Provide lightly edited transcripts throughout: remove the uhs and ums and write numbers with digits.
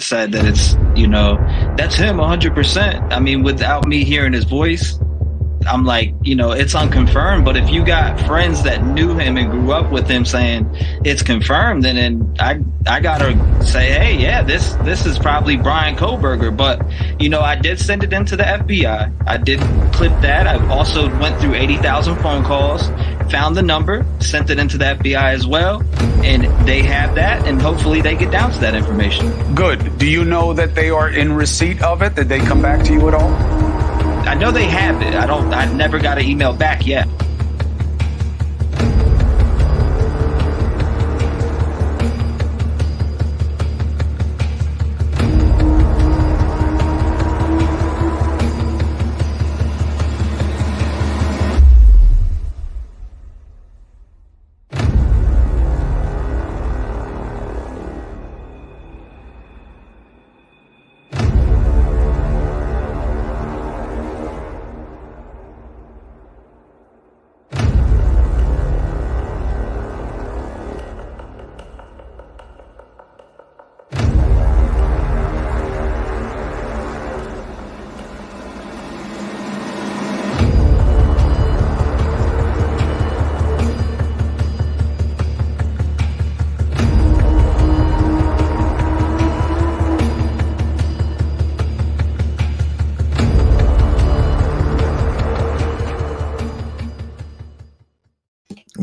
said that it's, you know, that's him 100%. I mean, without me hearing his voice, I'm like, you know, it's unconfirmed. But if you got friends that knew him and grew up with him saying it's confirmed, then I gotta say, hey, yeah, this is probably Brian Koberger. But, you know, I did send it into the FBI. I did clip that. I also went through 80,000 phone calls, found the number, sent it into the FBI as well, and they have that, and hopefully they get down to that information. Good. Do you know that they are in receipt of it? Did they come back to you at all? I know they have it. I never got an email back yet.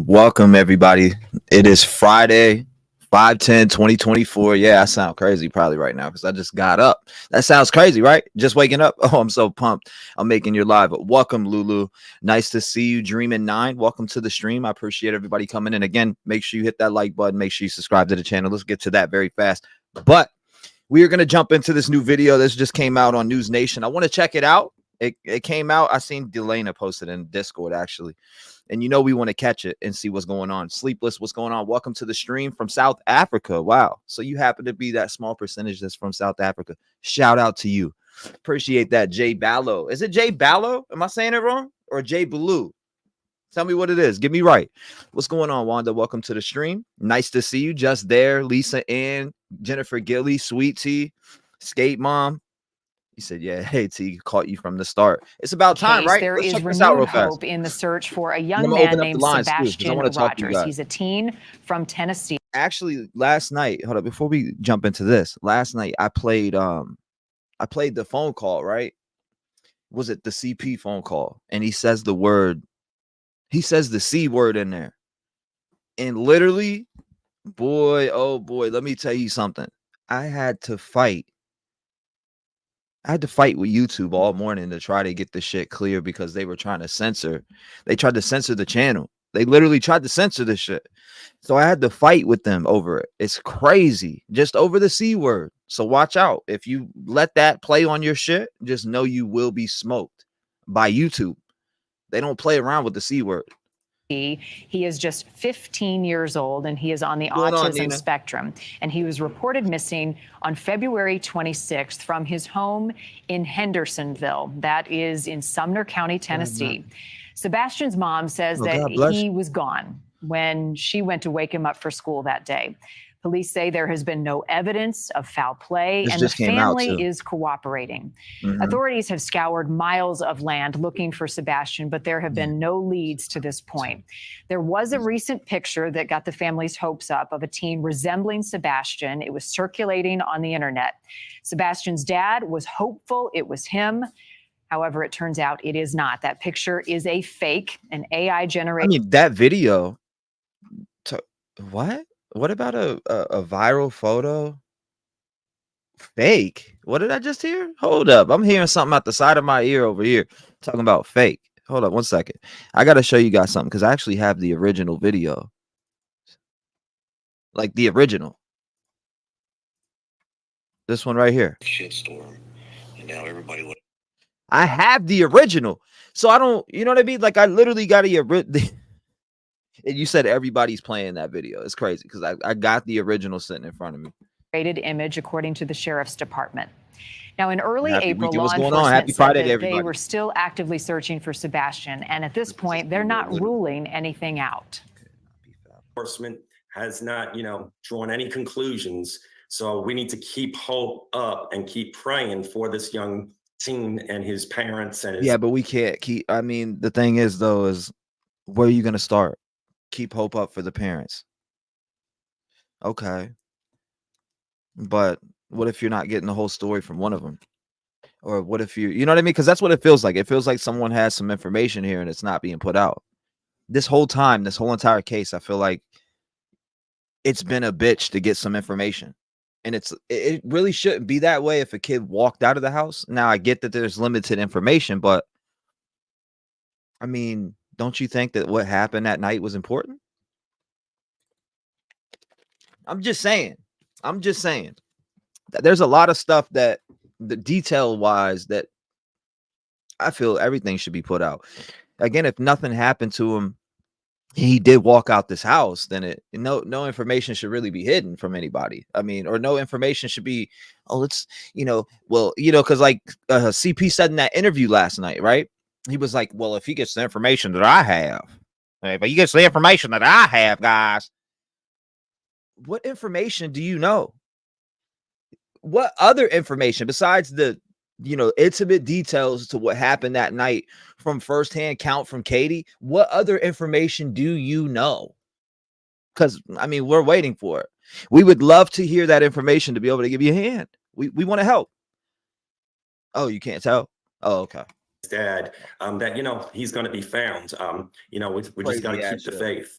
Welcome, everybody. It is Friday, 5/10/2024. Yeah, I sound crazy probably right now because I just got up. That sounds crazy, right? Just waking up. Oh, I'm so pumped. I'm making your live. Welcome, Lulu. Nice to see you, Dreamin9. Welcome to the stream. I appreciate everybody coming in. Again, make sure you hit that like button. Make sure you subscribe to the channel. Let's get to that very fast. But we are going to jump into this new video. This just came out on News Nation. I want to check it out. It came out. I seen Delana posted in Discord, actually. And you know we want to catch it and see what's going on. Sleepless, what's going on? Welcome to the stream from South Africa. Wow. So you happen to be that small percentage that's from South Africa. Shout out to you. Appreciate that, Jay Ballo. Is it Jay Ballo? Am I saying it wrong? Or Jay Blue? Tell me what it is. Get me right. What's going on, Wanda? Welcome to the stream. Nice to see you. Just there. Lisa Ann, Jennifer Gilly, Sweet Tea, Skate Mom. He said, yeah, hey, T, caught you from the start. It's about time, right? There Let's is check this out real renewed fast. hope in the search for a young man named Sebastian Rogers. He's a teen from Tennessee. Actually, last night, hold up, before we jump into this, last night I played the phone call, right? Was it the CP phone call? And he says the word, he says the C word in there. And literally, boy, oh boy, let me tell you something. I had to fight with YouTube all morning to try to get the shit clear because they were trying to censor. They tried to censor the channel. They literally tried to censor this shit. So I had to fight with them over it. It's crazy. Just over the C word. So watch out. If you let that play on your shit, just know you will be smoked by YouTube. They don't play around with the C word. He is just 15 years old and he is on the autism spectrum. And he was reported missing on February 26th from his home in Hendersonville. That is in Sumner County, Tennessee. Sebastian's mom says that he was gone when she went to wake him up for school that day. Police say there has been no evidence of foul play, and the family is cooperating. Authorities have scoured miles of land looking for Sebastian, but there have been no leads to this point. There was a recent picture that got the family's hopes up of a teen resembling Sebastian. It was circulating on the internet. Sebastian's dad was hopeful it was him. However, it turns out it is not. That picture is a fake, an AI generated. I mean, that video. What? What about a viral photo? Fake? What did I just hear? Hold up. I'm hearing something out the side of my ear over here talking about fake. Hold up 1 second. I got to show you guys something because I actually have the original video. Like the original. This one right here. Shitstorm. And now everybody. I have the original. So I don't, you know what I mean? Like I literally got and you said everybody's playing that video. It's crazy because I got the original sitting in front of me. Image, according to the sheriff's department. Now, in early Happy April, weekend. law What's going enforcement on? Happy said Friday to that everybody. they were still actively searching for Sebastian, and at this point, they're not ruling anything out. Enforcement has not, drawn any conclusions So we need to keep hope up and keep praying for this young teen and his parents and his— Yeah, but we can't keep, I mean, the thing is though, is where are you going to start? Keep hope up for the parents. Okay. But what if you're not getting the whole story from one of them? Or what if you know what I mean? Because that's what it feels like. It feels like someone has some information here and it's not being put out. This whole time, this whole entire case, I feel like it's been a bitch to get some information. And it really shouldn't be that way if a kid walked out of the house. Now, I get that there's limited information, but I mean, don't you think that what happened that night was important? I'm just saying. There's a lot of stuff that the detail wise that I feel everything should be put out. Again, if nothing happened to him, he did walk out this house, then no information should really be hidden from anybody. I mean, or no information should be, oh, it's, because like CP said in that interview last night, right? He was like, well, if he gets the information that I have, if he gets the information that I have, guys, what information do you know? What other information besides the, intimate details to what happened that night from firsthand count from Katie? What other information do you know? Because, I mean, we're waiting for it. We would love to hear that information to be able to give you a hand. We want to help. Oh, you can't tell? Oh, okay. Dad, that, he's going to be found. We just got to keep the faith.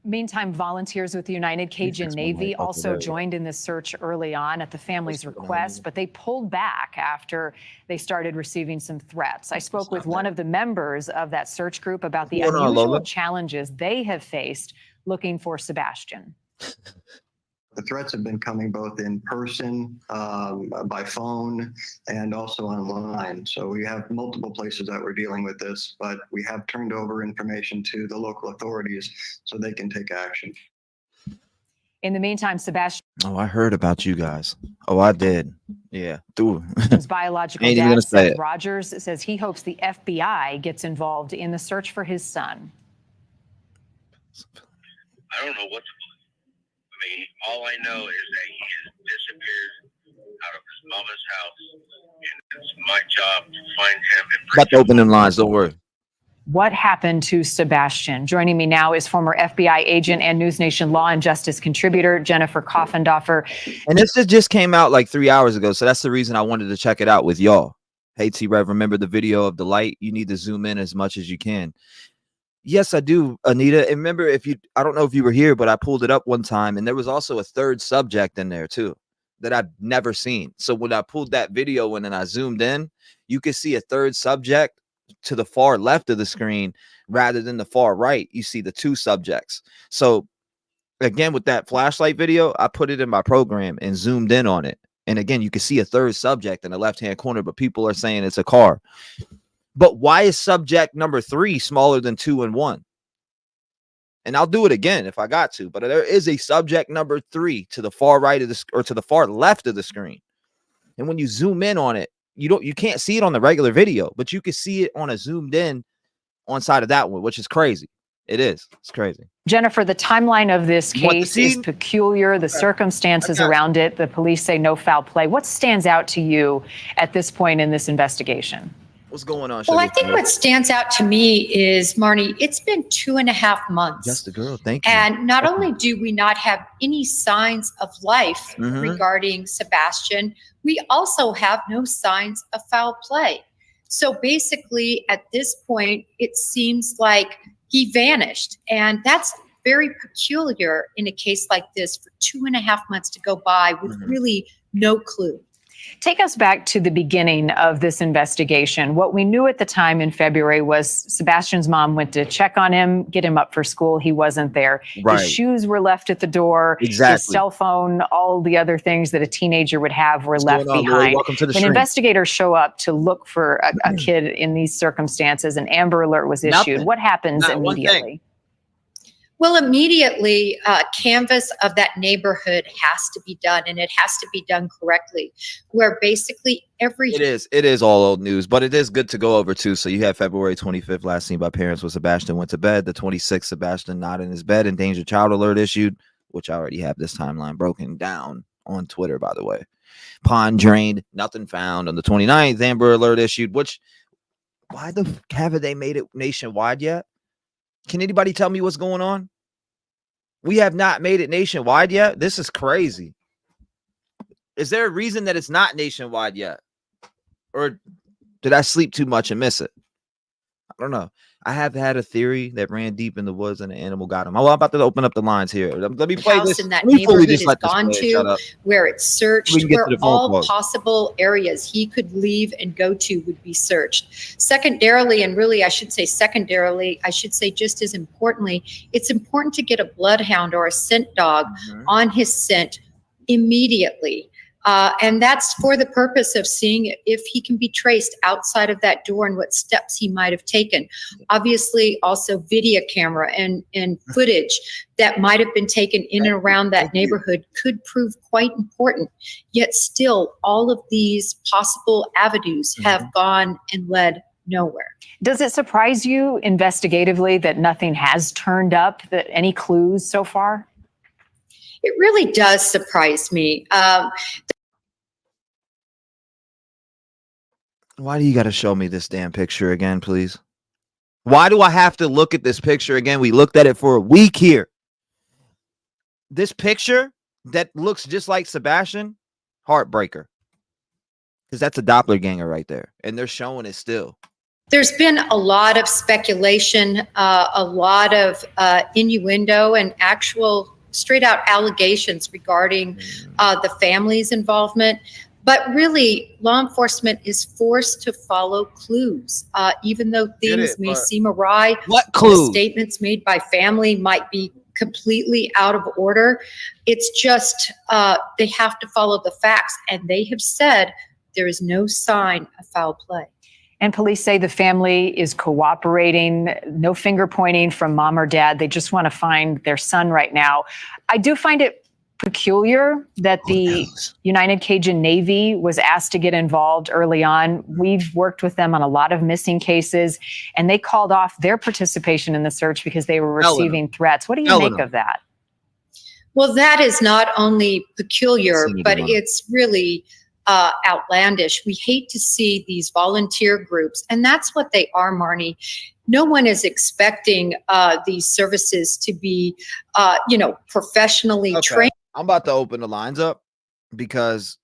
Meantime, volunteers with the United Cajun Navy also joined in this search early on at the family's request, but they pulled back after they started receiving some threats. I spoke with one of the members of that search group about the unusual challenges they have faced looking for Sebastian. The threats have been coming both in person, by phone, and also online. So we have multiple places that we're dealing with this, but we have turned over information to the local authorities so they can take action. In the meantime, Sebastian. Oh, I heard about you guys. Oh, I did. Yeah. His biological dad, Seth Rogers, says he hopes the FBI gets involved in the search for his son. I don't know what's. I mean, all I know is that he has disappeared out of his mama's house, and it's my job to find him. Got to open them lines, don't worry. What happened to Sebastian? Joining me now is former FBI agent and News Nation law and justice contributor Jennifer Coffendorfer. And this just came out like 3 hours ago, so that's the reason I wanted to check it out with y'all. Hey, T-REV, remember the video of the light? You need to zoom in as much as you can. Yes, I do, Anita. And remember, I don't know if you were here, but I pulled it up one time, and there was also a third subject in there too that I've never seen. So when I pulled that video in and I zoomed in, you could see a third subject to the far left of the screen rather than the far right. You see the two subjects. So again, with that flashlight video, I put it in my program and zoomed in on it. And again, you can see a third subject in the left-hand corner, but people are saying it's a car. But why is subject number 3 smaller than 2 and 1? And I'll do it again if I got to, but there is a subject number 3 to the far right of the, or to the far left of the screen. And when you zoom in on it, you can't see it on the regular video, but you can see it on a zoomed in on side of that one, which is crazy. It is. It's crazy. Jennifer, the timeline of this case is peculiar. The circumstances around it, the police say no foul play. What stands out to you at this point in this investigation? What's going on? Well, I think what stands out to me is, Marnie, it's been 2.5 months. Just a girl. Thank you. And not only do we not have any signs of life regarding Sebastian, we also have no signs of foul play. So basically, at this point, it seems like he vanished. And that's very peculiar in a case like this for 2.5 months to go by with really no clue. Take us back to the beginning of this investigation. What we knew at the time in February was Sebastian's mom went to check on him, get him up for school. He wasn't there. Right. His shoes were left at the door. Exactly. His cell phone, all the other things that a teenager would have were left behind. Welcome to the When stream. investigators show up to look for a kid in these circumstances, an Amber Alert was issued. What happens immediately? Well, immediately, canvas of that neighborhood has to be done, and it has to be done correctly, where basically every— It is all old news, but it is good to go over too. So you have February 25th, last seen by parents when Sebastian went to bed. The 26th, Sebastian not in his bed, endangered child alert issued, which I already have this timeline broken down on Twitter, by the way. Pond drained, nothing found. On the 29th, Amber Alert issued, which, why the haven't they made it nationwide yet? Can anybody tell me what's going on? We have not made it nationwide yet. This is crazy. Is there a reason that it's not nationwide yet? Or did I sleep too much and miss it? I don't know. I have had a theory that ran deep in the woods and the animal got him. I'm about to open up the lines here. Let me play this. In that neighborhood is gone to, where it's searched, where all possible areas he could leave and go to would be searched. Secondarily, and really I should say just as importantly, it's important to get a bloodhound or a scent dog on his scent immediately. And that's for the purpose of seeing if he can be traced outside of that door and what steps he might have taken. Obviously, also video camera and footage that might have been taken in and around that neighborhood could prove quite important. Yet still, all of these possible avenues have gone and led nowhere. Does it surprise you investigatively that nothing has turned up, that any clues so far? It really does surprise me. Why do you got to show me this damn picture again, please? Why do I have to look at this picture again? We looked at it for a week here. This picture that looks just like Sebastian, heartbreaker. Because that's a doppelganger right there. And they're showing it still. There's been a lot of speculation, a lot of innuendo and actual straight out allegations regarding the family's involvement. But really, law enforcement is forced to follow clues, even though things may seem awry. What clues? Statements made by family might be completely out of order. It's just they have to follow the facts, and they have said there is no sign of foul play. And police say the family is cooperating, no finger pointing from mom or dad. They just want to find their son right now. I do find it peculiar that the United Cajun Navy was asked to get involved early on. We've worked with them on a lot of missing cases, and they called off their participation in the search because they were receiving threats. What do you make of that? Well, that is not only peculiar, but it's really outlandish. We hate to see these volunteer groups, and that's what they are, Marnie. No one is expecting these services to be, professionally trained. I'm about to open the lines up because,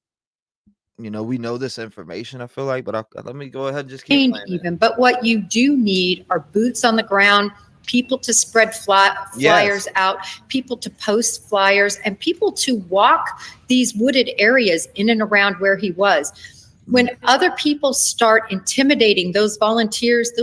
we know this information, I feel like, but let me go ahead and just keep playing. But what you do need are boots on the ground, people to spread flyers out, people to post flyers, and people to walk these wooded areas in and around where he was. When other people start intimidating those volunteers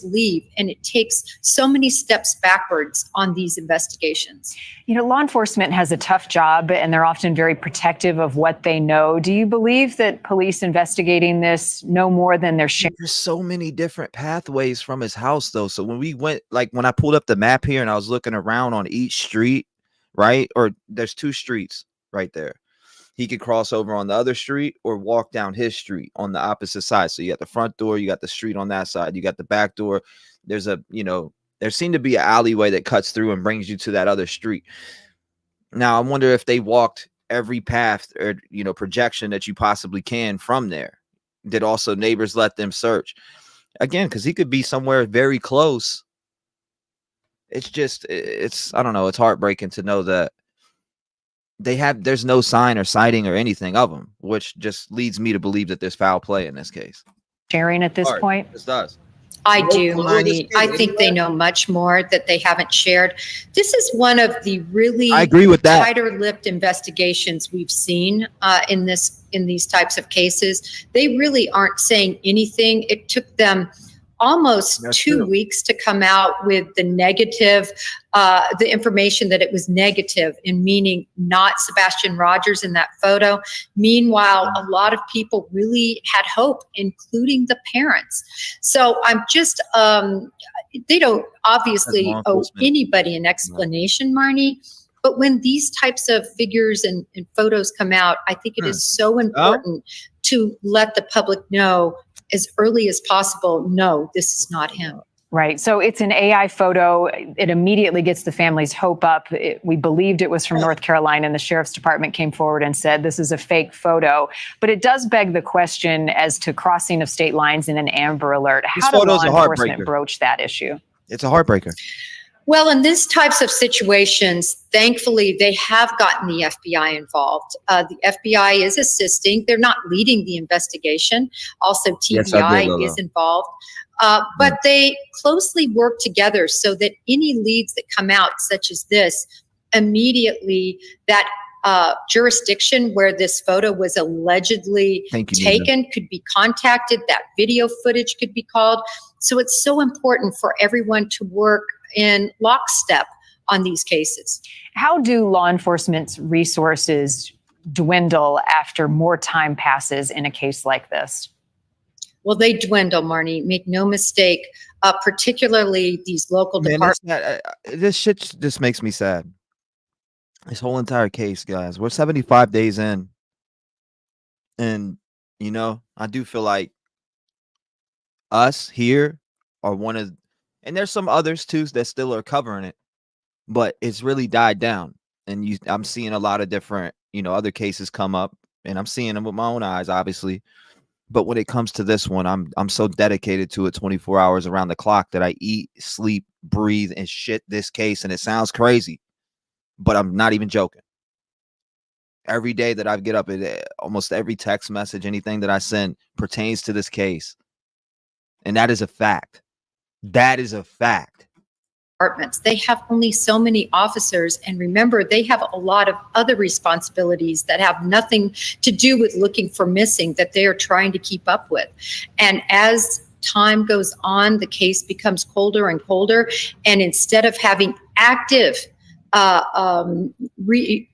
leave, and it takes so many steps backwards on these investigations. Law enforcement has a tough job, and they're often very protective of what they know. Do you believe that police investigating this know more than they're sharing? There's so many different pathways from his house, though. So when we went, when I pulled up the map here and I was looking around on each street, right? Or there's two streets right there. He could cross over on the other street or walk down his street on the opposite side. So you got the front door, you got the street on that side, you got the back door. There's there seemed to be an alleyway that cuts through and brings you to that other street. Now, I wonder if they walked every path or, projection that you possibly can from there. Did also neighbors let them search? Again, because he could be somewhere very close. It's I don't know. It's heartbreaking to know that there's no sign or sighting or anything of them, which just leads me to believe that there's foul play in this case. Sharing at this point? This does. I do, Marnie. I think they know much more that they haven't shared. This is one of the really tighter-lipped investigations we've seen in these types of cases. They really aren't saying anything. It took them almost 2 weeks to come out with the negative, the information that it was negative, in meaning not Sebastian Rogers in that photo. Meanwhile, a lot of people really had hope, including the parents. So I'm just, they don't obviously owe anybody an explanation, Marnie. But when these types of figures and photos come out, I think it is so important to let the public know as early as possible, no, this is not him. Right. So it's an AI photo. It immediately gets the family's hope up. We believed it was from North Carolina, and the sheriff's department came forward and said this is a fake photo. But it does beg the question as to crossing of state lines in an Amber Alert. How did law enforcement broach that issue? It's a heartbreaker. Well, in these types of situations, thankfully, they have gotten the FBI involved. The FBI is assisting. They're not leading the investigation. Also, TBI is involved. But they closely work together so that any leads that come out, such as this, immediately that jurisdiction where this photo was allegedly taken could be contacted. That video footage could be called. So it's so important for everyone to work in lockstep on these cases. How do law enforcement's resources dwindle after more time passes in a case like this? Well, they dwindle, Marnie. Make no mistake, particularly these local departments. This shit just makes me sad. This whole entire case, guys. We're 75 days in. And, you know, I do feel like us here are one of, and there's some others too that still are covering it, but it's really died down. And I'm seeing a lot of different, you know, other cases come up, and I'm seeing them with my own eyes, obviously. But when it comes to this one, I'm so dedicated to it 24 hours around the clock that I eat, sleep, breathe, and shit this case. And it sounds crazy, but I'm not even joking. Every day that I get up, almost every text message, anything that I send pertains to this case. And that is a fact. That is a fact. Departments. They have only so many officers, and remember, they have a lot of other responsibilities that have nothing to do with looking for missing that they are trying to keep up with. And as time goes on, the case becomes colder and colder, and instead of having active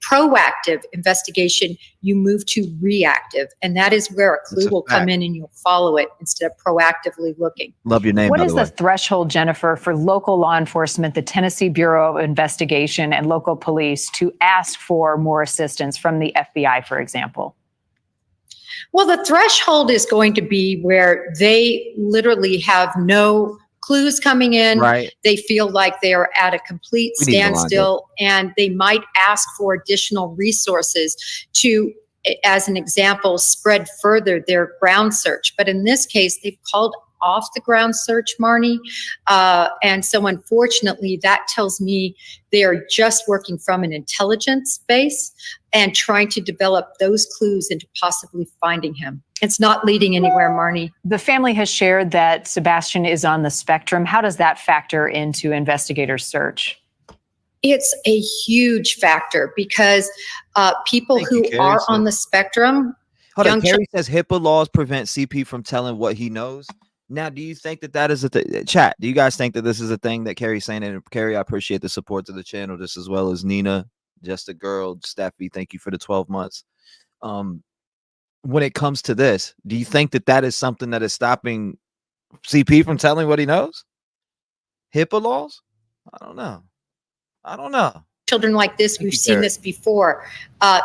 proactive investigation, you move to reactive, and that is where a clue will come in and you'll follow it instead of proactively looking. Love your name. What is the threshold, Jennifer, for local law enforcement, the Tennessee Bureau of Investigation, and local police to ask for more assistance from the FBI, for example? Well, the threshold is going to be where they literally have no clues coming in. Right. They feel like they are at a complete standstill, and they might ask for additional resources to, as an example, spread further their ground search. But in this case, they've called off the ground search, Marnie. And so unfortunately, that tells me they are just working from an intelligence base and trying to develop those clues into possibly finding him. It's not leading anywhere, Marnie. The family has shared that Sebastian is on the spectrum. How does that factor into investigators' search? It's a huge factor because people who are on the spectrum. Hold on, Carrie says HIPAA laws prevent CP from telling what he knows. Now, do you think that is a thing? Chat, do you guys think that this is a thing that Carrie's saying? And Carrie, I appreciate the support to the channel, just as well as Nina, Just a Girl, Steffi, thank you for the 12 months. When it comes to this, do you think that is something that is stopping CP from telling what he knows? HIPAA laws? I don't know. Children like this, we've seen this before.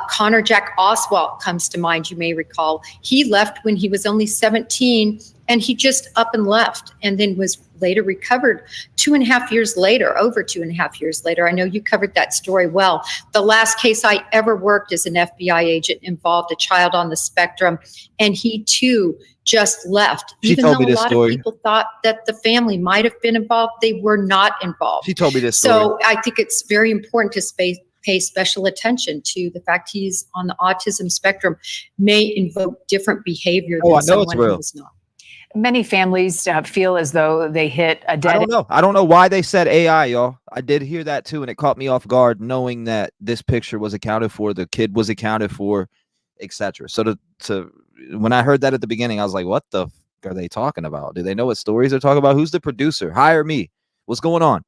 Connor Jack Oswalt comes to mind, you may recall. He left when he was only 17, and he just up and left, and then was later recovered 2.5 years later, over 2.5 years later. I know you covered that story well. The last case I ever worked as an FBI agent involved a child on the spectrum, and he too just left. Even though a lot of people thought that the family might have been involved, they were not involved. She told me this story. So I think it's very important to pay special attention to the fact he's on the autism spectrum may invoke different behavior than someone who is not. Many families feel as though they hit a dead end. I don't know why they said AI, y'all. I did hear that too, and it caught me off guard, knowing that this picture was accounted for, the kid was accounted for, etc. So when I heard that at the beginning, I was like, what the f are they talking about? Do they know what stories they're talking about? Who's the producer? Hire me. What's going on?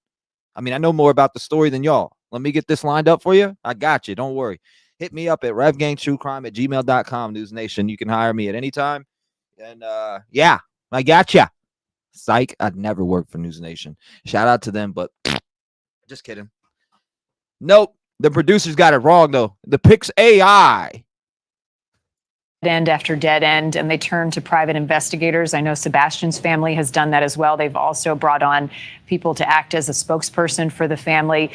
I mean, I know more about the story than y'all. Let me get this lined up for you. I got you. Don't worry. Hit me up at revgangtruecrime@gmail.com, News Nation. You can hire me at any time. And yeah, I got you. Psych. I'd never work for News Nation. Shout out to them, but just kidding. Nope. The producers got it wrong, though. The pick's AI. end after dead end, and they turn to private investigators. I know Sebastian's family has done that as well. They've also brought on people to act as a spokesperson for the family.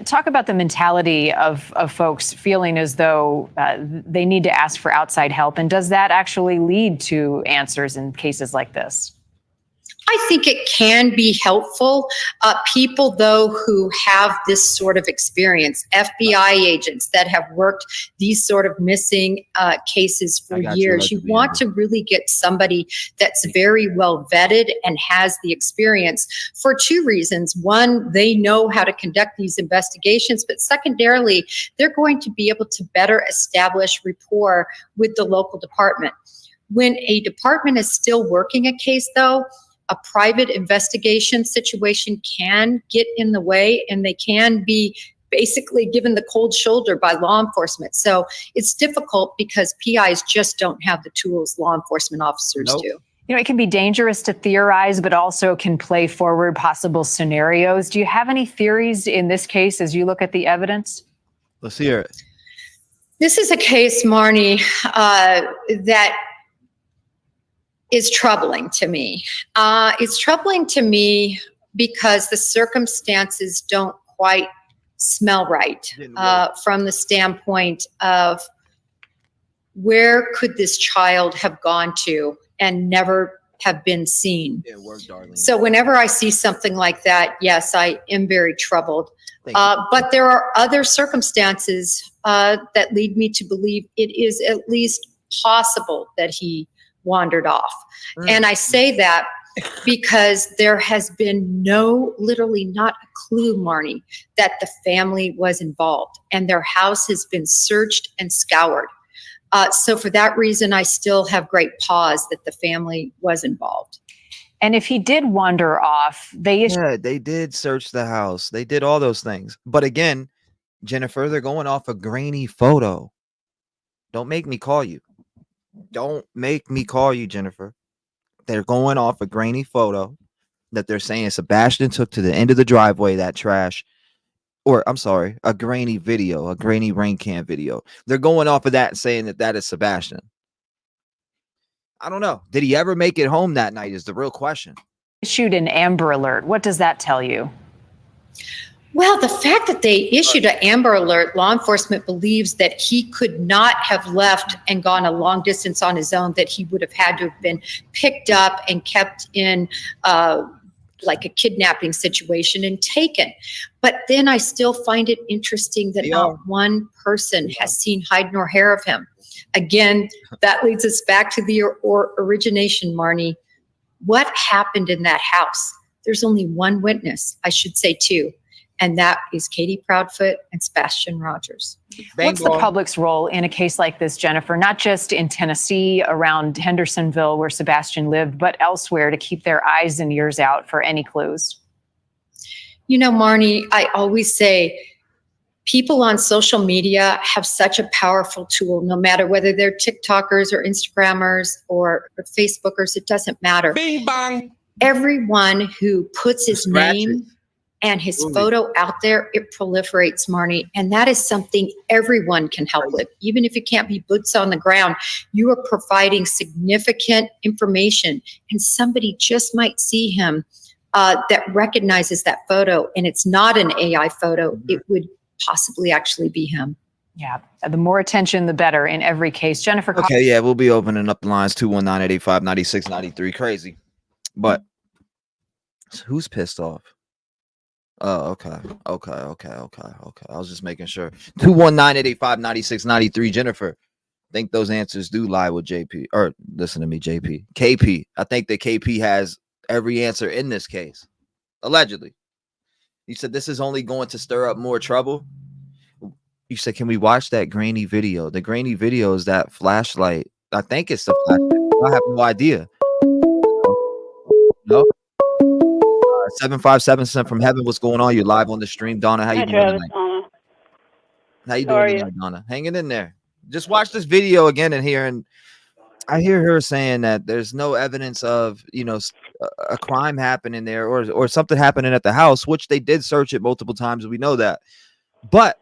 Talk about the mentality of folks feeling as though they need to ask for outside help, and does that actually lead to answers in cases like this? I think it can be helpful. People, though, who have this sort of experience, FBI agents that have worked these sort of missing cases for years, you want to really get somebody that's very well vetted and has the experience for two reasons. One, they know how to conduct these investigations, but secondarily, they're going to be able to better establish rapport with the local department. When a department is still working a case, though, a private investigation situation can get in the way, and they can be basically given the cold shoulder by law enforcement. So it's difficult because PIs just don't have the tools law enforcement officers do. You know, it can be dangerous to theorize, but also can play forward possible scenarios. Do you have any theories in this case as you look at the evidence? Let's hear it. This is a case, Marnie, that is troubling to me. It's troubling to me because the circumstances don't quite smell right from the standpoint of where could this child have gone to and never have been seen. So whenever I see something like that, yes, I am very troubled. But there are other circumstances that lead me to believe it is at least possible that he wandered off. And I say that because there has been literally not a clue, Marnie, that the family was involved, and their house has been searched and scoured. So for that reason, I still have great pause that the family was involved. And if he did wander off, they did search the house. They did all those things. But again, Jennifer, they're going off a grainy photo. Don't make me call you. Don't make me call you, Jennifer. They're going off a grainy photo that they're saying Sebastian took to the end of the driveway, that trash. Or, I'm sorry, a grainy video, a grainy rain can video. They're going off of that and saying that is Sebastian. I don't know. Did he ever make it home that night is the real question. Issued an Amber Alert. What does that tell you? Well, the fact that they issued an Amber Alert, law enforcement believes that he could not have left and gone a long distance on his own, that he would have had to have been picked up and kept in like a kidnapping situation and taken. But then I still find it interesting that not one person has seen hide nor hair of him. Again, that leads us back to the origination, Marnie. What happened in that house? There's only one witness, I should say two. And that is Katie Proudfoot and Sebastian Rogers. What's the public's role in a case like this, Jennifer? Not just in Tennessee, around Hendersonville, where Sebastian lived, but elsewhere to keep their eyes and ears out for any clues? You know, Marnie, I always say people on social media have such a powerful tool, no matter whether they're TikTokers or Instagrammers or Facebookers, it doesn't matter. Bing bang. Everyone who puts his name and his photo out there, it proliferates, Marnie. And that is something everyone can help with. Even if you can't be boots on the ground, you are providing significant information, and somebody just might see him that recognizes that photo, and it's not an AI photo. It would possibly actually be him. Yeah, the more attention, the better in every case. Jennifer. Okay, yeah, we'll be opening up the lines 219-885-9693. Crazy. But who's pissed off? Oh, okay. I was just making sure. 219-885-9693. Jennifer, I think those answers do lie with JP. Or listen to me, JP. KP. I think that KP has every answer in this case. Allegedly. You said this is only going to stir up more trouble. You said, can we watch that grainy video? The grainy video is that flashlight. I think it's the flashlight. I have no idea. No. 757 sent from heaven. What's going on? You're live on the stream. Donna, how you doing tonight? How you doing tonight, Donna? Hanging in there. Just watch this video again and I hear her saying that there's no evidence of, a crime happening there or something happening at the house, which they did search it multiple times. We know that. But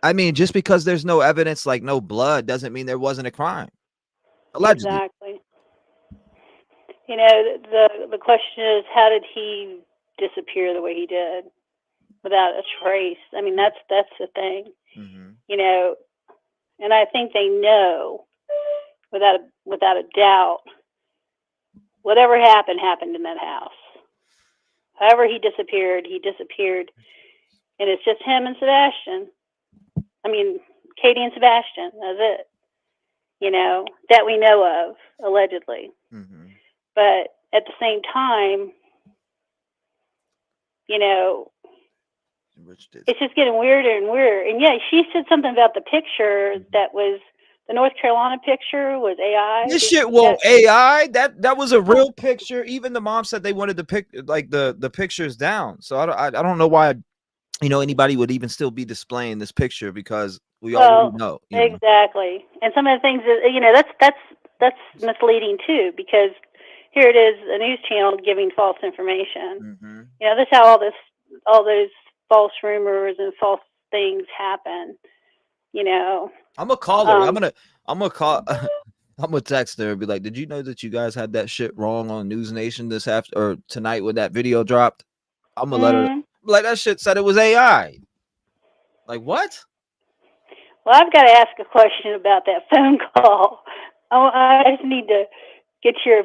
I mean, just because there's no evidence, like no blood, doesn't mean there wasn't a crime. Allegedly. Exactly. You know, the question is, how did he disappear the way he did without a trace? I mean, that's the thing. Mm-hmm. You know, and I think they know without a doubt, whatever happened in that house. However he disappeared, and it's just him and Sebastian. I mean, Katie and Sebastian. That's it. You know, that we know of, allegedly. Mm-hmm. But at the same time, you know, it's just getting weirder and weirder. And yeah, she said something about the picture that was the North Carolina picture was AI. This shit won't AI. That was a real picture. Even the mom said they wanted to pick like the pictures down. So I don't know why, you know, anybody would even still be displaying this picture, because we already know. Exactly. And some of the things that, you know, that's misleading too, because here it is, a news channel giving false information. Mm-hmm. You know, this is how all those false rumors and false things happen. You know, I'm gonna call her. I'm gonna call. I'm gonna text her and be like, "Did you know that you guys had that shit wrong on News Nation this after or tonight when that video dropped?" I'm gonna let her. Like, that shit said it was AI. Like, what? Well, I've got to ask a question about that phone call. I just need to get your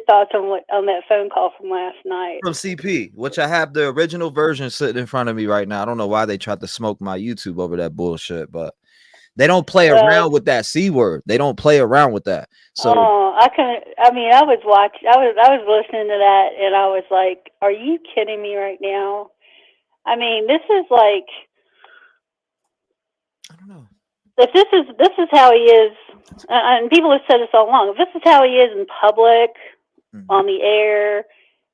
thoughts on that phone call from last night. From CP, which I have the original version sitting in front of me right now. I don't know why they tried to smoke my YouTube over that bullshit, but they don't play around with that C word. They don't play around with that. So I was listening to that, and I was like, "Are you kidding me right now?" I mean, this is like, I don't know. If this is how he is, and people have said this all along. If this is how he is in public, on the air,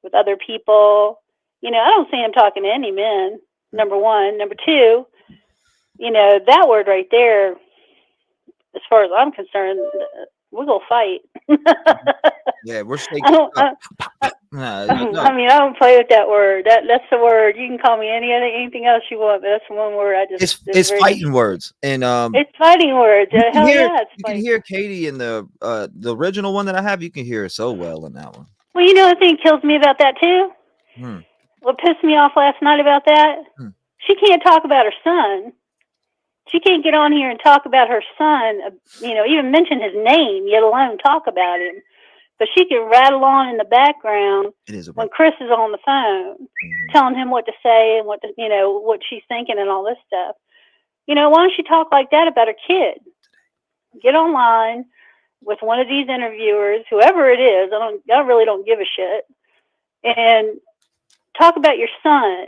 with other people, you know, I don't see him talking to any men. Number one. Number two, you know, that word right there, as far as I'm concerned, we're gonna fight. Yeah, we're shaking. I mean, I don't play with that word. That's the word. You can call me anything else you want, but that's the one word I just. It's fighting words, and it's fighting words. You can hear Katie in the original one that I have. You can hear her so well in that one. Well, you know the thing that kills me about that too. What pissed me off last night about that? She can't talk about her son. She can't get on here and talk about her son. You know, even mention his name, yet alone talk about him. But she can rattle on in the background when Chris is on the phone, telling him what to say and what she's thinking and all this stuff. You know, why don't she talk like that about her kid? Get online with one of these interviewers, whoever it is. I really don't give a shit, and talk about your son.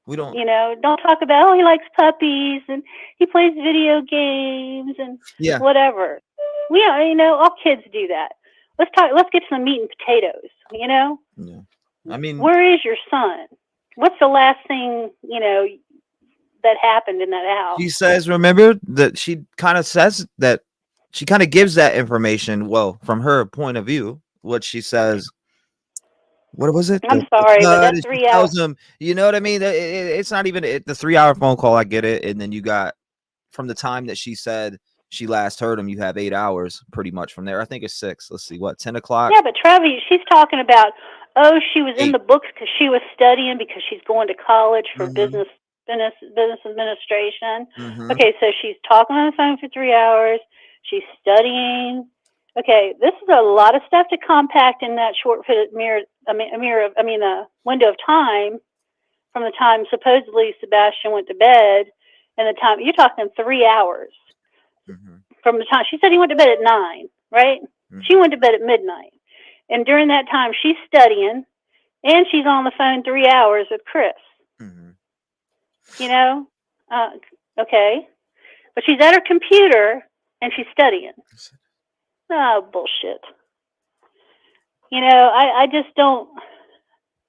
We don't, you know, don't talk about, he likes puppies and he plays video games and whatever. You know, all kids do that. Let's get some meat and potatoes, you know? Yeah. I mean, where is your son? What's the last thing, you know, that happened in that house? She says, remember that she kind of says that she kind of gives that information. Well, from her point of view, what she says, what was it? I'm sorry, but that's 3 hours. You know what I mean? It's not even the 3 hour phone call. I get it. And then you got from the time that she said she last heard him, you have 8 hours pretty much from there. I think it's 6. Let's see, what, 10 o'clock? Yeah, but Travis, she's talking about, she was in the books because she was studying because she's going to college for business administration. Okay, so she's talking on the phone for 3 hours. She's studying. Okay, this is a lot of stuff to compact in that short window of time from the time supposedly Sebastian went to bed and the time you're talking 3 hours from the time she said he went to bed at 9, right? She went to bed at midnight, and during that time she's studying and she's on the phone 3 hours with Chris. You know, okay, but she's at her computer and she's studying. Oh, bullshit. You know, I just don't.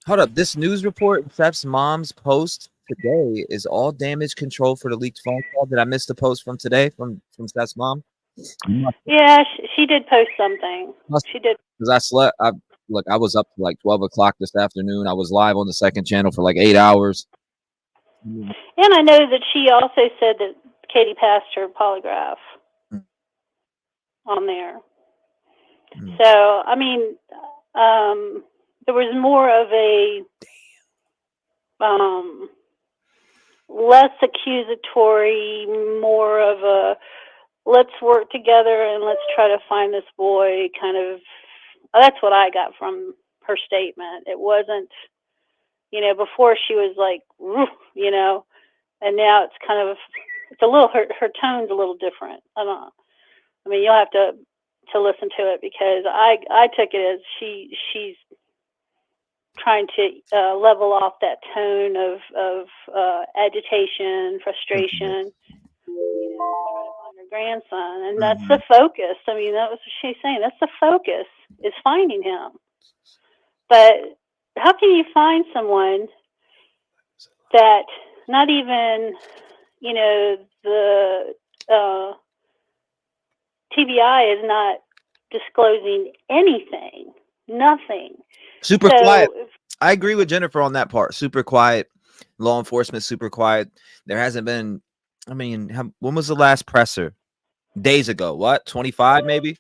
Hold up. This news report, Steph's mom's post today is all damage control for the leaked phone call. Did I miss the post from today from Steph's mom? Yeah, she did post something. She did. Because I slept. I was up to like 12 o'clock this afternoon. I was live on the second channel for like 8 hours. And I know that she also said that Katie passed her polygraph on there. So, I mean, there was more of a less accusatory, more of a let's work together and let's try to find this boy kind of. That's what I got from her statement. It wasn't, before she was like, and now it's kind of, it's a little, her tone's a little different. I mean, you'll have to listen to it, because I took it as she's trying to level off that tone of agitation, frustration, trying to find her grandson, and that's the focus. I mean, that was what she's saying. That's the focus, is finding him. But how can you find someone that not even, the TBI is not disclosing anything, nothing. Super quiet. I agree with Jennifer on that part. Super quiet. Law enforcement, super quiet. There hasn't been, I mean, when was the last presser? Days ago. What? 25 maybe?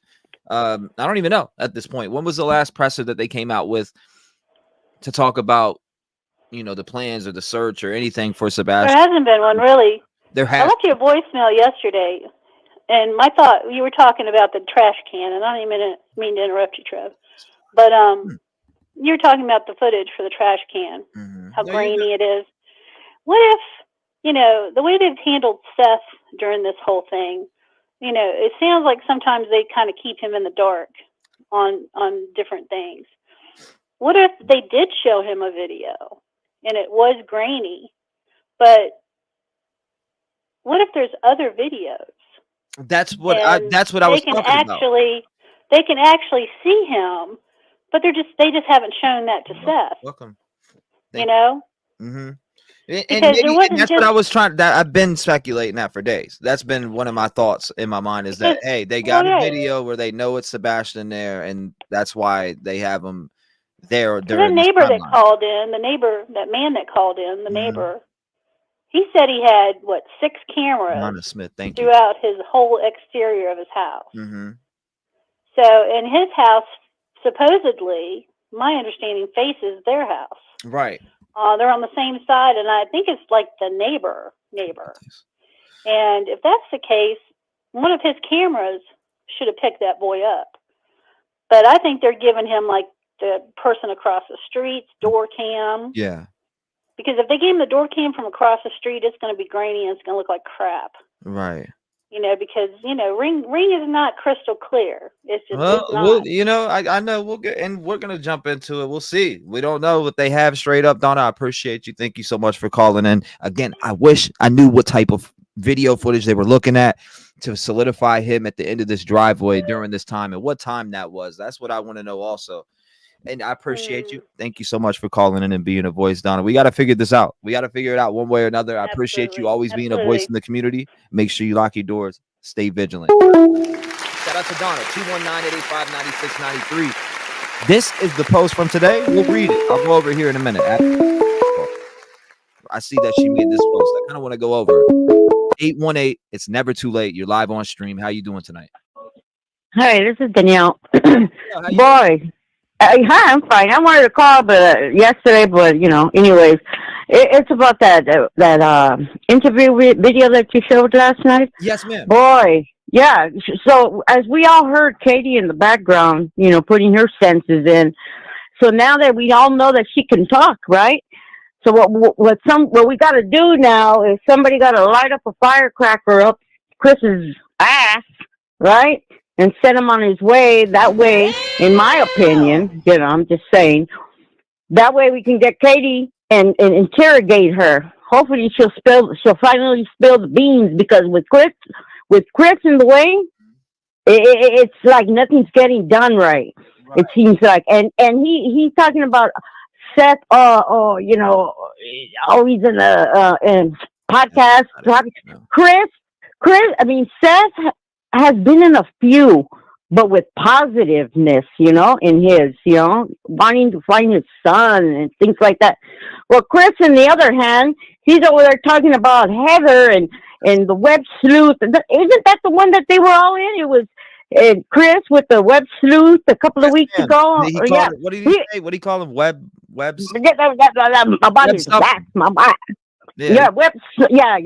I don't even know at this point. When was the last presser that they came out with to talk about, the plans or the search or anything for Sebastian? There hasn't been one, really. I left you a voicemail yesterday, and my thought, you were talking about the trash can, and I don't even mean to interrupt you, Trev, but you were talking about the footage for the trash can, how grainy it is. What if, the way they've handled Seth during this whole thing, it sounds like sometimes they kind of keep him in the dark on different things. What if they did show him a video and it was grainy, but what if there's other videos? That's what I was talking about. They can actually see him, but they just haven't shown that to Seth. Welcome. And that's what I was trying. That I've been speculating that for days. That's been one of my thoughts in my mind, is that hey, they got a video where they know it's Sebastian there, and that's why they have him there. The neighbor that called in, that man that called in, the neighbor, he said he had 6 cameras Smith, throughout his whole exterior of his house. So, in his house, supposedly, my understanding, faces their house. Right. They're on the same side, and I think it's like the neighbor. And if that's the case, one of his cameras should have picked that boy up. But I think they're giving him like the person across the street's door cam. Yeah. Because if they gave him the door cam from across the street, it's going to be grainy and it's going to look like crap. Right. Because Ring is not crystal clear. It's just I know we'll get, and we're gonna jump into it. We'll see. We don't know what they have straight up, Donna. I appreciate you. Thank you so much for calling in. Again, I wish I knew what type of video footage they were looking at to solidify him at the end of this driveway during this time, and what time that was. That's what I want to know also. And I appreciate you. Thank you so much for calling in and being a voice, Donna. We got to figure this out. We got to figure it out one way or another. I appreciate you always being a voice in the community. Make sure you lock your doors. Stay vigilant. Shout out to Donna, 219-885-9693. This is the post from today. We'll read it. I'll go over here in a minute. I see that she made this post. I kind of want to go over it. 818, it's never too late. You're live on stream. How you doing tonight? Hi, this is Danielle. Boy. Hi, I'm fine. I wanted to call yesterday, but anyways, it's about that interview video that you showed last night. Yes, ma'am. Boy, yeah. So as we all heard Katie in the background, putting her senses in. So now that we all know that she can talk, right? So what we got to do now is somebody got to light up a firecracker up Chris's ass, right? And send him on his way. That way, in my opinion, I'm just saying, that way we can get Katie and interrogate her. Hopefully she'll finally spill the beans, because with Chris in the way, it's like nothing's getting done right. It seems like, and he's talking about Seth. Always in a podcast. Chris. I mean, Seth has been in a few, but with positiveness, in his, wanting to find his son and things like that. Well, Chris, on the other hand, he's over there talking about Heather and the web sleuth. Isn't that the one that they were all in? It was Chris with the web sleuth a couple of weeks ago. Yeah. What did he say? What do you call him? Webs? My body's back. My body. Yeah, web. Yeah.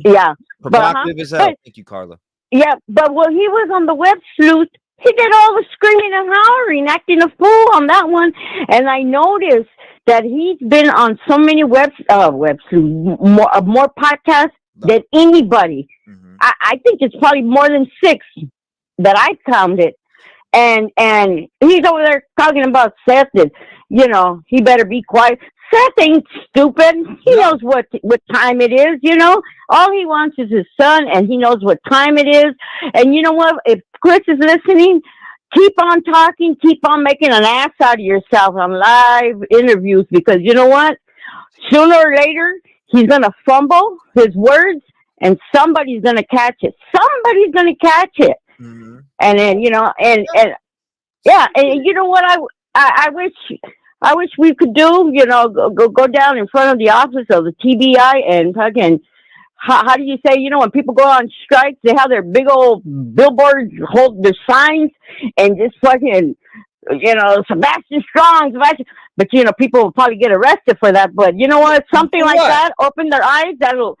Yeah. Provocative as hell. Thank you, Carla. Yeah, but when he was on the web sleuth, he did all the screaming and hollering, acting a fool on that one. And I noticed that he's been on so many web sleuth, more podcasts than anybody. Mm-hmm. I think it's probably more than 6 that I counted. And he's over there talking about Seth and, he better be quiet. Seth ain't stupid. He knows what time it is, All he wants is his son, and he knows what time it is. And you know what? If Chris is listening, keep on talking, keep on making an ass out of yourself on live interviews, because you know what? Sooner or later, he's going to fumble his words, and somebody's going to catch it. Somebody's going to catch it. Mm-hmm. And then, and you know what? I wish we could do, go down in front of the office of the TBI and fucking, how do you say, when people go on strikes, they have their big old billboards, hold their signs, and just fucking, Sebastian Strong, but people will probably get arrested for that. But you know what? Something like that, open their eyes, that'll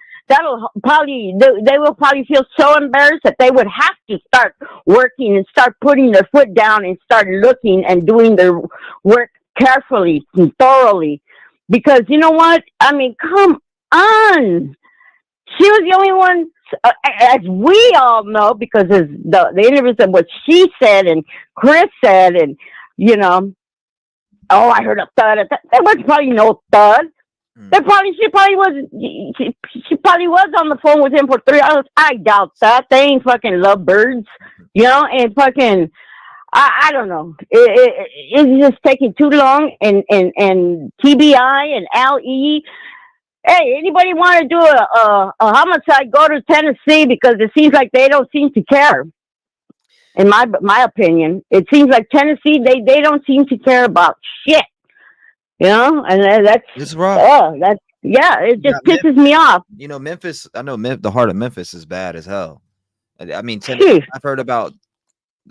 probably, they will probably feel so embarrassed that they would have to start working and start putting their foot down and start looking and doing their work carefully and thoroughly, because you know what? I mean, come on. She was the only one, as we all know, because the interviews of what she said and Chris said, and I heard a thud. There was probably no thud. She probably was on the phone with him for 3 hours. I doubt that. They ain't fucking lovebirds, and fucking. I don't know. It's just taking too long, and TBI and LE. Hey, anybody want to do a homicide? Go to Tennessee, because it seems like they don't seem to care. In my opinion, it seems like Tennessee they don't seem to care about shit. And that's it's rough. It just pisses me off. Memphis. I know the heart of Memphis is bad as hell. I mean,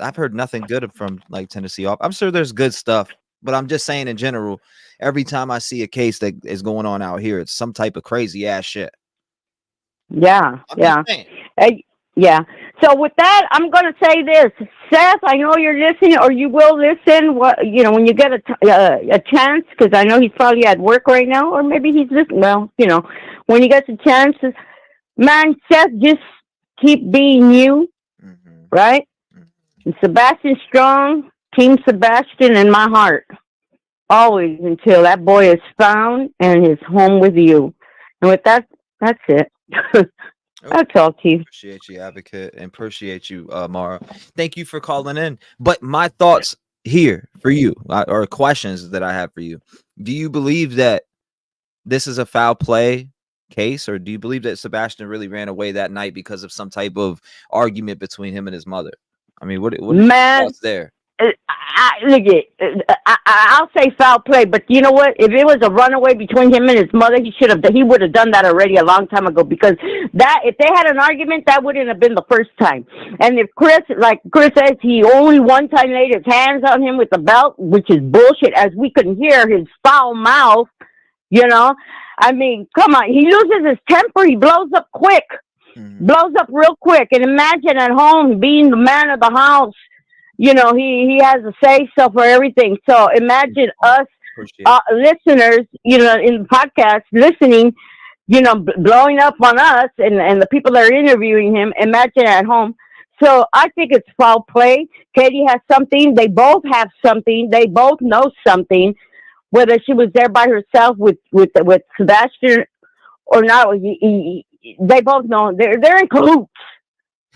I've heard nothing good from Tennessee off. I'm sure there's good stuff, but I'm just saying in general, every time I see a case that is going on out here, it's some type of crazy ass shit. Yeah. Yeah. So with that, I'm going to say this, Seth, I know you're listening, or you will listen, when you get a chance, because I know he's probably at work right now, or maybe he's listening. Well, when you get the chance, man, Seth, just keep being you, right? And Sebastian Strong, Team Sebastian in my heart, always, until that boy is found and is home with you. And with that, that's it. That's all, Keith. Appreciate you, Advocate, and appreciate you, Mara. Thank you for calling in. But my thoughts here for you, or questions that I have for you. Do you believe that this is a foul play case, or do you believe that Sebastian really ran away that night because of some type of argument between him and his mother? I mean, what are your thoughts there? I'll say foul play, but you know what? If it was a runaway between him and his mother, he would have done that already a long time ago, because if they had an argument, that wouldn't have been the first time. And if Chris says, he only one time laid his hands on him with the belt, which is bullshit, as we can hear his foul mouth, I mean, come on, he loses his temper, he blows up quick. Blows up real quick. And imagine at home being the man of the house, he has a say so for everything. So imagine us listeners, in the podcast listening, blowing up on us and the people that are interviewing him. Imagine at home. So I think it's foul play. Katie has something. They both have something. They both know something. Whether she was there by herself with Sebastian or not, they both know they're in cahoots.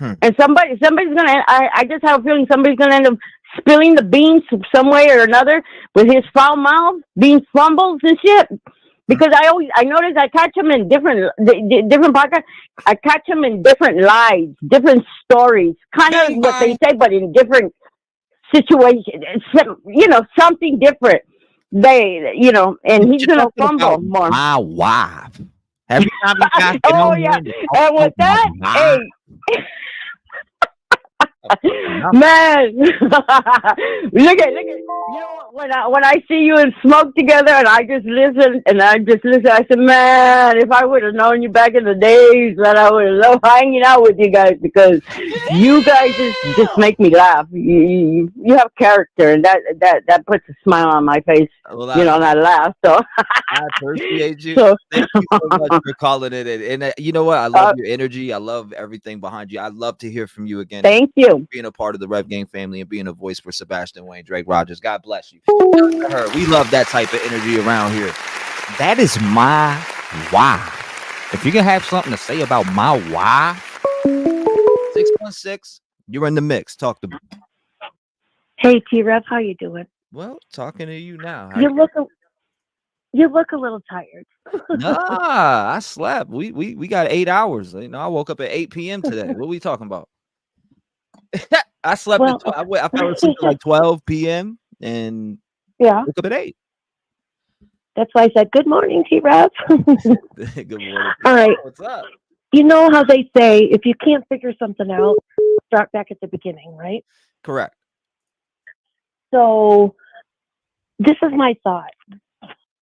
And somebody's gonna. I just have a feeling somebody's gonna end up spilling the beans some way or another with his foul mouth, being fumbles and shit. Because I notice I catch him in different podcasts. I catch him in different lives, different stories, kind of what they say, but in different situations. Something different. they, and he's gonna fumble more. My wife. Every time you guys get Oh on yeah, here, and with that, hey. Man, look at when I see you and Smoke together, and I just listen, I said, man, if I would have known you back in the days, that I would have loved hanging out with you guys, because you guys just make me laugh. You have character, and that puts a smile on my face. Well, and I laugh. So I appreciate you. So, Thank you so much for calling it. And you know what? I love your energy. I love everything behind you. I'd love to hear from you again. Thank you. Being a part of the Rev Gang family and being a voice for Sebastian Wayne Drake Rogers. God bless you. We love that type of energy around here. That is my wife. If you're going to have something to say about my wife, 616, you're in the mix. Talk to me. Hey, T-REV, how you doing? Well, talking to you now. You look a little tired. Nah, I slept. We got 8 hours. I woke up at 8 p.m. today. What are we talking about? I slept at I fell asleep at like 12 p.m. and woke up at 8. That's why I said good morning, T-REV. Good morning. All right. What's up? You know how they say if you can't figure something out, start back at the beginning, right? Correct. So this is my thought.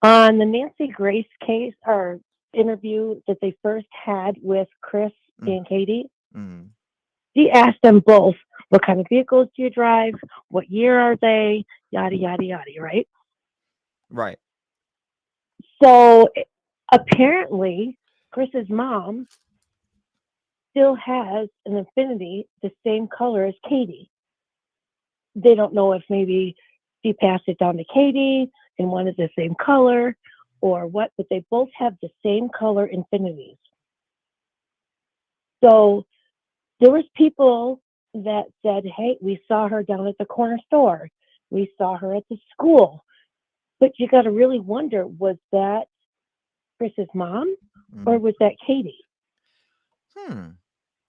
On the Nancy Grace case or interview that they first had with Chris and Katie, he asked them both, what kind of vehicles do you drive? What year are they? Yada, yada, yada, right? Right. So apparently, Chris's mom still has an Infiniti the same color as Katie. They don't know if maybe she passed it down to Katie and wanted the same color or what, but they both have the same color Infinitis. So there was people that said, hey, we saw her down at the corner store. We saw her at the school. But you got to really wonder, was that Chris's mom or was that Katie?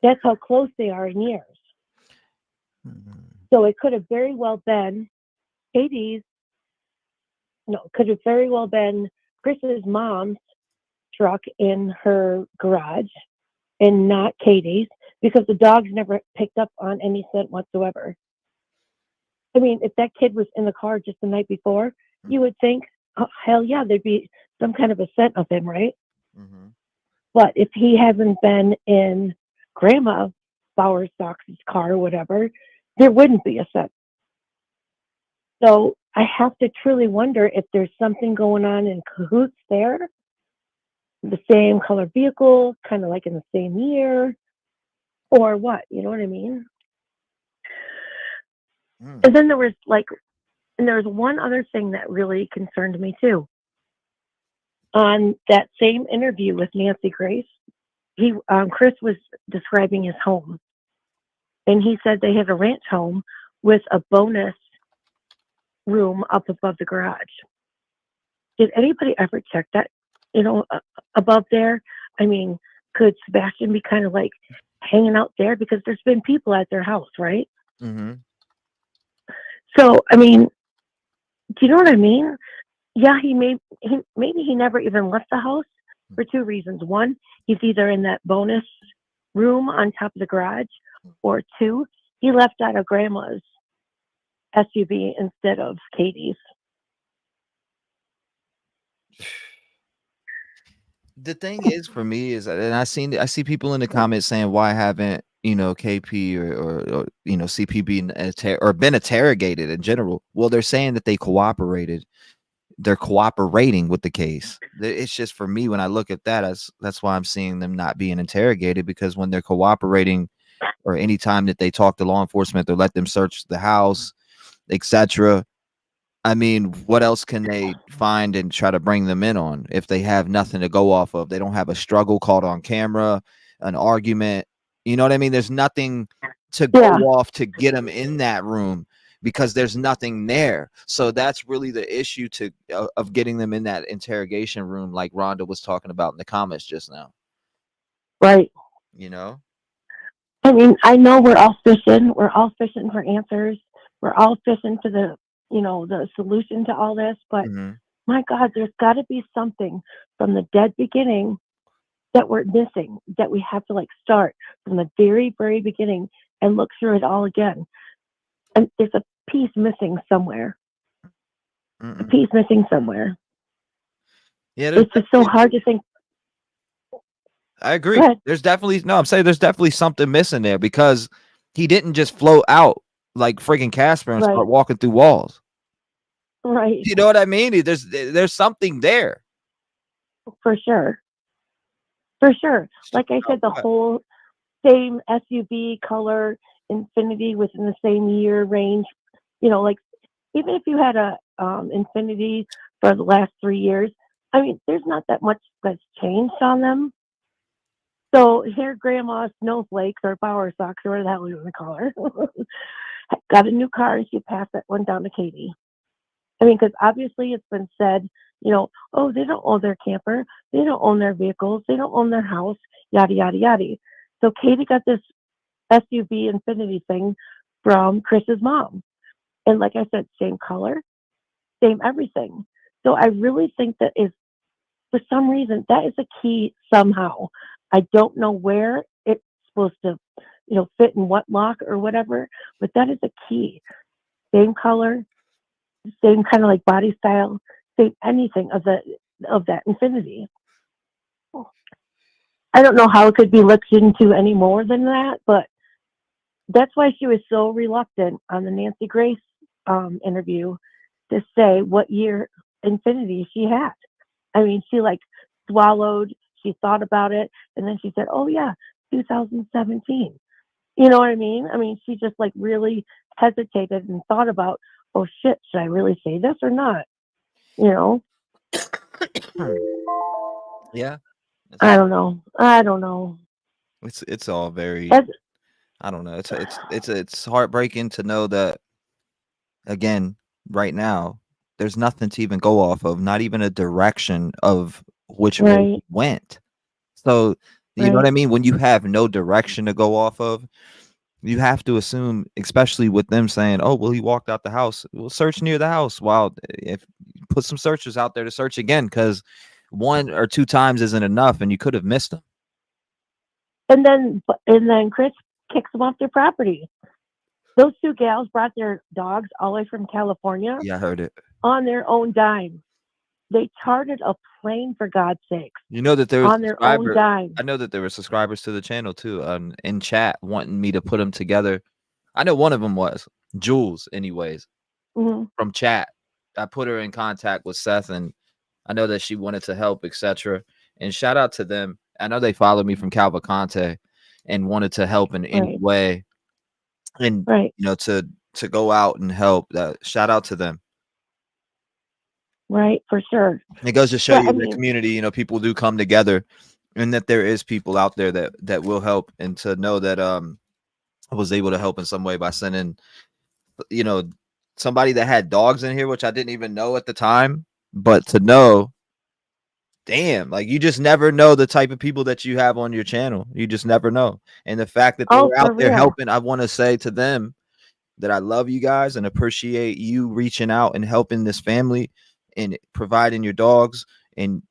That's how close they are in years. So it could have very well been could have very well been Chris's mom's truck in her garage and not Katie's, because the dogs never picked up on any scent whatsoever. I mean, if that kid was in the car just the night before, you would think, oh, hell yeah, there'd be some kind of a scent of him, right? But if he hasn't been in Grandma Bowersock's car or whatever, there wouldn't be a scent. So I have to truly wonder if there's something going on in cahoots there. The same color vehicle, kind of like in the same year, or what? You know what I mean? And then there was one other thing that really concerned me too. On that same interview with Nancy Grace, Chris was describing his home, and he said they had a ranch home with a bonus room up above the garage. Did anybody ever check that? Above there? I mean, could Sebastian be kind of like hanging out there, because there's been people at their house, right? So, I mean, do you know what I mean? Yeah, maybe he never even left the house for two reasons. One, he's either in that bonus room on top of the garage, or two, he left out of Grandma's SUV instead of Katie's. The thing is, for me, is, and I see people in the comments saying, why haven't KP or CP been interrogated in general? Well, they're saying that they cooperated. They're cooperating with the case. It's just, for me, when I look at that, that's why I'm seeing them not being interrogated, because when they're cooperating, or anytime that they talk to law enforcement or let them search the house, etc., I mean, what else can they find and try to bring them in on if they have nothing to go off of? They don't have a struggle caught on camera, an argument. You know what I mean? There's nothing to go off to get them in that room, because there's nothing there. So that's really the issue of getting them in that interrogation room, like Rhonda was talking about in the comments just now. Right. I mean, I know we're all fishing. We're all fishing for answers. We're all fishing for the the solution to all this, but my God, there's got to be something from the dead beginning that we're missing, that we have to start from the very, very beginning and look through it all again. And there's a piece missing somewhere. A piece missing somewhere. Yeah, it's just so hard to think. I agree. There's definitely I'm saying there's definitely something missing there, because he didn't just float out like freaking Casper and start walking through walls. Right. You know what I mean? There's something there. For sure. For sure. Like I said, the whole same SUV color, Infinity within the same year range. Even if you had a Infinity for the last 3 years, I mean, there's not that much that's changed on them. So here, Grandma Snowflakes or Power Socks or whatever the hell you want to call her, got a new car and she passed that one down to Katie. I mean, because obviously it's been said, oh, they don't own their camper, they don't own their vehicles, they don't own their house, yada, yada, yada. So Katie got this SUV Infinity thing from Chris's mom. And like I said, same color, same everything. So I really think that is, for some reason, that is a key somehow. I don't know where it's supposed to, fit in what lock or whatever, but that is a key. Same color, same kind of body style, same anything of that Infinity. I don't know how it could be looked into any more than that, but that's why she was so reluctant on the Nancy Grace interview to say what year Infinity she had. I mean, she swallowed, she thought about it, and then she said, oh yeah, 2017. You know what I mean? I mean, she just really hesitated and thought about, oh shit, should I really say this or not? Yeah. I don't know. It's all very, I don't know. It's heartbreaking to know that, again, right now, there's nothing to even go off of, not even a direction of which way he went. So, you know what I mean? When you have no direction to go off of, you have to assume, especially with them saying, oh, well, he walked out the house. We'll search near the house. Well, if put some searchers out there to search again, because 1 or 2 times isn't enough, and you could have missed them. And then Chris kicks them off their property. Those 2 gals brought their dogs all the way from California. Yeah, I heard it. On their own dime. They chartered a plane, for God's sakes. You know that there was on their own dime. I know that there were subscribers to the channel too, in chat wanting me to put them together. I know one of them was Jules, anyways, from chat. I put her in contact with Seth, and I know that she wanted to help, etc. And shout out to them. I know they followed me from Cavalcante and wanted to help in any way, and to go out and help. Shout out to them. Right, for sure. It goes to show you the community, people do come together, and that there is people out there that will help. And to know that I was able to help in some way by sending, somebody that had dogs in here, which I didn't even know at the time, but to know, damn, you just never know the type of people that you have on your channel. You just never know. And the fact that they're out there helping, I want to say to them that I love you guys and appreciate you reaching out and helping this family and providing your dogs. And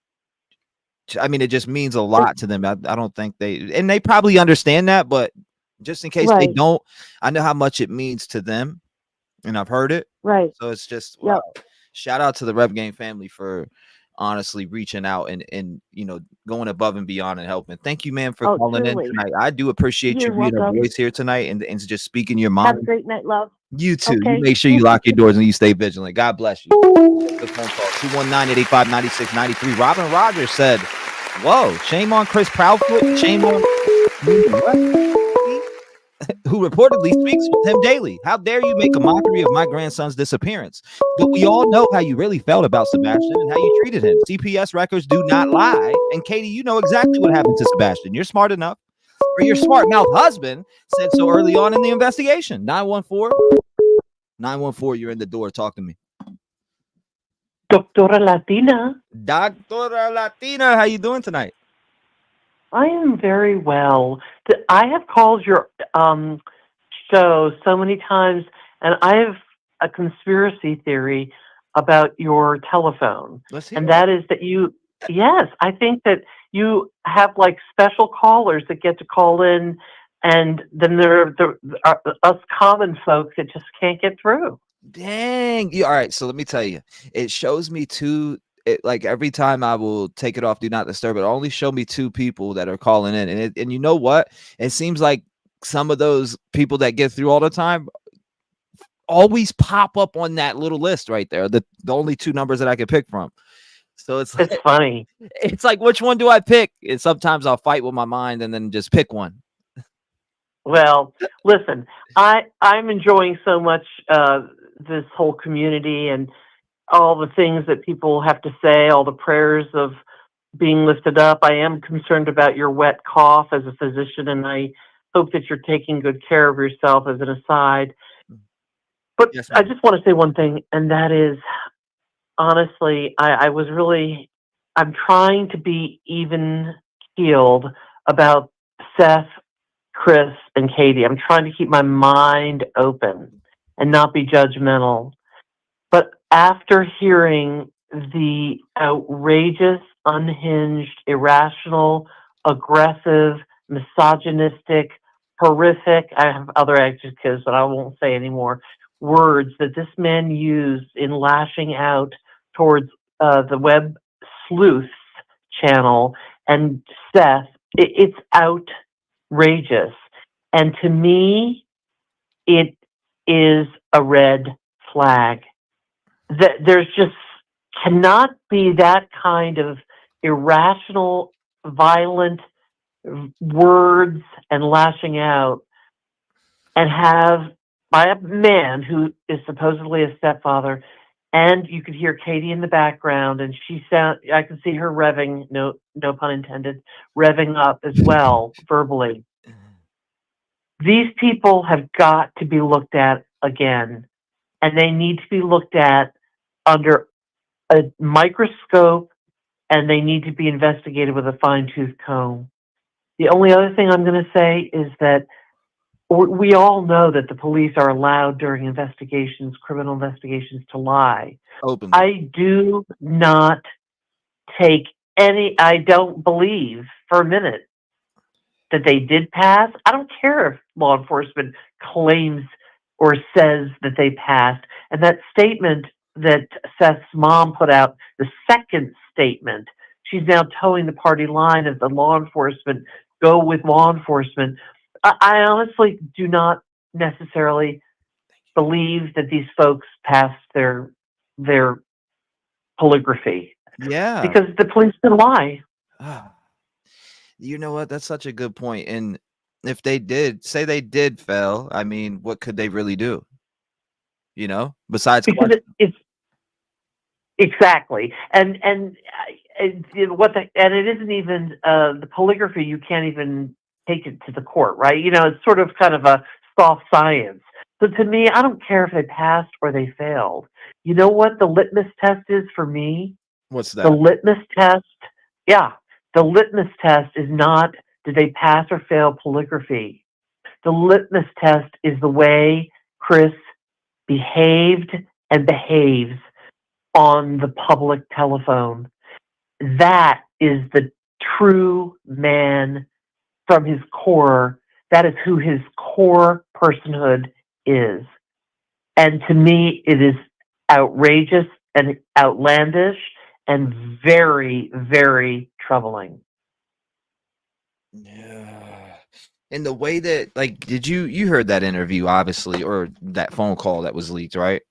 I mean, it just means a lot to them. I don't think they probably understand that, but just in case they don't, I know how much it means to them, and I've heard it. Right. So it's just, wow. Shout out to the Rev Game family for honestly reaching out and going above and beyond and helping. Thank you, man, for calling in tonight. I do appreciate you being a voice here tonight and just speaking your mind. Have a great night, love. You too. Okay. You make sure you lock your doors and you stay vigilant. God bless you. Good phone call. 219-885-9693. Robin Rogers said, whoa, shame on Chris Proudfoot. Shame on who reportedly speaks with him daily. How dare you make a mockery of my grandson's disappearance? But we all know how you really felt about Sebastian and how you treated him. CPS records do not lie. And Katie, you know exactly what happened to Sebastian. You're smart enough. Or your smart mouth husband said so early on in the investigation. 914, you're in the door. Talk to me. Doctora Latina. Doctora Latina, how you doing tonight? I am very well. I have called your show so many times, and I have a conspiracy theory about your telephone. Let's hear And it. that is that yes, I think that you have like special callers that get to call in, and then there are us common folks that just can't get through. Dang. All right. So let me tell you, it shows me like every time I will take it off do not disturb, it only show me 2 people that are calling in. And you know what? It seems like some of those people that get through all the time always pop up on that little list right there. The only 2 numbers that I can pick from. So it's funny. It's like, which one do I pick? And sometimes I'll fight with my mind and then just pick one. Well, listen, I'm enjoying so much this whole community and all the things that people have to say, all the prayers of being lifted up. I am concerned about your wet cough as a physician, and I hope that you're taking good care of yourself as an aside. But yes, I just want to say one thing, and that is, honestly, I'm trying to be even keeled about Seth, Chris, and Katie. I'm trying to keep my mind open and not be judgmental. But after hearing the outrageous, unhinged, irrational, aggressive, misogynistic, horrific, I have other adjectives that I won't say anymore, words that this man used in lashing out towards the web sleuths channel and Seth, it's outrageous. And to me, it is a red flag. That there's just cannot be that kind of irrational, violent words and lashing out and have by a man who is supposedly a stepfather. And you could hear Katie in the background, and I can see her revving, no pun intended, revving up as well, verbally. These people have got to be looked at again, and they need to be looked at under a microscope, and they need to be investigated with a fine-tooth comb. The only other thing I'm going to say is that we all know that the police are allowed during investigations, criminal investigations, to lie. Openly. I do not I don't believe for a minute that they did pass. I don't care if law enforcement claims or says that they passed. And that statement that Seth's mom put out, the second statement, she's now towing the party line of the law enforcement, go with law enforcement. I honestly do not necessarily believe that these folks passed their polygraphy. Yeah. Because the police can lie. You know what? That's such a good point. And if they did fail, I mean, what could they really do? You know, besides it's exactly. And it isn't even the polygraphy. You can't even take it to the court, right? You know, it's sort of kind of a soft science. So to me, I don't care if they passed or they failed. You know what the litmus test is for me? What's that? The litmus test, the litmus test is not did they pass or fail polygraphy. The litmus test is the way Chris behaved and behaves on the public telephone. That is the true man from his core. That is who his core personhood is. And to me, it is outrageous and outlandish and very, very troubling. Yeah. And the way that, like, did you heard that interview, obviously, or that phone call that was leaked, right?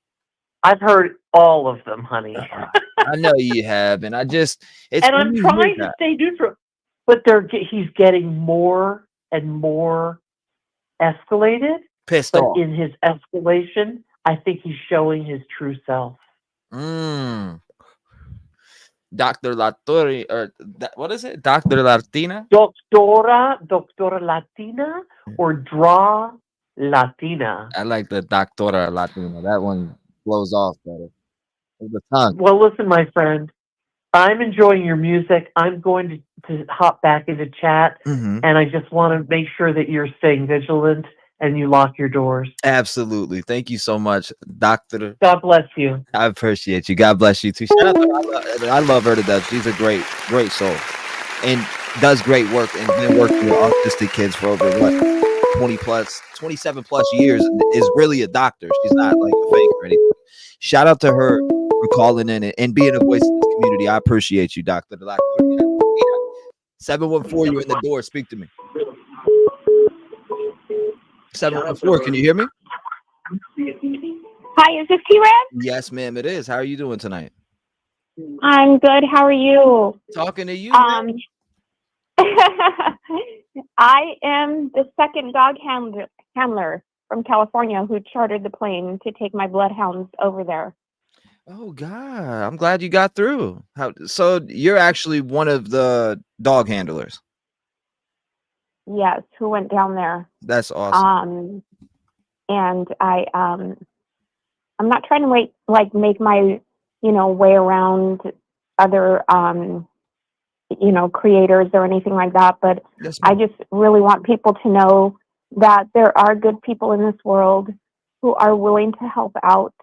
I've heard all of them, honey. I know you have, and I'm trying to stay neutral, but he's getting more and more escalated. Pissed off. In his escalation, I think he's showing his true self. Dr. Latori, or what is it? Dr. Latina? Doctora Latina or Draw Latina? I like the Doctora Latina. That one blows off better. The tongue. Well, listen, my friend, I'm enjoying your music. I'm going to hop back into chat, and I just want to make sure that you're staying vigilant and you lock your doors. Absolutely. Thank you so much, Doctor. God bless you. I appreciate you. God bless you too. Shout out to, I love her to death. She's a great soul, and does great work, and been working with autistic kids for over what 27 plus years, and is really a doctor. She's not like a fake or anything. Shout out to her for calling in and being a voice in this community. I appreciate you, Doctor. 714, you're in the door. Speak to me. 714, can you hear me? Hi, is this T-REV? Yes, ma'am, it is. How are you doing tonight? I'm good. How are you? Talking to you. I am the second dog handler from California who chartered the plane to take my bloodhounds over there. Oh God, I'm glad you got through. So you're actually one of the dog handlers. Yes, who went down there. That's awesome. And I'm not trying to make my, way around other, creators or anything like that. But I just really want people to know that there are good people in this world who are willing to help out.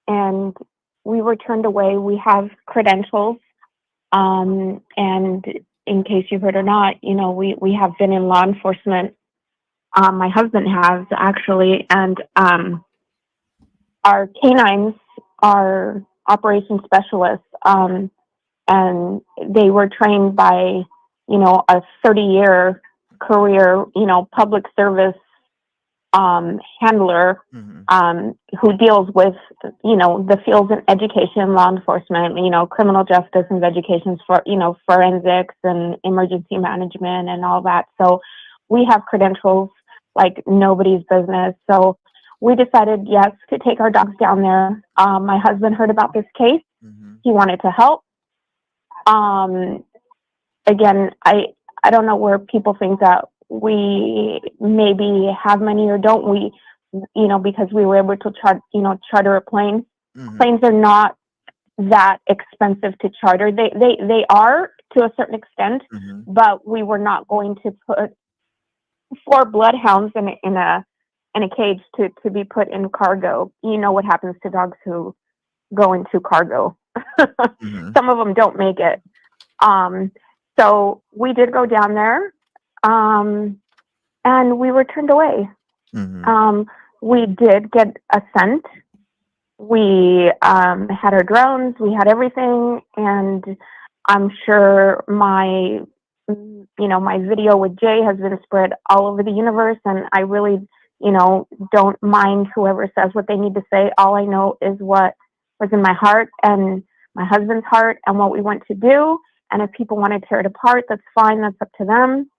And we were turned away. We have credentials. And in case you've heard or not, we have been in law enforcement. My husband has actually, and our canines are operations specialists, and they were trained by, a 30-year career, public service handler who deals with, the fields in education, law enforcement, criminal justice and education, for, forensics and emergency management and all that. So we have credentials like nobody's business. So we decided, yes, to take our dogs down there. My husband heard about this case. He wanted to help. Again, I don't know where people think that we maybe have money or don't we, because we were able to charter a plane. Planes are not that expensive to charter. They are to a certain extent, but we were not going to put 4 bloodhounds in a cage to be put in cargo. You know what happens to dogs who go into cargo. Some of them don't make it. So we did go down there, and we were turned away. We did get a scent. We had our drones, we had everything, and I'm sure my video with Jay has been spread all over the universe, and I really, don't mind whoever says what they need to say. All I know is what was in my heart and my husband's heart and what we went to do. And if people want to tear it apart, that's fine. That's up to them.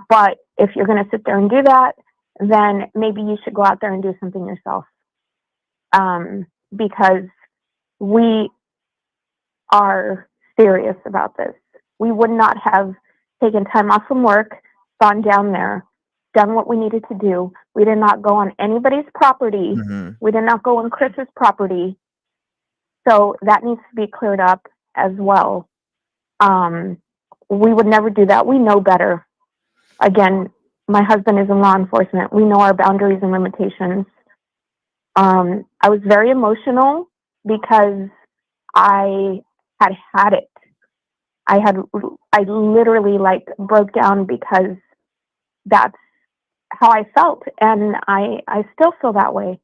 But if you're going to sit there and do that, then maybe you should go out there and do something yourself. Because we are serious about this. We would not have taken time off from work, gone down there, done what we needed to do. We did not go on anybody's property. We did not go on Chris's property. So that needs to be cleared up as well. We would never do that. We know better. Again, my husband is in law enforcement. We know our boundaries and limitations. I was very emotional because I had it. I literally broke down because that's how I felt. And I still feel that way.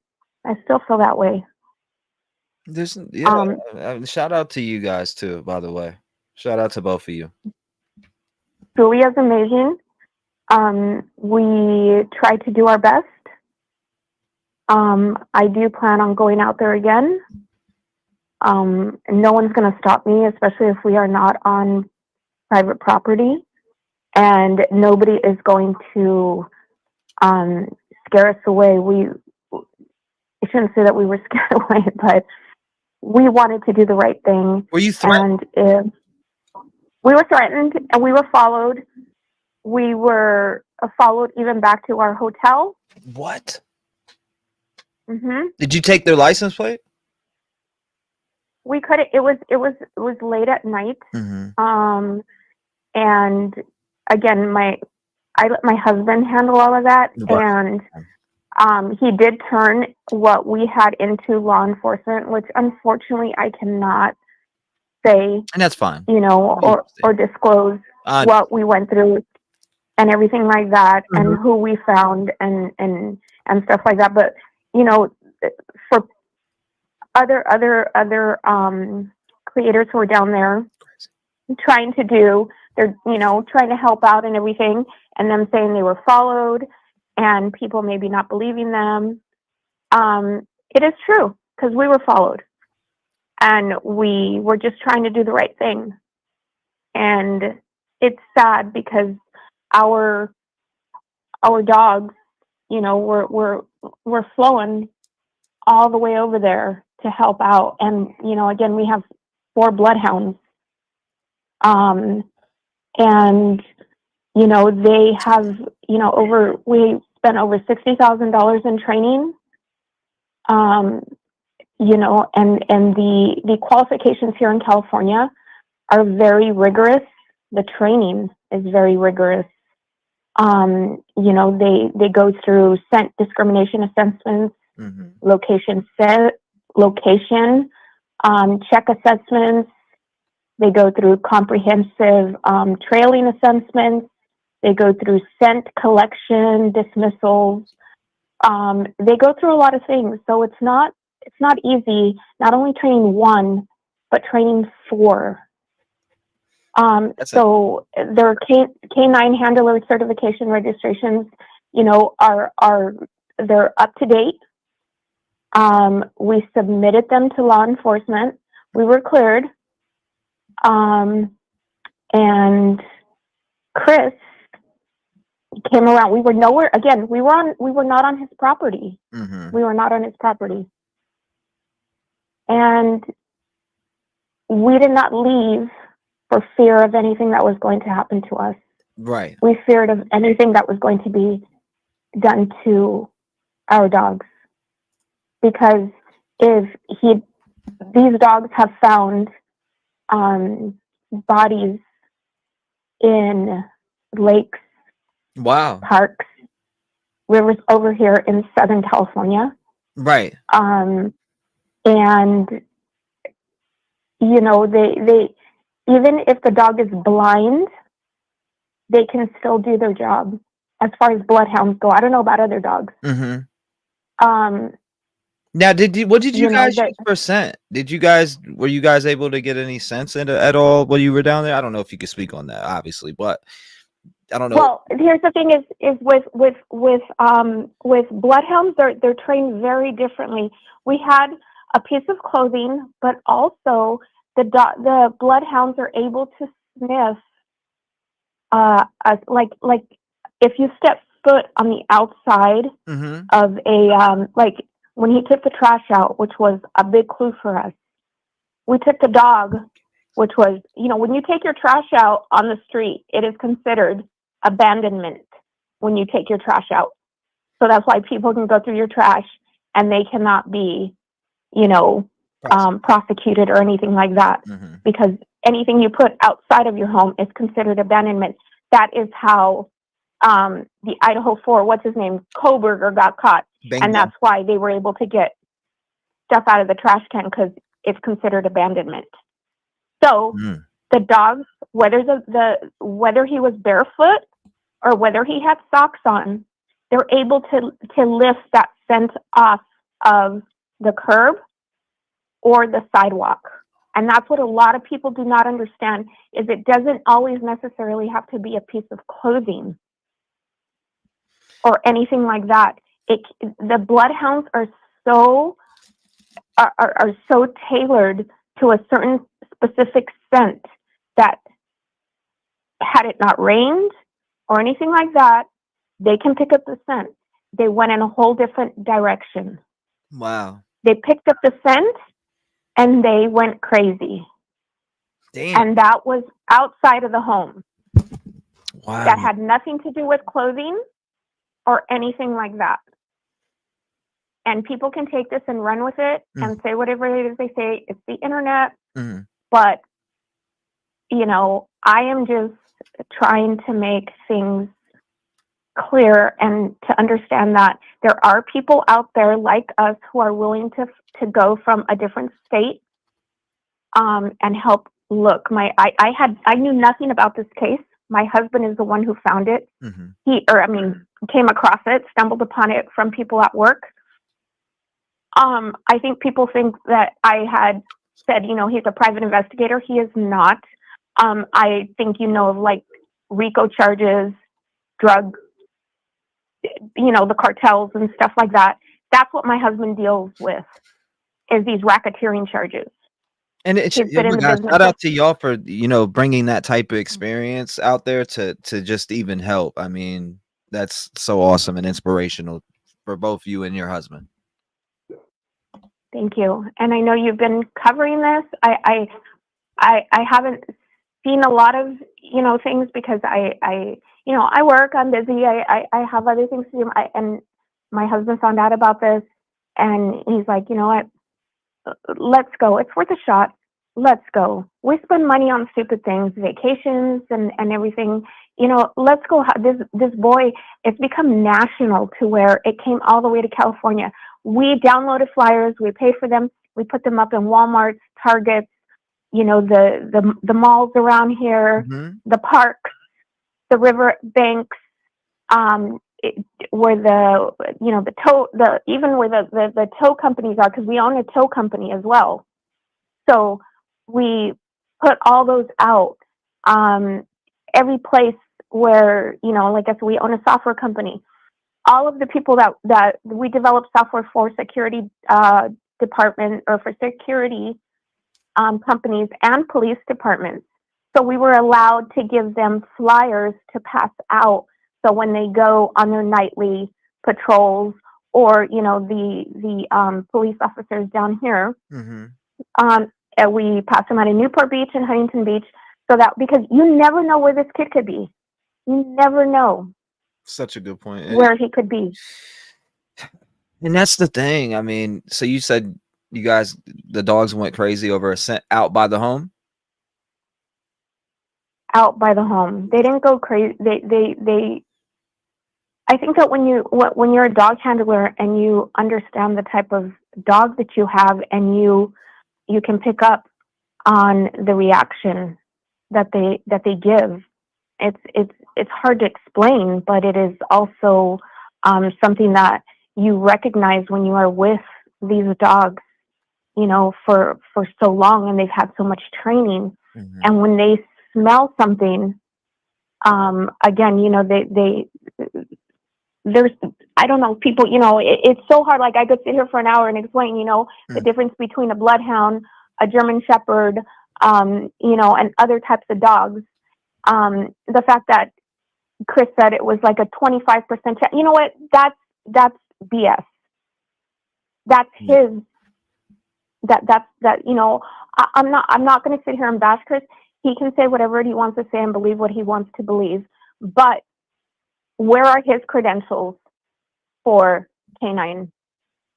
Shout out to you guys too, by the way. Shout out to both of you. Julia's amazing. We try to do our best. I do plan on going out there again. No one's going to stop me, especially if we are not on private property. And nobody is going to scare us away. I shouldn't say that we were scared away, but we wanted to do the right thing. Were you threatened? And we were threatened, and we were followed. We were followed even back to our hotel. What? Did you take their license plate? We couldn't. It was late at night. And again, I let my husband handle all of that, Right. and he did turn what we had into law enforcement, which unfortunately I cannot say, And that's fine. you know, or disclose what we went through and everything like that, and who we found and stuff like that. But you know, for other creators who are down there trying to do, they're, you know, trying to help out and everything, and them saying they were followed and people maybe not believing them. It is true, because we were followed and we were just trying to do the right thing. And it's sad because our dogs, you know, we're flowing all the way over there to help out. And, you know, again, we have 4 bloodhounds. And, you know, they have, you know, we spent over $60,000 in training. You know, and the qualifications here in California are very rigorous. The training is very rigorous. You know, they go through scent discrimination assessments, location check assessments. They go through comprehensive trailing assessments. They go through scent collection, dismissals. They go through a lot of things. So it's not easy, not only training 1, but training 4. So their canine handler certification registrations, you know, they're up to date. We submitted them to law enforcement. We were cleared. And Chris came around. We were nowhere. Again, we were not on his property. We were not on his property. And we did not leave for fear of anything that was going to happen to us. Right. We feared of anything that was going to be done to our dogs. Because these dogs have found bodies in lakes, parks, rivers over here in Southern California. Right. And you know, they even if the dog is blind, they can still do their job as far as bloodhounds go. I don't know about other dogs. Now, what did you guys use for scent? Were you guys able to get any sense at all while you were down there? I don't know if you could speak on that, obviously, but I don't know. Well, here's the thing: is with bloodhounds, they're trained very differently. We had a piece of clothing, but also the bloodhounds are able to sniff. Like if you step foot on the outside of a like when he took the trash out, which was a big clue for us. We took the dog, which was, you know, when you take your trash out on the street, it is considered abandonment when you take your trash out. So that's why people can go through your trash and they cannot be, you know, prosecuted or anything like that, because anything you put outside of your home is considered abandonment. That is how the Idaho 4, what's his name, Koberger got caught. Bingo. And that's why they were able to get stuff out of the trash can, because it's considered abandonment. So the dogs, whether whether he was barefoot or whether he had socks on, they're able to lift that scent off of the curb or the sidewalk. And that's what a lot of people do not understand, is it doesn't always necessarily have to be a piece of clothing or anything like that. The bloodhounds are so tailored to a certain specific scent that had it not rained or anything like that, they can pick up the scent. They went in a whole different direction. Wow. They picked up the scent and they went crazy. Damn. And that was outside of the home. Wow. That had nothing to do with clothing or anything like that. And people can take this and run with it and say whatever it is they say. It's the internet. But, you know, I am just trying to make things clear and to understand that there are people out there like us who are willing to go from a different state and help look. I knew nothing about this case. My husband is the one who found it. Came across it, stumbled upon it from people at work. I think people think that I had said, he's a private investigator. He is not. I think of like RICO charges, drug, the cartels and stuff like that. That's what my husband deals with, is these racketeering charges. And it's, shout out to y'all for, bringing that type of experience out there to just even help. I mean, that's so awesome and inspirational for both you and your husband. Thank you. And I know you've been covering this. I haven't seen a lot of, things because I work, I'm busy. I have other things to do. And my husband found out about this and he's like, you know what? Let's go. It's worth a shot. Let's go. We spend money on stupid things, vacations and everything. Let's go. This boy, it's become national to where it came all the way to California. We downloaded flyers. We paid for them. We put them up in Walmart, Targets, the malls around here, the parks, the river banks, where the tow companies are, because we own a tow company as well. So we put all those out. Every place where, like I said, we own a software company. All of the people that we develop software for security department or for security companies and police departments. So we were allowed to give them flyers to pass out. So when they go on their nightly patrols, or the police officers down here, we pass them out in Newport Beach and Huntington Beach, so that, because you never know where this kid could be. You never know. Such a good point. Where he could be. And that's the thing. I mean, so you said you guys, the dogs went crazy over a scent out by the home? Out by the home. They didn't go crazy. They I think that when you're a dog handler and you understand the type of dog that you have, and you can pick up on the reaction that they give, it's hard to explain, but it is also something that you recognize when you are with these dogs, for so long, and they've had so much training. And when they smell something, again, there's, I don't know, people, it's so hard. Like, I could sit here for an hour and explain, the difference between a bloodhound, a German Shepherd, and other types of dogs. The fact that Chris said it was like a 25% chance. You know what? That's BS. That's his. I'm not going to sit here and bash Chris. He can say whatever he wants to say and believe what he wants to believe. But where are his credentials for canine?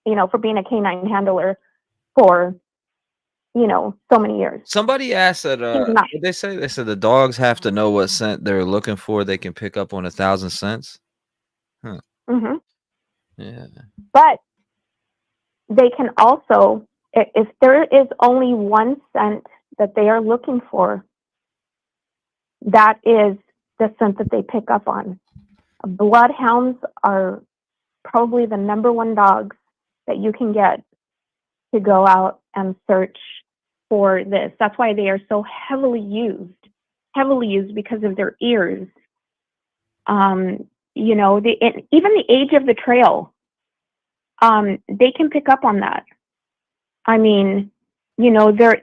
For being a canine handler for so many years. Somebody asked that what they say? They said the dogs have to know what scent they're looking for. They can pick up on 1,000 scents. Huh. Yeah. But they can also, if there is only one scent that they are looking for, that is the scent that they pick up on. Bloodhounds are probably the #1 dogs that you can get to go out and search for this. That's why they are so heavily used because of their ears. Even the age of the trail, they can pick up on that. I mean, their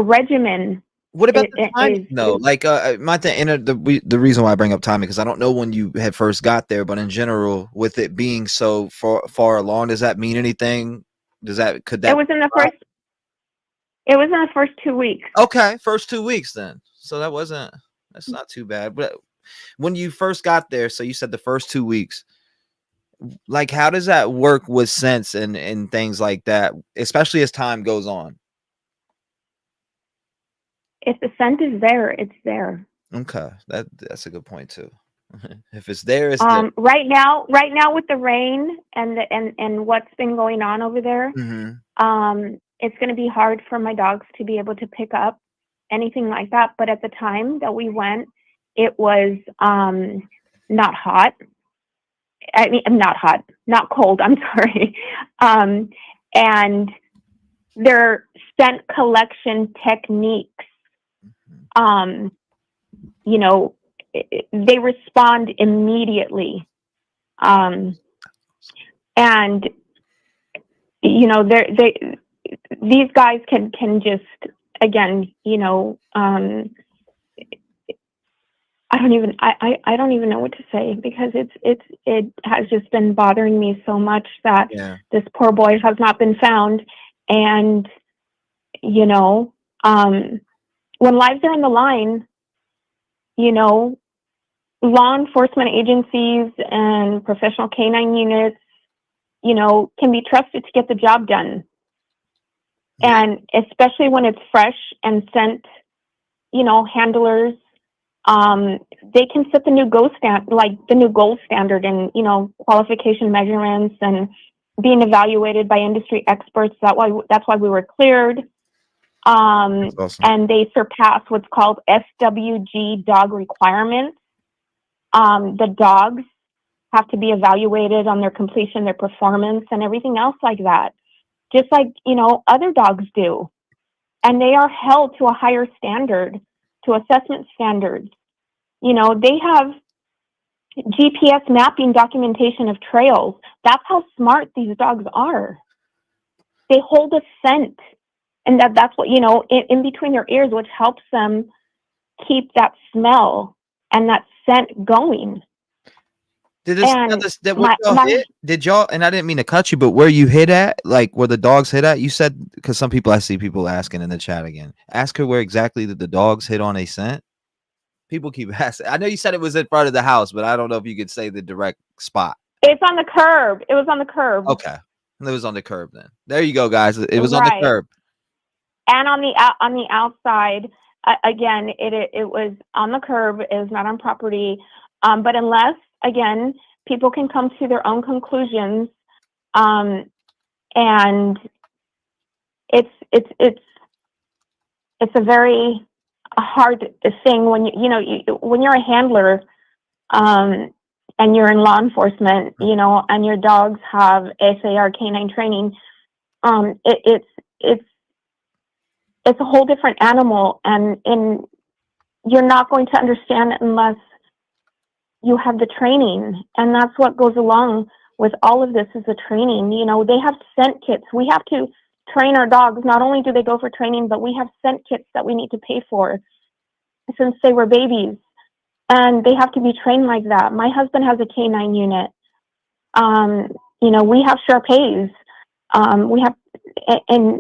regimen. What about the timing, though? Like, the reason why I bring up timing, because I don't know when you had first got there, but in general, with it being so far along, does that mean anything? Could that? It was in the first 2 weeks. Okay, first 2 weeks then. So that's not too bad. But when you first got there, so you said the first 2 weeks, like, how does that work with scents and things like that, especially as time goes on? If the scent is there, it's there. Okay, that's a good point too. If it's there, it's there. Right now with the rain and what's been going on over there, it's going to be hard for my dogs to be able to pick up anything like that. But at the time that we went, it was not hot. I mean, not cold. I'm sorry. And their scent collection techniques, you know, they respond immediately. And, you know, these guys can just, again, you know, I don't even know what to say, because it has just been bothering me so much that this poor boy has not been found. And, you know, when lives are on the line, you know, law enforcement agencies and professional canine units, you know, can be trusted to get the job done. And especially when it's fresh and scent, you know, handlers, they can set the new gold standard in, you know, qualification measurements and being evaluated by industry experts. That's why we were cleared. Awesome. And they surpass what's called SWG dog requirements. The dogs have to be evaluated on their completion, their performance, and everything else like that, just like, you know, other dogs do. And they are held to a higher standard, to assessment standards. You know, they have GPS mapping documentation of trails. That's how smart these dogs are. They hold a scent, and that's what, you know, in between their ears, which helps them keep that smell and that scent going. Did y'all, and I didn't mean to cut you, but where you hit at, like where the dogs hit at, you said, because some people, I see people asking in the chat again, ask her where exactly did the dogs hit on a scent? People keep asking. I know you said it was in front of the house, but I don't know if you could say the direct spot. It's on the curb. It was on the curb. Okay. It was on the curb then. There you go, guys. It was on the curb. And on the outside, again, it was on the curb. It was not on property. But unless, again, people can come to their own conclusions, and it's a very hard thing when when you're a handler, and you're in law enforcement, you know, and your dogs have SAR canine training. It's a whole different animal, and you're not going to understand it unless you have the training. And that's what goes along with all of this, is the training. You know, they have scent kits. We have to train our dogs. Not only do they go for training, but we have scent kits that we need to pay for since they were babies. And they have to be trained like that. My husband has a canine unit. You know, we have Shar-Peis. We have,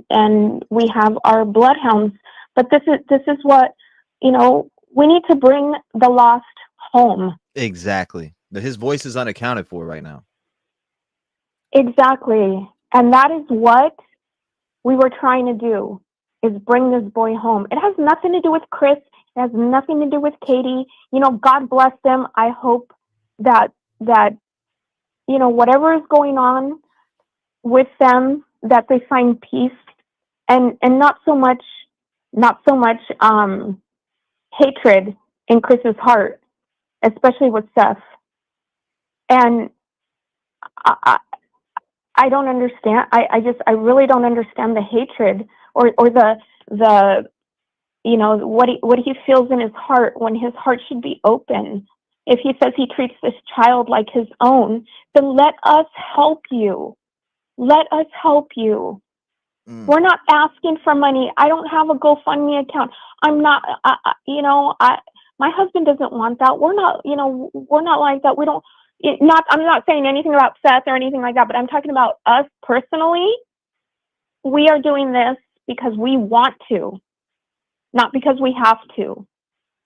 and we have our bloodhounds. But this is what, you know, we need to bring the lost home. Exactly. His voice is unaccounted for right now. Exactly. And that is what we were trying to do, is bring this boy home. It has nothing to do with Chris. It has nothing to do with Katie. You know, God bless them. I hope that you know, whatever is going on with them, that they find peace and not so much hatred in Chris's heart, especially with Seth. And I don't understand. I really don't understand the hatred or the you know, what he feels in his heart, when his heart should be open. If he says he treats this child like his own, then let us help you. Let us help you. We're not asking for money. I don't have a GoFundMe account. I'm not, you know, my husband doesn't want that. We're not, you know, we're not like that. We don't, I'm not saying anything about Seth or anything like that, but I'm talking about us personally. We are doing this because we want to, not because we have to.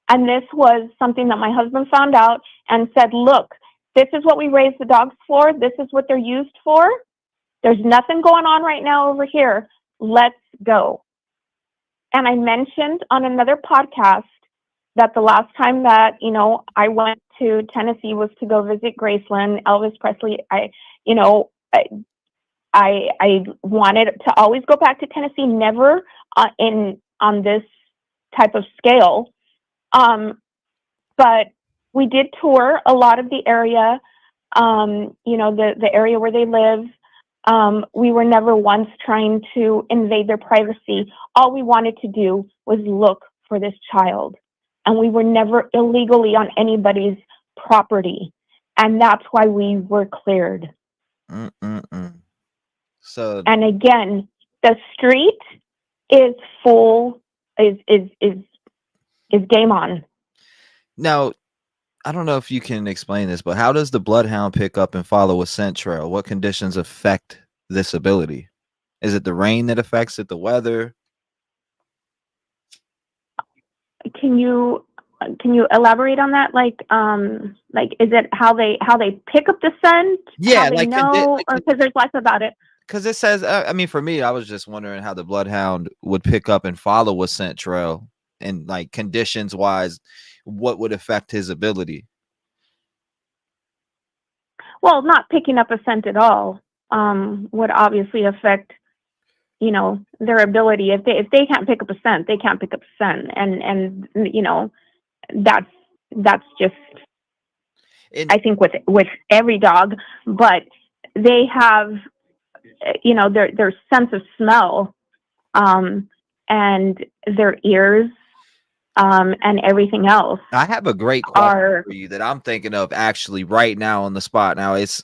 And this was something that my husband found out and said, look, this is what we raise the dogs for. This is what they're used for. There's nothing going on right now over here. Let's go. And I mentioned on another podcast that the last time that, you know, I went to Tennessee was to go visit Graceland, Elvis Presley. I wanted to always go back to Tennessee, never on this type of scale. But we did tour a lot of the area, you know, the area where they live. We were never once trying to invade their privacy. All we wanted to do was look for this child. And we were never illegally on anybody's property. And that's why we were cleared. So, and again, the street is full, is game on. Now, I don't know if you can explain this, but how does the bloodhound pick up and follow a scent trail? What conditions affect this ability? Is it the rain that affects it, the weather? Can you elaborate on that? Like is it how they pick up the scent? Yeah, how they like know, or because there's less about it. Because it says, I mean, for me, I was just wondering how the bloodhound would pick up and follow a scent trail, and like conditions wise, what would affect his ability? Well, not picking up a scent at all would obviously affect, you know, their ability. If they can't pick up a scent, they can't pick up a scent, and you know, that's just, I think with every dog, but they have, you know, their sense of smell, and their ears, and everything else. I have a great question for you that I'm thinking of actually right now on the spot. Now, it's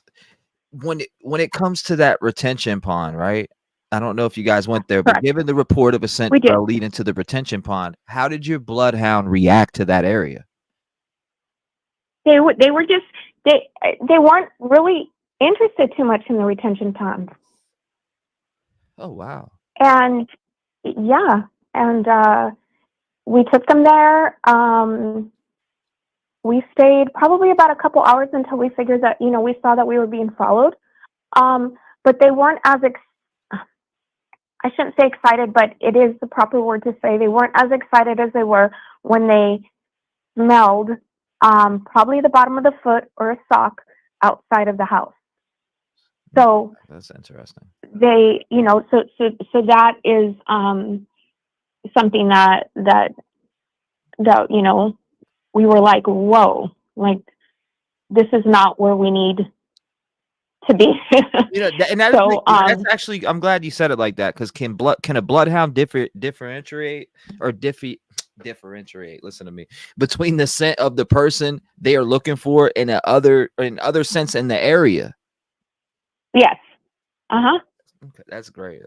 when it comes to that retention pond, right? I don't know if you guys went there, but given the report of a scent trail leading to the retention pond, how did your bloodhound react to that area? They were just they weren't really interested too much in the retention pond. Oh wow! And yeah, and we took them there. We stayed probably about a couple hours until we figured that, you know, we saw that we were being followed. But they weren't as I shouldn't say excited, but it is the proper word to say. They weren't as excited as they were when they smelled probably the bottom of the foot or a sock outside of the house. So that's interesting. They, you know, so that is something that you know, we were like, whoa, like this is not where we need to be. You know, and that's actually, I'm glad you said it like that, because can a bloodhound differentiate listen to me, between the scent of the person they are looking for and other scents in the area? Yes. Okay, that's great.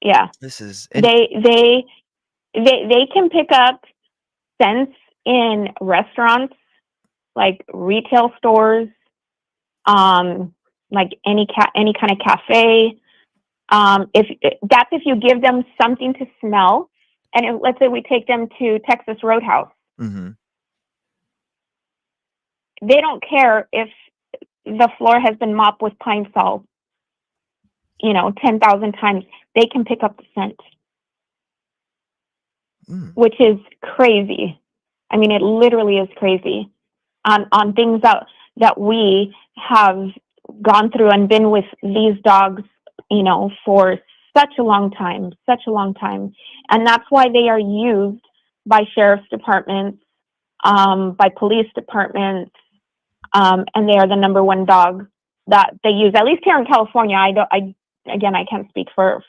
Yeah. This is they can pick up scents in restaurants, like retail stores, like any kind of cafe. If you give them something to smell, and let's say we take them to Texas Roadhouse, mm-hmm. They don't care if the floor has been mopped with Pine Sol, you know, 10,000 times. They can pick up the scent, which is crazy. I mean, it literally is crazy on things that we have gone through and been with these dogs, you know, for such a long time. And that's why they are used by sheriff's departments, by police departments, and they are the number one dog that they use, at least here in California. I can't speak for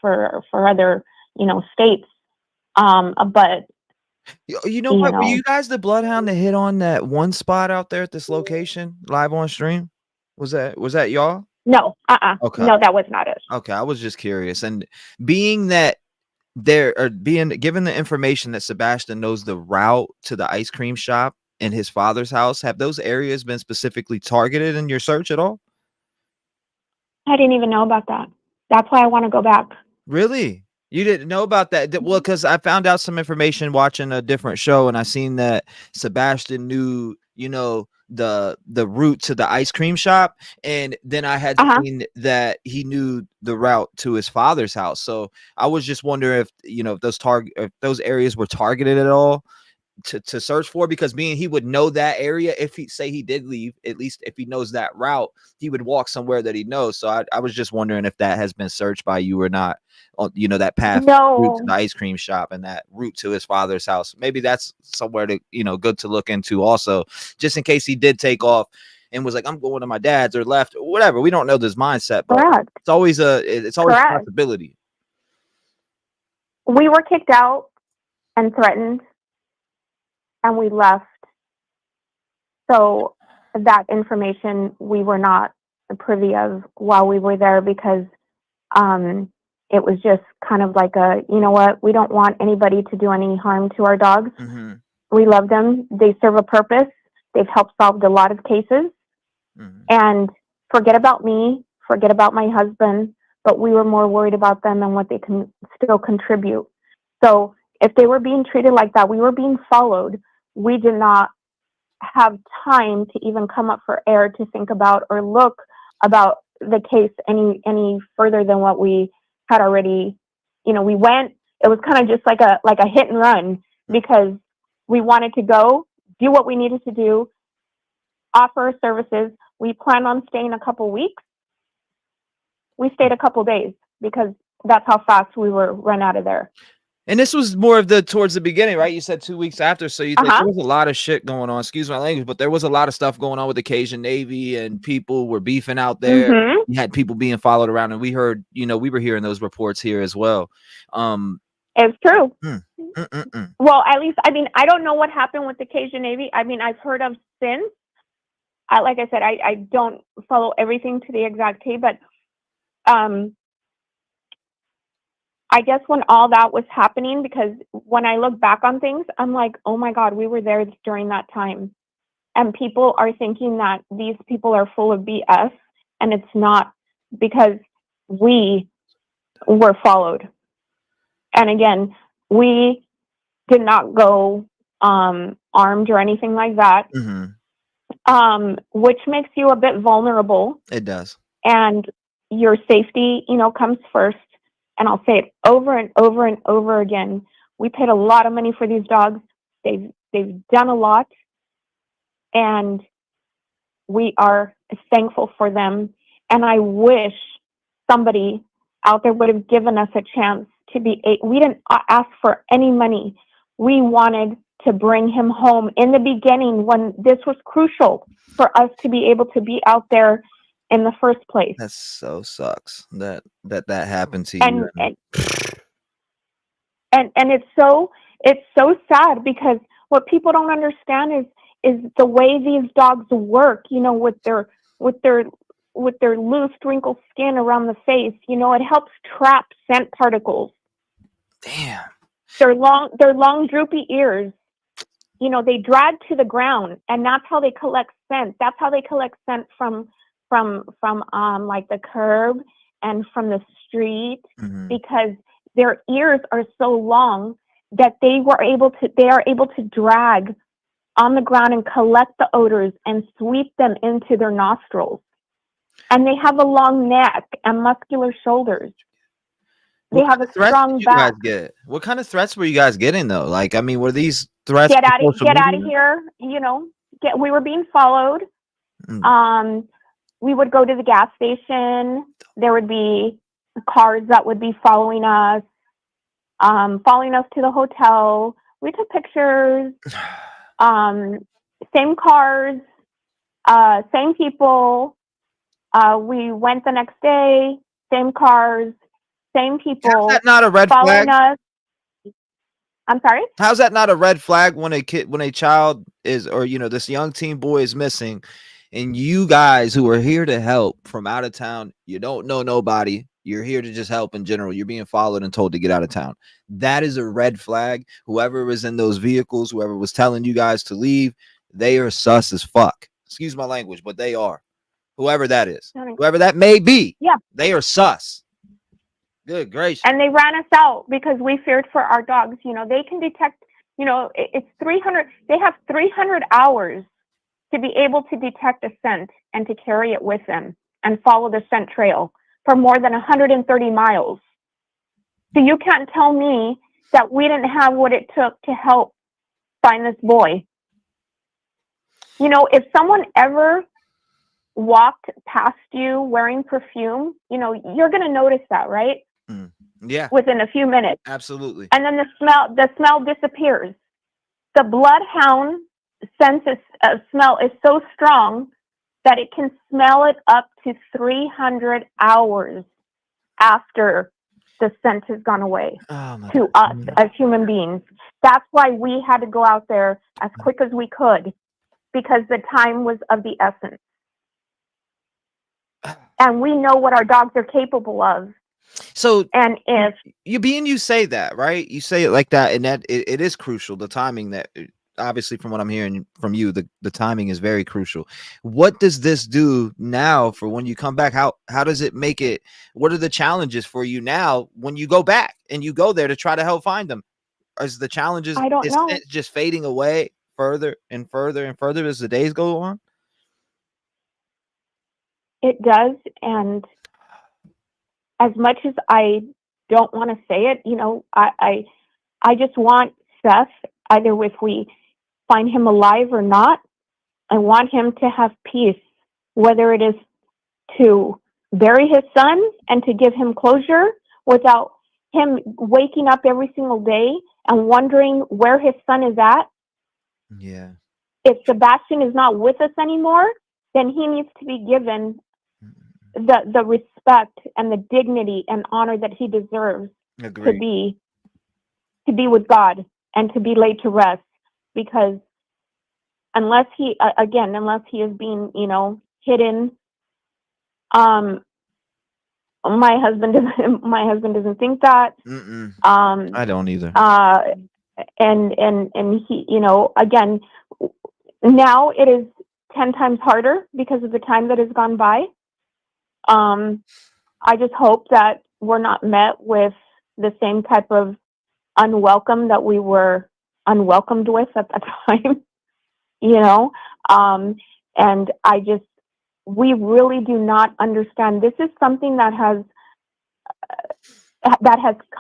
other, you know, states. But you know what? Were you guys the bloodhound that hit on that one spot out there at this location live on stream? Was that y'all? No. Okay. No, that was not it. Okay, I was just curious. And being that being given the information that Sebastian knows the route to the ice cream shop in his father's house, have those areas been specifically targeted in your search at all? I didn't even know about that. That's why I want to go back. Really? You didn't know about that? Well, because I found out some information watching a different show, and I seen that Sebastian knew, you know, the route to the ice cream shop, and then I had seen that he knew the route to his father's house. So I was just wondering if, you know, if those areas were targeted at all, to search for? Because being he would know that area, if he did leave, at least if he knows that route, he would walk somewhere that he knows. So I was just wondering if that has been searched by you or not. You know, that path route to the ice cream shop and that route to his father's house. Maybe that's somewhere to, you know, good to look into also, just in case he did take off and was like, I'm going to my dad's, or left, or whatever. We don't know this mindset, but it's always a possibility. We were kicked out and threatened, and we left. So that information we were not privy of while we were there, because it was just kind of like a, you know what, we don't want anybody to do any harm to our dogs. Mm-hmm. We love them. They serve a purpose. They've helped solve a lot of cases. Mm-hmm. And forget about me, forget about my husband, but we were more worried about them and what they can still contribute. So if they were being treated like that, we were being followed. We did not have time to even come up for air to think about or look about the case any further than what we had already. You know, we went, it was kind of just like a hit and run, because we wanted to go do what we needed to do, offer our services. We planned on staying a couple weeks. We stayed a couple days because that's how fast we were run out of there. And this was more of towards the beginning, right? You said 2 weeks after. So you think there was a lot of shit going on. Excuse my language, but there was a lot of stuff going on with the Cajun Navy, and people were beefing out there. Mm-hmm. You had people being followed around, and we heard, you know, we were hearing those reports here as well. It's true. Well, at least, I mean, I don't know what happened with the Cajun Navy. I mean, I've heard of since. Like I said, I don't follow everything to the exact T, but I guess when all that was happening, because when I look back on things, I'm like, oh my God, we were there during that time. And people are thinking that these people are full of BS, and it's not, because we were followed. And again, we did not go armed or anything like that, which makes you a bit vulnerable. It does. And your safety, you know, comes first. And I'll say it over and over and over again. We paid a lot of money for these dogs. They've done a lot, and we are thankful for them. And I wish somebody out there would have given us a chance to be. We didn't ask for any money. We wanted to bring him home in the beginning when this was crucial for us to be able to be out there in the first place. That so sucks that happened to you. And it's so sad, because what people don't understand is the way these dogs work, you know, with their loose wrinkled skin around the face. You know, it helps trap scent particles. Damn. Their long droopy ears, you know, they drag to the ground, and that's how they collect scent. That's how they collect scent from like the curb and from the street, because their ears are so long that they are able to drag on the ground and collect the odors and sweep them into their nostrils. And they have a long neck and muscular shoulders. They have a strong back. What kind of threats were you guys getting though? Like, I mean, were these threats? Get out of here. You know, we were being followed. We would go to the gas station. There would be cars that would be following us to the hotel. We took pictures. Same cars, same people. We went the next day. Same cars, same people. How's that not a red flag? Us. I'm sorry? How's that not a red flag when a child is, or, you know, this young teen boy is missing, and you guys who are here to help from out of town, you don't know nobody, you're here to just help in general, you're being followed and told to get out of town. That is a red flag. Whoever was in those vehicles, whoever was telling you guys to leave, they are sus as fuck. Excuse my language, but they are. Whoever that is, whoever that may be, they are sus. Good gracious. And they ran us out because we feared for our dogs. You know, they can detect, you know, it's 300, they have 300 hours to be able to detect a scent and to carry it with them and follow the scent trail for more than 130 miles. So you can't tell me that we didn't have what it took to help find this boy. You know, if someone ever walked past you wearing perfume, you know, you're going to notice that, right? Yeah. Within a few minutes. Absolutely. And then the smell disappears. The bloodhound sense smell is so strong that it can smell it up to 300 hours after the scent has gone away to us as human beings. That's why we had to go out there as quick as we could, because the time was of the essence. And we know what our dogs are capable of. So, and if you say that, right? You say it like that, and that it is crucial. The timing, that obviously from what I'm hearing from you, the timing is very crucial. What does this do now for when you come back? How does it make it? What are the challenges for you now when you go back and you go there to try to help find them? Is the challenges I don't know. just fading away further and further and further as the days go on? It does, and as much as I don't want to say it, you know, I just want Seth, either if we find him alive or not, I want him to have peace, whether it is to bury his son and to give him closure without him waking up every single day and wondering where his son is at. Yeah. If Sebastian is not with us anymore, then he needs to be given the respect and the dignity and honor that he deserves. Agreed. to be with God and to be laid to rest, because unless he is being, you know, hidden, my husband doesn't think that. I don't either. And he, you know, again, now it is 10 times harder because of the time that has gone by. I just hope that we're not met with the same type of unwelcome that we were unwelcomed with at the time, you know? And we really do not understand. This is something that has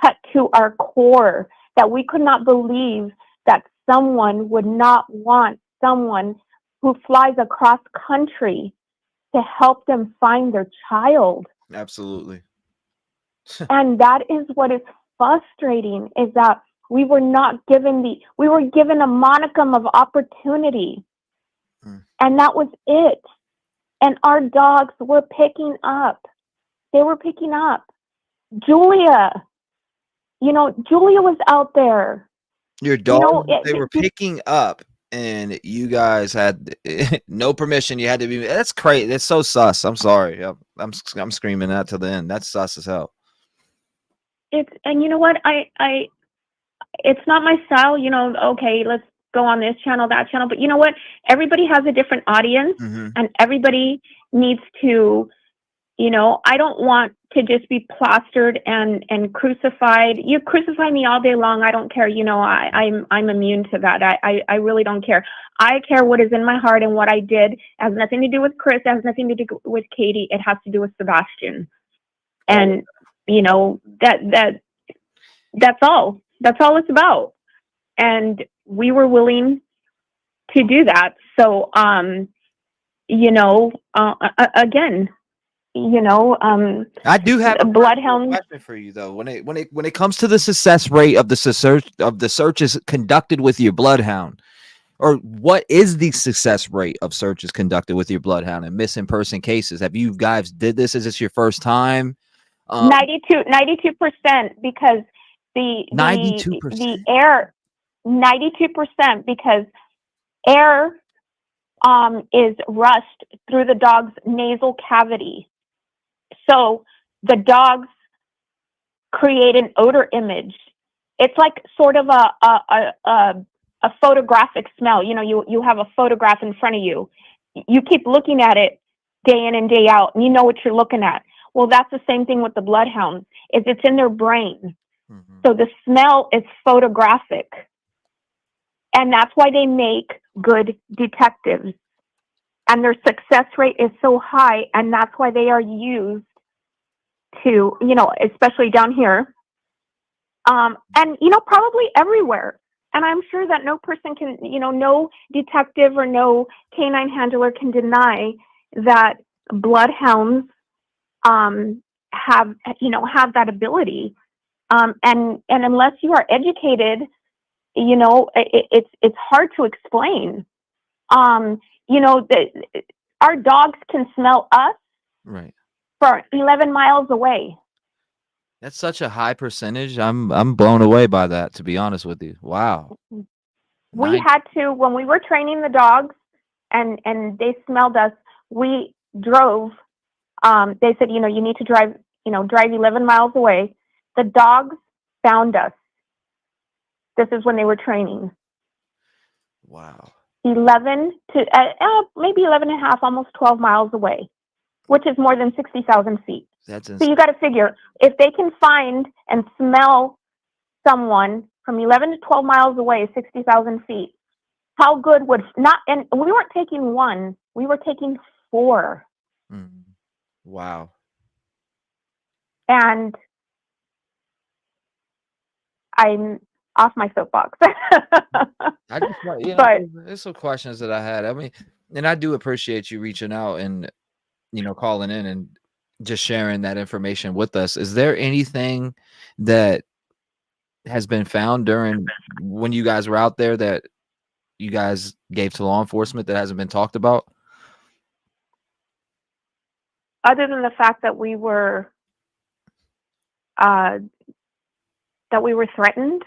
cut to our core, that we could not believe that someone would not want someone who flies across country to help them find their child. Absolutely. And that is what is frustrating, is that we were given a monicum of opportunity, and that was it. And our dogs were picking up. They were picking up. Julia was out there. Your dog, they were picking up, and you guys had no permission. You had to be. That's crazy. That's so sus. I'm sorry. I'm screaming that to the end. That's sus as hell. And you know what? It's not my style. You know, okay, let's go on this channel, that channel. But you know what? Everybody has a different audience, and everybody needs to. You know, I don't want to just be plastered and crucified. You crucify me all day long, I don't care. You know, I'm immune to that. I really don't care. I care what is in my heart, and what I did. It has nothing to do with Chris. It has nothing to do with Katie. It has to do with Sebastian. And you know, that's all. That's all it's about. And we were willing to do that. So, you know, again. You know, I do have a bloodhound question for you though. When it comes to the success rate of the searches conducted with your bloodhound, or what is the success rate of searches conducted with your bloodhound and missing person cases? Have you guys did this? Is this your first time? 92%, because the 92% because air is rushed through the dog's nasal cavity. So the dogs create an odor image. It's like sort of a photographic smell. You know, you have a photograph in front of you. You keep looking at it day in and day out, and you know what you're looking at. Well, that's the same thing with the bloodhounds. It's in their brain. So the smell is photographic. And that's why they make good detectives. And their success rate is so high, and that's why they are used to, you know, especially down here. And, you know, probably everywhere. And I'm sure that no person can, no detective or no canine handler can deny that bloodhounds have that ability. And unless you are educated, it's hard to explain. Our dogs can smell us Right. for 11 miles away. That's such a high percentage. I'm blown away by that, to be honest with you. Wow. We had to, when we were training the dogs and they smelled us, we drove. They said, you need to drive 11 miles away. The dogs found us. This is when they were training. Wow. 11 to maybe 11 and a half, almost 12 miles away, which is more than 60,000 feet. That's So you got to figure, if they can find and smell someone from 11 to 12 miles away, 60,000 feet, how good would not, and we weren't taking one, we were taking 4. Wow. And I'm off my soapbox. I just want, but there's some questions that I had. I mean, and I do appreciate you reaching out and, calling in and just sharing that information with us. Is there anything that has been found during when you guys were out there that you guys gave to law enforcement that hasn't been talked about? Other than the fact that we were threatened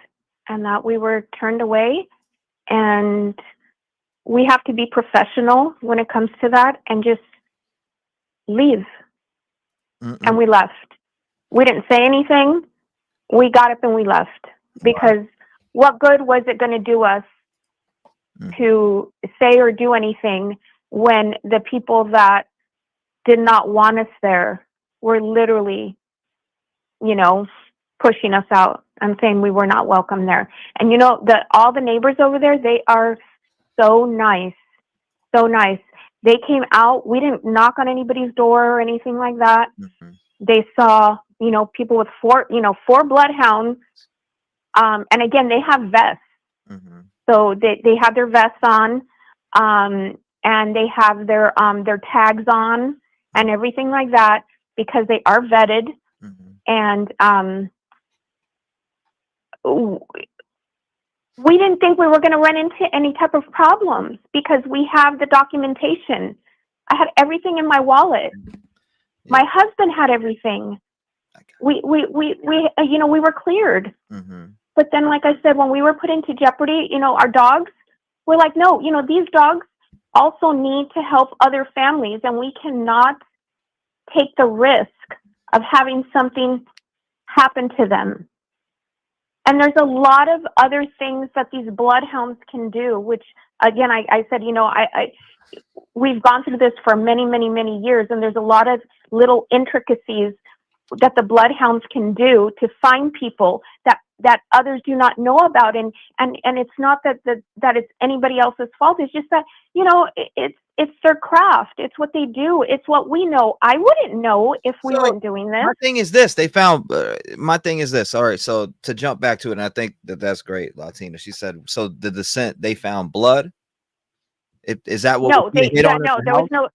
and that we were turned away, and we have to be professional when it comes to that and just leave. And we left. We didn't say anything. We got up and we left, because what good was it going to do us to say or do anything when the people that did not want us there were literally, pushing us out and saying we were not welcome there. And all the neighbors over there, they are so nice, so nice. They came out. We didn't knock on anybody's door or anything like that. They saw, people with 4 bloodhounds. And again, they have vests. So they have their vests on, and they have their tags on and everything like that, because they are vetted. And we didn't think we were going to run into any type of problems, because we have the documentation. I had everything in my wallet. My husband had everything. We were cleared. But then, like I said, when we were put into jeopardy, our dogs, we're like, no, these dogs also need to help other families, and we cannot take the risk of having something happen to them. And there's a lot of other things that these bloodhounds can do, which, again, I said, we've gone through this for many, many, many years, and there's a lot of little intricacies that the bloodhounds can do to find people that others do not know about. And it's not that it's anybody else's fault. It's just that, it's their craft. It's what they do. It's what we know. I wouldn't know if we weren't doing this. My thing is this. They found, my thing is this. All right. So to jump back to it, and I think that's great, Latina. She said, so the descent, they found blood. Is that what? No, there was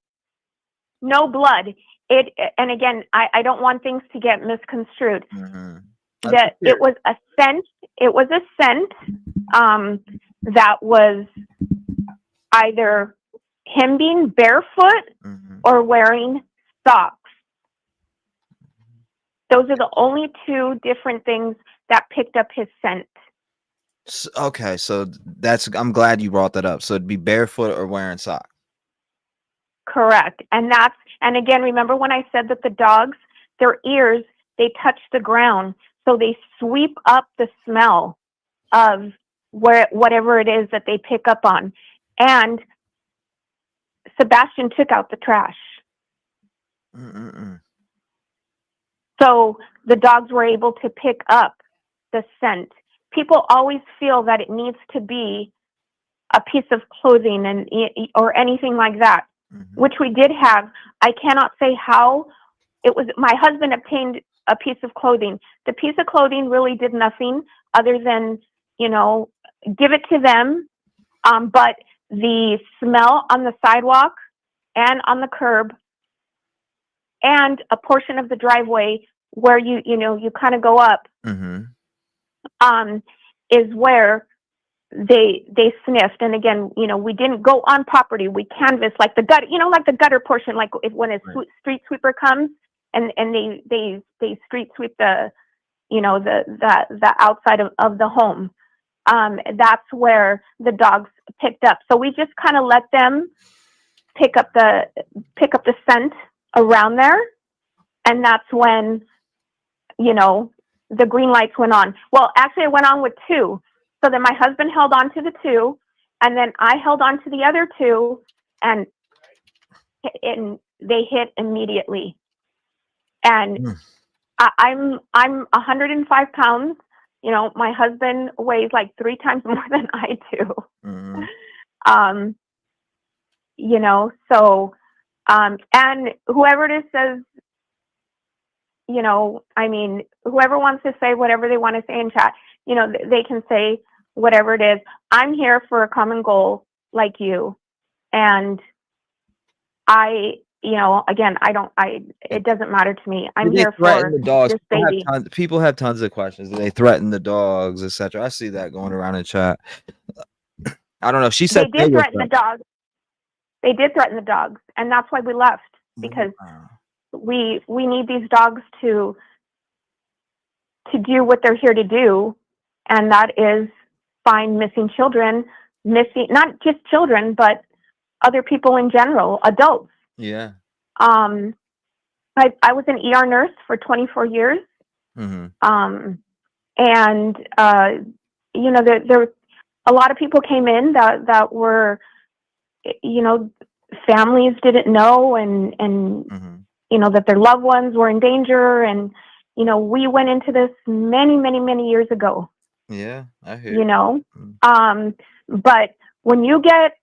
no blood. And again, I don't want things to get misconstrued. That it was a scent. It was a scent that was either him being barefoot or wearing socks. Those are the only 2 different things that picked up his scent. Okay, so I'm glad you brought that up. So it'd be barefoot or wearing socks. Correct. And again, remember when I said that the dogs, their ears, they touch the ground. So they sweep up the smell of whatever it is that they pick up on. And Sebastian took out the trash. So the dogs were able to pick up the scent. People always feel that it needs to be a piece of clothing or anything like that, which we did have. I cannot say how it was. My husband obtained a piece of clothing. The piece of clothing really did nothing other than, give it to them. But the smell on the sidewalk and on the curb and a portion of the driveway where you kind of go up, is where they sniffed. And again, we didn't go on property. We canvassed like the gutter, like the gutter portion, like when a street sweeper comes and they street sweep the outside of the home. That's where the dogs picked up. So we just kind of let them pick up the scent around there. And that's when, the green lights went on. Well, actually it went on with 2. So then my husband held on to the 2 and then I held on to the other 2 and they hit immediately. And I'm 105 pounds. My husband weighs like 3 times more than I do. So, and whoever it is says, whoever wants to say whatever they want to say in chat, they can say whatever it is. I'm here for a common goal like you. And again, it doesn't matter to me. I'm here for the dogs. this baby. People have tons of questions. Do they threaten the dogs, etc.? I see that going around in chat. I don't know. She said they did threaten the dogs. They did threaten the dogs, and that's why we left, because we need these dogs to do what they're here to do, and that is find missing children, not just children, but other people in general, adults. Yeah. I was an ER nurse for 24 years. And there a lot of people came in that were, families didn't know and that their loved ones were in danger. And, we went into this many, many, many years ago. Yeah, I hear but when you get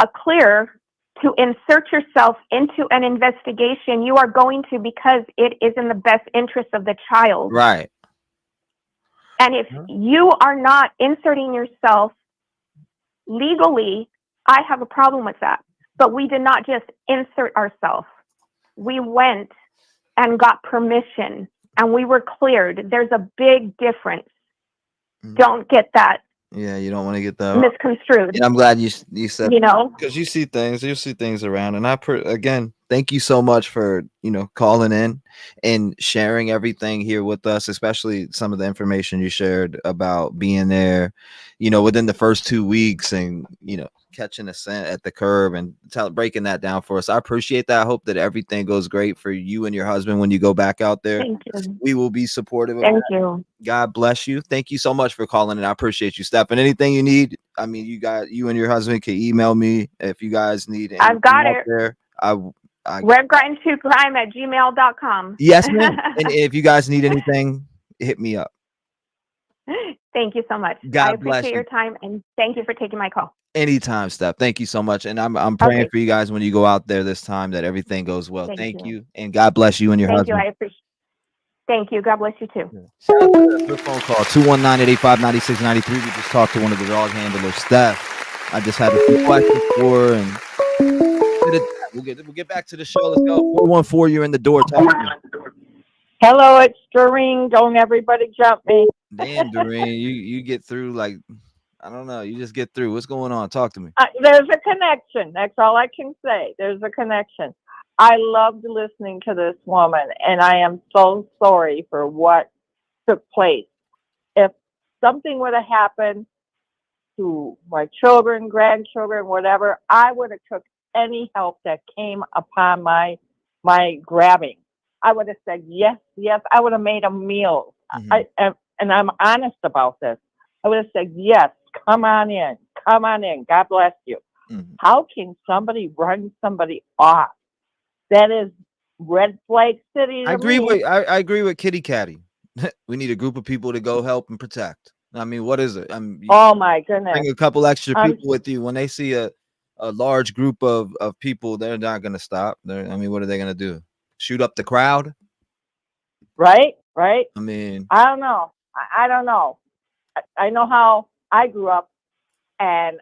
a clear to insert yourself into an investigation, you are going to, because it is in the best interest of the child. Right. And if you are not inserting yourself legally, I have a problem with that. But we did not just insert ourselves. We went and got permission and we were cleared. There's a big difference. Don't get that. Yeah, you don't want to get that misconstrued. And I'm glad you said, because you see things around. And again, thank you so much for calling in and sharing everything here with us, especially some of the information you shared about being there, within the first 2 weeks and catching a scent at the curb and breaking that down for us. I appreciate that. I hope that everything goes great for you and your husband when you go back out there. Thank you. We will be supportive of Thank that. you. God bless you. Thank you so much for calling, and I appreciate you, Steph. And anything you need, you and your husband can email me if you guys need anything. I've got it. There. RedGrind2Crime@gmail.com. Yes, ma'am. And if you guys need anything, hit me up. Thank you so much. God I bless appreciate you. your time, and thank you for taking my call. Anytime, Steph. Thank you so much. And I'm praying for you guys when you go out there this time that everything goes well. Thank you. And God bless you and your husband. Thank you. I appreciate it. Thank you. God bless you too. Shout out to the phone call 219-885-9693. We just talked to one of the dog handlers, Steph. I just had a few questions for her, and we'll get back to the show. Let's go. 414, you're in the door. Talk to me. Hello, it's Doreen. Don't everybody jump me. Damn, Doreen, you get through like, I don't know. You just get through. What's going on? Talk to me. There's a connection. That's all I can say. There's a connection. I loved listening to this woman, and I am so sorry for what took place. If something would have happened to my children, grandchildren, whatever, I would have took any help that came upon my grabbing. I would have said yes. I would have made a meal. And I'm honest about this. I would have said yes. Come on in. God bless you. How can somebody run somebody off? That is red flag city. I agree with Kitty Catty. We need a group of people to go help and protect. What is it? Oh my goodness. Bring a couple extra people with you. When they see a large group of people, they're not going to stop. What are they going to do? Shoot up the crowd? Right. I don't know. I don't know. I know how I grew up and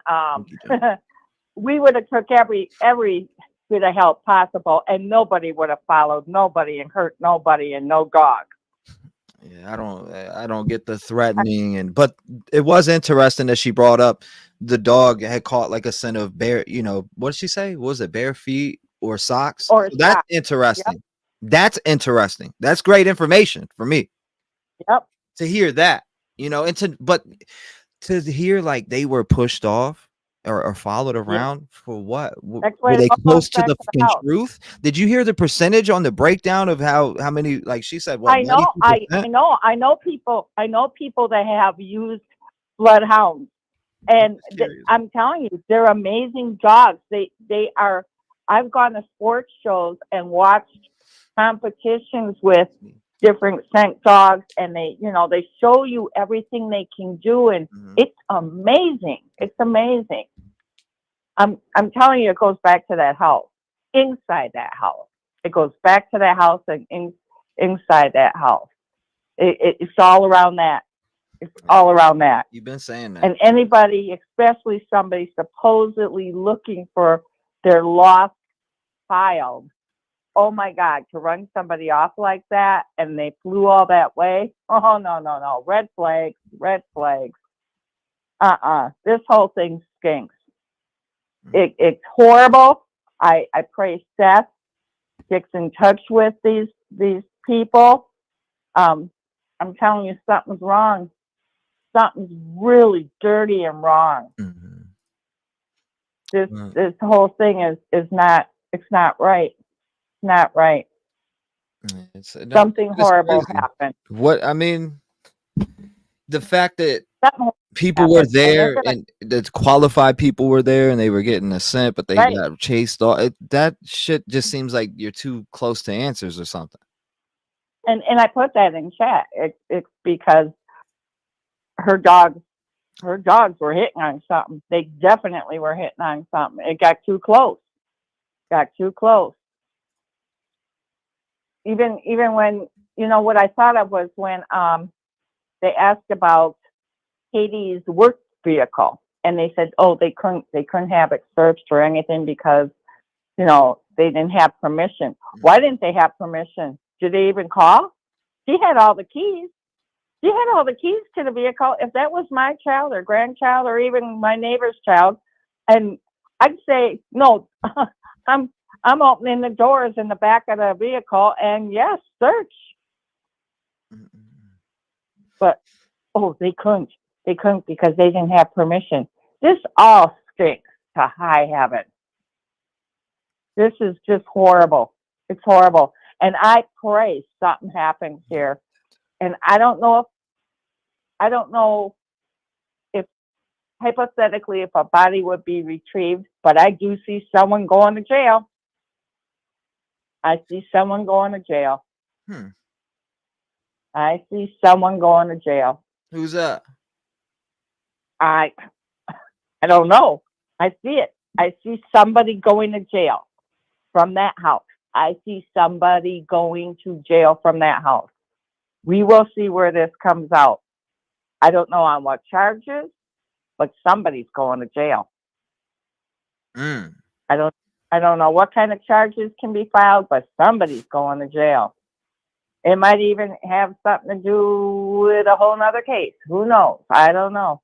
we would have took every bit of help possible, and nobody would have followed nobody and hurt nobody and no dog. Yeah, I don't get the threatening, but it was interesting that she brought up the dog had caught like a scent of bare, what did she say? What was it, bare feet or socks? Or so that's socks. interesting. Yep. That's interesting. That's great information for me. Yep. To hear that, but to hear like they were pushed off or followed around for what? Were they close to the fucking truth? Did you hear the percentage on the breakdown of how many, like she said, what? I know 92%? I know people that have used bloodhounds, and I'm telling you, they're amazing dogs. They are. I've gone to sports shows and watched competitions with different scent dogs, and they show you everything they can do, and it's amazing. It's amazing. I'm telling you, it goes back to that house. Inside that house, it goes back to that house and inside that house. It's all around that. It's all around that. You've been saying that. And anybody, especially somebody supposedly looking for their lost child, oh my God, to run somebody off like that and they flew all that way. Oh, no. Red flags. This whole thing stinks. It's horrible. I pray Seth gets in touch with these people. I'm telling you, something's wrong. Something's really dirty and wrong. This whole thing is not. It's not right. It's not right. Something horrible happened. What I mean, the fact that people were there and the qualified people were there and they were getting a scent, but they got chased off. That shit just seems like you're too close to answers or something. And I put that in chat. It's because her dogs were hitting on something. They definitely were hitting on something. It got too close. Even when, what I thought of was when they asked about Katie's work vehicle, and they said, oh, they couldn't have it searched or anything because they didn't have permission. Why didn't they have permission? Did they even call? She had all the keys. She had all the keys to the vehicle. If that was my child or grandchild or even my neighbor's child, and I'd say, no, I'm opening the doors in the back of the vehicle and yes, search. But, they couldn't. They couldn't because they didn't have permission. This all stinks to high heaven. This is just horrible. It's horrible. And I pray something happens here. And I don't know if hypothetically if a body would be retrieved, but I do see someone going to jail. I see someone going to jail. I see someone going to jail. Who's that? I don't know. I see it. I see somebody going to jail from that house. I see somebody going to jail from that house. We will see where this comes out. I don't know on what charges, but somebody's going to jail. I don't know what kind of charges can be filed, but somebody's going to jail. It might even have something to do with a whole nother case. Who knows? I don't know.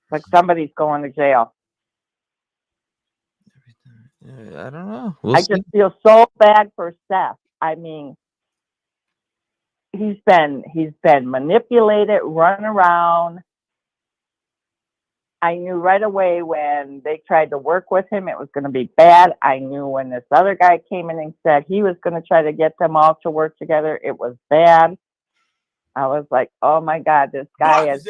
But somebody's going to jail. I don't know. I just feel so bad for Seth. I mean, he's been manipulated, run around. I knew right away when they tried to work with him, it was going to be bad. I knew when this other guy came in and said he was going to try to get them all to work together, it was bad. I was like, oh my God, this guy is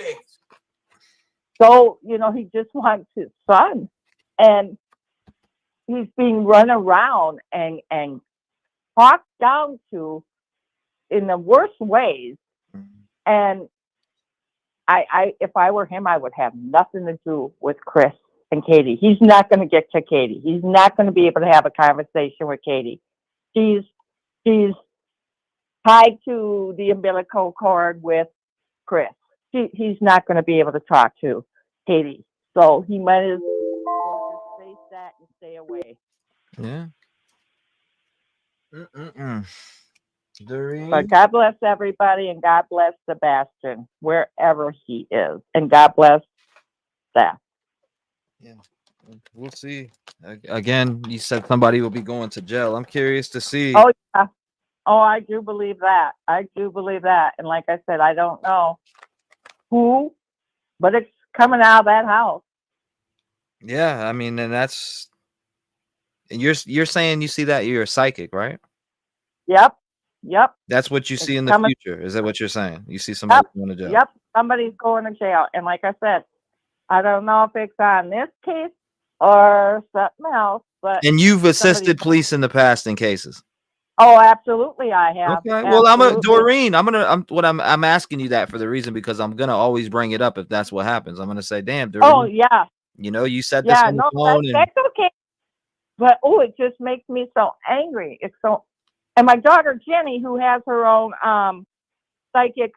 so, he just wants his son. And he's being run around and talked down to in the worst ways. And if I were him, I would have nothing to do with Chris and Katie. He's not going to get to Katie. He's not going to be able to have a conversation with Katie. She's tied to the umbilical cord with Chris. He's not going to be able to talk to. Katie. So he might as well just face that and stay away. Yeah. But God bless everybody, and God bless Sebastian wherever he is, and God bless Seth. Yeah, we'll see. Again, you said somebody will be going to jail. I'm curious to see. Oh yeah. Oh, I do believe that. I do believe that. And like I said, I don't know who, but it's coming out of that house. Yeah, I mean, and that's, and you're saying you see that you're a psychic, right? Yep. Yep. That's what you see in the coming. future. Is that what you're saying? You see somebody going to jail? Yep. Somebody's going to jail. And like I said, I don't know if it's on this case or something else, but And you've assisted police in the past in cases. Oh, absolutely, I have. Okay. Well, Doreen. I'm asking you that for the reason because I'm gonna always bring it up if that's what happens. I'm gonna say, "Damn, Doreen." Oh yeah. You know, you said this on the phone. That's okay. But it just makes me so angry. It's so, and my daughter Jenny, who has her own psychic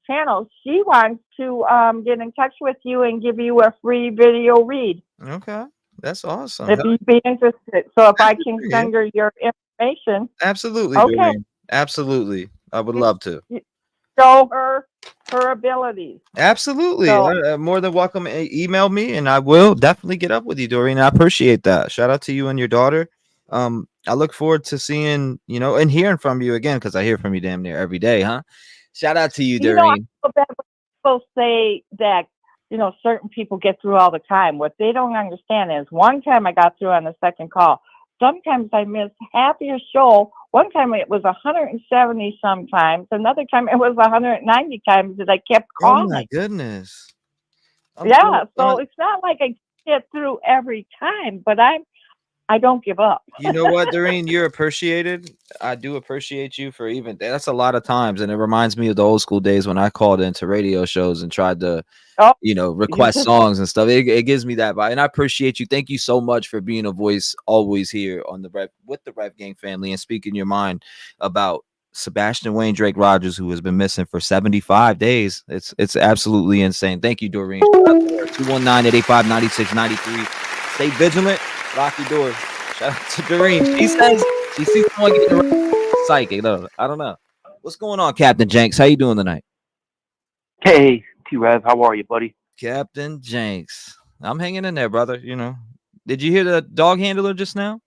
channel, she wants to get in touch with you and give you a free video read. Okay, that's awesome. If you'd be interested, so if I can send her your information. Absolutely, okay. Doreen. Absolutely, I would love to show her abilities. Absolutely, So, more than welcome. Email me, and I will definitely get up with you, Doreen. I appreciate that. Shout out to you and your daughter. I look forward to seeing and hearing from you again because I hear from you damn near every day, huh? Shout out to you, Doreen. I feel bad when people say that certain people get through all the time. What they don't understand is one time I got through on the second call. Sometimes I missed half your show. One time it was 170 sometimes. Another time it was 190 times that I kept calling. Oh my goodness. So it's not like I get through every time, but I don't give up. You know what, Doreen? You're appreciated. I do appreciate you for even that's a lot of times, and it reminds me of the old school days when I called into radio shows and tried to request songs and stuff. It gives me that vibe, and I appreciate you. Thank you so much for being a voice always here on the Rev with the Rev Gang family and speaking your mind about Sebastian Wayne Drake Rogers, who has been missing for 75 days. It's absolutely insane. Thank you, Doreen. 219-885-9693. Stay vigilant. Lock your doors. Shout out to Doreen. She says she sees someone getting psychic. No, I don't know. What's going on, Captain Jenks? How you doing tonight? Hey, T-REV. How are you, buddy? Captain Jenks. I'm hanging in there, brother. Did you hear the dog handler just now?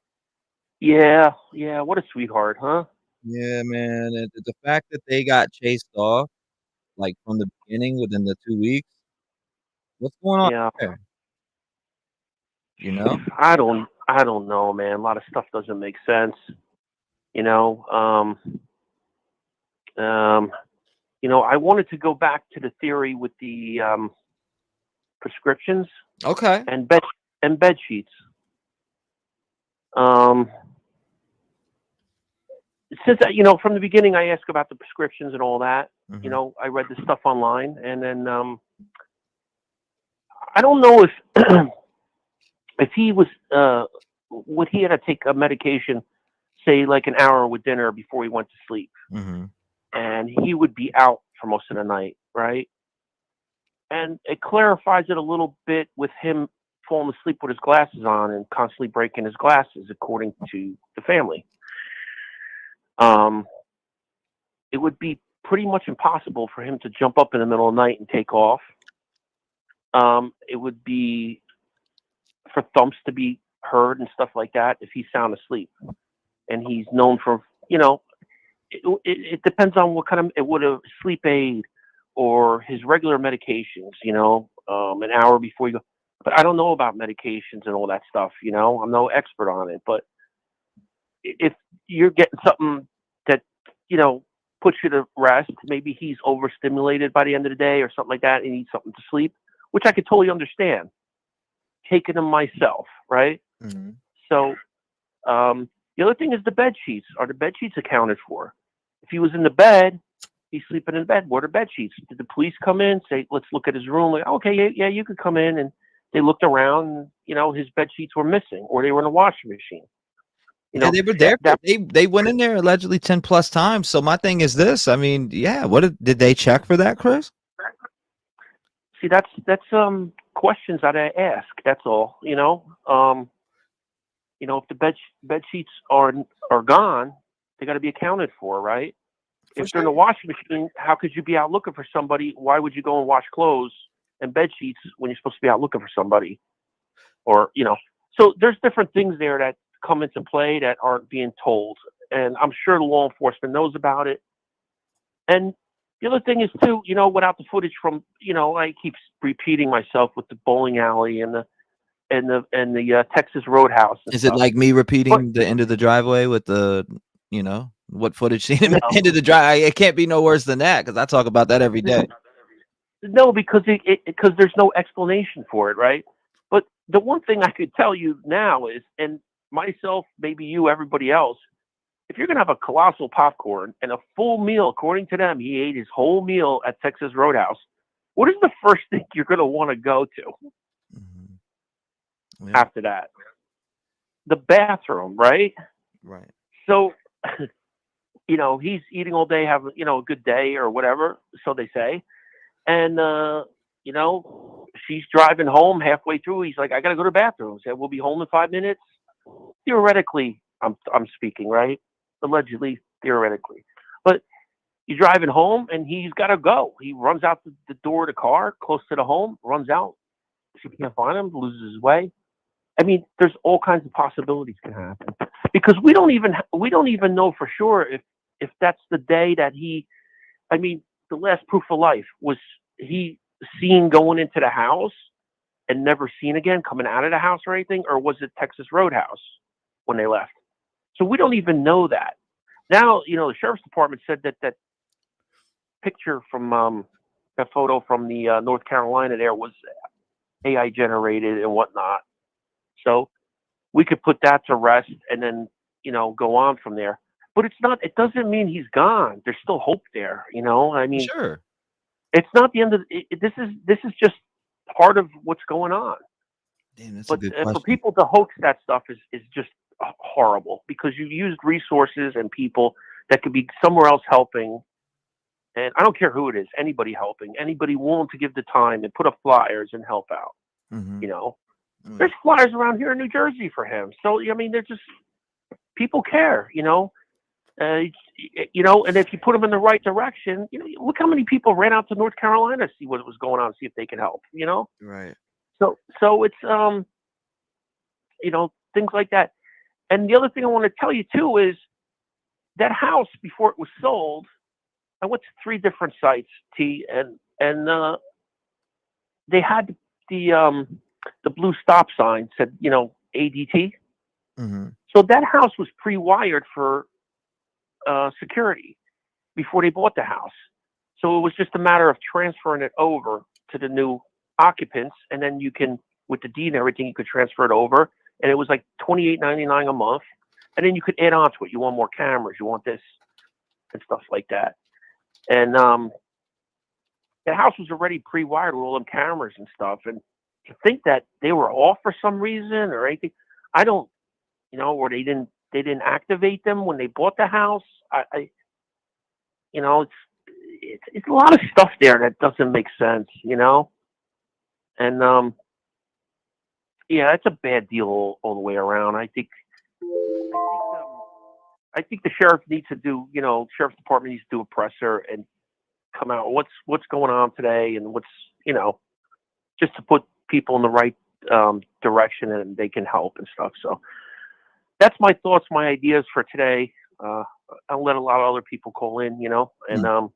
Yeah. What a sweetheart, huh? Yeah, man. And the fact that they got chased off, like from the beginning within the 2 weeks. What's going on there? I don't know, man. A lot of stuff doesn't make sense. I wanted to go back to the theory with the prescriptions. Okay. And bed sheets. Since from the beginning, I asked about the prescriptions and all that. Mm-hmm. I read the stuff online, and then I don't know if if he was would he had to take a medication, say like an hour with dinner before he went to sleep, and he would be out for most of the night, right? And it clarifies it a little bit with him falling asleep with his glasses on and constantly breaking his glasses, according to the family. It would be pretty much impossible for him to jump up in the middle of the night and take off. It would be for thumps to be heard and stuff like that if he's sound asleep. And he's known for, it depends on what kind of, it would have sleep aid or his regular medications, an hour before you go. But I don't know about medications and all that stuff, I'm no expert on it. But if you're getting something that, puts you to rest, maybe he's overstimulated by the end of the day or something like that and needs something to sleep, which I could totally understand. Taking them myself, right? Mm-hmm. So the other thing is the bed sheets. Are the bed sheets accounted for? If he was in the bed, he's sleeping in bed. What are bed sheets? Did the police come in, say, let's look at his room? Like, okay, yeah, you could come in. And they looked around, and, his bed sheets were missing, or they were in a washing machine. Yeah, they were there. They went in there allegedly 10 plus times. So my thing is this. I mean, yeah, what did they check for that, Chris? See, that's questions that I ask. That's all. If the bed sheets are gone, they got to be accounted for, right? If they're in the washing machine, how could you be out looking for somebody? Why would you go and wash clothes and bed sheets when you're supposed to be out looking for somebody? Or so there's different things there that come into play that aren't being told, and I'm sure the law enforcement knows about it. And the other thing is too, without the footage from, I keep repeating myself with the bowling alley and the Texas Roadhouse. Is it like me repeating the end of the driveway with the, what footage seen him at the end of the drive? It can't be no worse than that, because I talk about that every day. No, because because there's no explanation for it, right? But the one thing I could tell you now is, and myself, maybe you, everybody else, if you're going to have a colossal popcorn and a full meal, according to them, he ate his whole meal at Texas Roadhouse, what is the first thing you're going to want to go to after that? The bathroom, right? Right. So, he's eating all day, having, a good day or whatever, so they say. And, she's driving home halfway through. He's like, I got to go to the bathroom. He said, we'll be home in 5 minutes. Theoretically, I'm speaking, right? Allegedly, theoretically. But you're driving home and he's got to go. He runs out the door of the car close to the home, runs out. She can't find him, loses his way. I mean, there's all kinds of possibilities can happen, because we don't even know for sure if that's the day that the last proof of life was he seen going into the house and never seen again coming out of the house or anything, or was it Texas Roadhouse when they left? So we don't even know that. Now, the sheriff's department said that picture from that photo from the North Carolina there was AI generated and whatnot. So we could put that to rest and then, go on from there. But it doesn't mean he's gone. There's still hope there, Sure. It's not the end of this is just part of what's going on. Damn, that's but a good for question. people to hoax that stuff is just horrible, because you used resources and people that could be somewhere else helping. And I don't care who it is, anybody helping, anybody willing to give the time and put up flyers and help out. There's flyers around here in New Jersey for him. So, they're just, people care, and if you put them in the right direction, look how many people ran out to North Carolina to see what was going on, see if they can help, Right. So it's, things like that. And the other thing I want to tell you too is that house, before it was sold, I went to 3 different sites, and they had the blue stop sign said, ADT. So that house was pre-wired for security before they bought the house. So it was just a matter of transferring it over to the new occupants, and then you can, with the deed and everything, you could transfer it over, and it was like $28.99 a month, and then you could add on to it. You want more cameras, you want this and stuff like that. And the house was already pre-wired with all them cameras and stuff, and to think that they were off for some reason or anything, I don't, or they didn't activate them when they bought the house. It's a lot of stuff there that doesn't make sense, and yeah, it's a bad deal all the way around. I think the sheriff needs to do, sheriff's department needs to do a presser and come out what's going on today, and what's, just to put people in the right direction and they can help and stuff. So that's my thoughts, my ideas for today. I'll let a lot of other people call in, and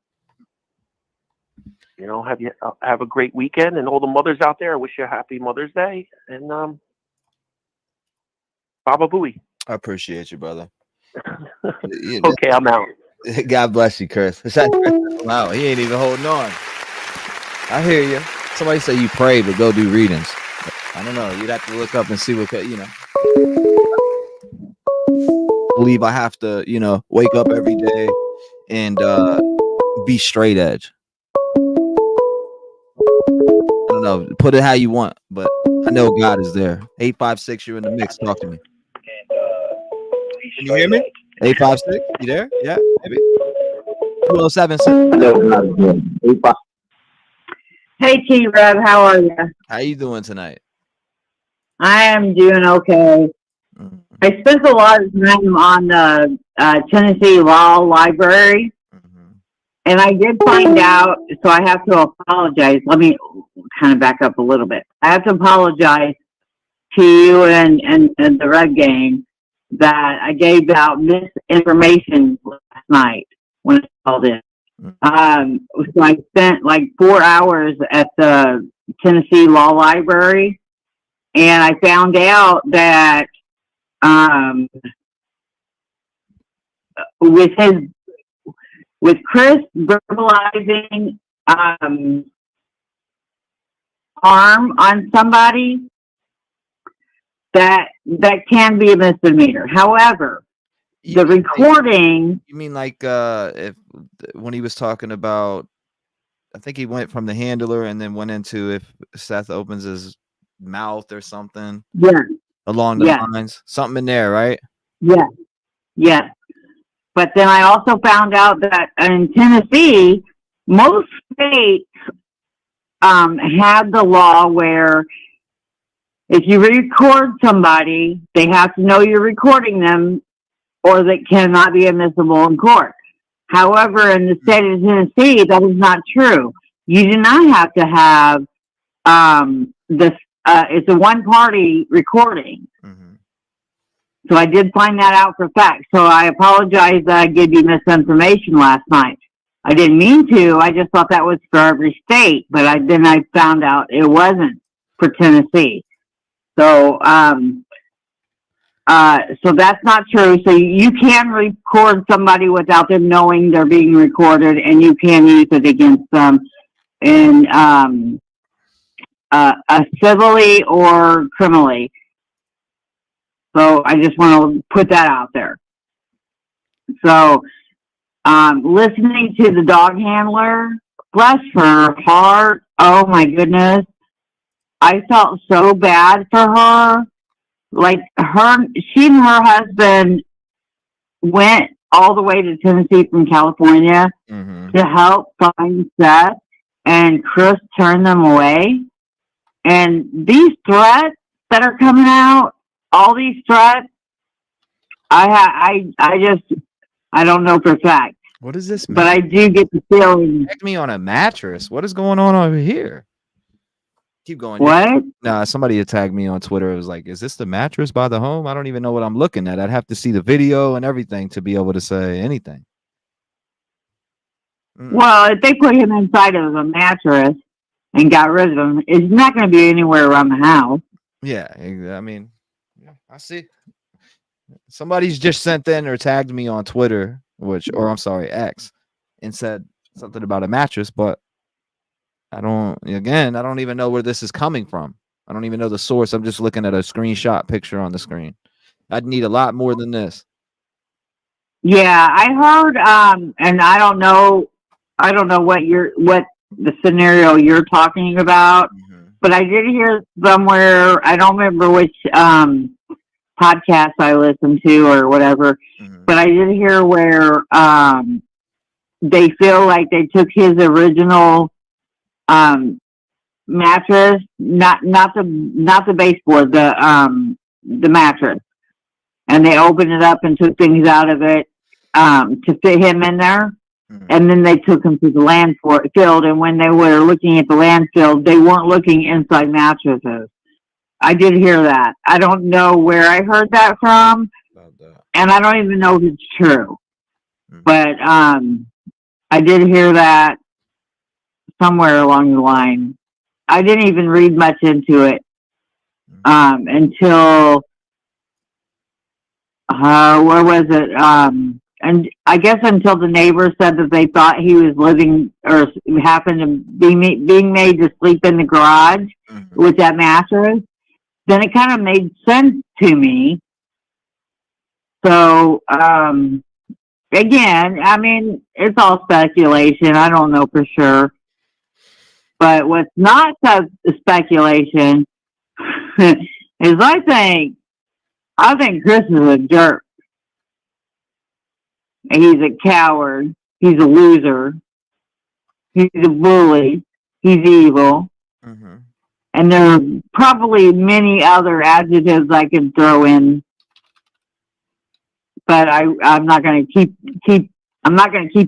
have a great weekend, and all the mothers out there, I wish you a happy Mother's Day, and Baba Booey. I appreciate you, brother. Okay, I'm out. God bless you, Chris. Wow, he ain't even holding on. I hear you. Somebody say you pray, but go do readings. I don't know. You'd have to look up and see what, believe I have to, wake up every day and be straight edge. I don't know. Put it how you want, but I know God is there. 856, you're in the mix. Talk to me. Can you hear me? 856, you there? Yeah, maybe. 207. Hey, T-REV, how are you? How you doing tonight? I am doing okay. I spent a lot of time on the Tennessee Law Library, and I did find out, so I have to apologize. Let me kind of back up a little bit. I have to apologize to you and the Red Gang that I gave out misinformation last night when I called in. So I spent like 4 hours at the Tennessee Law Library, and I found out that with Chris verbalizing harm on somebody, that can be a misdemeanor. However, the recording. You mean like if when he was talking about, I think he went from the handler and then went into if Seth opens his mouth or something. Yeah. Along the lines, something in there, right? Yeah. Yes. But then I also found out that in Tennessee, most states have the law where if you record somebody, they have to know you're recording them, or that cannot be admissible in court. However, in the state of Tennessee, that is not true. You do not have to have it's a one-party recording. So I did find that out for fact. So I apologize that I gave you misinformation last night. I didn't mean to. I just thought that was for every state, but then I found out it wasn't for Tennessee. So so that's not true. So you can record somebody without them knowing they're being recorded, and you can use it against them in civilly or criminally. So I just want to put that out there. So listening to the dog handler, bless her heart, oh my goodness, I felt so bad for her. Like she and her husband went all the way to Tennessee from California to help find Seth, and Chris turned them away. And these threats that are coming out, all these threats, I don't know for a fact. What is this? But I do get the feeling. Check me on a mattress. What is going on over here? Keep going. What? Nah, somebody tagged me on Twitter. It was like, is this the mattress by the home? I don't even know what I'm looking at. I'd have to see the video and everything to be able to say anything. Well, if they put him inside of a mattress and got rid of him, it's not going to be anywhere around the house. Yeah, I mean, I see. Somebody's just sent in or tagged me on Twitter, X, and said something about a mattress, but I don't even know where this is coming from. I don't even know the source. I'm just looking at a screenshot picture on the screen. I'd need a lot more than this. Yeah, I heard, and I don't know what the scenario you're talking about, but I did hear somewhere, I don't remember which podcast I listened to or whatever, but I did hear where they feel like they took his original mattress, not the baseboard, the mattress, and they opened it up and took things out of it to fit him in there. And then they took him to the landfill, and when they were looking at the landfill, they weren't looking inside mattresses. I did hear that. I don't know where I heard that from, and I don't even know if it's true. But I did hear that somewhere along the line. I didn't even read much into it until where was it? And I guess until the neighbors said that they thought he was living or happened to be being made to sleep in the garage with that mattress, then it kind of made sense to me. So, again, I mean, it's all speculation. I don't know for sure. But what's not speculation is I think Chris is a jerk. He's a coward. He's a loser. He's a bully. he's evil. And there are probably many other adjectives I could throw in, but I'm not going to keep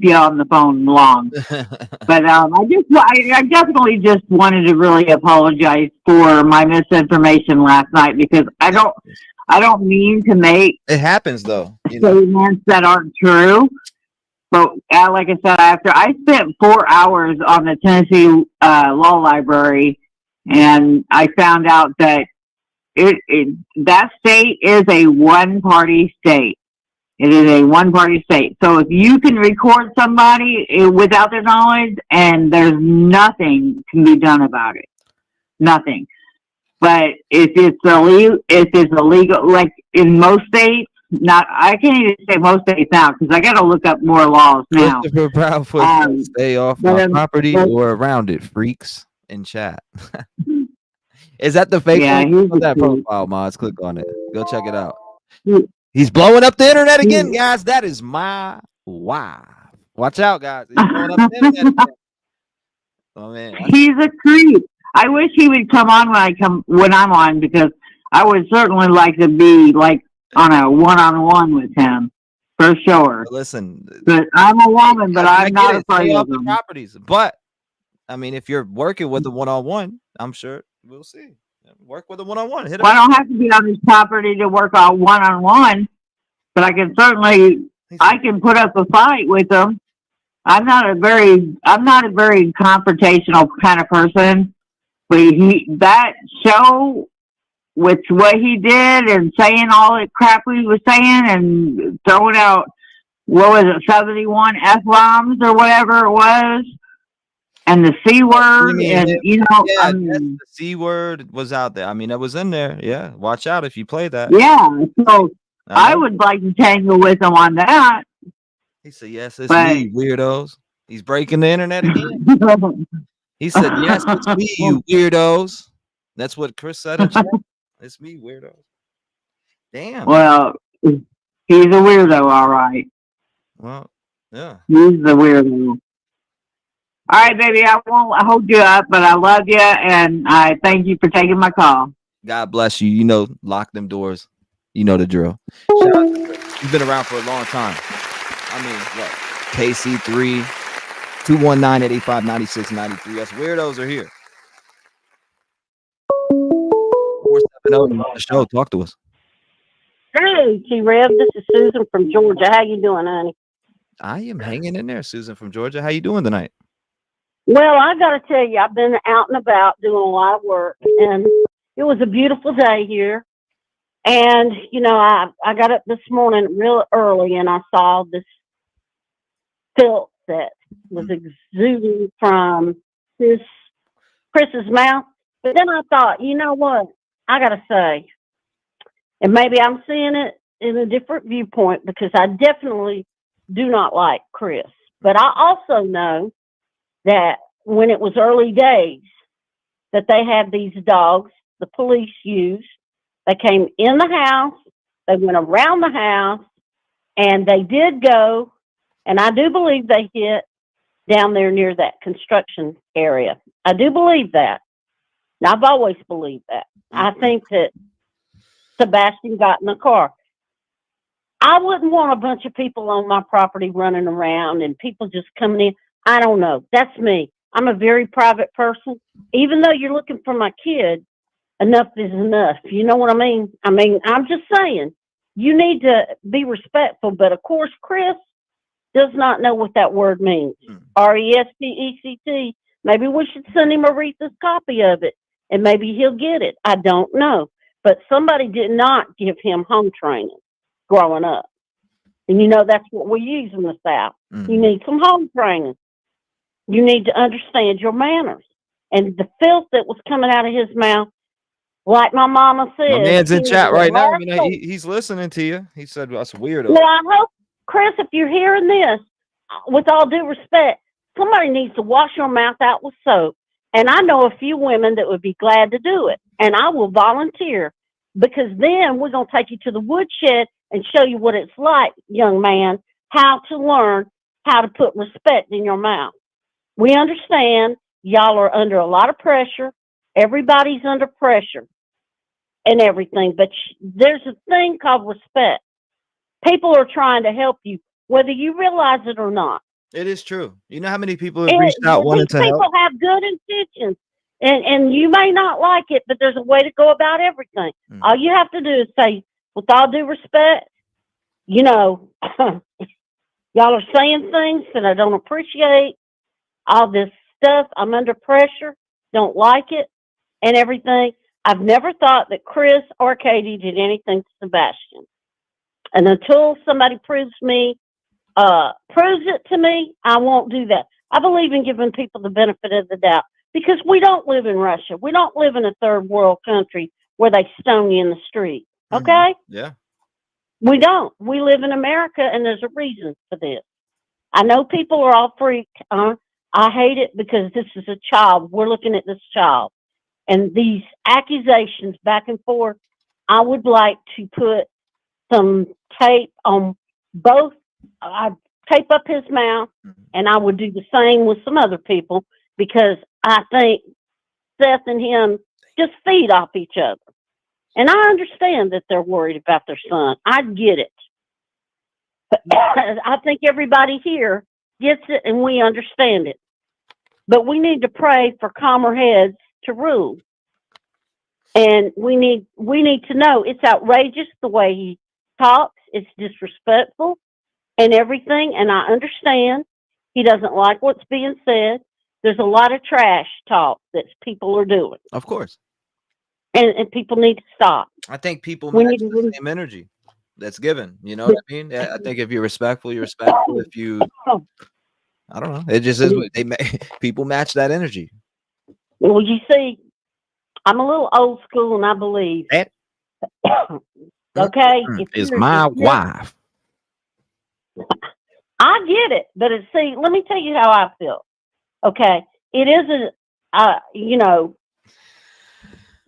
you on the phone long. But I definitely just wanted to really apologize for my misinformation last night, because I don't mean to make it happens though, statements that aren't true. But like I said, after I spent 4 hours on the Tennessee Law Library, and I found out that that state is a one-party state. It is a one-party state. So if you can record somebody without their knowledge, and there's nothing can be done about it, nothing. But if it's illegal, like in most states, I can't even say most states now, because I got to look up more laws now. Christopher Proudfoot, stay off my property or around it, freaks in chat. Is that the fake one? That profile, mods. Click on it. Go check it out. He's blowing up the internet again, guys. That is my wife. Watch out, guys. He's blowing up the internet again. Oh man, he's a creep. I wish he would come on when I'm on, because I would certainly like to be like on a one-on-one with him for sure. Listen, but I'm a woman, but I'm not afraid of them. Properties. But I mean, if you're working with a one-on-one, I'm sure we'll see. Work with a one-on-one. Well, I don't have to be on his property to work on one-on-one, but I can put up a fight with him. I'm not a very confrontational kind of person, but that show with what he did and saying all the crap he was saying and throwing out, what was it, 71 F-bombs or whatever it was, and the C word, the C word was out there. I mean, it was in there. Yeah, watch out if you play that. Yeah, so I would like to tangle with him on that. He said, "Yes, it's me, weirdos." He's breaking the internet again. He said, "Yes, it's me, you weirdos." That's what Chris said in chat. It's me, weirdos. Damn. Well, he's a weirdo, all right. Well, yeah. He's the weirdo. All right, baby, I won't hold you up, but I love you, and I thank you for taking my call. God bless you. Lock them doors. You know the drill. Shout out to Chris. He's been around for a long time. I mean, what? KC3, 219-885-9693. Us weirdos are here. 470 on the show. Talk to us. Hey, T-REV. This is Susan from Georgia. How you doing, honey? I am hanging in there, Susan from Georgia. How you doing tonight? Well, I got to tell you, I've been out and about doing a lot of work, and it was a beautiful day here. And, I got up this morning real early, and I saw this filth that was exuding from Chris's mouth. But then I thought, you know what? I got to say, and maybe I'm seeing it in a different viewpoint, because I definitely do not like Chris. But I also know that when it was early days, that they had these dogs the police used. They came in the house, they went around the house, and they did go, and I do believe they hit down there near that construction area. I do believe that. Now, I've always believed that. I think that Sebastian got in the car. I wouldn't want a bunch of people on my property running around and people just coming in. I don't know. That's me. I'm a very private person. Even though you're looking for my kid, enough is enough. You know what I mean? I'm just saying, you need to be respectful. But of course, Chris does not know what that word means. RESPECT. Maybe we should send him Aretha's copy of it, and maybe he'll get it. I don't know. But somebody did not give him home training growing up. And that's what we use in the South. You need some home training. You need to understand your manners. And the filth that was coming out of his mouth, like my mama said. My man's in chat right now. He's listening to you. He said, that's weirdo. Well, I hope, Chris, if you're hearing this, with all due respect, somebody needs to wash your mouth out with soap. And I know a few women that would be glad to do it. And I will volunteer, because then we're going to take you to the woodshed and show you what it's like, young man, how to learn how to put respect in your mouth. We understand y'all are under a lot of pressure. Everybody's under pressure and everything, but there's a thing called respect. People are trying to help you, whether you realize it or not. It is true. You know how many people have reached out wanting to help? People have good intentions, and you may not like it, but there's a way to go about everything. All you have to do is say, with all due respect, you know, y'all are saying things that I don't appreciate. All this stuff, I'm under pressure, don't like it, and everything. I've never thought that Chris or Katie did anything to Sebastian. And until somebody proves it to me, I won't do that. I believe in giving people the benefit of the doubt because we don't live in Russia. We don't live in a third world country where they stone you in the street. Okay? Yeah. We don't. We live in America, and there's a reason for this. I know people are all freaked. I hate it because this is a child. We're looking at this child. And these accusations back and forth, I would like to put some tape on both. I'd tape up his mouth, and I would do the same with some other people because I think Seth and him just feed off each other. And I understand that they're worried about their son. I get it. But I think everybody here gets it and we understand it. But we need to pray for calmer heads to rule. And we need to know it's outrageous the way he talks. It's disrespectful and everything. And I understand he doesn't like what's being said. There's a lot of trash talk that people are doing. Of course. And people need to stop. I think people match the same energy that's given. You know what I mean? I think if you're respectful, you're respectful. If you, I don't know. It just is what people match that energy. Well, you see, I'm a little old school, and I believe. Okay, is my wife. I get it, but see, let me tell you how I feel. Okay, it isn't. You know,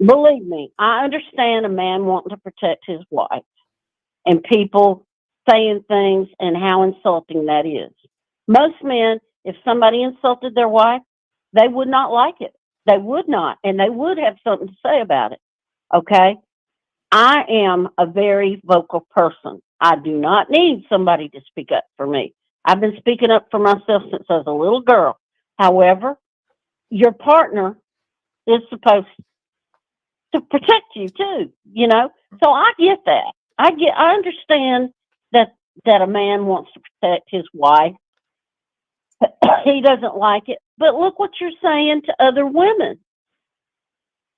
believe me, I understand a man wanting to protect his wife, and people saying things and how insulting that is. Most men, if somebody insulted their wife, they would not like it. They would not, and they would have something to say about it. Okay? I am a very vocal person. I do not need somebody to speak up for me. I've been speaking up for myself since I was a little girl. However, your partner is supposed to protect you too, you know? So I get that. I understand that a man wants to protect his wife. He doesn't like it. But look what you're saying to other women.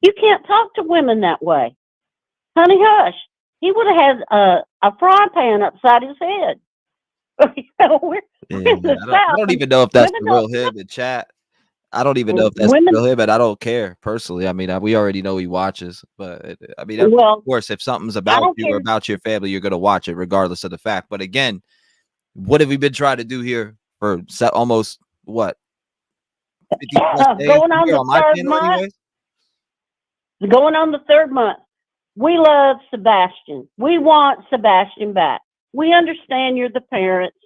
You can't talk to women that way. Honey, hush. He would have had a frying pan upside his head. I don't even know if that's the real him in chat. I don't even know if that's the real him, but I don't care personally. I mean, we already know he watches, but I mean, of course, if something's about you or about your family, you're going to watch it regardless of the fact. But again, what have we been trying to do here for almost what? 50 plus days going on the third month. Going on the third month. We love Sebastian. We want Sebastian back. We understand you're the parents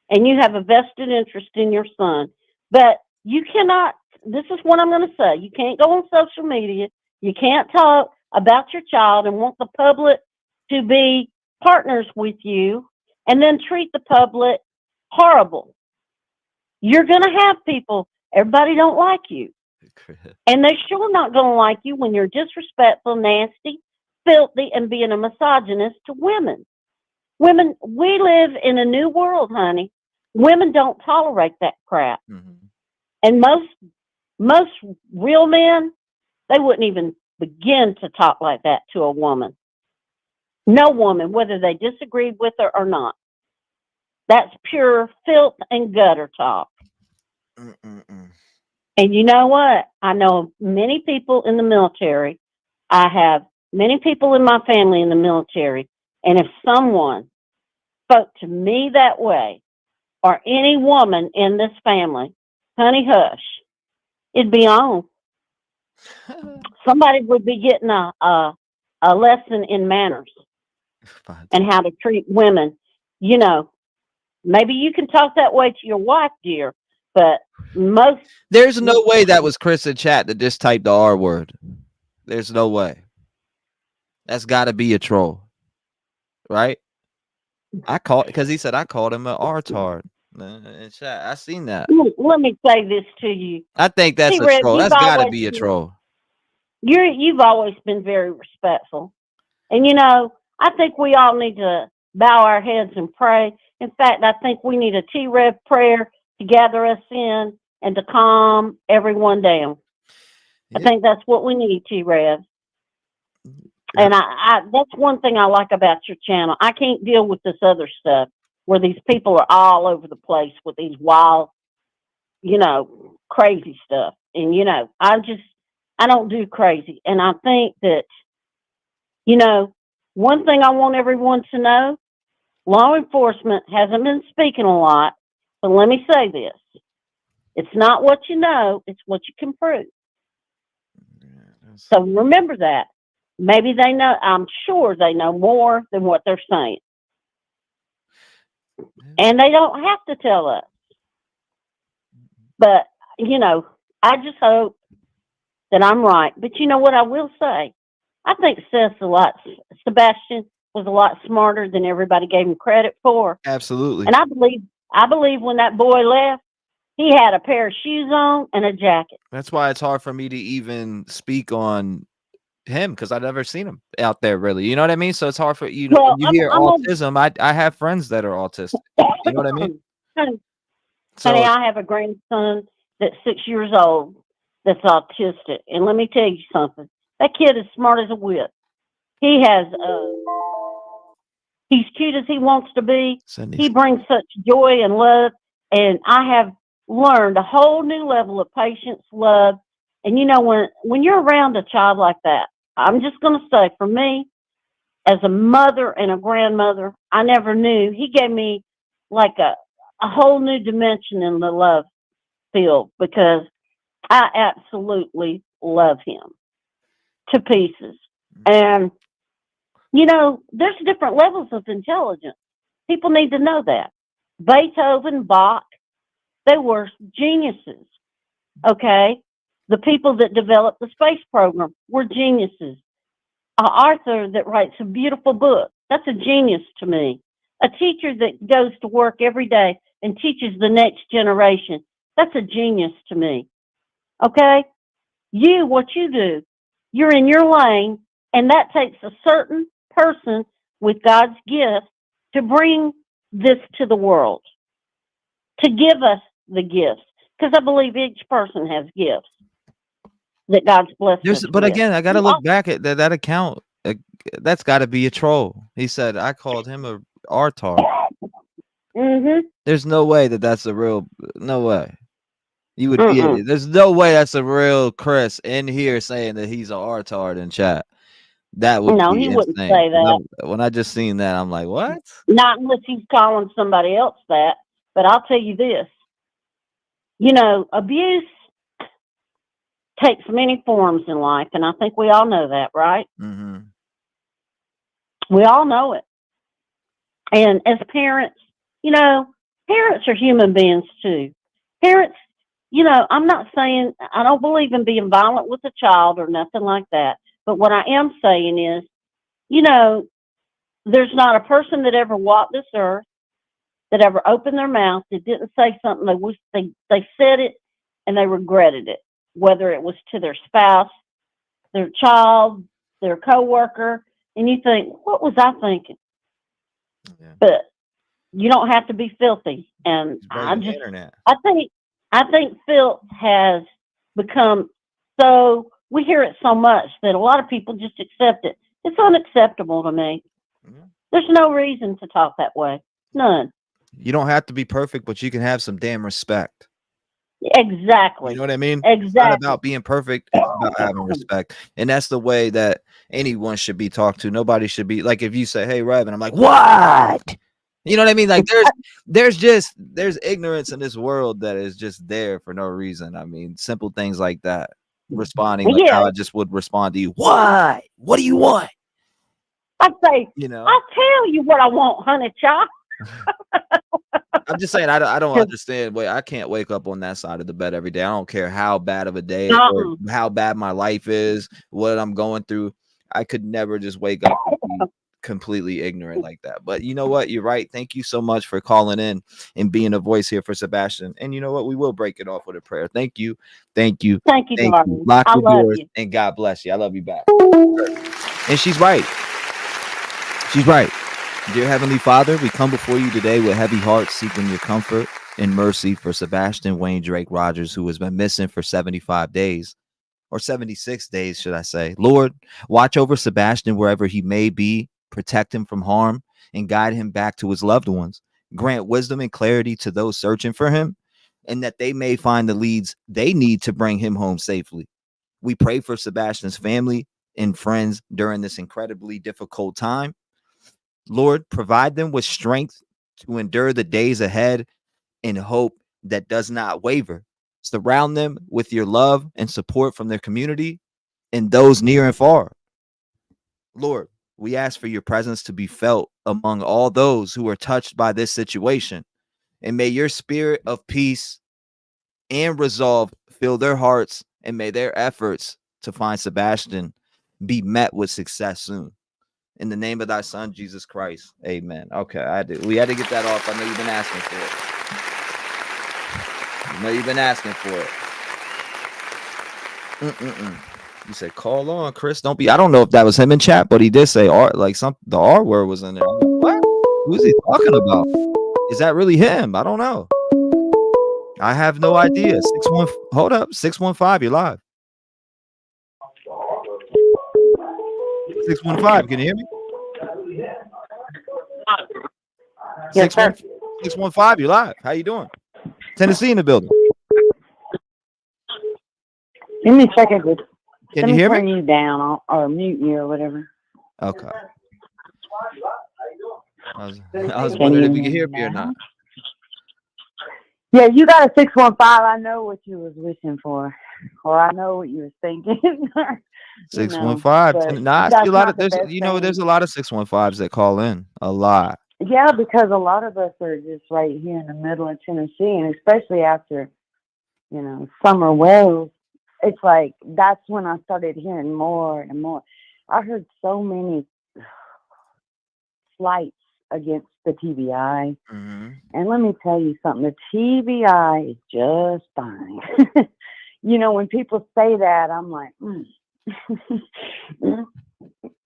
and you have a vested interest in your son, but you cannot, this is what I'm going to say. You can't go on social media. You can't talk about your child and want the public to be partners with you and then treat the public horrible. You're going to have people, everybody don't like you. And they're sure not going to like you when you're disrespectful, nasty, filthy, and being a misogynist to women. Women, we live in a new world, honey. Women don't tolerate that crap. And most real men, they wouldn't even begin to talk like that to a woman. No woman, whether they disagreed with her or not. That's pure filth and gutter talk. And you know what? I know many people in the military. I have many people in my family in the military. And if someone spoke to me that way, or any woman in this family, honey, hush, it'd be on. Somebody would be getting a lesson in manners and how to treat women. You know, maybe you can talk that way to your wife, dear, But there's no way that was Chris in chat that just typed the R word. There's no way. That's got to be a troll, right? Because he said I called him an R-tard in chat. I seen that. Let me say this to you. I think that's a T-REV, troll. That's got to be a troll. You've always been very respectful, and I think we all need to bow our heads and pray. In fact, I think we need a T-REV prayer to gather us in and to calm everyone down. Yeah. I think that's what we need, T-REV. And I that's one thing I like about your channel. I can't deal with this other stuff where these people are all over the place with these wild, crazy stuff. And, I don't do crazy. And I think that, one thing I want everyone to know, law enforcement hasn't been speaking a lot, but let me say this. It's not what you know, it's what you can prove. So remember that. Maybe they know, I'm sure they know more than what they're saying. And they don't have to tell us. But, I just hope that I'm right. But you know what I will say? I think Sebastian was a lot smarter than everybody gave him credit for. Absolutely. And I believe when that boy left, he had a pair of shoes on and a jacket. That's why it's hard for me to even speak on him because I've never seen him out there really. You know what I mean? So it's hard for when you hear autism. I have friends that are autistic. You know what I mean? Honey, I have a grandson that's 6 years old that's autistic, and let me tell you something. That kid is smart as a whip. He has he's cute as he wants to be. He brings such joy and love, and I have learned a whole new level of patience, love, and when you're around a child like that, I'm just going to say, for me, as a mother and a grandmother, I never knew. He gave me like a whole new dimension in the love field because I absolutely love him to pieces. And, there's different levels of intelligence. People need to know that. Beethoven, Bach, they were geniuses, okay? The people that developed the space program were geniuses. Arthur that writes a beautiful book, that's a genius to me. A teacher that goes to work every day and teaches the next generation, that's a genius to me. Okay? What you do, you're in your lane, and that takes a certain person with God's gift to bring this to the world, to give us the gifts. Because I believe each person has gifts that God's blessed us But with. again, I got to look back at that account. That's got to be a troll. He said I called him a R-tard. There's no way that's a real. No way. You would be. There's no way that's a real Chris in here saying that he's an R-tard in chat. That would be he wouldn't insane. say that. When I just seen that, I'm like, what? Not unless he's calling somebody else that. But I'll tell you this. Abuse takes many forms in life, and I think we all know that, right? We all know it. And as parents, parents are human beings too. Parents, I'm not saying, I don't believe in being violent with a child or nothing like that. But what I am saying is, there's not a person that ever walked this earth that ever opened their mouth that didn't say something they wish they said it and they regretted it, whether it was to their spouse, their child, their coworker, and you think, what was I thinking? Yeah. But you don't have to be filthy. And I think filth has become so, we hear it so much that a lot of people just accept it. It's unacceptable to me. There's no reason to talk that way. None. You don't have to be perfect, but you can have some damn respect. Exactly. You know what I mean? Exactly. It's not about being perfect, it's about having respect. And that's the way that anyone should be talked to. Nobody should be like, if you say, hey, Rev, and I'm like, what? You know what I mean? Like there's ignorance in this world that is just there for no reason. I mean, simple things like that. Responding like how I just would respond to you. What? What do you want? I'd say, I'll tell you what I want, honey child. I'm just saying, I don't understand. Wait, I can't wake up on that side of the bed every day. I don't care how bad of a day or how bad my life is, what I'm going through. I could never just wake up and be completely ignorant like that. But you know what? You're right. Thank you so much for calling in and being a voice here for Sebastian. And you know what? We will break it off with a prayer. Thank you. Thank you. Thank you, Thank you. darling. Lock I the love doors you. and God bless you. I love you back. And she's right. She's right. Dear Heavenly Father, we come before you today with heavy hearts, seeking your comfort and mercy for Sebastian Wayne Drake Rogers, who has been missing for 75 days, or 76 days, should I say. Lord, watch over Sebastian wherever he may be, protect him from harm, and guide him back to his loved ones. Grant wisdom and clarity to those searching for him, and that they may find the leads they need to bring him home safely. We pray for Sebastian's family and friends during this incredibly difficult time. Lord, provide them with strength to endure the days ahead and hope that does not waver. Surround them with your love and support from their community and those near and far. Lord, we ask for your presence to be felt among all those who are touched by this situation. And may your spirit of peace and resolve fill their hearts, and may their efforts to find Sebastian be met with success soon. In the name of thy son, Jesus Christ. Amen. Okay, we had to get that off. I know you've been asking for it. I know you've been asking for it. You said, call on, Chris. Don't be. I don't know if that was him in chat, but he did say R, like the R word was in there. I'm like, what? Who's he talking about? Is that really him? I don't know. I have no idea. 61. Hold up. 615. You're live. 615. Can you hear me? Yes, sir. 615. You're live. How you doing? Tennessee in the building. Give me a second. Can you hear me? Turn you down or mute you or whatever. Okay. I was wondering if you could hear me or not. Yeah, you got a 615. I know what you was wishing for, or I know what you was thinking. 615. Nah, I see a lot of there's a lot of 615s that call in. A lot. Yeah, because a lot of us are just right here in the middle of Tennessee, and especially after, summer wells, it's like that's when I started hearing more and more. I heard so many slights against the TBI. Mm-hmm. And let me tell you something, the TBI is just fine. When people say that, I'm like,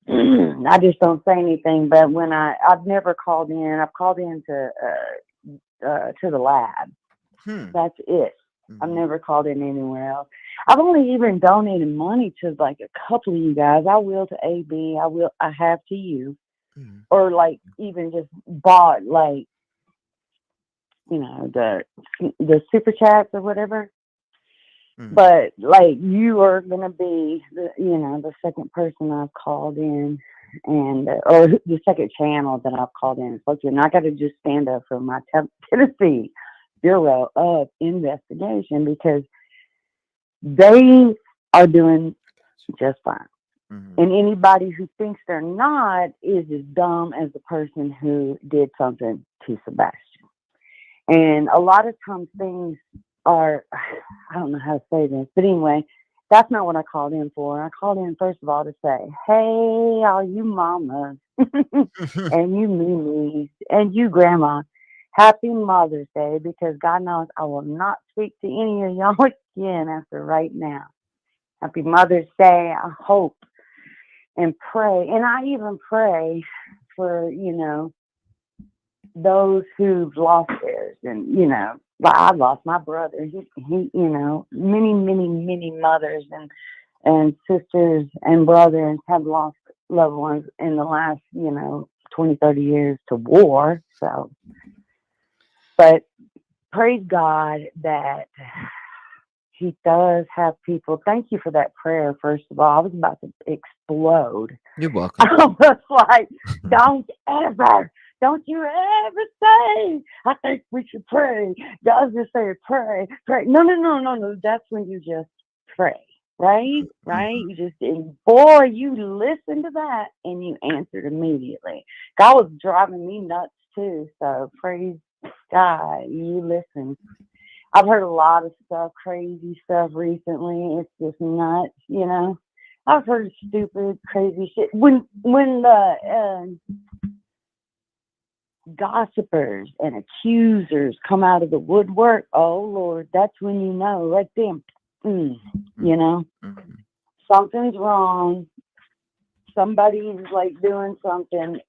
I just don't say anything. But when I've never called in, I've called in to the lab. That's it. I've never called in anywhere else. I've only even donated money to like a couple of you guys. I will to AB. I have to you. Or like even just bought like, the super chats or whatever. But like you are gonna be the second person I've called in, and or the second channel that I've called in. So you're not gonna just stand up for my Tennessee Bureau of Investigation, because they are doing just fine. And anybody who thinks they're not is as dumb as the person who did something to Sebastian. And a lot of times things are, I don't know how to say this, but anyway, that's not what I called in for. I called in, first of all, to say, hey, all you mamas and you mimis and you grandma, happy Mother's Day, because God knows I will not speak to any of y'all again after right now. Happy Mother's Day. I hope and pray. And I even pray for, those who've lost theirs. And, like I lost my brother. He many, many, many mothers and sisters and brothers have lost loved ones in the last, 20, 30 years to war. So, but praise God that He does have people. Thank you for that prayer, first of all. I was about to explode. You're welcome. I was like, don't you ever say, I think we should pray. God just say, pray. No. That's when you just pray, right? Right? You just, boy, you listen to that and you answered immediately. God was driving me nuts too. So praise God, you listen. I've heard a lot of stuff, crazy stuff recently. It's just nuts, you know. I've heard stupid, crazy shit. When the gossipers and accusers come out of the woodwork, oh Lord, that's when you know, right then, you know, something's wrong. Somebody's like doing something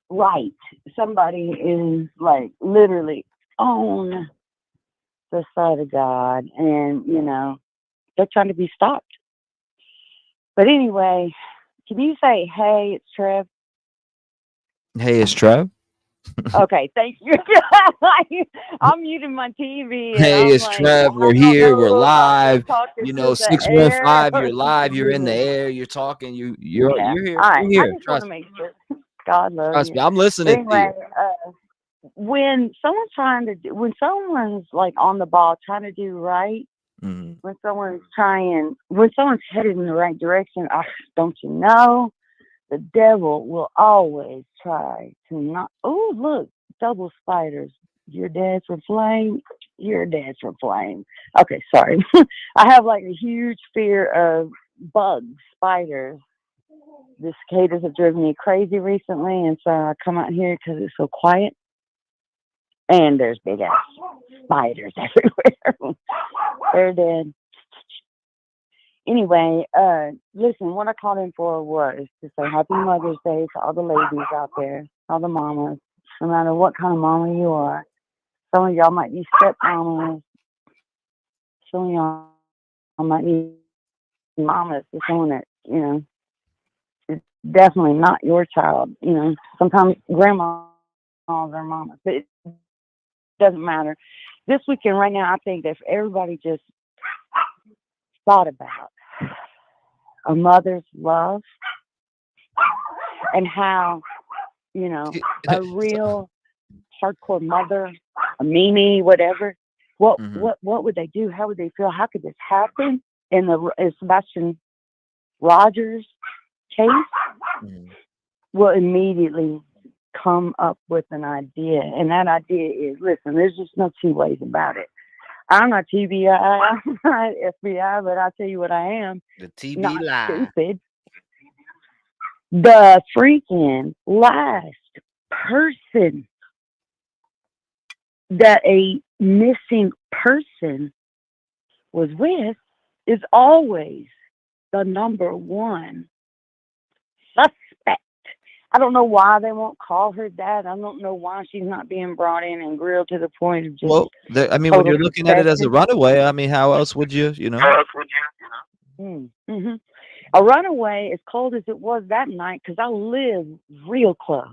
right. Somebody is like literally on the side of God, and you know, they're trying to be stopped. But anyway, can you say, hey, it's Trev? Hey, it's Trev. Okay, thank you. I'm muting my TV. And Hey, I'm it's like, Trev. We're I don't here. We're know if I'm live. just talking You to know, the air 615. or You're live. You're in the something. air. You're talking. You're Yeah. here. All right. You're I here. just want Trust to me. make sure. God loves Trust you. me. I'm But listening to anyway, you. when someone's like on the ball trying to do right, Mm-hmm. when someone's headed in the right direction, don't you know, the devil will always try to not. Oh, look, double spiders. Your dad's from Flame. Your dad's from Flame. Okay, sorry. I have like a huge fear of bugs, spiders. The cicadas have driven me crazy recently, and so I come out here because it's so quiet. And there's big ass spiders everywhere. They're dead. Anyway, listen, what I called in for was to say Happy Mother's Day to all the ladies out there, all the mamas, no matter what kind of mama you are. Some of y'all might be step mamas. Some of y'all might be mamas to someone that, you know, is definitely not your child. You know, sometimes grandmas are mamas, but it doesn't matter. This weekend right now, I think that if everybody just thought about a mother's love and how, you know, a real hardcore mother, a Mimi, whatever, what would they do? How would they feel? How could this happen in the Sebastian Rogers case? Will immediately come up with an idea, and that idea is, listen, there's just no two ways about it. I'm not TBI, I'm not FBI, but I'll tell you what I am. The TB not lie. stupid. The freaking last person that a missing person was with is always the number one suspect. I don't know why they won't call her that. I don't know why she's not being brought in and grilled to the point of just. Well, I mean, when you're looking at it as a runaway, I mean, how else would you, you know? Mm-hmm. A runaway, as cold as it was that night, because I live real close,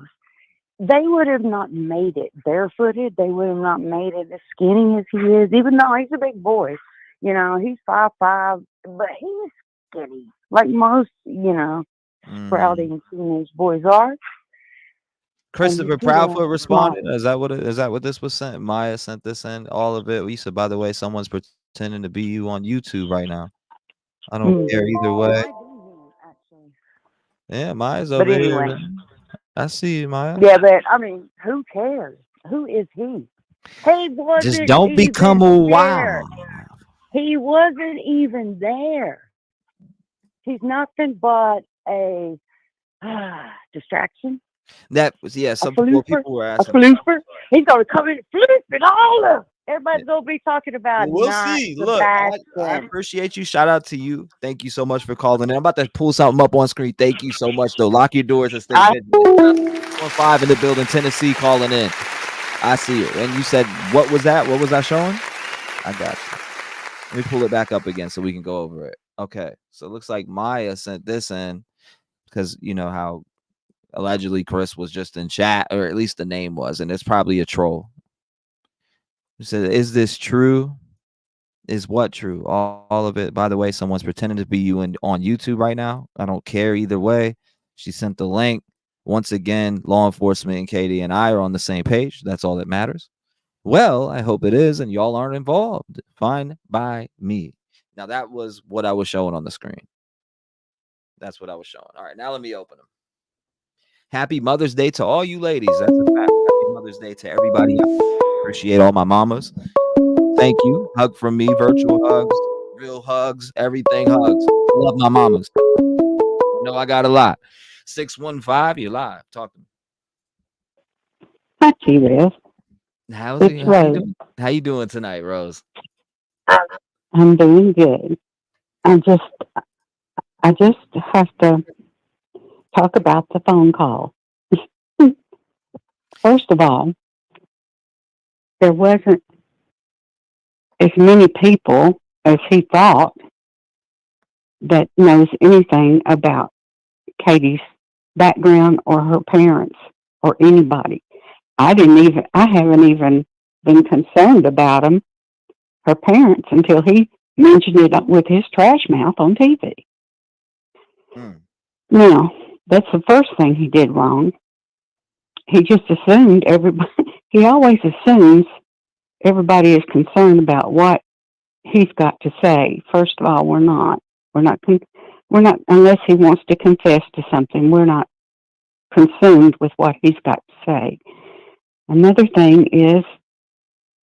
they would have not made it barefooted. They would have not made it as skinny as he is, even though he's a big boy. You know, he's 5'5", but he's skinny, like most, you know, sprouting teenage boys are. Christopher Proudfoot responded. Is that what this was sent? Maya sent this in, all of it. We said, by the way, someone's pretending to be you on YouTube right now. I don't care either way. Yeah, Maya's over here. I see you, Maya. Yeah, but I mean, who cares? Who is he? He wasn't just don't become a wow. He wasn't even there. He's nothing but a distraction. That was some people were asking. A flooper. He's gonna come in and flip it all up. Everybody's gonna be talking about. We'll see. Look, I appreciate you. Shout out to you. Thank you so much for calling in. I'm about to pull something up on screen. Thank you so much, though. Lock your doors and stay vigilant. 15 in the building, Tennessee, calling in. I see it. And you said, what was that? What was I showing? I got you. Let me pull it back up again so we can go over it. Okay. So it looks like Maya sent this in because you know how allegedly Chris was just in chat, or at least the name was, and it's probably a troll. He said, is this true? Is what true? All of it. By the way, someone's pretending to be you on YouTube right now. I don't care either way. She sent the link. Once again, law enforcement and Katie and I are on the same page. That's all that matters. Well, I hope it is, and y'all aren't involved. Fine by me. Now, that was what I was showing on the screen. That's what I was showing. All right, now let me open them. Happy Mother's Day to all you ladies. That's a fact. Happy Mother's Day to everybody else. Appreciate all my mamas. Thank you. Hug from me, virtual hugs, real hugs, everything hugs. Love my mamas. No, I got a lot. 615, you're live. Talk to me. Hi, T-REV. How It's you Rose. doing? How you doing tonight, Rose? I'm doing good. I just have to talk about the phone call. First of all, there wasn't as many people as he thought that knows anything about Katie's background or her parents or anybody. I haven't even been concerned about them, her parents, until he mentioned it with his trash mouth on TV. Now, that's the first thing he did wrong. He just assumed everybody, he always assumes everybody is concerned about what he's got to say. First of all, we're not, unless he wants to confess to something, we're not consumed with what he's got to say. Another thing is,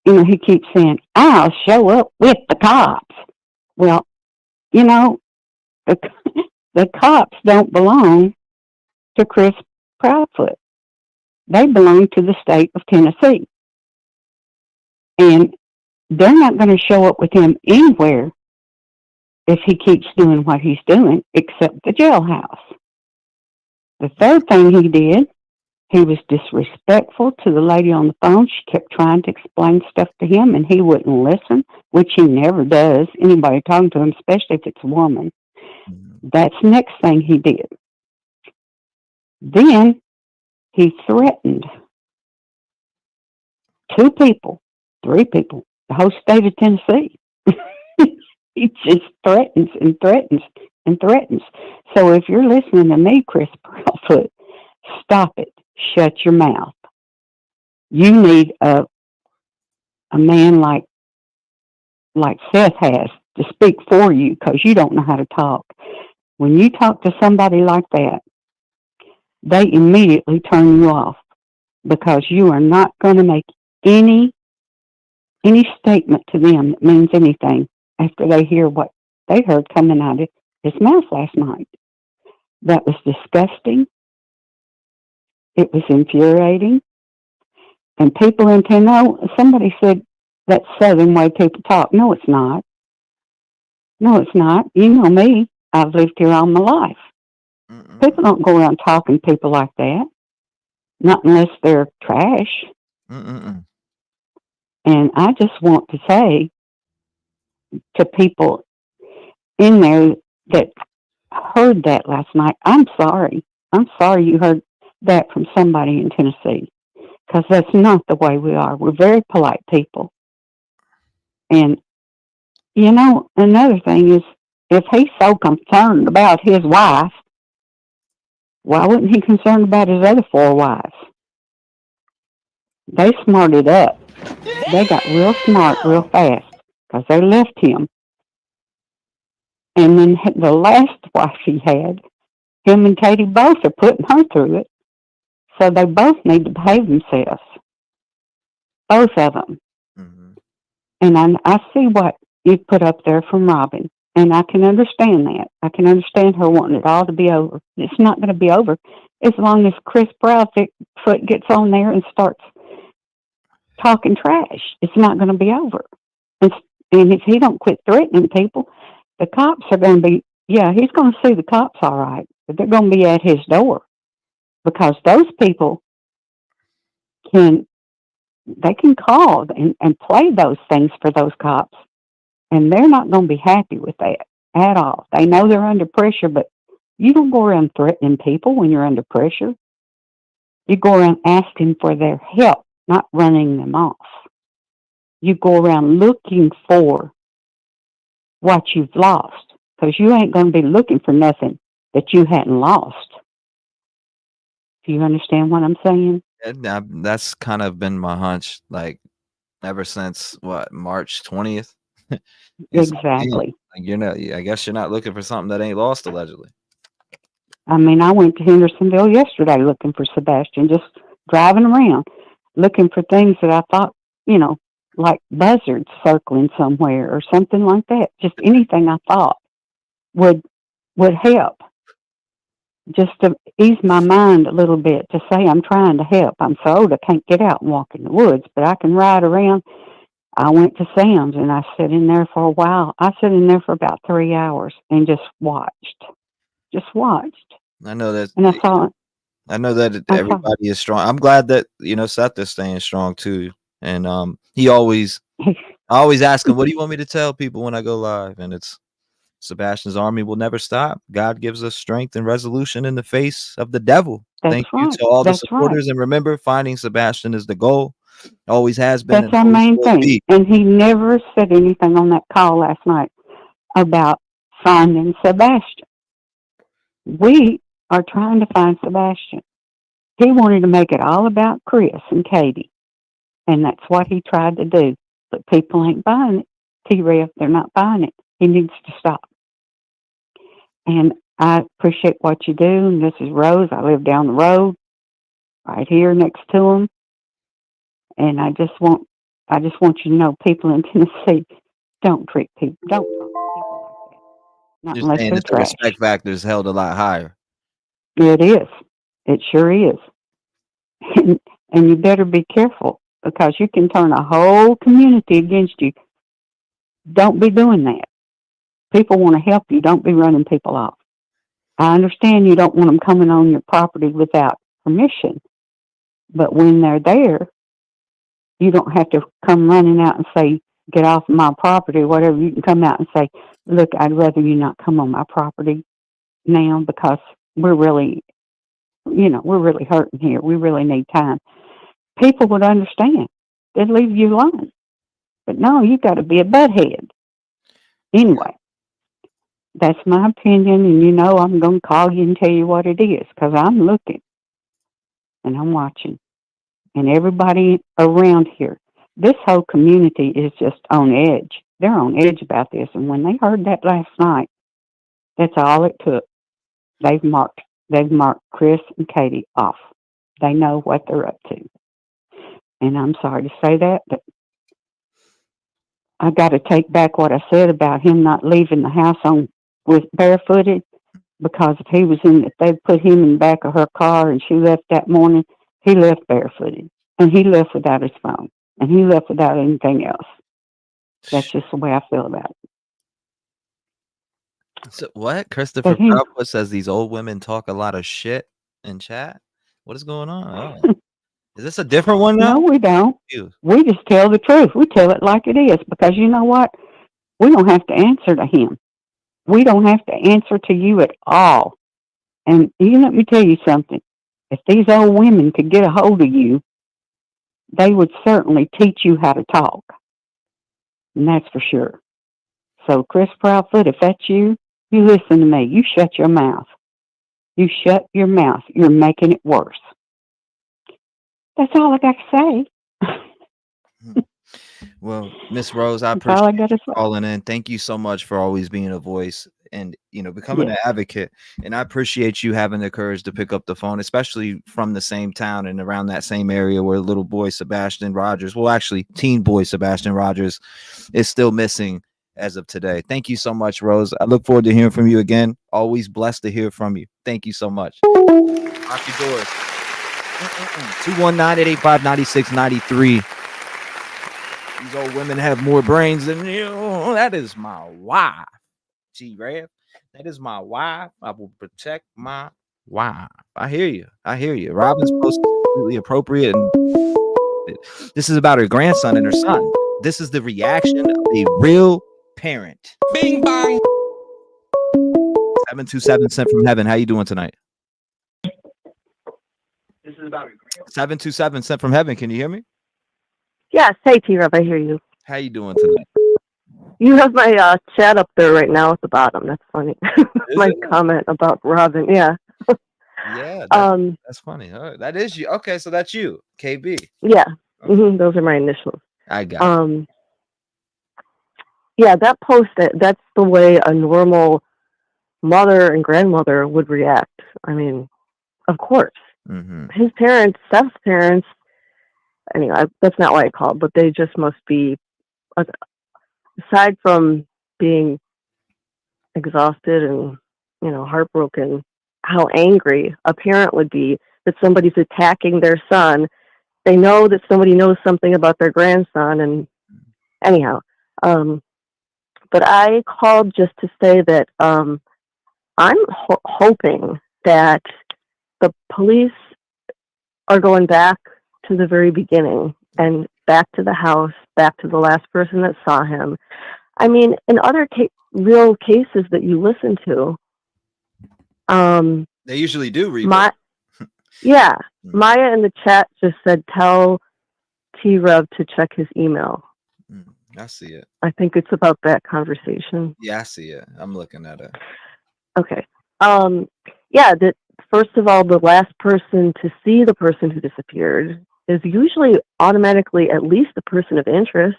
he keeps saying, I'll show up with the cops. Well, the cops don't belong to Chris Proudfoot. They belong to the state of Tennessee. And they're not going to show up with him anywhere if he keeps doing what he's doing, except the jailhouse. The third thing he did, he was disrespectful to the lady on the phone. She kept trying to explain stuff to him, and he wouldn't listen, which he never does. Anybody talking to him, especially if it's a woman. That's the next thing he did. Then he threatened 2 people, 3 people, the whole state of Tennessee. He just threatens and threatens and threatens. So if you're listening to me, Chris Proudfoot, stop it. Shut your mouth. You need a man like Seth has to speak for you, because you don't know how to talk. When you talk to somebody like that, they immediately turn you off, because you are not going to make any statement to them that means anything after they hear what they heard coming out of his mouth last night. That was disgusting. It was infuriating. And people in Tennessee, somebody said that's Southern way people talk. No, it's not. No, it's not. You know me. I've lived here all my life. People don't go around talking to people like that. Not unless they're trash. And I just want to say to people in there that heard that last night, I'm sorry. I'm sorry you heard that from somebody in Tennessee, because that's not the way we are. We're very polite people. And, another thing is, if he's so concerned about his wife, why wasn't he concerned about his other 4 wives? They smarted up. They got real smart real fast, because they left him. And then the last wife he had, him and Katie both are putting her through it. So they both need to behave themselves. Both of them. And I see what you put up there from Robin. And I can understand that. I can understand her wanting it all to be over. It's not going to be over as long as Chris Proudfoot gets on there and starts talking trash. It's not going to be over. And if he don't quit threatening people, the cops are going to be, he's going to see the cops all right, but they're going to be at his door, because those people can call and play those things for those cops, and they're not going to be happy with that at all. They know they're under pressure, but you don't go around threatening people when you're under pressure. You go around asking for their help, not running them off. You go around looking for what you've lost, because you ain't going to be looking for nothing that you hadn't lost. Do you understand what I'm saying? That's kind of been my hunch, like, ever since March 20th. Exactly. I guess you're not looking for something that ain't lost, allegedly. I mean, I went to Hendersonville yesterday looking for Sebastian, just driving around, looking for things that I thought like buzzards circling somewhere or something like that. Just anything I thought would help, just to ease my mind a little bit, to say I'm trying to help. I'm so old I can't get out and walk in the woods, but I can ride around. I went to Sam's and I sat in there for a while. I sat in there for about 3 hours and just watched. I know that. And I thought, I know that everybody is strong. I'm glad that Seth is staying strong too. And I always ask him, "What do you want me to tell people when I go live?" And it's Sebastian's army will never stop. God gives us strength and resolution in the face of the devil. Thank you to all the supporters, and remember, finding Sebastian is the goal. Always has been. That's our main thing. And he never said anything on that call last night about finding Sebastian. We are trying to find Sebastian. He wanted to make it all about Chris and Katie, and that's what he tried to do. But people ain't buying it. T-REV, they're not buying it. He needs to stop. And I appreciate what you do. And this is Rose. I live down the road, right here next to him. And I just want you to know, people in Tennessee, don't talk to people like that. Not You're unless saying they're that the trash. respect factor is held a lot higher. It is. It sure is. And you better be careful, because you can turn a whole community against you. Don't be doing that. People want to help you. Don't be running people off. I understand you don't want them coming on your property without permission, but when they're there, you don't have to come running out and say, "Get off of my property," or whatever. You can come out and say, "Look, I'd rather you not come on my property now, because we're really hurting here. We really need time." People would understand. They'd leave you alone. But no, you got to be a butthead. Anyway, that's my opinion, and I'm going to call you and tell you what it is, because I'm looking and I'm watching. And everybody around here, this whole community is just on edge. They're on edge about this. And when they heard that last night, that's all it took. They've marked Chris and Katie off. They know what they're up to. And I'm sorry to say that, but I got to take back what I said about him not leaving the house with barefooted, because if they put him in the back of her car and she left that morning, he left barefooted, and he left without his phone, and he left without anything else. That's just the way I feel about it. So what? Christopher Papa says these old women talk a lot of shit in chat. What is going on? Oh. Is this a different one now? No, we don't. We just tell the truth. We tell it like it is, because you know what? We don't have to answer to him. We don't have to answer to you at all. And let me tell you something. If these old women could get a hold of you, they would certainly teach you how to talk. And that's for sure. So, Chris Proudfoot, if that's you listen to me. You shut your mouth. You shut your mouth. You're making it worse. That's all I got to say. Well, Miss Rose, I appreciate you calling in. Thank you so much for always being a voice and becoming an advocate. And I appreciate you having the courage to pick up the phone, especially from the same town and around that same area where little boy Sebastian Rogers, well, actually teen boy Sebastian Rogers, is still missing as of today. Thank you so much, Rose. I look forward to hearing from you again. Always blessed to hear from you. Thank you so much. Lock your doors. 219-885-9693. These old women have more brains than you. That is my wife. T-REV. That is my wife. I will protect my wife. I hear you. Robin's post is completely appropriate. And this is about her grandson and her son. This is the reaction of a real parent. Bing bang. 727 sent from heaven. How you doing tonight? This is about 727 sent from heaven. Can you hear me? Yes. Hey, T-REV, I hear you. How you doing tonight? You have my chat up there right now at the bottom. That's funny. My comment about Robin. Yeah. Yeah. That's funny. All right. That is you. Okay, so that's you, KB. Yeah. Okay. Those are my initials. I got it. Yeah, that post, that's the way a normal mother and grandmother would react. I mean, of course. Mm-hmm. His parents, Steph's parents, anyway, that's not why I called, but they just must be, aside from being exhausted and, heartbroken, how angry a parent would be that somebody's attacking their son. They know that somebody knows something about their grandson, and anyhow, but I called just to say that I'm hoping that the police are going back to the very beginning and back to the house, back to the last person that saw him. I mean, in other real cases that you listen to, they usually do, Reba. Maya in the chat just said, tell T-REV to check his email. I see it. I think it's about that conversation. Yeah, I see it. I'm looking at it. Okay. That first of all, the last person to see the person who disappeared is usually automatically at least a person of interest.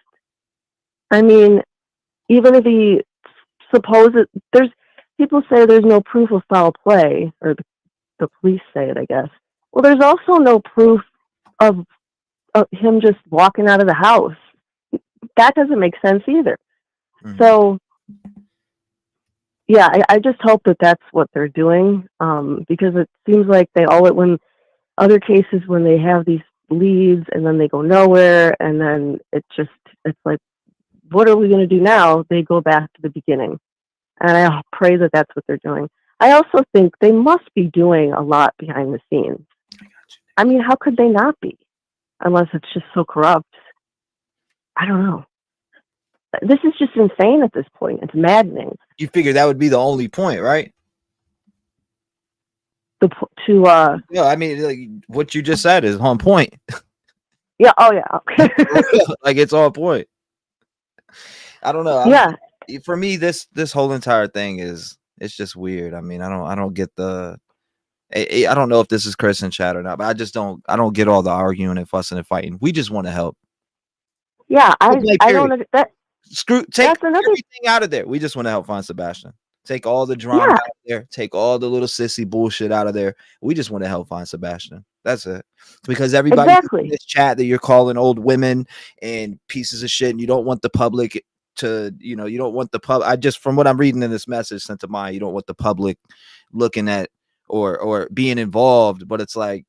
I mean, even if he there's people say there's no proof of foul play, or the police say it, I guess. Well, there's also no proof of him just walking out of the house. That doesn't make sense either. Mm-hmm. So, yeah, I just hope that that's what they're doing, because it seems like when other cases, when they have these leads and then they go nowhere, and then it's like, what are we going to do now? They go back to the beginning. And I pray that that's what they're doing. I also think they must be doing a lot behind the scenes. I mean, how could they not be? Unless it's just so corrupt. I don't know. This is just insane at this point. It's maddening. You figure that would be the only point, right? Yeah, I mean, like, what you just said is on point. Yeah. Oh, yeah. Like, it's on point. I don't know. For me, this whole entire thing it's just weird. I mean, I don't get I don't know if this is Chris in chat or not, but I don't get all the arguing and fussing and fighting. We just want to help. Yeah, I don't. Take everything out of there. We just want to help find Sebastian. Take all the drama out of there. Take all the little sissy bullshit out of there. We just want to help find Sebastian. That's it. Because everybody in this chat that you're calling old women and pieces of shit, and you don't want the public to, you don't want the public. From what I'm reading in this message sent to mine, you don't want the public looking at or being involved. But it's like,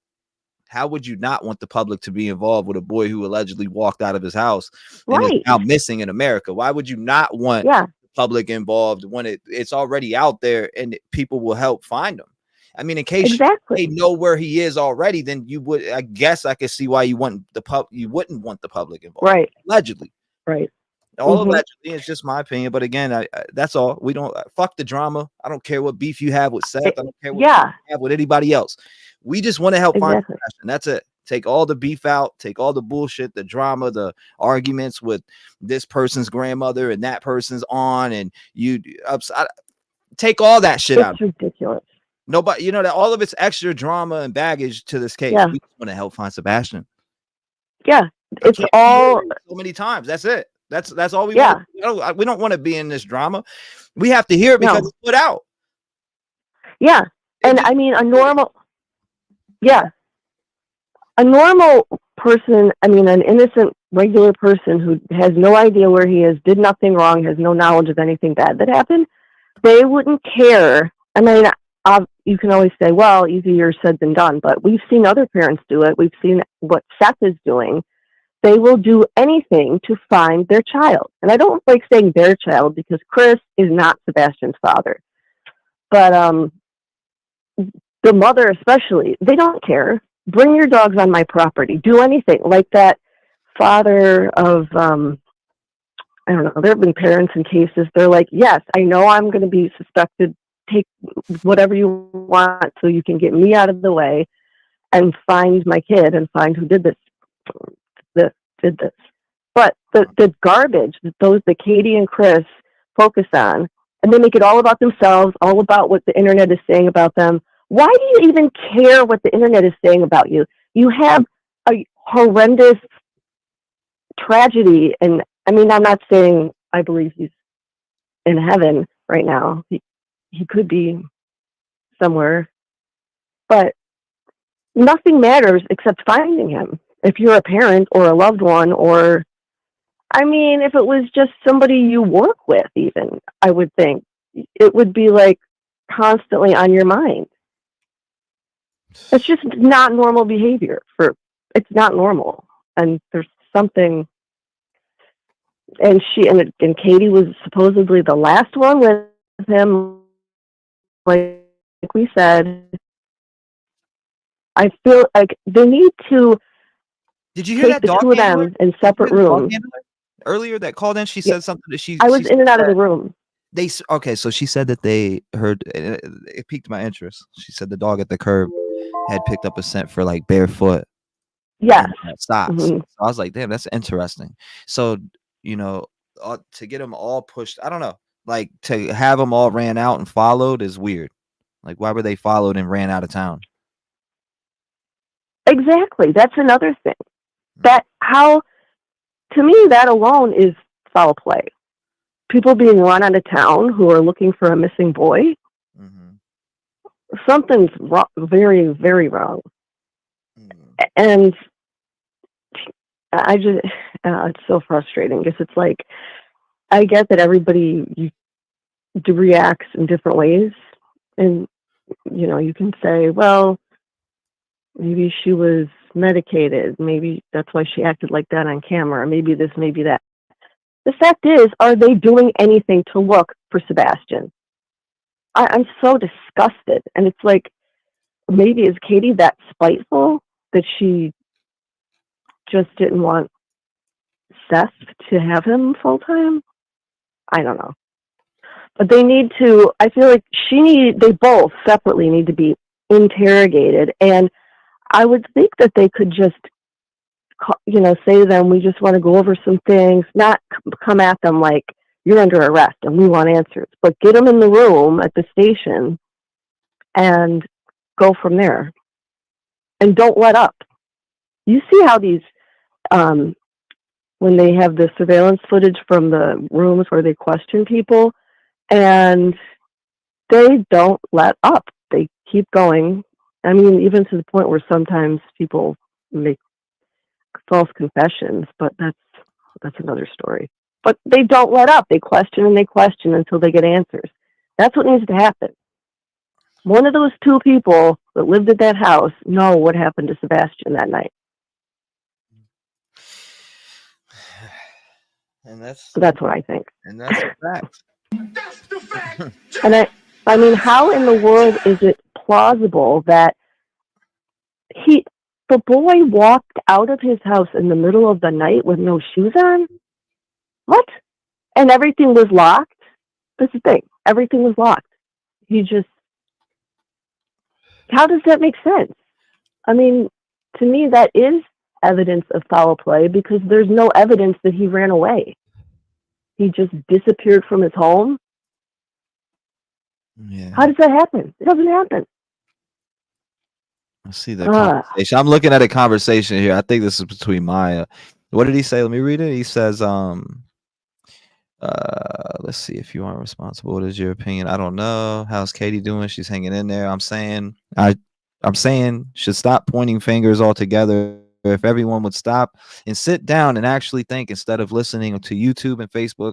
how would you not want the public to be involved with a boy who allegedly walked out of his house and is now missing in America? Why would you not want the public involved when it's already out there and people will help find him? I mean, in case they know where he is already, then you would. I guess I could see why you wouldn't want the public involved. Right. Allegedly. Right. All allegedly. It's just my opinion. But again, that's all. We don't fuck the drama. I don't care what beef you have with Seth. I don't care what you have with anybody else. We just want to help find Sebastian. That's it. Take all the beef out. Take all the bullshit, the drama, the arguments with this person's grandmother and that person's on, and take all that shit out. It's ridiculous. Nobody, that all of it's extra drama and baggage to this case. Yeah. We just want to help find Sebastian. Yeah, it's all so many times. That's it. That's all we want. We don't want to be in this drama. We have to hear it because it's put out. Yeah, and I mean a normal person. I mean, an innocent, regular person who has no idea where he is, did nothing wrong, has no knowledge of anything bad that happened. They wouldn't care. I mean, you can always say, well, easier said than done, but we've seen other parents do it. We've seen what Seth is doing. They will do anything to find their child. And I don't like saying their child because Chris is not Sebastian's father. But the mother especially, they don't care. Bring your dogs on my property. Do anything. Like that father of, I don't know, there have been parents in cases, they're like, yes, I know I'm going to be suspected. Take whatever you want so you can get me out of the way and find my kid and find who did this. But the garbage that Katie and Chris focus on, and they make it all about themselves, all about what the internet is saying about them. Why do you even care what the internet is saying about you? You have a horrendous tragedy, and I mean, I'm not saying I believe he's in heaven right now. He could be somewhere, but nothing matters except finding him. if you're a parent or a loved one, or, I mean, if it was just somebody you work with, even, I would think it would be like constantly on your mind. It's just not normal behavior. It's not normal, and there's something. And Katie was supposedly the last one with him. Like we said, I feel like they need to. Did you hear take that the dog two of handler? them in Did you separate hear the dog rooms? handler earlier that called in? She Yeah, said something that she I was said in and out of the that room. okay, so she said that they heard it piqued my interest. She said the dog at the curb had picked up a scent for like barefoot Yes. and socks. hmm So I was like, damn, that's interesting. So, you know, to get them all pushed, I don't know, like to have them all ran out and followed is weird. Like, why were they followed and ran out of town? Exactly. That's another thing. To me, that alone is foul play. People being run out of town who are looking for a missing boy. Something's wrong, very, very wrong. And I just, it's so frustrating because it's like, I get that everybody reacts in different ways. And, you can say, well, maybe she was medicated. Maybe that's why she acted like that on camera. Maybe this, maybe that. The fact is, are they doing anything to look for Sebastian? I'm so disgusted. And it's like, maybe is Katie that spiteful that she just didn't want Seth to have him full time? I don't know. But they need to, I feel like they both separately need to be interrogated. And I would think that they could just, say to them, we just want to go over some things, not come at them like, you're under arrest and we want answers, but get them in the room at the station and go from there. And don't let up. You see how these, when they have the surveillance footage from the rooms where they question people, and they don't let up. They keep going. I mean, even to the point where sometimes people make false confessions, but that's another story. But they don't let up. They question and they question until they get answers. That's what needs to happen. One of those two people that lived at that house know what happened to Sebastian that night. And that's what I think. And that's a fact. And I mean, how in the world is it plausible that the boy walked out of his house in the middle of the night with no shoes on? What? And everything was locked? That's the thing. Everything was locked. How does that make sense? I mean, to me, that is evidence of foul play because there's no evidence that he ran away. He just disappeared from his home. Yeah. How does that happen? It doesn't happen. I see the conversation. I'm looking at a conversation here. I think this is between Maya. What did he say? Let me read it. He says, let's see, if you aren't responsible, what is your opinion? I don't know. How's Katie doing? She's hanging in there. I'm saying should stop pointing fingers altogether. If everyone would stop and sit down and actually think instead of listening to YouTube and Facebook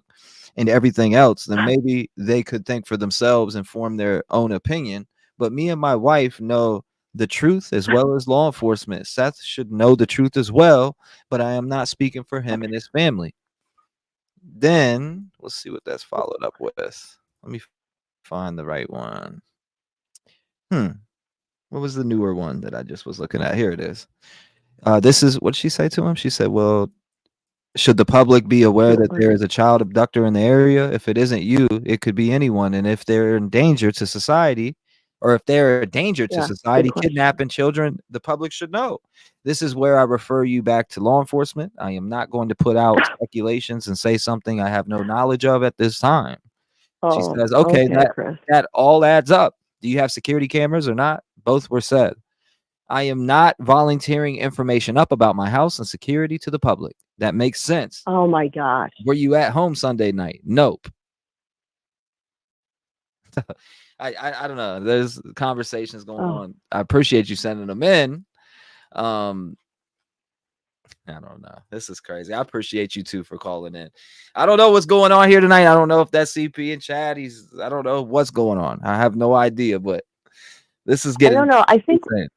and everything else, then maybe they could think for themselves and form their own opinion. But me and my wife know the truth as well as law enforcement. Seth should know the truth as well, but I am not speaking for him and his family. Then let's see what that's followed up with. Let me find the right one. What was the newer one that I just was looking at? Here it is. This is what she said to him. She said, well, should the public be aware that there is a child abductor in the area? If it isn't you, it could be anyone. And if they're in danger to society, or if they're a danger to society, kidnapping children, the public should know. This is where I refer you back to law enforcement. I am not going to put out speculations and say something I have no knowledge of at this time. She says, okay, that all adds up. Do you have security cameras or not? Both were said. I am not volunteering information up about my house and security to the public. That makes sense. Oh my gosh. Were you at home Sunday night? Nope. I don't know. There's conversations going on. I appreciate you sending them in. I don't know. This is crazy. I appreciate you two for calling in. I don't know what's going on here tonight. I don't know if that's CP and Chad. I don't know what's going on. I have no idea, but this is getting. I don't know. I think. insane.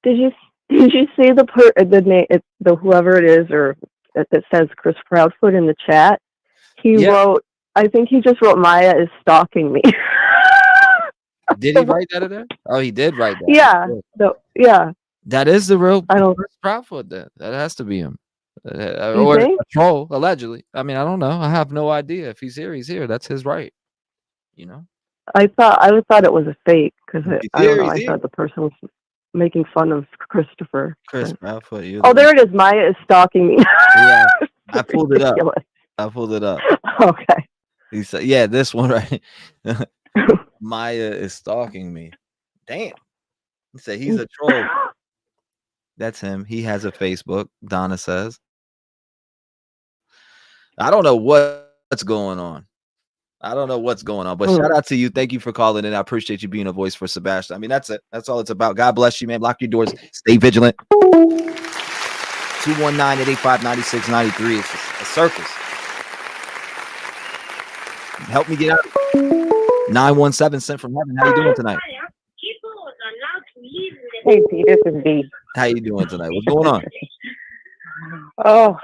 Did you see the name, the whoever it is, or that says Chris Proudfoot in the chat? He wrote. I think he just wrote Maya is stalking me. Did he write that in there? Oh, he did write that. Yeah. Yeah. That is the real Chris Proudfoot. That has to be him. Or think? a troll, allegedly. I mean, I don't know. I have no idea. If he's here, he's here. That's his right. You know? I thought it was a fake because I don't know. I He's thought the person was making fun of Christopher. Chris Proudfoot. Oh, there it is. Maya is stalking me. Yeah. I pulled it up. Ridiculous. I pulled it up. Okay. He said, yeah, this one right. Maya is stalking me. Damn. He said he's a troll. That's him. He has a Facebook, Donna says. I don't know what's going on. I don't know what's going on, but shout out to you. Thank you for calling in. I appreciate you being a voice for Sebastian. I mean, that's it. That's all it's about. God bless you, man. Lock your doors. Stay vigilant. 219-885-9693. It's a circus. Help me get out. 917 sent from heaven. How you doing tonight? Hey, P, this is B. How you doing tonight? What's going on? Oh,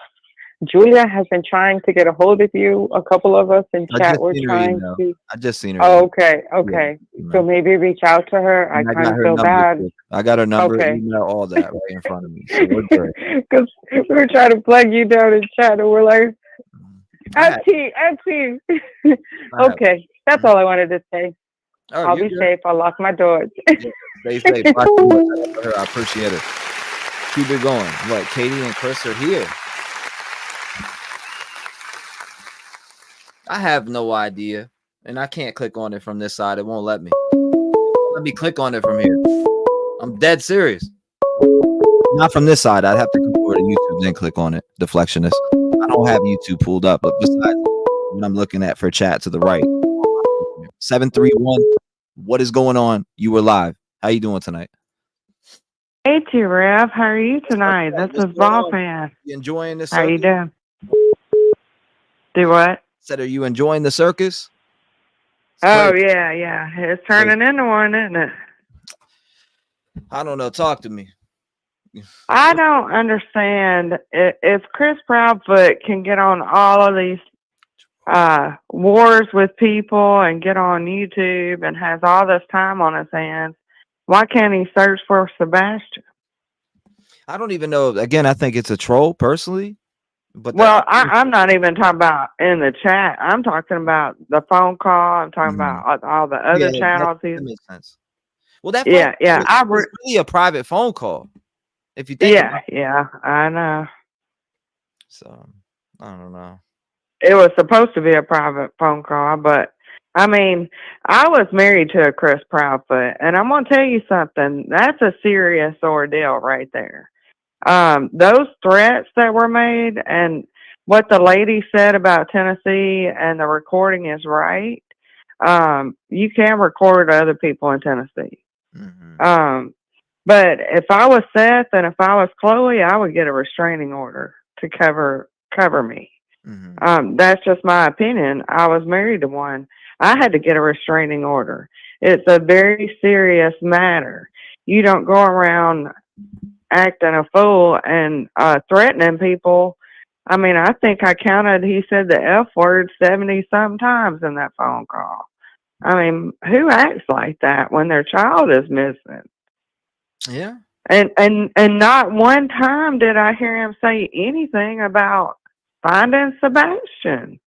Julia has been trying to get a hold of you. A couple of us in chat were trying to. I just seen her. Oh, okay. Yeah, so maybe reach out to her. I kind of feel bad. Too. I got her number, okay. Email, all that right in front of me. So we're good. Because we were trying to plug you down in chat, and we're like, Auntie. Okay, that's all I wanted to say. Oh, I'll be safe. I'll lock my doors. Stay safe. I appreciate it. Keep it going. What? Katie and Chris are here. I have no idea, and I can't click on it from this side. It won't let me. Let me click on it from here. I'm dead serious. Not from this side. I'd have to come over to YouTube and click on it. Deflectionist. I don't have YouTube pulled up, but besides what I'm looking at for chat to the right. 731. What is going on? You were live. How you doing tonight? Hey, T-REV. How are you tonight? This is Ball Fan. You enjoying this? How you doing? Do what? Said, are you enjoying the circus? Oh, yeah. It's turning into one, isn't it? I don't know. Talk to me. I don't understand. If Chris Proudfoot can get on all of these wars with people and get on YouTube and has all this time on his hands, why can't he search for Sebastian? I don't even know. Again, I think it's a troll personally. But I'm not even talking about in the chat. I'm talking about the phone call. I'm talking about all the other channels. That makes sense. Well, that it's really a private phone call. If you think I know. So I don't know. It was supposed to be a private phone call, but I mean, I was married to a Chris Proudfoot, and I'm gonna tell you something. That's a serious ordeal right there. Those threats that were made and what the lady said about Tennessee, and the recording is right. You can record other people in Tennessee. But if I was Seth and if I was Chloe, I would get a restraining order to cover me. That's just my opinion. I was married to one. I had to get a restraining order. It's a very serious matter. You don't go around acting a fool and threatening people. I mean, I think I counted, he said the F word 70-something times in that phone call. I mean, who acts like that when their child is missing? Yeah. And not one time did I hear him say anything about finding Sebastian.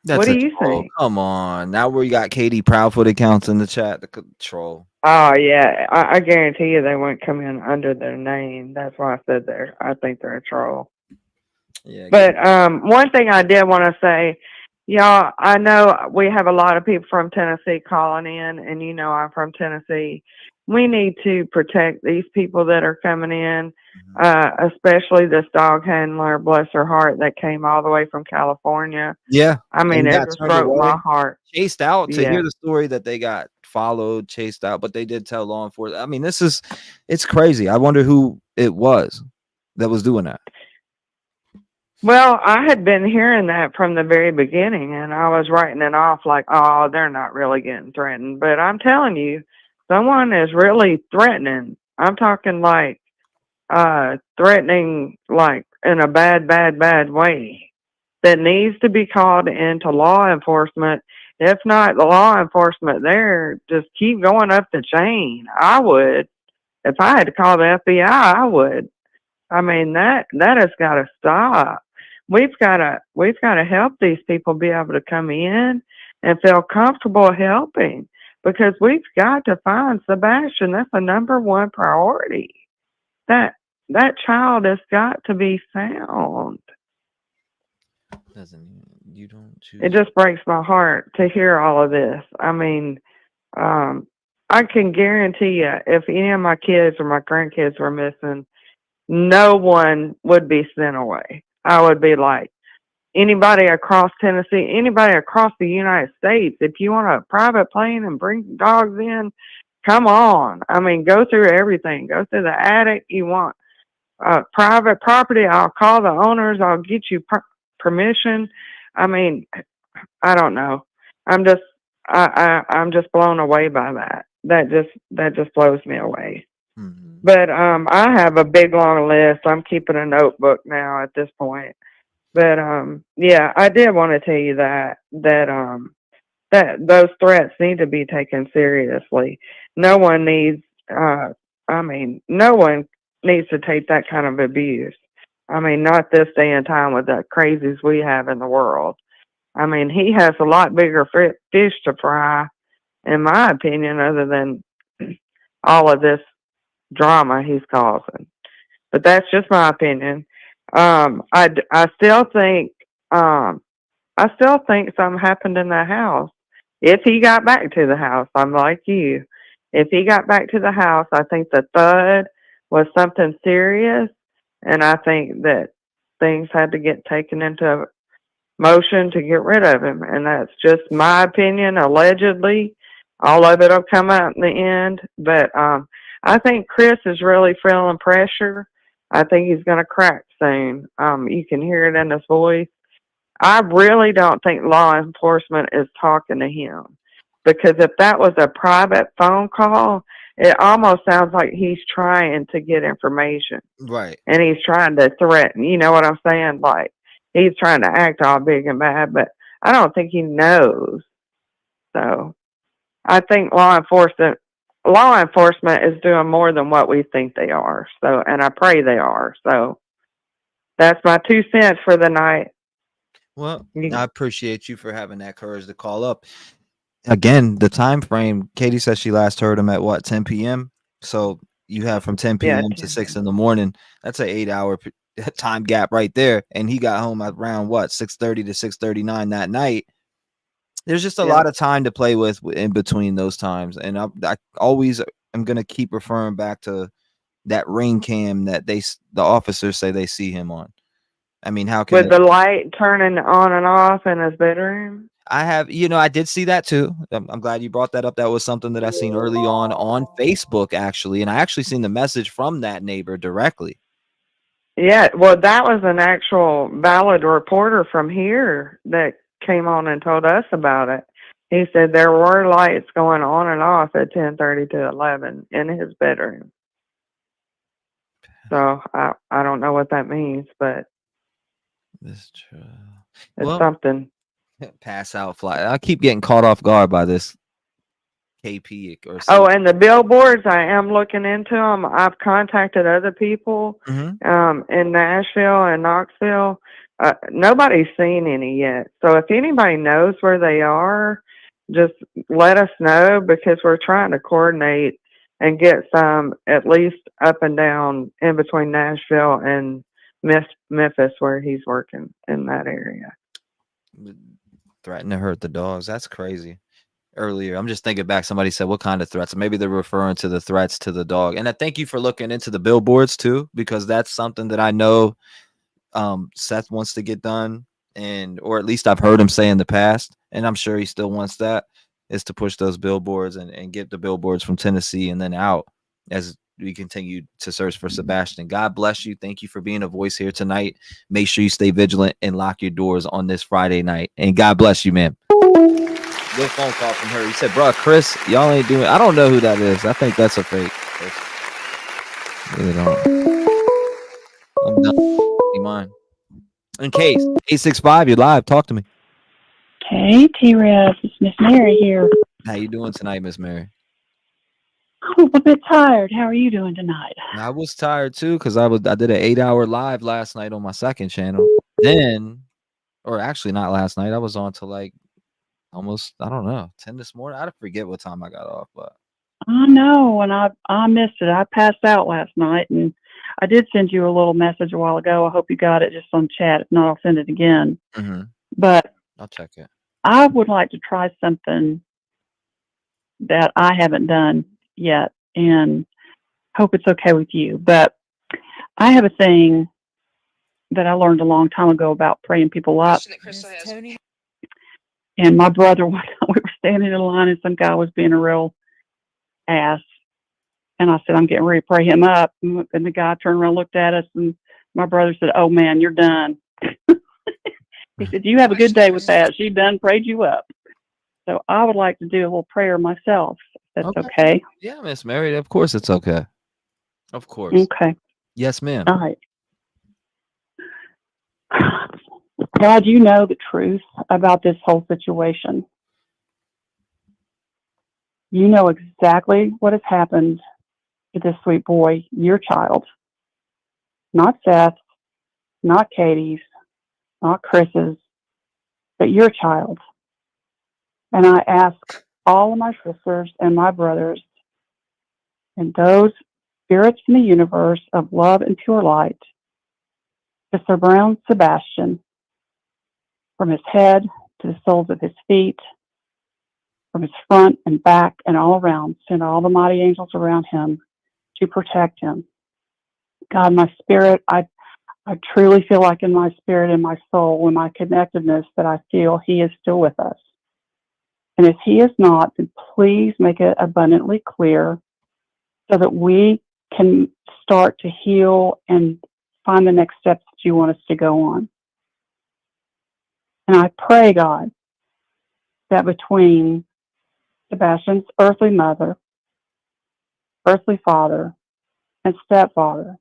What do you think? Come on. Now we got Katie Proudfoot accounts in the chat. The troll. Oh, yeah. I guarantee you they won't come in under their name. That's why I said I think they're a troll. Yeah. But one thing I did want to say, Y'all, I know we have a lot of people from Tennessee calling in, and you know I'm from Tennessee. We need to protect these people that are coming in, especially this dog handler, bless her heart, that came all the way from California. Yeah. I mean, And it got just turned broke my away, heart. chased out. To Yeah. hear the story that they got followed, chased out, but they did tell law enforcement. I mean, it's crazy. I wonder who it was that was doing that. Well, I had been hearing that from the very beginning, and I was writing it off like, oh, they're not really getting threatened. But I'm telling you, someone is really threatening. I'm talking like threatening like in a bad way that needs to be called into law enforcement. If not the law enforcement there, just keep going up the chain. I would. If I had to call the FBI, I would. I mean, that has got to stop. We've got to help these people be able to come in and feel comfortable helping, because we've got to find Sebastian. That's the number one priority. That child has got to be found. You don't choose. It just breaks my heart to hear all of this. I mean, I can guarantee you, if any of my kids or my grandkids were missing, no one would be sent away. I would be like, anybody across Tennessee, anybody across the United States, if you want a private plane and bring dogs in, come on. I mean, go through everything. Go through the attic. You want private property, I'll call the owners. I'll get you permission. I mean, I don't know. I'm just blown away by that. That just blows me away. But I have a big long list. I'm keeping a notebook now at this point. But yeah, I did want to tell you that those threats need to be taken seriously. No one needs no one needs to take that kind of abuse. I mean, not this day and time with the crazies we have in the world. I mean, he has a lot bigger fish to fry, in my opinion, other than all of this drama he's causing. But that's just my opinion. I still think something happened in the house. If he got back to the house, I'm like you. If he got back to the house, I think the thud was something serious, and I think that things had to get taken into motion to get rid of him. And that's just my opinion, allegedly. All of it will come out in the end. But I think Chris is really feeling pressure. I think he's going to crack soon. You can hear it in his voice. I really don't think law enforcement is talking to him, because if that was a private phone call, it almost sounds like he's trying to get information. Right. And he's trying to threaten. You know what I'm saying? Like, he's trying to act all big and bad, but I don't think he knows. So I think law enforcement is doing more than what we think they are. So, and I pray they are. So that's my 2 cents for the night. Well, I appreciate you for having that courage to call up. Again, the time frame, Katie says she last heard him at what, 10 p.m. So you have from 10 p.m. to 6 in the morning. That's an 8-hour time gap right there. And he got home around what, 6:30 to 6:39 that night. There's just a lot of time to play with in between those times. And I always am going to keep referring back to that ring cam that the officers say they see him on. I mean, how can with the light turning on and off in his bedroom? I have, I did see that too. I'm glad you brought that up. That was something that I seen early on Facebook, actually. And I actually seen the message from that neighbor directly. Yeah, well, that was an actual valid reporter from here that came on and told us about it. He said there were lights going on and off at 10:30 to 11 in his bedroom. So I don't know what that means, but it's something. Pass out fly. I keep getting caught off guard by this KP or Oh, and the billboards, I am looking into them. I've contacted other people in Nashville and Knoxville. Nobody's seen any yet. So if anybody knows where they are, just let us know, because we're trying to coordinate and get some at least up and down in between Nashville and Memphis, where he's working in that area. Threatened to hurt the dogs. That's crazy. Earlier, I'm just thinking back. Somebody said, "What kind of threats?" Maybe they're referring to the threats to the dog. And I thank you for looking into the billboards too, because that's something that I know Seth wants to get done, and or at least I've heard him say in the past, and I'm sure he still wants that, is to push those billboards and get the billboards from Tennessee and then out as we continue to search for Sebastian. God bless you. Thank you for being a voice here tonight. Make sure you stay vigilant and lock your doors on this Friday night. And God bless you, man. Good phone call from her. He said, "Bro, Chris, y'all ain't doing." I don't know who that is. I think that's a fake. Really don't. I'm done. You mind? In case 865, you're live. Talk to me. Hey, T-REV, it's Miss Mary here. How you doing tonight, Miss Mary? I'm a bit tired. How are you doing tonight? I was tired too because I did an 8-hour live last night on my second channel. Then, or actually not last night. I was on till like almost, I don't know, 10 this morning. I forget what time I got off, but I know, and I missed it. I passed out last night, and I did send you a little message a while ago. I hope you got it just on chat. If not, I'll send it again. But I'll check it. I would like to try something that I haven't done yet, and hope it's okay with you. But I have a thing that I learned a long time ago about praying people up. And my brother, we were standing in line, and some guy was being a real ass. And I said, "I'm getting ready to pray him up." And the guy turned around, looked at us, and my brother said, "Oh man, you're done." He said, "You have a good day with that. She done prayed you up." So I would like to do a little prayer myself. If that's okay. Yeah, Miss Mary. Of course it's okay. Of course. Okay. Yes, ma'am. All right. God, you know the truth about this whole situation. You know exactly what has happened to this sweet boy, your child. Not Seth's, not Katie's, not Chris's, but your child. And I ask all of my sisters and my brothers and those spirits in the universe of love and pure light to surround Sebastian from his head to the soles of his feet, from his front and back and all around. Send all the mighty angels around him to protect him. God, my spirit, I truly feel like in my spirit and my soul, in my connectedness, that I feel he is still with us. And if he is not, then please make it abundantly clear so that we can start to heal and find the next steps that you want us to go on. And I pray, God, that between Sebastian's earthly mother, earthly father, and stepfather,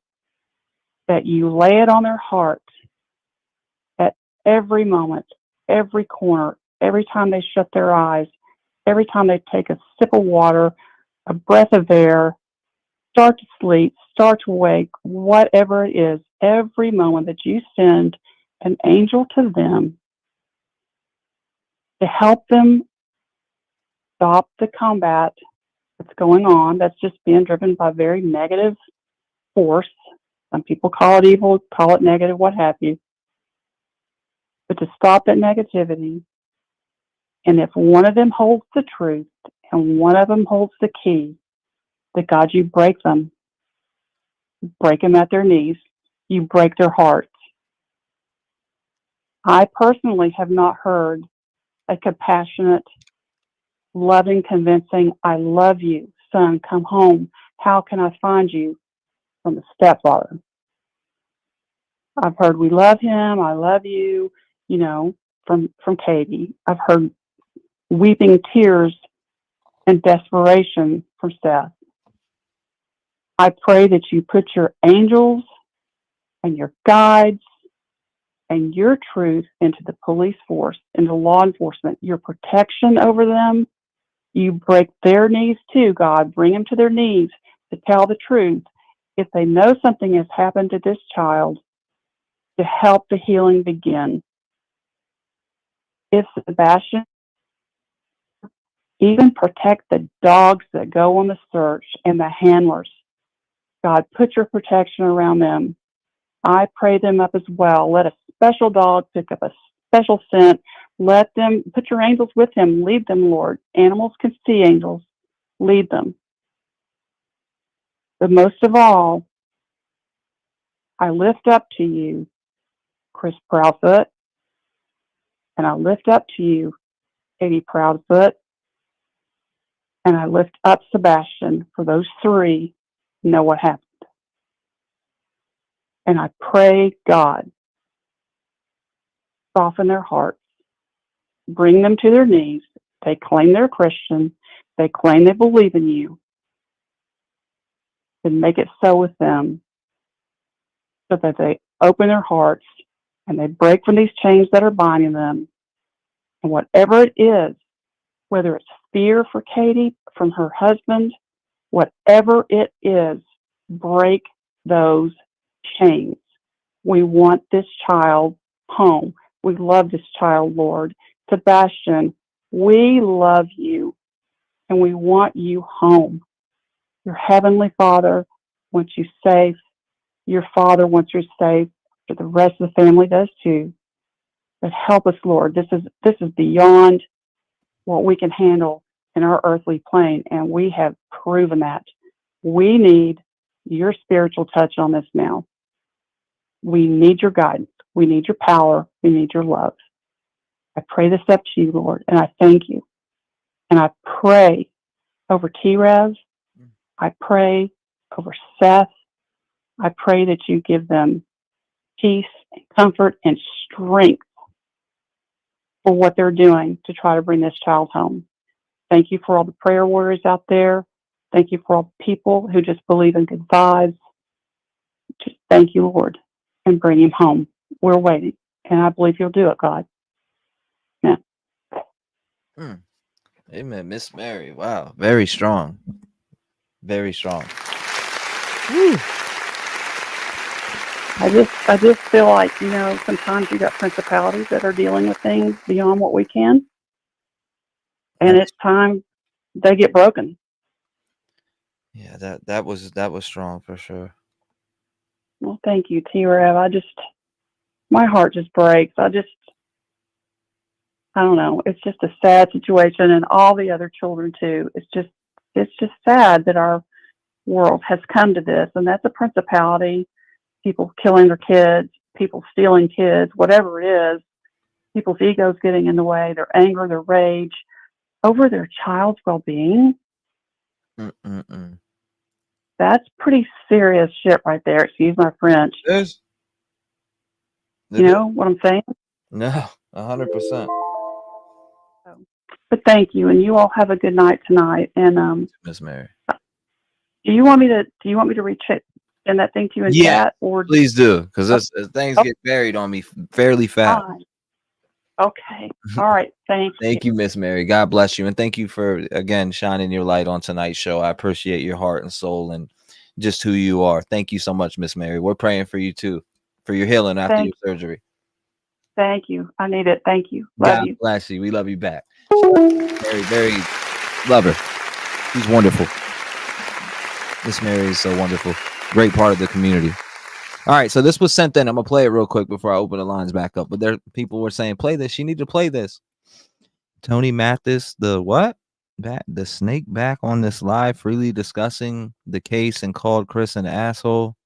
that you lay it on their heart at every moment, every corner, every time they shut their eyes, every time they take a sip of water, a breath of air, start to sleep, start to wake, whatever it is, every moment that you send an angel to them to help them stop the combat that's going on, that's just being driven by very negative force. Some people call it evil, call it negative, what have you. But to stop that negativity, and if one of them holds the truth and one of them holds the key, that God, you break them at their knees, you break their hearts. I personally have not heard a compassionate, loving, convincing, "I love you, son, come home. How can I find you?" from the stepfather. I've heard "we love him, I love you," from Katie. I've heard weeping tears and desperation from Seth. I pray that you put your angels and your guides and your truth into the police force, into law enforcement, your protection over them. You break their knees too, God. Bring them to their knees to tell the truth. If they know something has happened to this child, to help the healing begin. If Sebastian, even protect the dogs that go on the search and the handlers. God, put your protection around them. I pray them up as well. Let a special dog pick up a special scent Let them, put your angels with him. Lead them, Lord. Animals can see angels. Lead them. But most of all, I lift up to you Chris Proudfoot, and I lift up to you Katie Proudfoot, and I lift up Sebastian, for those three know what happened. And I pray, God, soften their hearts, bring them to their knees. They claim they're Christian. They claim they believe in you. And make it so with them, so that they open their hearts and they break from these chains that are binding them. And whatever it is, whether it's fear for Katie from her husband, whatever it is, break those chains. We want this child home. We love this child, Lord. Sebastian, we love you and we want you home. Your heavenly Father wants you safe. Your Father wants you safe. The rest of the family does too. But help us, Lord. This is beyond what we can handle in our earthly plane, and we have proven that. We need your spiritual touch on this now. We need your guidance. We need your power. We need your love. I pray this up to you, Lord, and I thank you. And I pray over T-REV. I pray over Seth. I pray that you give them peace and comfort and strength for what they're doing to try to bring this child home. Thank you for all the prayer warriors out there. Thank you for all the people who just believe in good vibes. Just thank you, Lord, and bring him home. We're waiting, and I believe you'll do it, God. Yeah. Amen, Miss Mary. Wow, very strong. Very strong. Woo. I just feel like, sometimes you got principalities that are dealing with things beyond what we can. And it's time they get broken. Yeah, that was strong for sure. Well, thank you, T-REV. My heart just breaks. I don't know. It's just a sad situation, and all the other children too. It's just sad that our world has come to this, and that's a principality. People killing their kids, people stealing kids, whatever it is, people's egos getting in the way, their anger, their rage over their child's well-being. That's pretty serious shit right there. Excuse my French. You know what I'm saying? No, 100%. But thank you, and you all have a good night tonight. And Miss Mary, do you want me to recheck and that thing to you in chat, or please do, because as things get buried on me fairly fast. Okay. All right. Thank you. Thank you, Miss Mary. God bless you, and thank you for again shining your light on tonight's show. I appreciate your heart and soul and just who you are. Thank you so much, Miss Mary. We're praying for you too, for your healing after your surgery. Thank you. I need it. Thank you. Love you. God bless you. We love you back. Very, very love her. She's wonderful. Miss Mary is so wonderful. Great part of the community. All right, so this was sent in. I'm gonna play it real quick before I open the lines back up. But there, people were saying, "Play this. You need to play this." Tony Mathis, the what? The snake back on this live, freely discussing the case and called Chris an asshole,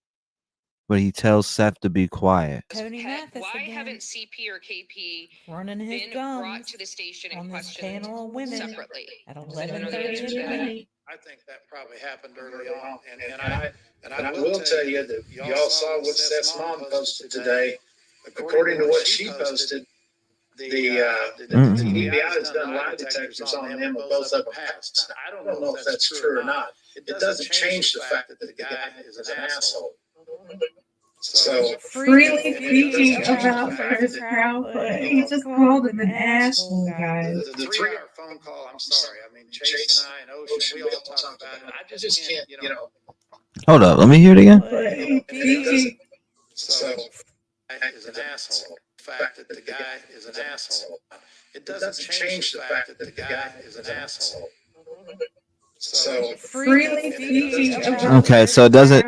but he tells Seth to be quiet. Tony Mathis why haven't CP or KP running his gums brought to the station on this panel of women separately at 11:30 at night? I think that probably happened early on, and I will tell you that y'all saw what Seth's mom posted today. According to what she posted, the FBI has done lie detectors on them, and both of them passed. I don't know if that's true or not. It doesn't change the fact that the guy is an asshole. So Freely speaking about Chris Proudfoot, he just called him an asshole, guys. The 3-hour phone call, I'm sorry. I mean, Chase and I and Ocean, we all talk about it. I just can't, Hold up, let me hear it again. So, is an asshole. The fact that the guy is an asshole. It doesn't change the fact that the guy is an asshole. So freely speaking about okay, so it doesn't.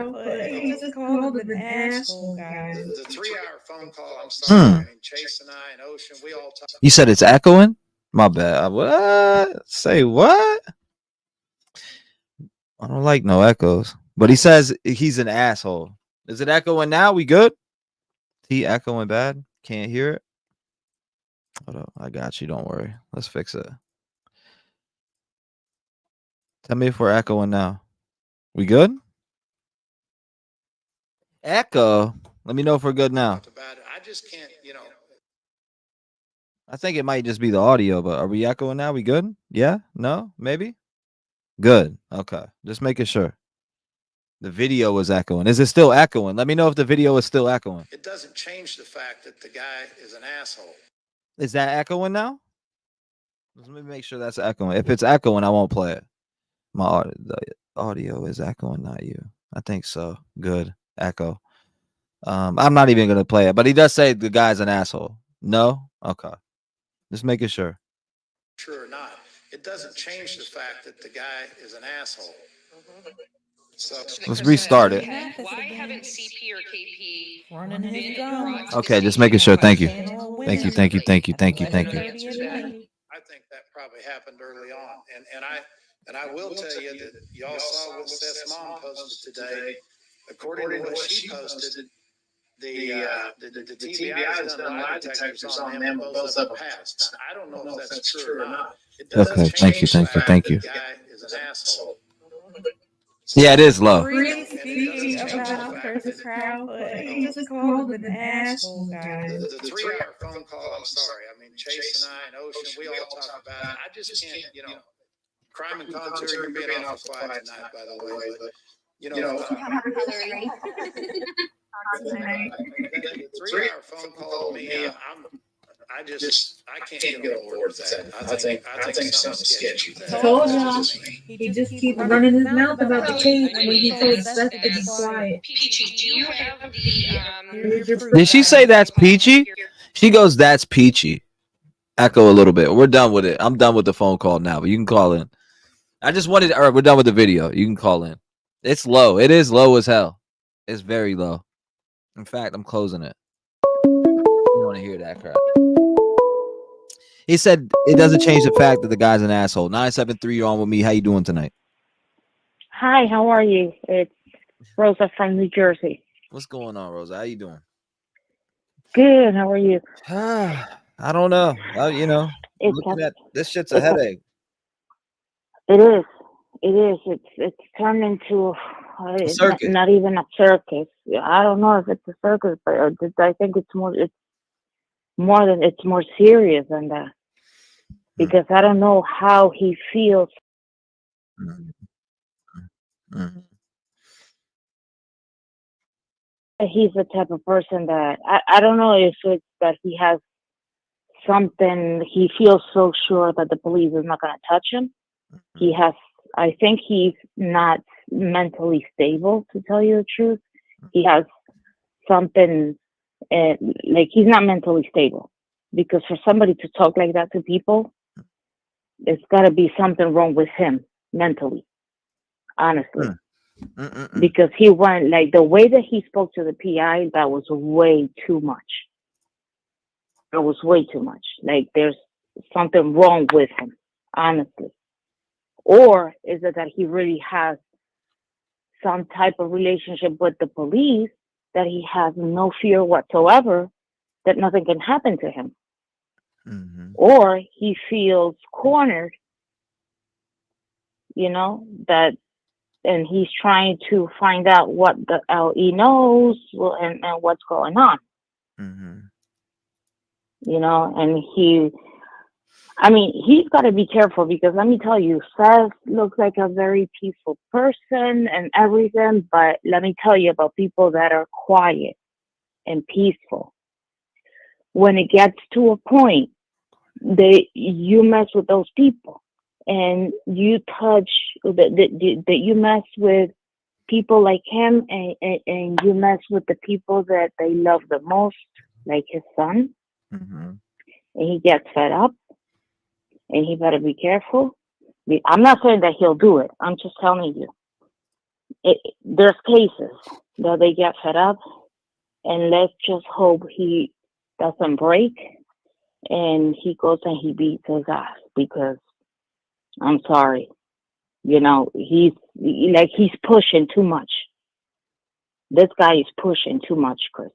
he just called him an asshole, guys. The 3-hour phone call, I'm sorry. I mean, Chase and I and Ocean, we all talk. You said it's echoing? My bad. What? Say what? I don't like no echoes. But he says he's an asshole. Is it echoing now? We good? He echoing bad? Can't hear it? Hold up. I got you. Don't worry. Let's fix it. Tell me if we're echoing now. We good? Echo. Let me know if we're good now. I just can't, I think it might just be the audio, but are we echoing now? We good? Yeah? No? Maybe? Good. Okay. Just making sure. The video was echoing. Is it still echoing? Let me know if the video is still echoing. It doesn't change the fact that the guy is an asshole. Is that echoing now? Let me make sure that's echoing. If it's echoing, I won't play it. The audio is echoing, not you. I think so. Good. Echo. I'm not even gonna play it, but he does say the guy's an asshole. No? Okay. Just making sure. True or not, it doesn't change the fact that the guy is an asshole. So let's restart it. Why haven't CP or KP running his guns? Okay, just making sure. Thank you. Thank you. I think that probably happened early on, and I will tell you that y'all saw what Seth's mom posted today. According to what she posted, the TBI has done lie detectors on them and both of them passed. I don't know if that's true or not. Okay, thank you. The guy is an asshole. Yeah, it is low. Speaking about Chris Proudfoot, he just called him an asshole, guys. The 3-hour phone call, I'm sorry. I mean, Chase and I and Ocean, we all talk about it. I just can't, crime and contour, you're being awful quiet tonight, by the way, but, the 3-hour phone call to me, I can't get on board with that. I think something's sketchy with that. Told y'all. He just keeps running his mouth about the case when he told Seth to be quiet. Peachy, do you have the Did she say that's peachy? She goes, that's peachy. Echo a little bit. We're done with it. I'm done with the phone call now, but you can call in. I just wanted, all right, we're done with the video. You can call in. It's low. It is low as hell. It's very low. In fact, I'm closing it. You want to hear that crap. He said it doesn't change the fact that the guy's an asshole. 973, you're on with me. How you doing tonight? Hi, how are you? It's Rosa from New Jersey. What's going on, Rosa? How you doing? Good. How are you? I don't know. Looking at this shit's a headache. It is. It's turned into not even a circus. I don't know if it's a circus, but I think it's more serious than that. Because I don't know how he feels. Mm-hmm. He's the type of person that I don't know if it's that he has something, he feels so sure that the police is not going to touch him. I think he's not mentally stable, to tell you the truth. He has something, like he's not mentally stable. Because for somebody to talk like that to people, it's got to be something wrong with him mentally, honestly. Because he went, like the way that he spoke to the PI, that was way too much. It was way too much. Like there's something wrong with him, honestly. Or is it that he really has some type of relationship with the police that he has no fear whatsoever that nothing can happen to him? Or he feels cornered, that, and he's trying to find out what the LE knows and what's going on. And he's got to be careful because let me tell you, Seth looks like a very peaceful person and everything, but let me tell you about people that are quiet and peaceful. When it gets to a point, you mess with those people and you touch that you mess with people like him and you mess with the people that they love the most, like his son. And he gets fed up and he better be careful. I'm not saying that he'll do it. I'm just telling you, there's cases that they get fed up And let's just hope he doesn't break and he goes and he beats his ass, because I'm sorry, he's pushing too much. This guy is pushing too much, Chris.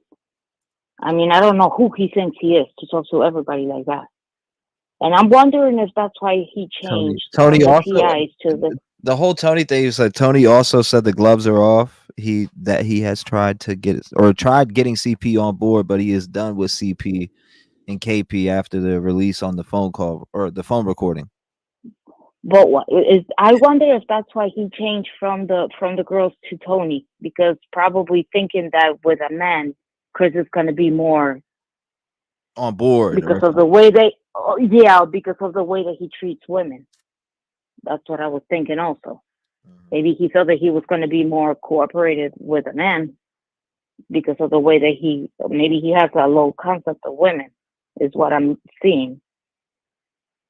I mean, I don't know who he thinks he is to talk to everybody like that. And I'm wondering if that's why he changed Tony from the also, PIs to the whole Tony thing is like Tony also said the gloves are off. He has tried to getting CP on board, but he is done with CP and KP after the release on the phone call or the phone recording. But I wonder if that's why he changed from the girls to Tony, because probably thinking that with a man, Chris is going to be more on board because of the way because of the way that he treats women. That's what I was thinking also. Maybe he felt that he was going to be more cooperative with a man because of the way that maybe he has a low concept of women, is what I'm seeing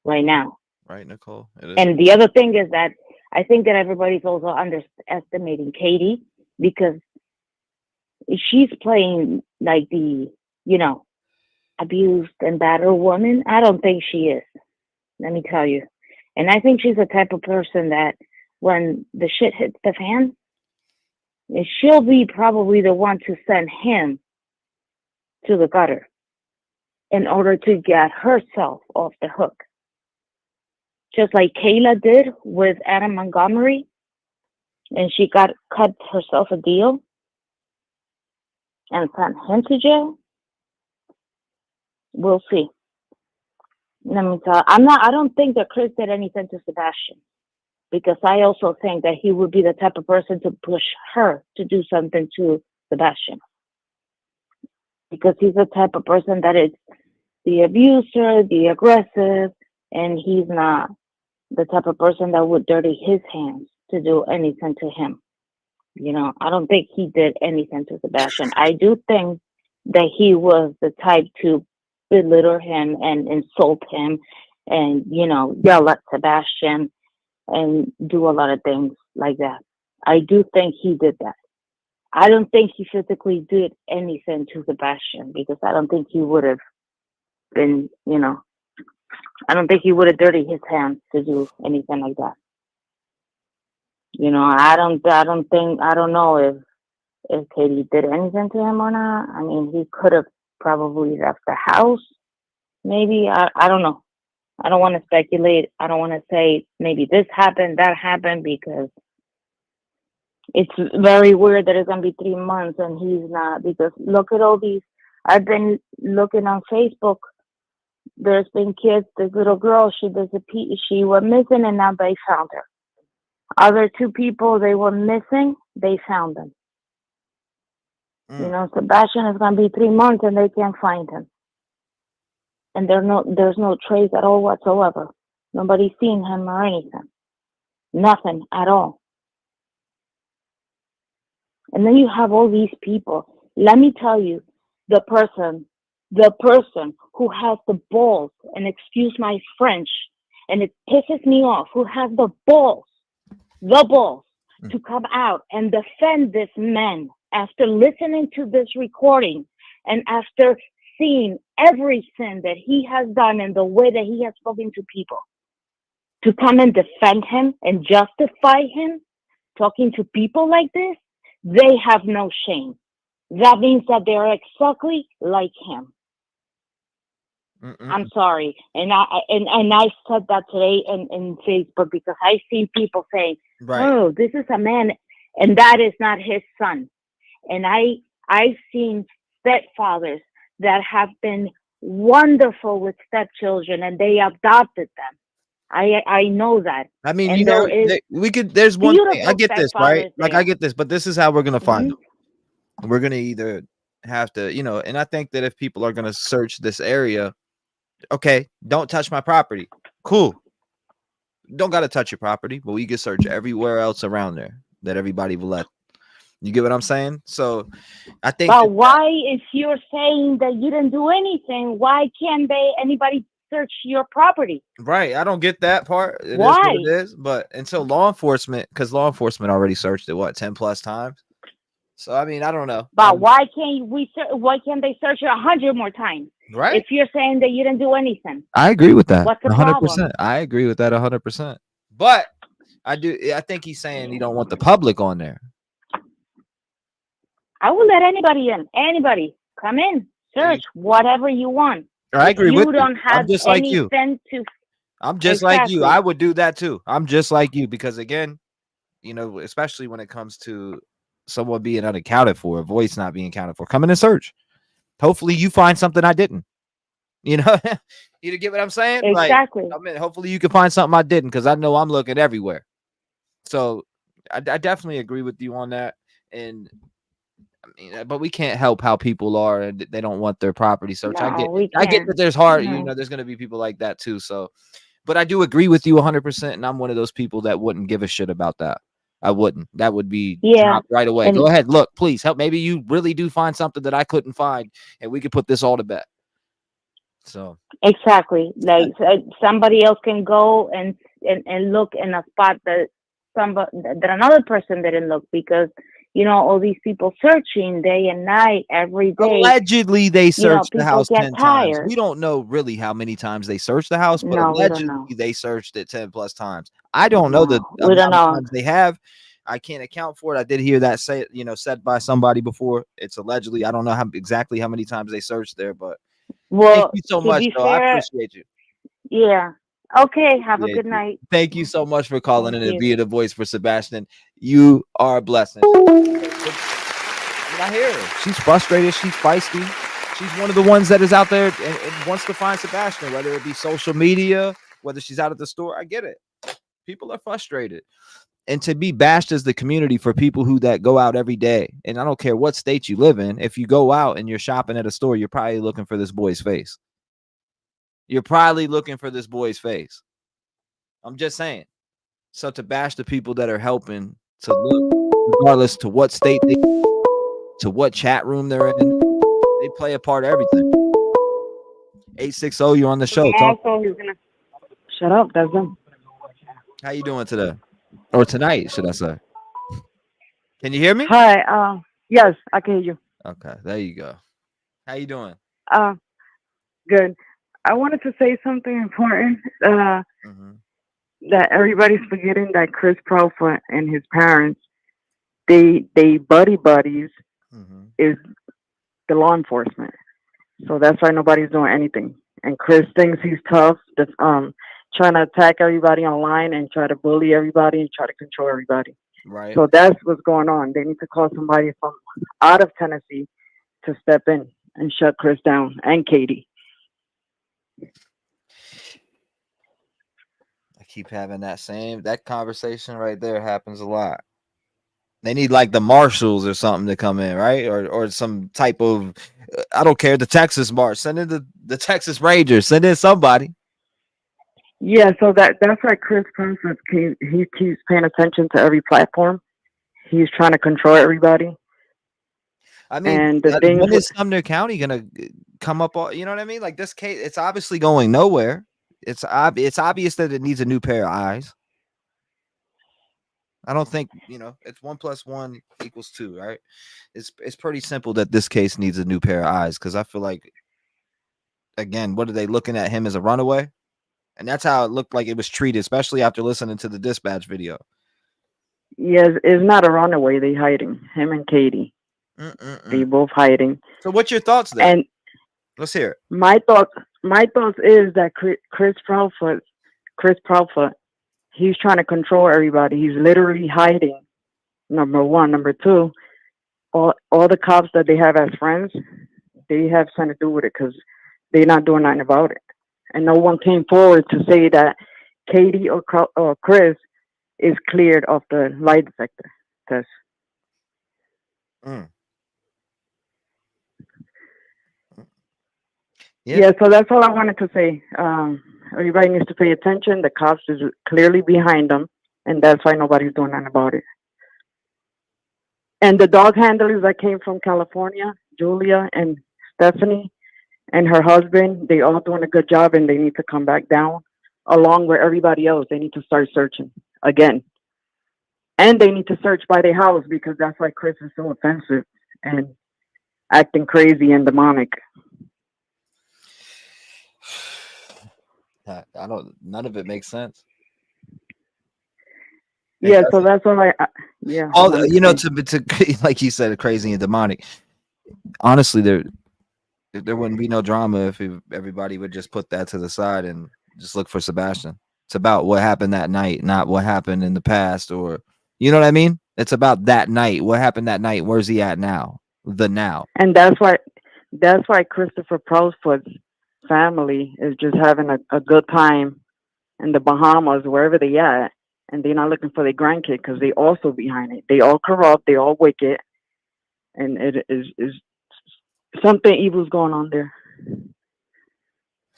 right now. Right, Nicole? And the other thing is that I think that everybody's also underestimating Katie, because she's playing like the, abused and battered woman. I don't think she is. Let me tell you. And I think she's the type of person that when the shit hits the fan, she'll be probably the one to send him to the gutter in order to get herself off the hook. Just like Kayla did with Adam Montgomery, and she cut herself a deal and sent him to jail. We'll see. Let me tell you, I don't think that Chris did anything to Sebastian, because I also think that he would be the type of person to push her to do something to Sebastian, because he's the type of person that is the abuser, the aggressive, and he's not the type of person that would dirty his hands to do anything to him. I don't think he did anything to Sebastian. I do think that he was the type to belittle him and insult him and, yell at Sebastian and do a lot of things like that. I do think he did that. I don't think he physically did anything to Sebastian, because I don't think he would have been, I don't think he would have dirtied his hands to do anything like that. I don't know if Katie did anything to him or not. I mean, he could have probably left the house. Maybe, I don't know. I don't want to speculate. I don't want to say maybe this happened, that happened, because it's very weird that it's going to be 3 months and he's not, because look at all these. I've been looking on Facebook. There's been kids, this little girl, she went missing and now they found her. Other 2 people, they were missing, they found them. Sebastian is going to be 3 months and they can't find him. And there's no trace at all whatsoever. Nobody's seen him or anything. Nothing at all. And then you have all these people. Let me tell you, the person who has the balls, and excuse my French, and it pisses me off, who has the balls to come out and defend this man after listening to this recording and after seeing everything that he has done and the way that he has spoken to people, to come and defend him and justify him talking to people like this, they have no shame. That means that they're exactly like him. I'm sorry. And I said that today in Facebook, because I see people saying, oh, this is a man and that is not his son. And I've seen stepfathers that have been wonderful with stepchildren and they adopted them. I know that. I mean, and there's one thing. I get this, right? Like I get this, but this is how we're going to find them. We're going to either have to, and I think that if people are going to search this area, okay, don't touch my property. Cool. Don't got to touch your property, but we can search everywhere else around there that everybody will let. You get what I'm saying? So I think. But why, if you're saying that you didn't do anything, why can't anybody search your property? Right. I don't get that part. It why? Is what it is. But until law enforcement, because law enforcement already searched it, 10 plus times. So I mean, I don't know. But why can't they search it 100 more times? Right. If you're saying that you didn't do anything. I agree with that. What's the 100%. problem? I agree with that 100%. But I think he's saying you don't want the public on there. I will let anybody in. Anybody come in, search whatever you want. I agree with you. Don't have I'm just like you. to. I'm just like you. I would do that too. I'm just like you because again, you know, especially when it comes to someone being unaccounted for, a voice not being accounted for, come in and search. Hopefully you find something I didn't. You know, you get what I'm saying? Exactly. Like, I mean, hopefully you can find something I didn't because I know I'm looking everywhere. So I definitely agree with you on that. And I mean, but we can't help how people are and they don't want their property searched. No, I get that there's hard, you know, there's going to be people like that too. So, but I do agree with you 100%. And I'm one of those people that wouldn't give a shit about that. I wouldn't. That would be dropped right away. Go ahead. Look, please help. Maybe you really do find something that I couldn't find and we could put this all to bed. So exactly, like somebody else can go and look in a spot that another person didn't look because you know all these people searching day and night every day. Allegedly, they searched the house 10 tired. times. We don't know really how many times they searched the house, but allegedly they searched it 10 plus times. I don't know the amount of times they have. I can't account for it. I did hear that said by somebody before. It's allegedly. I don't know exactly how many times they searched there, but. Well, thank you so much, though. I appreciate you. Yeah. Okay. Have a good night. Thank you so much for calling in and being a voice for Sebastian. You are a blessing. I hear her. She's frustrated. She's feisty. She's one of the ones that is out there and wants to find Sebastian, whether it be social media, whether she's out at the store. I get it. People are frustrated. And to be bashed as the community for people who that go out every day. And I don't care what state you live in. If you go out and you're shopping at a store, you're probably looking for this boy's face. You're probably looking for this boy's face. I'm just saying. So to bash the people that are helping to look, regardless to what state they, to what chat room they're in, they play a part of everything. 860, you're on the show. Shut up, that's them. How you doing today? Or tonight, should I say? Can you hear me? Hi. Yes, I can hear you. Okay, there you go. How you doing? Good. I wanted to say something important. That everybody's forgetting that Chris Profoot and his parents, they buddies is the law enforcement. So that's why nobody's doing anything. And Chris thinks he's tough. That's trying to attack everybody online and try to bully everybody and try to control everybody. Right. So that's what's going on. They need to call somebody from out of Tennessee to step in and shut Chris down and Katie. I keep having that conversation right there happens a lot. They need like the marshals or something to come in, right? Or some type of, I don't care, the Texas March. Send in the Texas Rangers. Send in somebody. Yeah, so that's why Chris Profoot, he keeps paying attention to every platform. He's trying to control everybody. I mean, when is Sumner County gonna come up? You know what I mean? Like this case, it's obviously going nowhere. It's obvious that it needs a new pair of eyes. I don't think it's 1 + 1 = 2, right? It's pretty simple that this case needs a new pair of eyes because I feel like, again, what are they looking at him as a runaway? And that's how it looked like it was treated, especially after listening to the dispatch video. Yes, it's not a runaway. They hiding. Him and Katie. They both hiding. So what's your thoughts there? And let's hear it. My thoughts is that Chris Profoot, he's trying to control everybody. He's literally hiding. Number one. Number two, all the cops that they have as friends, they have something to do with it because they're not doing nothing about it. And no one came forward to say that Katie or Chris is cleared of the lie detector test. Yeah, so that's all I wanted to say. Everybody needs to pay attention. The cops is clearly behind them, and that's why nobody's doing nothing about it. And the dog handlers that came from California, Julia and Stephanie, and her husband, they all doing a good job, and they need to come back down along with everybody else. They need to start searching again. And they need to search by their house because that's why Chris is so offensive and acting crazy and demonic. I don't. None of it makes sense. Yeah, so that's all yeah. All to like you said, crazy and demonic. Honestly, there wouldn't be no drama if everybody would just put that to the side and just look for Sebastian. It's about what happened that night, not what happened in the past, or you know what I mean? It's about that night. What happened that night? Where's he at now? The now. And that's why Christopher Proudfoot's family is just having a good time in the Bahamas, wherever they at, and they're not looking for their grandkid because they also behind it. They all corrupt, they all wicked, and it is something evil's going on there.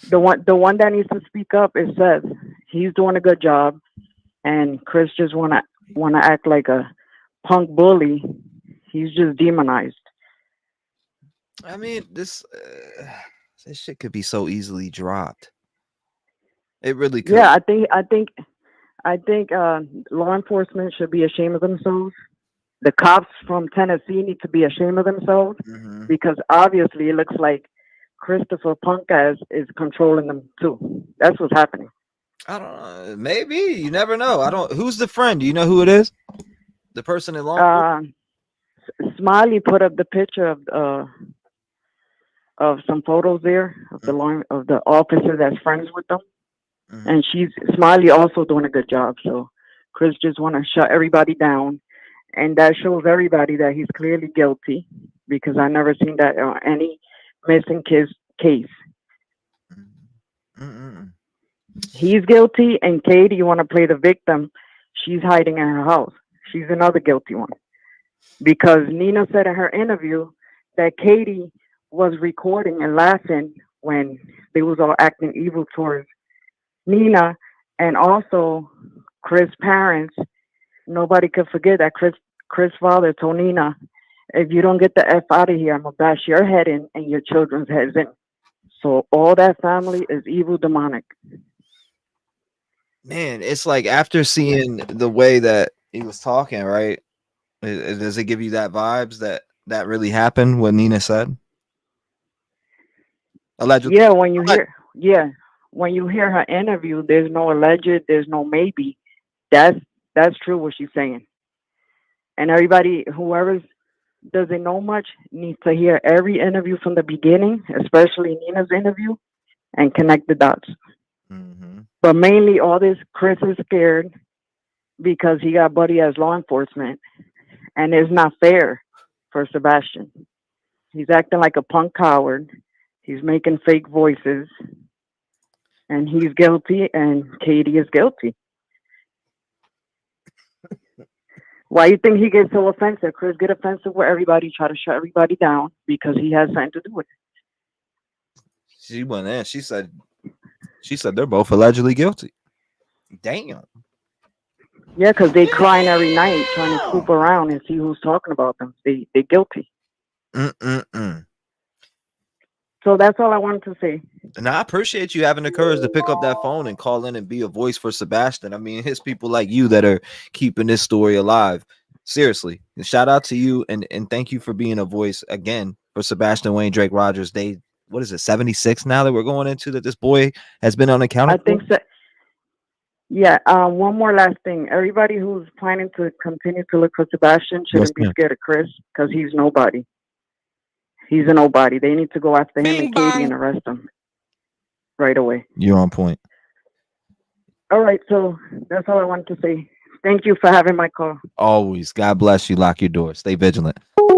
The one that needs to speak up is Seth. He's doing a good job, and Chris just wanna act like a punk bully. He's just demonized. I mean, this shit could be so easily dropped. It really could. Yeah, I think law enforcement should be ashamed of themselves. The cops from Tennessee need to be ashamed of themselves because obviously it looks like Christopher Punkaz is controlling them too. That's what's happening. I don't know. Maybe you never know. I don't. Who's the friend? Do you know who it is? The person in law. Smiley put up the picture of some photos there of the officer that's friends with them, and Smiley also doing a good job. So Chris just want to shut everybody down, and that shows everybody that he's clearly guilty because I never seen that on any missing kids case. He's guilty, and Katie, you want to play the victim? She's hiding in her house. She's another guilty one because Nina said in her interview that Katie was recording and laughing when they was all acting evil towards Nina, and also Chris' parents. Nobody could forget that Chris' father told Nina, if you don't get the F out of here, I'm gonna bash your head in and your children's heads in. So all that family is evil, demonic. Man, it's like after seeing the way that he was talking, right? Does it give you that vibes that really happened? What Nina said? Allegedly. Yeah, when you hear her interview, there's no alleged, there's no maybe. That's true what she's saying. And everybody, whoever doesn't know much, needs to hear every interview from the beginning, especially Nina's interview, and connect the dots. But mainly all this, Chris is scared because he got buddy as law enforcement, and it's not fair for Sebastian. He's acting like a punk coward. He's making fake voices, and he's guilty, and Katie is guilty. Why you think he gets so offensive? Chris get offensive with everybody, try to shut everybody down because he has something to do with it. She went in. She said they're both allegedly guilty. Damn. Yeah, because they crying every night trying to scoop around and see who's talking about them. They're guilty. So that's all I wanted to say. And I appreciate you having the courage to pick up that phone and call in and be a voice for Sebastian. I mean, it's people like you that are keeping this story alive. Seriously, shout out to you and thank you for being a voice again for Sebastian Wayne Drake Rogers. What is it, 76 now that we're going into that this boy has been unaccounted for? I think so. Yeah, one more last thing. Everybody who's planning to continue to look for Sebastian shouldn't be scared of Chris because he's nobody. He's a nobody. They need to go after him and Katie and arrest him right away. You're on point. All right, so that's all I wanted to say. Thank you for having my call. Always. God bless you. Lock your door. Stay vigilant. He's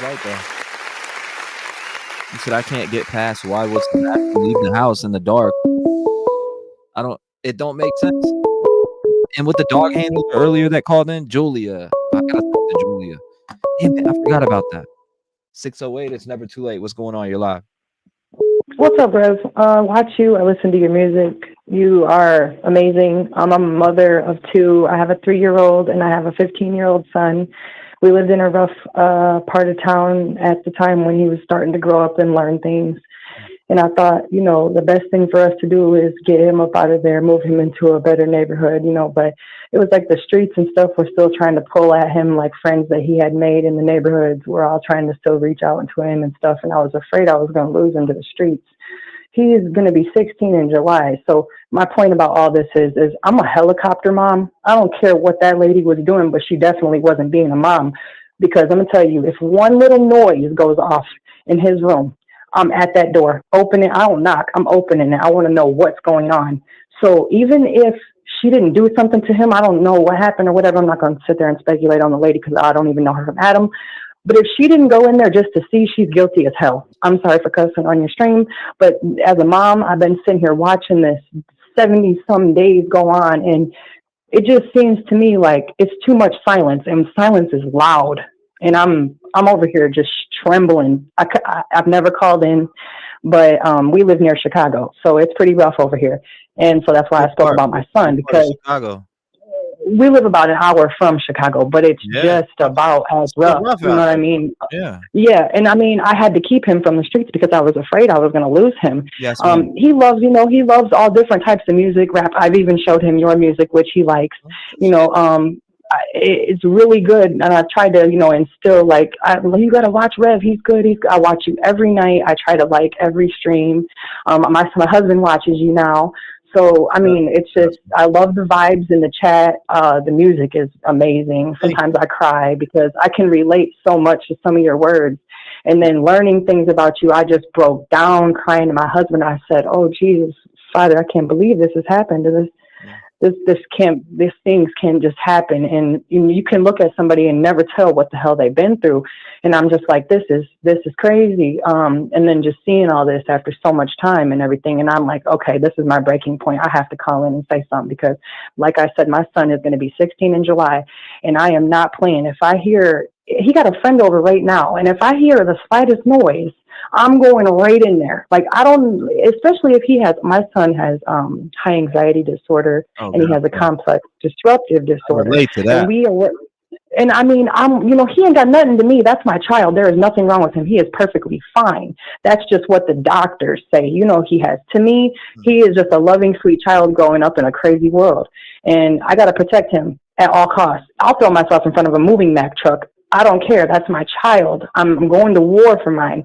right there. He said, I can't get past why would Sebastian leave the house in the dark. It don't make sense. And with the dog handler earlier that called in, Julia. I gotta talk to Julia. Damn it, I forgot about that. 608, it's never too late. What's going on? You're live. What's up, Rev? Watch you. I listen to your music. You are amazing. I'm a mother of two. I have a 3-year-old and I have a 15-year-old son. We lived in a rough part of town at the time when he was starting to grow up and learn things. And I thought, the best thing for us to do is get him up out of there, move him into a better neighborhood, but it was like the streets and stuff were still trying to pull at him, like friends that he had made in the neighborhoods were all trying to still reach out to him and stuff. And I was afraid I was going to lose him to the streets. He is going to be 16 in July. So my point about all this is I'm a helicopter mom. I don't care what that lady was doing, but she definitely wasn't being a mom, because I'm going to tell you, if one little noise goes off in his room, I'm at that door opening. I don't knock. I'm opening it. I want to know what's going on. So even if she didn't do something to him, I don't know what happened or whatever. I'm not going to sit there and speculate on the lady because I don't even know her from Adam. But if she didn't go in there just to see, she's guilty as hell. I'm sorry for cussing on your stream, but as a mom, I've been sitting here watching this 70-some days go on, and it just seems to me like it's too much silence, and silence is loud. And I'm over here just trembling. I've never called in, but we live near Chicago, so it's pretty rough over here. And so that's why I spoke about my son, because Chicago. We live about an hour from Chicago, but it's just about as rough. You know what I mean? Yeah. Yeah. And I mean, I had to keep him from the streets because I was afraid I was going to lose him. Yes, he loves, he loves all different types of music, rap. I've even showed him your music, which he likes. It's really good. And I try to, instill you got to watch Rev. He's good. I watch you every night. I try to like every stream. My husband watches you now. So, I mean, it's just, I love the vibes in the chat. The music is amazing. Sometimes I cry because I can relate so much to some of your words. And then learning things about you, I just broke down crying to my husband. I said, oh, Jesus, Father, I can't believe this has happened to this. These things can just happen, and you can look at somebody and never tell what the hell they've been through. And I'm just like, this is crazy. And then just seeing all this after so much time and everything, and I'm like, okay, this is my breaking point. I have to call in and say something, because like I said, my son is going to be 16 in July, and I am not playing. If I hear, he got a friend over right now, and if I hear the slightest noise, I'm going right in there. Like, especially if my son has high anxiety disorder, and he has a complex disruptive disorder. I relate to that. And I mean, he ain't got nothing to me. That's my child. There is nothing wrong with him. He is perfectly fine. That's just what the doctors say. He has. To me, he is just a loving, sweet child growing up in a crazy world. And I got to protect him at all costs. I'll throw myself in front of a moving Mack truck. I don't care. That's my child. I'm going to war for mine.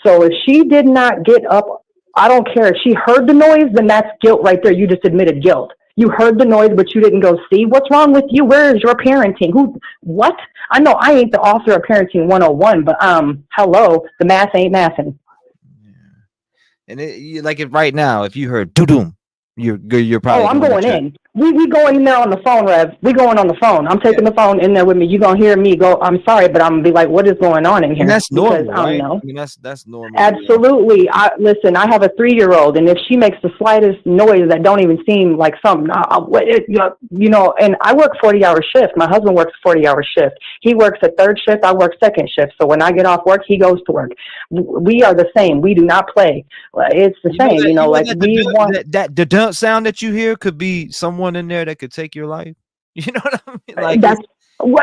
So if she did not get up, I don't care. If she heard the noise, then that's guilt right there. You just admitted guilt. You heard the noise, but you didn't go see. What's wrong with you? Where is your parenting? What? I know I ain't the author of Parenting 101, but hello, the math ain't mathing. Yeah. And right now, if you heard doo-doom, you're probably. Oh, I'm going in. We going in there on the phone, Rev. We going on the phone. I'm taking the phone in there with me. You gonna hear me go, I'm sorry, but I'm gonna be like, what is going on in here? And that's normal, because, right? know. I mean, that's normal. Absolutely. Listen, I have a 3-year-old, and if she makes the slightest noise that don't even seem like something, and I work 40-hour shift. My husband works 40-hour shift. He works a third shift. I work second shift. So when I get off work, he goes to work. We are the same. We do not play. It's the same. That the dump sound that you hear could be someone in there that could take your life. You know what I mean? Like, or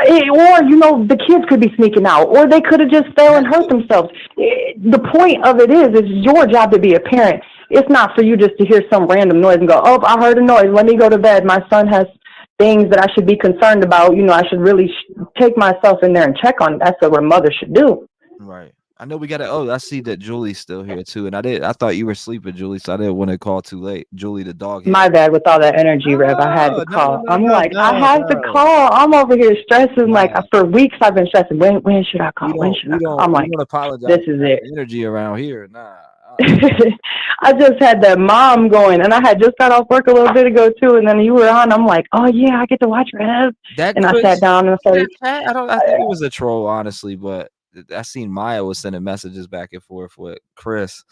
the kids could be sneaking out, or they could have just fell and hurt themselves. The point of it is it's your job to be a parent. It's not for you just to hear some random noise and go, oh, I heard a noise, let me go to bed. My son has things that I should be concerned about. I should really take myself in there and check on. That's what a mother should do. Right. I know we got to. Oh, I see that Julie's still here too, and I thought you were sleeping, Julie, so I didn't want to call too late. Julie, the dog. My bad with all that energy, Rev. I had to call. I have to call. I'm over here stressing. Like, for weeks I've been stressing. When should I call? When should I call? I'm like, apologize. This is it. Energy around here, nah. I just had that mom going, and I had just got off work a little bit ago too, and then you were on. I'm like, oh yeah, I get to watch Rev. And I sat down and started. I think it was a troll, honestly, but I seen Maya was sending messages back and forth with Chris,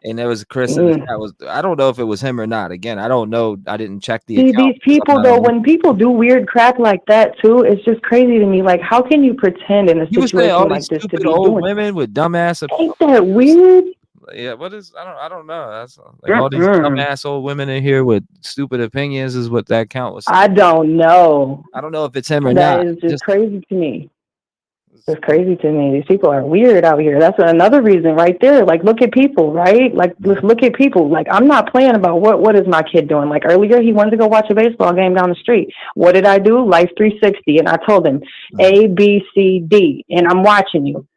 and there was Chris. I don't know if it was him or not. Again, I don't know. I didn't check the account. These people though, when people do weird crap like that too, it's just crazy to me. Like, how can you pretend in a situation like this to be old women with dumbass? Ain't that weird? Yeah, what is? I don't know. That's like all these dumbass old women in here with stupid opinions is what that count was. I don't know. I don't know if it's him or not. That is just crazy to me. It's crazy to me. These people are weird out here. That's another reason right there. Like, look at people, right? Like, let's look at people. Like, I'm not playing about what is my kid doing. Like, earlier, he wanted to go watch a baseball game down the street. What did I do? Life 360. And I told him, A, B, C, D. And I'm watching you.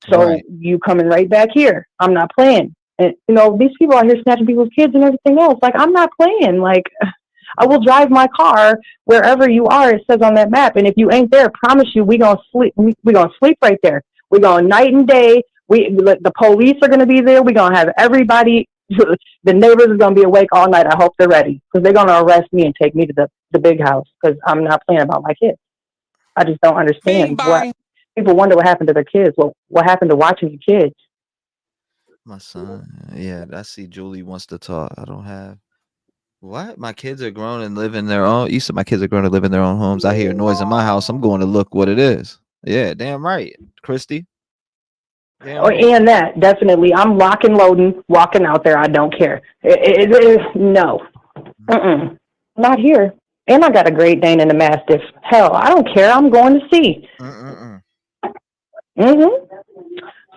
So you coming right back here. I'm not playing. And, these people out here snatching people's kids and everything else. Like, I'm not playing. Like, I will drive my car wherever you are, it says on that map. And if you ain't there, I promise you, we gonna sleep. We gonna sleep right there. We going night and day. The police are gonna be there. We gonna have everybody. The neighbors are gonna be awake all night. I hope they're ready because they're gonna arrest me and take me to the big house because I'm not playing about my kids. I just don't understand what people wonder what happened to their kids. Well, what happened to watching your kids? My son. Yeah, I see Julie wants to talk. I don't have. What? My kids are grown and live in their own. You said my kids are grown and live in their own homes. I hear noise in my house. I'm going to look what it is. Yeah, damn right, Christy. And that definitely. I'm locking, loading, walking out there. I don't care. No, not here. And I got a Great Dane and a Mastiff. Hell, I don't care. I'm going to see.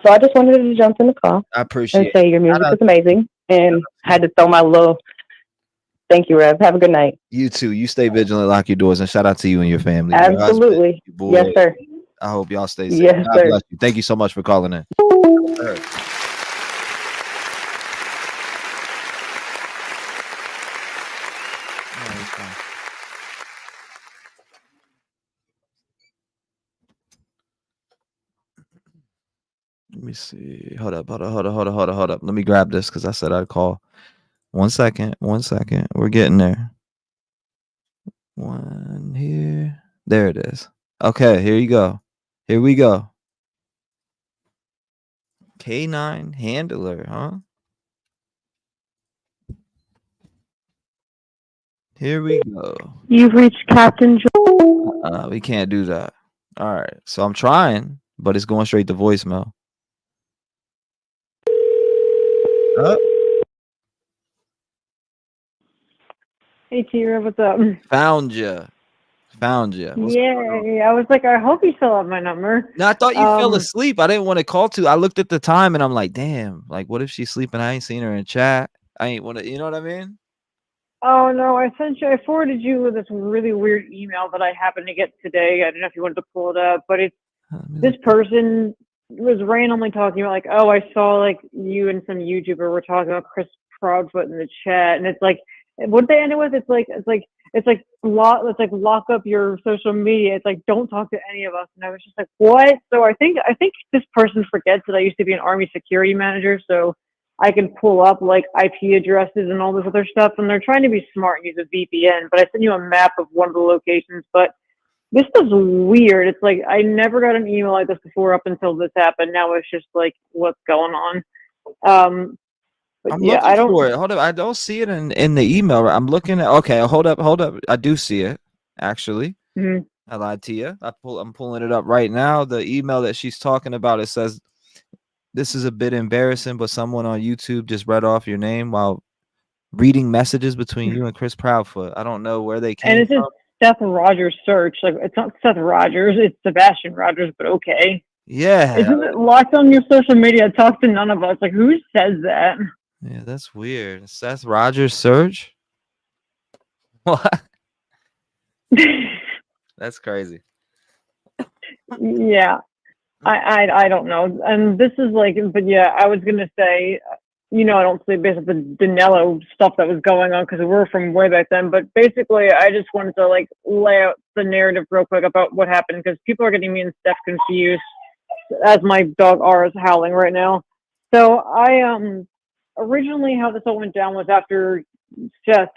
So I just wanted to jump in the call. I appreciate and say your music is amazing, and had to throw my little. Thank you, Rev. Have a good night. You too. You stay vigilant, lock your doors, and shout out to you and your family. Absolutely. Your husband, Yes, sir. I hope y'all stay safe. Yes, God sir. bless you. Thank you so much for calling in. Let me see. Hold up. Let me grab this because I said I'd call. 1 second. We're getting there. One here. There it is. Okay, here you go. Here we go. K9 handler, huh? Here we go. You've reached Captain Joel. We can't do that. All right. So I'm trying, but it's going straight to voicemail. Hey, T-REV, what's up? Found you. Yay. I was like, I hope you still have my number. No, I thought you fell asleep. I didn't want to call to. I looked at the time and I'm like, damn, like, what if she's sleeping? I ain't seen her in chat. I ain't want to, you know what I mean? Oh, no, I forwarded you this really weird email that I happened to get today. I don't know if you wanted to pull it up, but this person was randomly talking about, like, oh, I saw, like, you and some YouTuber were talking about Chris Proudfoot in the chat. And it's like, what did they end it with? It's like lock up your social media. It's like, don't talk to any of us. And I was just like, what? So I think this person forgets that I used to be an Army security manager, so I can pull up like IP addresses and all this other stuff. And they're trying to be smart and use a VPN, but I sent you a map of one of the locations. But this is weird. It's like, I never got an email like this before up until this happened. Now it's just like, what's going on? But I'm yeah, looking for it. Hold up. I don't see it in the email. I'm looking at, okay, hold up. I do see it, actually. Mm-hmm. I lied to you. I'm pulling it up right now. The email that she's talking about, it says, this is a bit embarrassing, but someone on YouTube just read off your name while reading messages between you and Chris Proudfoot. I don't know where they came and it's from. just Seth Rogers search. Like, it's not Seth Rogers, it's Sebastian Rogers, but okay. Yeah. Isn't it locked on your social media? Talk to none of us. Like, who says that? Yeah, that's weird. Seth Rogers search? What? That's crazy. Yeah. I don't know. And this is like, but yeah, I was going to say, I don't say based on the Danilo stuff that was going on because we're from way back then. But basically, I just wanted to like lay out the narrative real quick about what happened because people are getting me and Steph confused as my dog R is howling right now. So I originally how this all went down was after Seth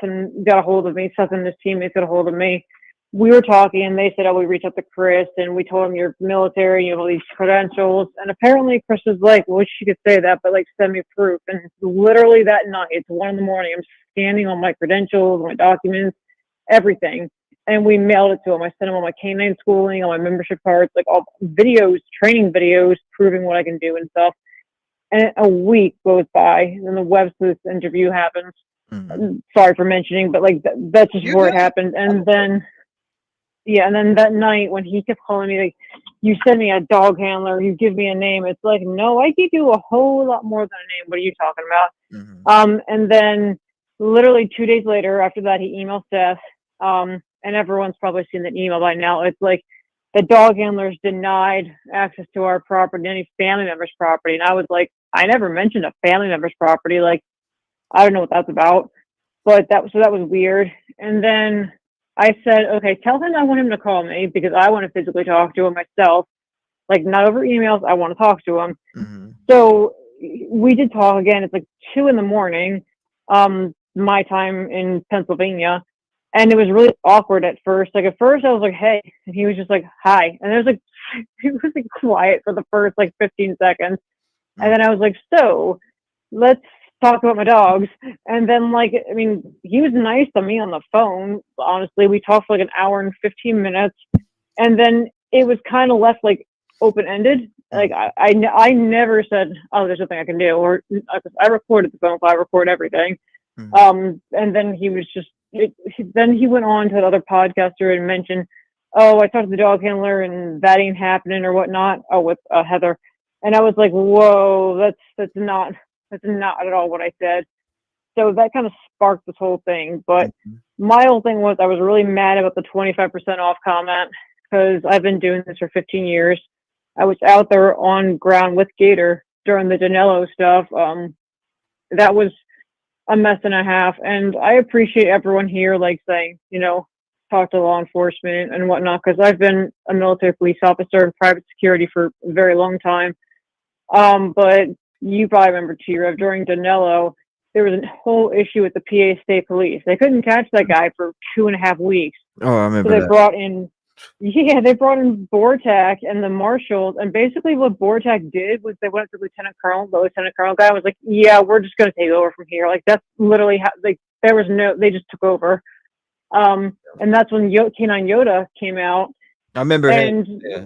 got a hold of me. Seth and his teammates got a hold of me. We were talking and they said, oh, we reached out to Chris and we told him you're military, you have all these credentials. And apparently Chris was like, well, she could say that, but like send me proof. And literally that night, it's 1 a.m. I'm scanning all my credentials, my documents, everything. And we mailed it to him. I sent him all my K9 schooling, all my membership cards, like all videos, training videos, proving what I can do and stuff. And a week goes by and the web sleuth interview happens. Mm-hmm. Sorry for mentioning, but like that's just where it happened. And then, yeah, and then that night when he kept calling me, like, you send me a dog handler, you give me a name. It's like, no, I give you a whole lot more than a name. What are you talking about? And then literally 2 days later, after that, he emailed Seth. And everyone's probably seen that email by now. It's like the dog handlers denied access to our property, any family member's property. And I was like, I never mentioned a family member's property. Like, I don't know what that's about. But that was weird. And then I said, okay, tell him I want him to call me because I want to physically talk to him myself. Like, not over emails. I want to talk to him. So we did talk again. It's like 2 a.m, my time in Pennsylvania. And it was really awkward at first. Like, at first I was like, hey, and he was just like, hi. And it was like quiet for the first like 15 seconds. And then I was like, so let's talk about my dogs. And then, like, I mean, he was nice to me on the phone. Honestly, we talked for like an hour and 15 minutes. And then it was kind of left like open-ended. Like, I never said, oh, there's nothing I can do. Or I recorded the phone call, I record everything. And then he was just, then he went on to another podcaster and mentioned, oh, I talked to the dog handler and that ain't happening or whatnot. Oh, with Heather. And I was like, whoa, that's not at all what I said. So that kind of sparked this whole thing. But my whole thing was I was really mad about the 25% off comment because I've been doing this for 15 years. I was out there on ground with Gator during the Danilo stuff. That was a mess and a half. And I appreciate everyone here, like, saying, you know, talk to law enforcement and whatnot, because I've been a military police officer in private security for a very long time. But you probably remember T-REV during Danilo, there was a whole issue with the PA State Police. They couldn't catch that guy for 2.5 weeks. Oh, I remember so they that. brought in Bortak and the marshals, and basically what Bortak did was they went to Lieutenant Colonel. The Lieutenant Colonel guy was like, yeah, we're just going to take over from here. Like, that's literally how, like, they just took over. And that's when K9 Yoda came out. I remember and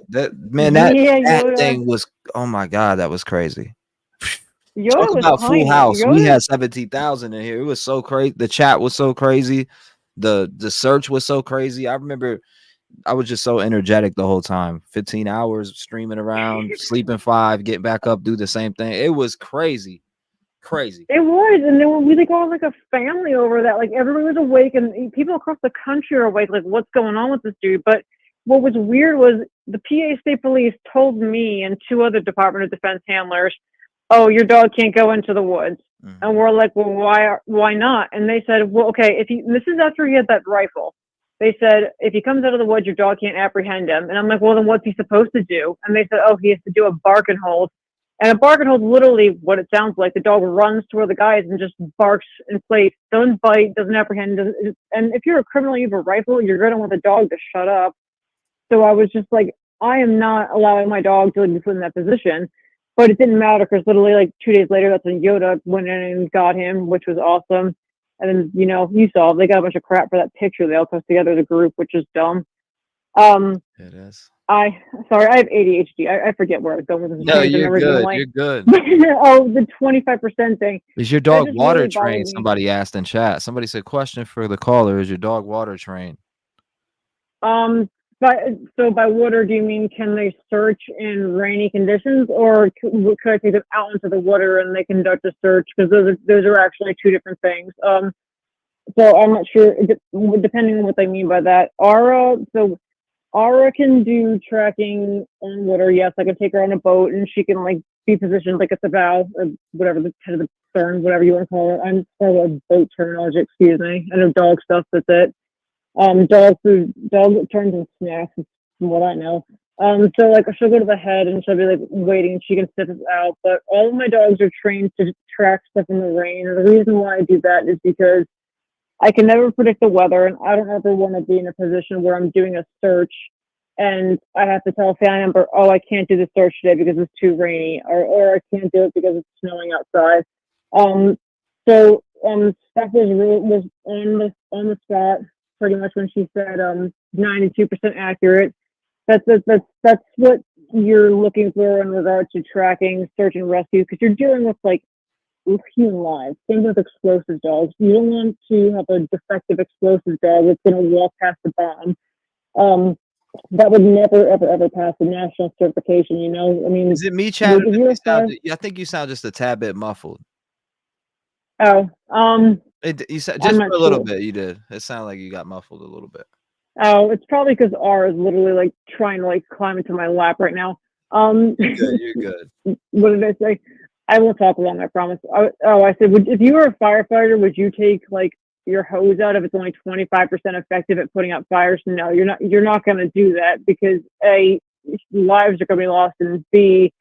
that thing was, oh my God, that was crazy. Yoda Talk about tiny. Full House. Yoda, We had 17,000 in here. It was so crazy. The chat was so crazy. The search was so crazy. I remember I was just so energetic the whole time. 15 hours streaming around, sleeping 5, getting back up, do the same thing. It was crazy. Crazy. It was, and then we like all like a family over that. Like, everybody was awake, and people across the country are awake. Like, what's going on with this dude? But what was weird was the PA State Police told me and 2 other Department of Defense handlers, oh, your dog can't go into the woods. And we're like, well, why not? And they said, well, okay, this is after he had that rifle. They said, if he comes out of the woods, your dog can't apprehend him. And I'm like, well, then what's he supposed to do? And they said, oh, he has to do a bark and hold. And a bark and hold, literally what it sounds like. The dog runs to where the guy is and just barks in place. Doesn't bite, doesn't apprehend. And if you're a criminal, you have a rifle, you're going to want the dog to shut up. So I was just like, I am not allowing my dog to be put in that position. But it didn't matter because literally like 2 days later, that's when Yoda went in and got him, which was awesome. And then, you know, you saw they got a bunch of crap for that picture. They all posted together as a group, which is dumb. It is. Sorry, I have ADHD. I forget where I was going with this. No, you're good. You're good. Oh, the 25% thing. Is your dog water really trained? Somebody asked in chat. Somebody said, question for the caller, is your dog water trained? By water, do you mean can they search in rainy conditions, or could I take them out into the water and they conduct a search? Because those are actually 2 different things. So I'm not sure, depending on what they mean by that. Aura can do tracking on water. Yes, I can take her on a boat and she can like be positioned like at the bow or whatever, the head of the stern, whatever you want to call it. I'm sorry, a boat terminology, excuse me. I know dog stuff, that's it. Dog food, dog turns and snacks, from what I know. So like she'll go to the head and she'll be like waiting and she can sniff us out. But all of my dogs are trained to track stuff in the rain. And the reason why I do that is because I can never predict the weather, and I don't ever want to be in a position where I'm doing a search and I have to tell a family member, oh, I can't do the search today because it's too rainy, or I can't do it because it's snowing outside. Steph was on the spot pretty much when she said 92% accurate. That's what you're looking for in regards to tracking, search and rescue, because you're dealing with like human lives. Same with explosive dogs. You don't want to have a defective explosive dog that's going to walk past the bomb. that would never, ever, ever pass the national certification. You know, I mean, Is it me, Chad? if you're a fire, I think you sound just a tad bit muffled. oh, You said I'm just not for a little sure. bit. You did. It sounded like you got muffled a little bit. Oh, it's probably because R is literally like trying to like climb into my lap right now. You're good. You're good. What did I say? I won't talk long, I promise. I said, if you were a firefighter, would you take like your hose out if it's only 25% effective at putting out fires? No, you're not. You're not going to do that because A, lives are going to be lost, and B,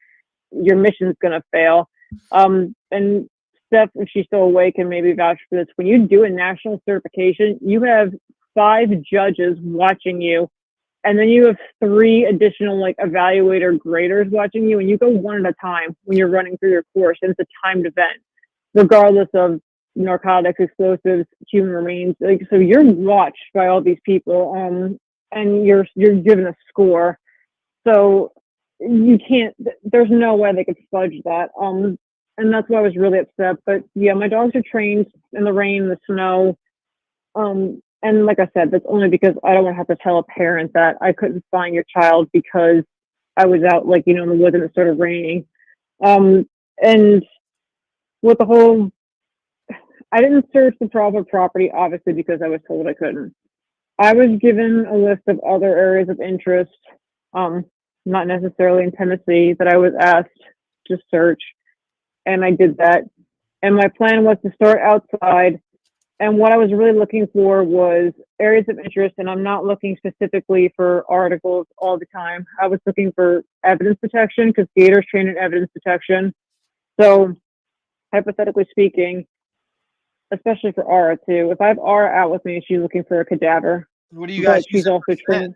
your mission's going to fail. And Steph, if she's still awake, and maybe vouch for this. When you do a national certification, you have 5 judges watching you, and then you have 3 additional like evaluator graders watching you, and you go one at a time when you're running through your course, and it's a timed event, regardless of narcotics, explosives, human remains. Like, so you're watched by all these people, and you're given a score. So you can't. There's no way they could fudge that. And that's why I was really upset. But yeah, my dogs are trained in the rain, the snow. And like I said, that's only because I don't want to have to tell a parent that I couldn't find your child because I was out, like, in the woods and it started raining. And with the whole, I didn't search the private property, obviously, because I was told I couldn't. I was given a list of other areas of interest, not necessarily in Tennessee, that I was asked to search. And I did that. And my plan was to start outside. And what I was really looking for was areas of interest, and I'm not looking specifically for articles all the time. I was looking for evidence detection because Gators train in evidence detection. So, hypothetically speaking, especially for Aura too, if I have Aura out with me, she's looking for a cadaver. What do you guys? But she's also trained.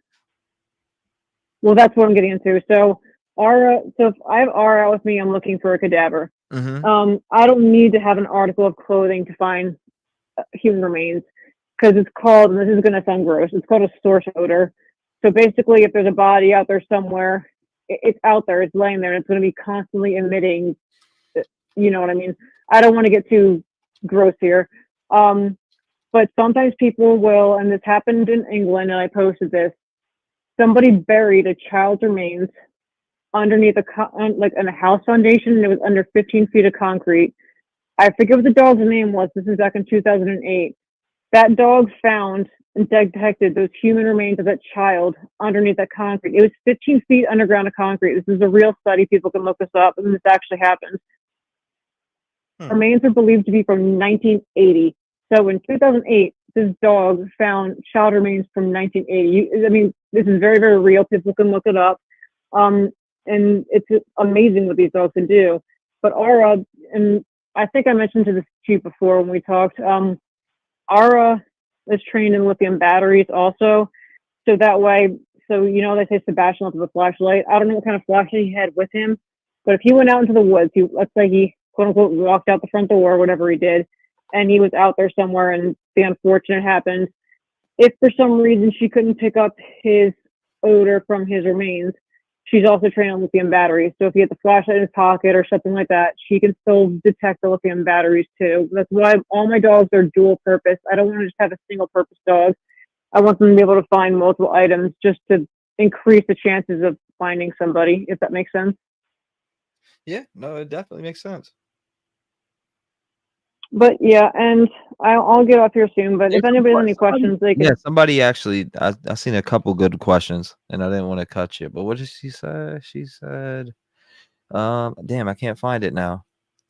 Well, that's what I'm getting into. So if I have Aura out with me, I'm looking for a cadaver. Mm-hmm. I don't need to have an article of clothing to find human remains, because it's called, and this is going to sound gross, it's called a source odor. So basically, if there's a body out there somewhere, it's out there, it's laying there, and it's going to be constantly emitting, you know what I mean? I don't want to get too gross here. But sometimes people will, and this happened in England, and I posted this, somebody buried a child's remains underneath in a house foundation, and it was under 15 feet of concrete. I forget what the dog's name was. This is back in 2008. That dog found and detected those human remains of that child underneath that concrete. It was 15 feet underground of concrete. This is a real study. People can look this up, and this actually happened. Remains are believed to be from 1980. So in 2008, this dog found child remains from 1980. I mean, this is very, very real. People can look it up. And it's amazing what these dogs can do. But Aura, and I think I mentioned to you before when we talked, Aura is trained in lithium batteries also. So that way, they say Sebastian left with a flashlight. I don't know what kind of flashlight he had with him, but if he went out into the woods, let's say he quote unquote walked out the front door, whatever he did, and he was out there somewhere and the unfortunate happened. If for some reason she couldn't pick up his odor from his remains, she's also trained on lithium batteries. So if he had the flashlight in his pocket or something like that, she can still detect the lithium batteries too. That's why all my dogs are dual purpose. I don't want to just have a single purpose dog. I want them to be able to find multiple items just to increase the chances of finding somebody, if that makes sense. Yeah, no, it definitely makes sense. But yeah, and I'll get off here soon. But if anybody has any questions, they can. Yeah, somebody actually, I seen a couple good questions, and I didn't want to cut you. But what did she say? She said, damn, I can't find it now.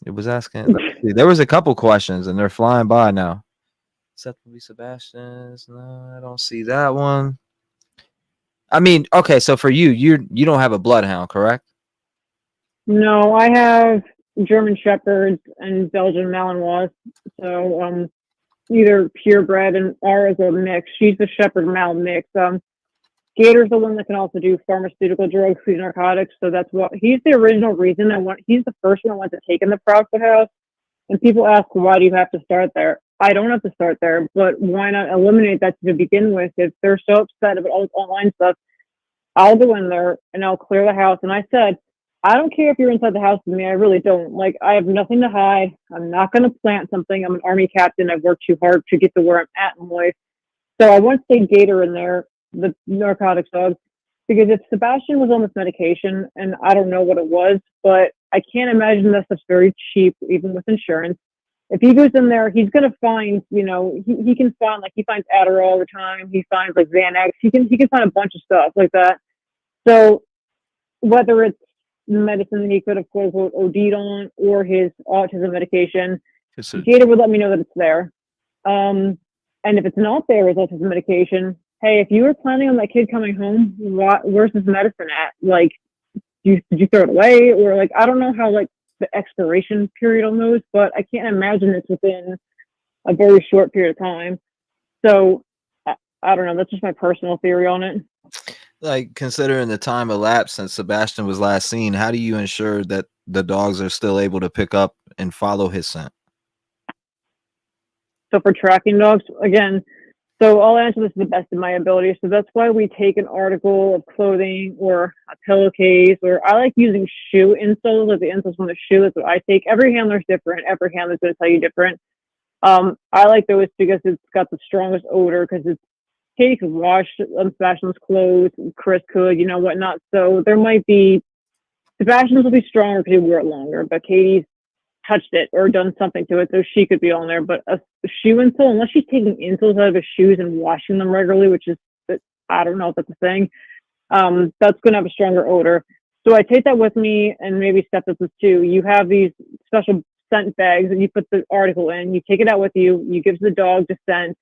It was asking. There was a couple questions, and they're flying by now. Except for Sebastian's. No, I don't see that one. I mean, okay, so for you don't have a bloodhound, correct? No, I have German Shepherds and Belgian Malinois. So either purebred, and Aura's a mix. She's the Shepherd Mal mix. Gator's the one that can also do pharmaceutical drugs, free narcotics. So that's what he's the original reason he's the first one I want to take in the Prospect House. And people ask, why do you have to start there? I don't have to start there, but why not eliminate that to begin with? If they're so upset about all this online stuff, I'll go in there and I'll clear the house. And I said, I don't care if you're inside the house with me. I really don't. Like, I have nothing to hide. I'm not going to plant something. I'm an Army captain. I've worked too hard to get to where I'm at in life. So I want to take Gator in there, the narcotics dog. because if Sebastian was on this medication, and I don't know what it was, but I can't imagine that stuff's very cheap, even with insurance. If he goes in there, he's gonna find, you know, he can find, like, he finds Adderall all the time. He finds like Xanax. He can find a bunch of stuff like that. So whether it's the medicine that he could have quote unquote OD'd on or his autism medication, Gator would let me know that it's there. And if it's not there, his autism medication, hey, if you were planning on that kid coming home, where's his medicine at? Like, did you throw it away? Or like, I don't know how like the expiration period on those, but I can't imagine it's within a very short period of time. So I don't know. That's just my personal theory on it. Like, considering the time elapsed since Sebastian was last seen, how do you ensure that the dogs are still able to pick up and follow his scent? So for tracking dogs, again, so I'll answer this to the best of my ability. So that's why we take an article of clothing or a pillowcase, or I like using shoe insoles, like the insoles from the shoe. That's what I take. Every handler's different. Every handler's going to tell you different. I like those because it's got the strongest odor, because it's Katie could wash Sebastian's clothes, Chris could, you know, whatnot. So there might be, Sebastian's will be stronger because he wore it longer, but Katie's touched it or done something to it, so she could be on there. But a shoe insole, unless she's taking insoles out of his shoes and washing them regularly, which is, I don't know if that's a thing, that's going to have a stronger odor. So I take that with me, and maybe Steph does this too. You have these special scent bags, and you put the article in, you take it out with you, you give the dog the scent.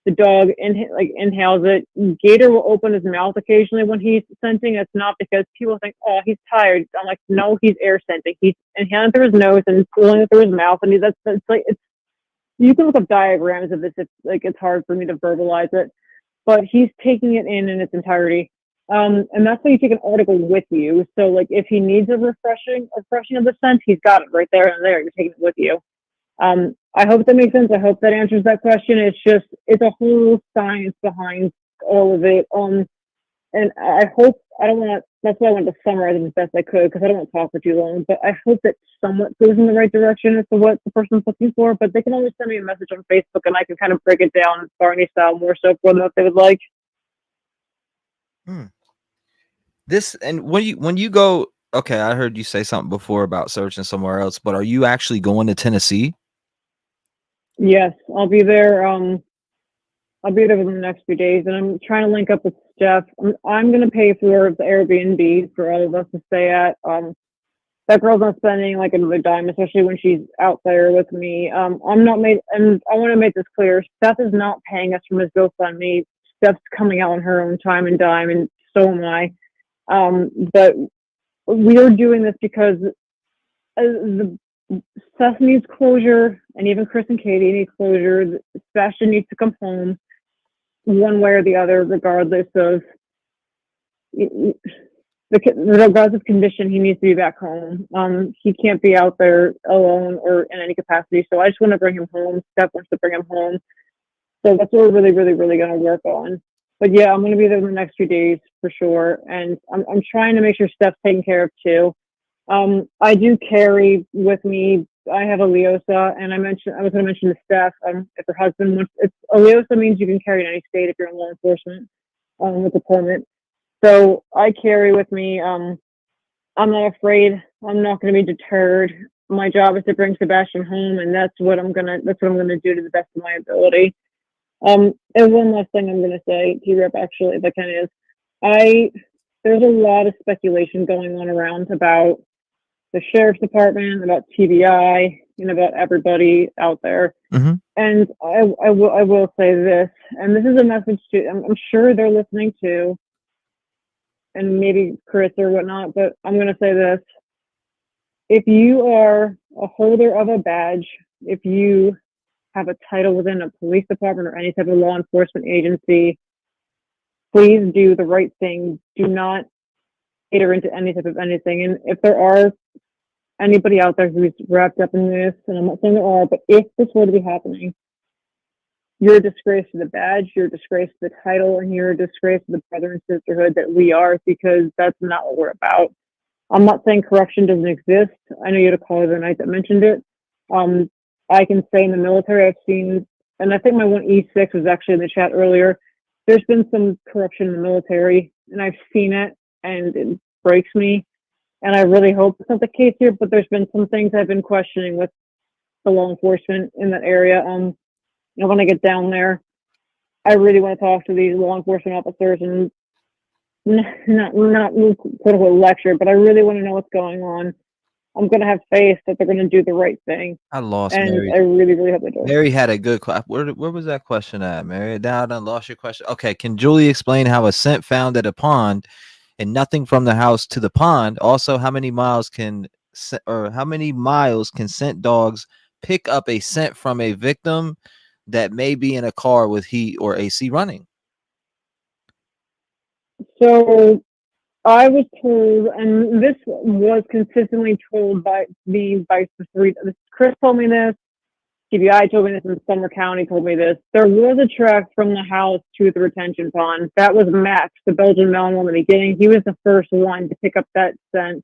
The dog inhales it. Gator will open his mouth occasionally when he's scenting. It's not because people think, oh, he's tired. I'm like, no, he's air scenting. He's inhaling through his nose and pulling it through his mouth. And that's like, it's, you can look up diagrams of this. If like, it's hard for me to verbalize it, but he's taking it in its entirety. And that's why you take an article with you. So like, if he needs a refreshing of the scent, he's got it right there and there. You're taking it with you. I hope that makes sense. I hope that answers that question. It's a whole science behind all of it. And that's why I wanted to summarize it as best I could, because I don't want to talk for too long, but I hope that somewhat goes in the right direction as to what the person's looking for. But they can always send me a message on Facebook, and I can kind of break it down Barney style more so for them if they would like. This, and when you go, okay, I heard you say something before about searching somewhere else, but are you actually going to Tennessee? Yes, I'll be there. I'll be there within the next few days, and I'm trying to link up with Jeff. I'm going to pay for the Airbnb for all of us to stay at. That girl's not spending like another dime, especially when she's out there with me. I'm not made, and I want to make this clear. Steph is not paying us from his GoFundMe. Steph's coming out on her own time and dime, and so am I. But we are doing this because Seth needs closure, and even Chris and Katie need closure. Sebastian needs to come home one way or the other, regardless of condition. He needs to be back home. He can't be out there alone or in any capacity. So I just want to bring him home. Steph wants to bring him home. So that's what we're really, really, really going to work on. But yeah, I'm going to be there in the next few days for sure. And I'm trying to make sure Steph's taken care of too. I do carry with me, I have a Leosa, and I was going to mention to Steph, if her husband wants, a Leosa means you can carry in any state if you're in law enforcement, with a permit. So I carry with me, I'm not afraid. I'm not going to be deterred. My job is to bring Sebastian home, and that's what I'm going to do to the best of my ability. And one last thing I'm going to say, T-REV, actually, if I can, is there's a lot of speculation going on around about the sheriff's department, about TBI, about everybody out there. Mm-hmm. And I will say this, and this is a message to, I'm sure they're listening to, and maybe Chris or whatnot, but I'm going to say this. If you are a holder of a badge, if you have a title within a police department or any type of law enforcement agency, please do the right thing. Do not enter into any type of anything. And if there are anybody out there who's wrapped up in this, and I'm not saying there are, but if this were to be happening, you're a disgrace to the badge, you're a disgrace to the title, and you're a disgrace to the brother and sisterhood that we are, because that's not what we're about. I'm not saying corruption doesn't exist. I know you had a caller the night that mentioned it. I can say in the military, I've seen, and I think my one E6 was actually in the chat earlier, there's been some corruption in the military. and I've seen it, and it breaks me. And I really hope it's not the case here, but there's been some things I've been questioning with the law enforcement in that area. When I get down there, I really want to talk to these law enforcement officers and not quote unquote lecture, but I really want to know what's going on. I'm going to have faith that they're going to do the right thing. I lost and Mary. I really, really hope they do. Mary had a good question. Where was that question at, Mary? Now I done lost your question. Okay, can Julie explain how a scent found at a pond and nothing from the house to the pond? Also, how many miles can scent dogs pick up a scent from a victim that may be in a car with heat or AC running? So I was told, and this was consistently told by me by three. Chris told me this. TBI told me this, and Sumner County told me this. There was a track from the house to the retention pond. That was Max, the Belgian Malinois in the beginning. He was the first one to pick up that scent,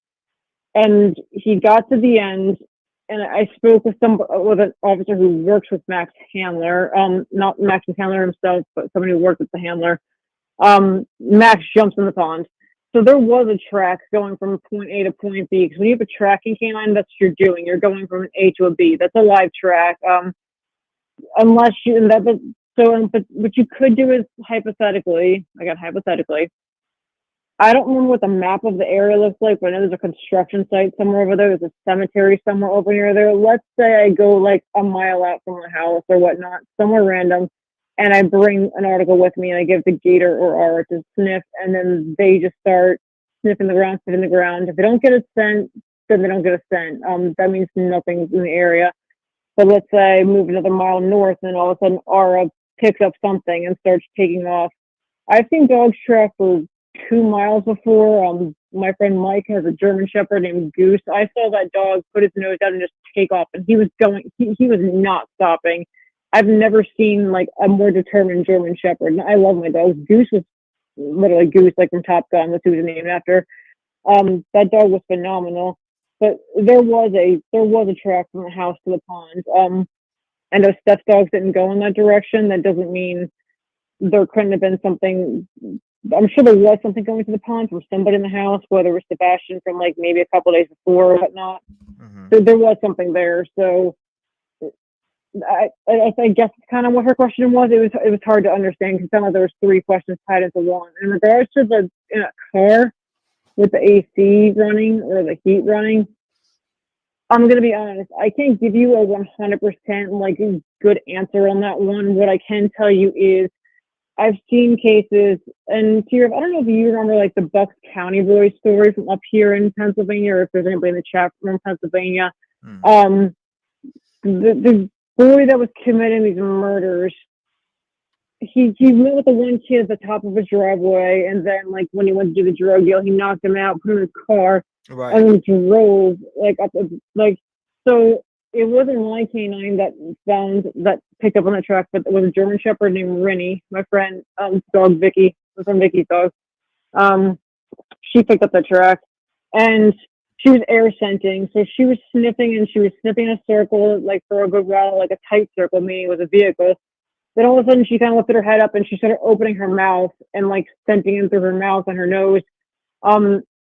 and he got to the end. And I spoke with an officer who works with Max handler, not Max's handler himself, but somebody who worked with the handler. Max jumps in the pond. So there was a track going from point A to point B. Because when you have a tracking canine, that's what you're doing. You're going from an A to a B. That's a live track. Unless you, but what you could do is hypothetically, I don't remember what the map of the area looks like, but I know there's a construction site somewhere over there. There's a cemetery somewhere over near there. Let's say I go like a mile out from the house or whatnot, somewhere random, and I bring an article with me and I give the gator or R to sniff, and then they just start sniffing the ground. If they don't get a scent, then they don't get a scent. That means nothing's in the area. But let's say I move another mile north and all of a sudden Aura picks up something and starts taking off. I've seen dogs track for 2 miles before. My friend Mike has a German Shepherd named Goose. I saw that dog put his nose out and just take off, and he was not stopping. I've never seen like a more determined German Shepherd. And I love my dogs. Goose was literally Goose, like from Top Gun. That's who he was named after. That dog was phenomenal. But there was a track from the house to the pond. I know Steph's dogs didn't go in that direction. That doesn't mean there couldn't have been something. I'm sure there was something going to the pond from somebody in the house, whether it was Sebastian from like maybe a couple days before or whatnot. So there was something there. So I guess kind of what her question was. It was hard to understand because there was 3 questions tied into one. In regards to in a car with the AC running or the heat running, I'm going to be honest. I can't give you a 100% like good answer on that one. What I can tell you is I've seen cases, and T-REV, I don't know if you remember like the Bucks County boy story from up here in Pennsylvania, or if there's anybody in the chat from Pennsylvania. The boy that was committing these murders, he went with the one kid at the top of his driveway, and then like when he went to do the drug deal, he knocked him out, put him in his car, and drove like up so it wasn't my canine that picked up on the track, but it was a German Shepherd named Rennie, my friend, dog Vicky, from Vicky's dog. She picked up the track, and she was air scenting, so she was sniffing, and she was sniffing a circle like for a good while, like a tight circle, meaning it was a vehicle. Then all of a sudden, she kind of lifted her head up, and she started opening her mouth and like scenting in through her mouth and her nose.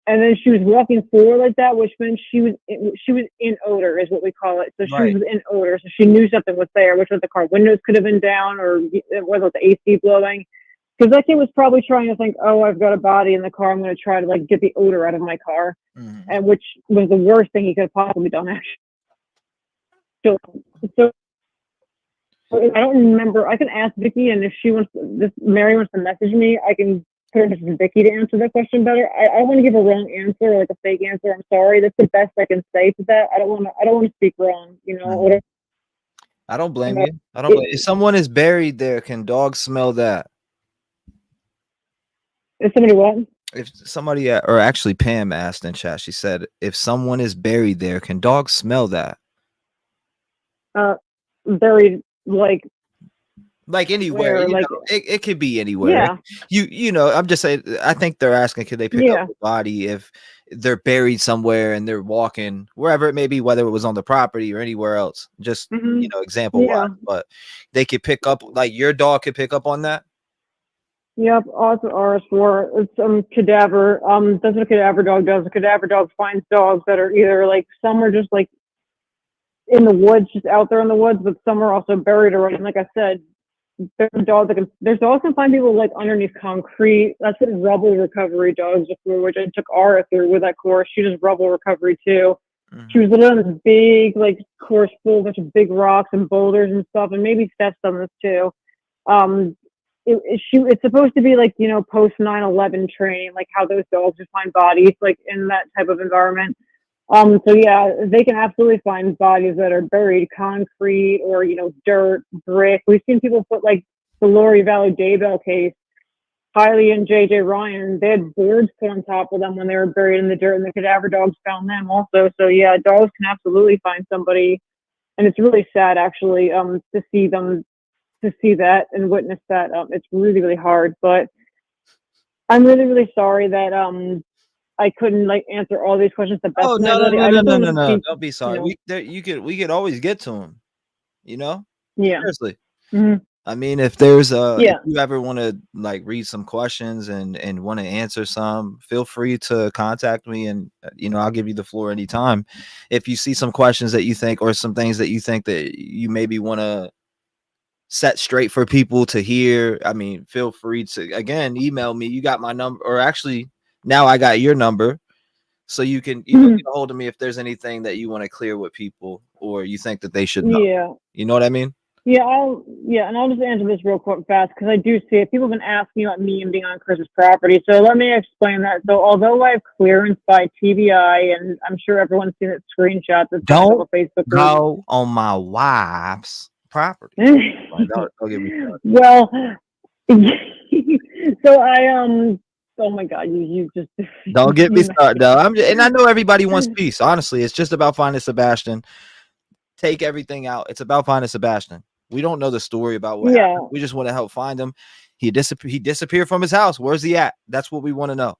And then she was walking forward like that, which meant she was in odor, is what we call it. So she was in odor, so she knew something was there, which was the car windows could have been down, or whether it's the AC blowing. Because that kid was probably trying to think, oh, I've got a body in the car, I'm going to try to like get the odor out of my car, and which was the worst thing he could have possibly done. Actually, so I don't remember. I can ask Vicky, and if she wants, Mary wants to message me, I can put her to Vicky to answer that question better. I don't want to give a wrong answer or like a fake answer. I'm sorry. That's the best I can say to that. I don't want to speak wrong. You know. I don't blame you. I don't blame. If someone is buried there, can dogs smell that? If somebody what? If somebody, or actually Pam asked in chat, she said, if someone is buried there, can dogs smell that? Buried like anywhere, like it could be anywhere. Yeah. You know, I'm just saying, I think they're asking, could they pick up the body if they're buried somewhere and they're walking wherever it may be, whether it was on the property or anywhere else, just, you know, example wise, but they could pick up, like your dog could pick up on that. Yep, also RS4. It's cadaver. That's what a cadaver dog does. A cadaver dog finds dogs that are either like some are just like in the woods, just out there in the woods, but some are also buried already. And like I said, there's dogs that can find people like underneath concrete. That's what rubble recovery dogs are, which I took Ara through with that course. She does rubble recovery too. She was literally on this big like course full of a bunch of big rocks and boulders and stuff, and maybe Steph's done this too. It's supposed to be like, you know, post 9/11 training, like how those dogs just find bodies like in that type of environment. So yeah, they can absolutely find bodies that are buried concrete or, you know, dirt, brick. We've seen people put like the Lori Valley Daybell case, Kylie and JJ Ryan, they had boards put on top of them when they were buried in the dirt, and the cadaver dogs found them also. So yeah, dogs can absolutely find somebody, and it's really sad actually to see that and witness that. It's really, really hard, but I'm really, really sorry that I couldn't like answer all these questions the best. Oh no, don't be sorry. We could always get to them. You know. Yeah. Seriously. Mm-hmm. I mean, if there's if you ever want to like read some questions and want to answer some, feel free to contact me, and you know, I'll give you the floor anytime. If you see some questions that you think or some things that you think that you maybe want to set straight for people to hear, I mean, feel free to again email me. You got my number, or actually now I got your number, so you can get a hold of me if there's anything that you want to clear with people or you think that they should know. Yeah. You know what I mean? Yeah, and I'll just answer this real quick fast because I do see it. People have been asking about me and being on Chris's property, so let me explain that. So although I have clearance by TBI, and I'm sure everyone's seen it scroshots of Don't Facebook go on my wife's property. Don't get me started. Well, so oh my God, you just don't get me started though. And I know everybody wants peace. Honestly, it's just about finding Sebastian. Take everything out. It's about finding Sebastian. We don't know the story about what happened. We just want to help find him. He disappeared from his house. Where's he at? That's what we want to know.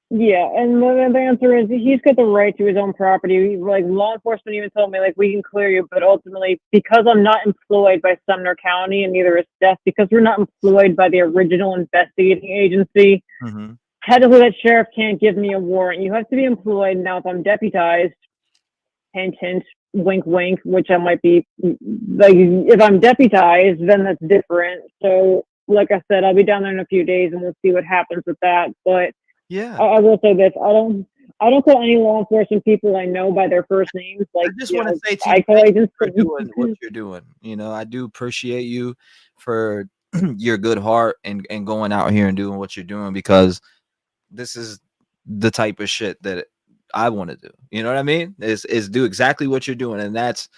Yeah, and the answer is he's got the right to his own property. Like law enforcement even told me, like, we can clear you, but ultimately, because I'm not employed by Sumner County and neither is Steph, because we're not employed by the original investigating agency, technically that sheriff can't give me a warrant. You have to be employed. Now, if I'm deputized, hint, hint, wink, wink, which I might be, like, if I'm deputized, then that's different. So, like I said, I'll be down there in a few days and we'll see what happens with that. But yeah, I will say this: I don't call any law enforcement people I know by their first names. Like, I just want to say to I you, call agents for doing what you're doing. You know, I do appreciate you for your good heart and going out here and doing what you're doing, because this is the type of shit that I want to do. You know what I mean? Is do exactly what you're doing, and that's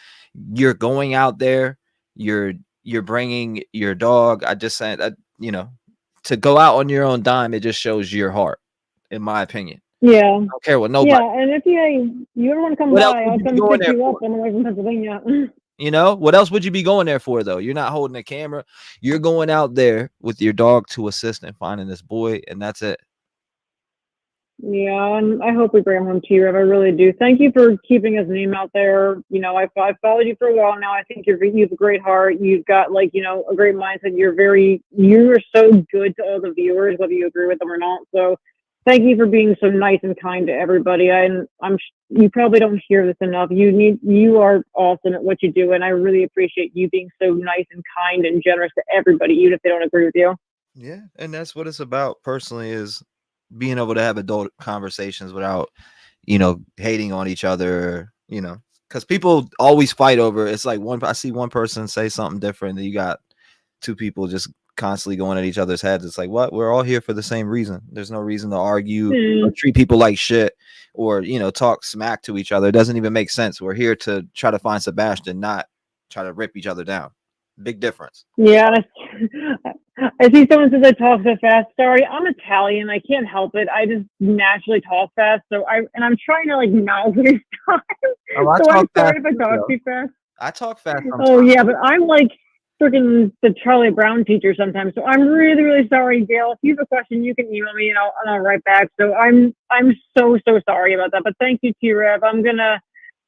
you're going out there. You're bringing your dog. I just said, you know, to go out on your own dime. It just shows your heart, in my opinion. Yeah. I don't care what nobody. Yeah, and if you ever want to come What else by, would I'll you be come going pick there you for? up on the way from Pennsylvania. You know, what else would you be going there for, though? You're not holding a camera. You're going out there with your dog to assist in finding this boy, and that's it. Yeah, and I hope we bring him home to you. I really do. Thank you for keeping his name out there. You know, I've followed you for a while now. I think you have a great heart. You've got, like, you know, a great mindset. You're so good to all the viewers, whether you agree with them or not. So thank you for being so nice and kind to everybody. You probably don't hear this enough. You are awesome at what you do, and I really appreciate you being so nice and kind and generous to everybody, even if they don't agree with you. Yeah, and that's what it's about personally, is being able to have adult conversations without, you know, hating on each other, you know, because people always fight over. It's like I see one person say something different, and you got two people just constantly going at each other's heads. It's like, what? We're all here for the same reason. There's no reason to argue or treat people like shit or, you know, talk smack to each other. It doesn't even make sense. We're here to try to find Sebastian, not try to rip each other down. Big difference. Yeah, I see someone says I talk so fast. Sorry, I'm Italian. I can't help it. I just naturally talk fast. So I'm trying to like mouth these times. Oh, so I'm sorry if I talk too fast. I talk fast sometimes. Oh yeah, but I'm like freaking the Charlie Brown teacher sometimes. So I'm really, really sorry, Gail. If you have a question, you can email me and I'll write back. So I'm so sorry about that. But thank you, T-REV. I'm gonna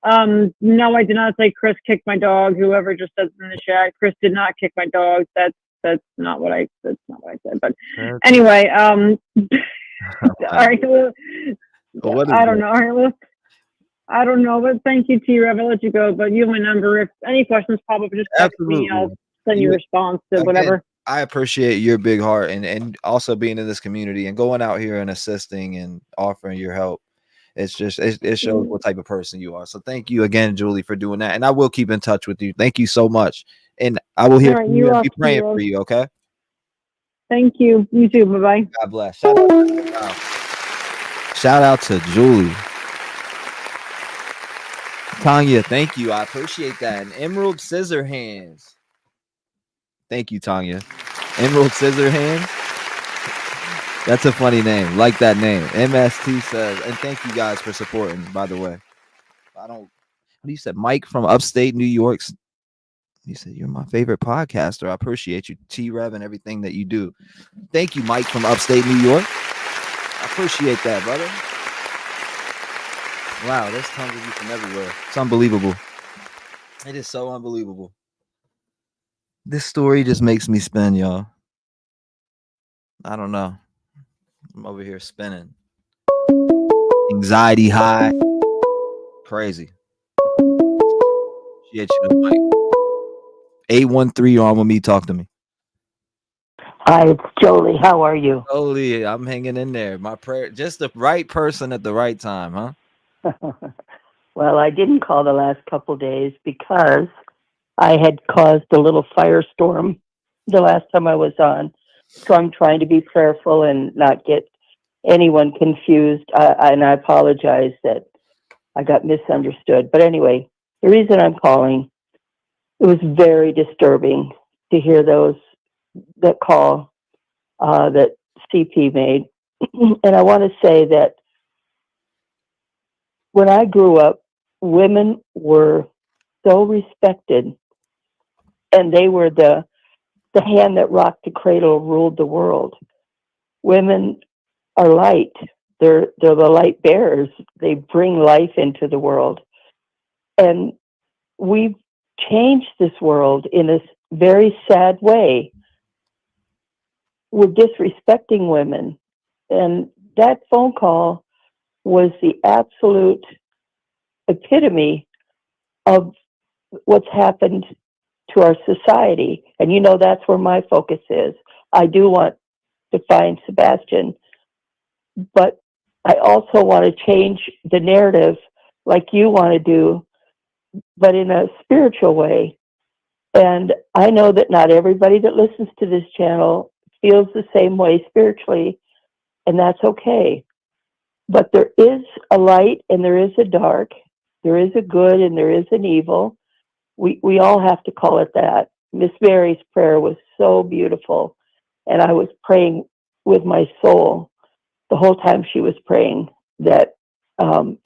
no, I did not say Chris kicked my dog. Whoever just says in the chat, Chris did not kick my dog. That's That's not what I said. But anyway, all right. Well, what is I don't that? know. All right, well, I don't know, but thank you, T-REV. I'll let you go, but you have my number. If any questions pop up, just text me. I'll Absolutely. send you a response to Again, whatever. I appreciate your big heart and also being in this community and going out here and assisting and offering your help. It's just it shows what type of person you are. So thank you again, Julie, for doing that. And I will keep in touch with you. Thank you so much. And I will hear All right, from you and are be praying T-REV. for you, okay? Thank you. You too. Bye-bye. God bless. Shout out to Julie. Tanya, thank you. I appreciate that. And Emerald Scissorhands. Thank you, Tanya. Emerald Scissorhands. That's a funny name. Like that name. MST says, and thank you guys for supporting, by the way. What you said? Mike from upstate New York. He said, you're my favorite podcaster. I appreciate you, T-REV, and everything that you do. Thank you, Mike from upstate New York. I appreciate that, brother. Wow, there's tons of you from everywhere. It's unbelievable. It is so unbelievable. This story just makes me spin, y'all. I don't know. I'm over here spinning. Anxiety high. Crazy. Appreciate you, Mike. 813 on with me. Talk to me. Hi, it's Jolie. How are you? Jolie, I'm hanging in there. My prayer, just the right person at the right time, huh? Well, I didn't call the last couple days because I had caused a little firestorm the last time I was on. So I'm trying to be prayerful and not get anyone confused. And I apologize that I got misunderstood. But anyway, the reason I'm calling, it was very disturbing to hear that call that CP made. And I want to say that when I grew up, women were so respected, and they were the hand that rocked the cradle, ruled the world. Women are light. They're the light bearers. They bring life into the world. And we've changed this world in a very sad way. We're disrespecting women. And that phone call was the absolute epitome of what's happened to our society. And that's where my focus is. I do want to find Sebastian, but I also want to change the narrative like you want to do, but in a spiritual way. And I know that not everybody that listens to this channel feels the same way spiritually, and that's okay. But there is a light and there is a dark. There is a good and there is an evil. We all have to call it that. Miss Mary's prayer was so beautiful, and I was praying with my soul the whole time she was praying that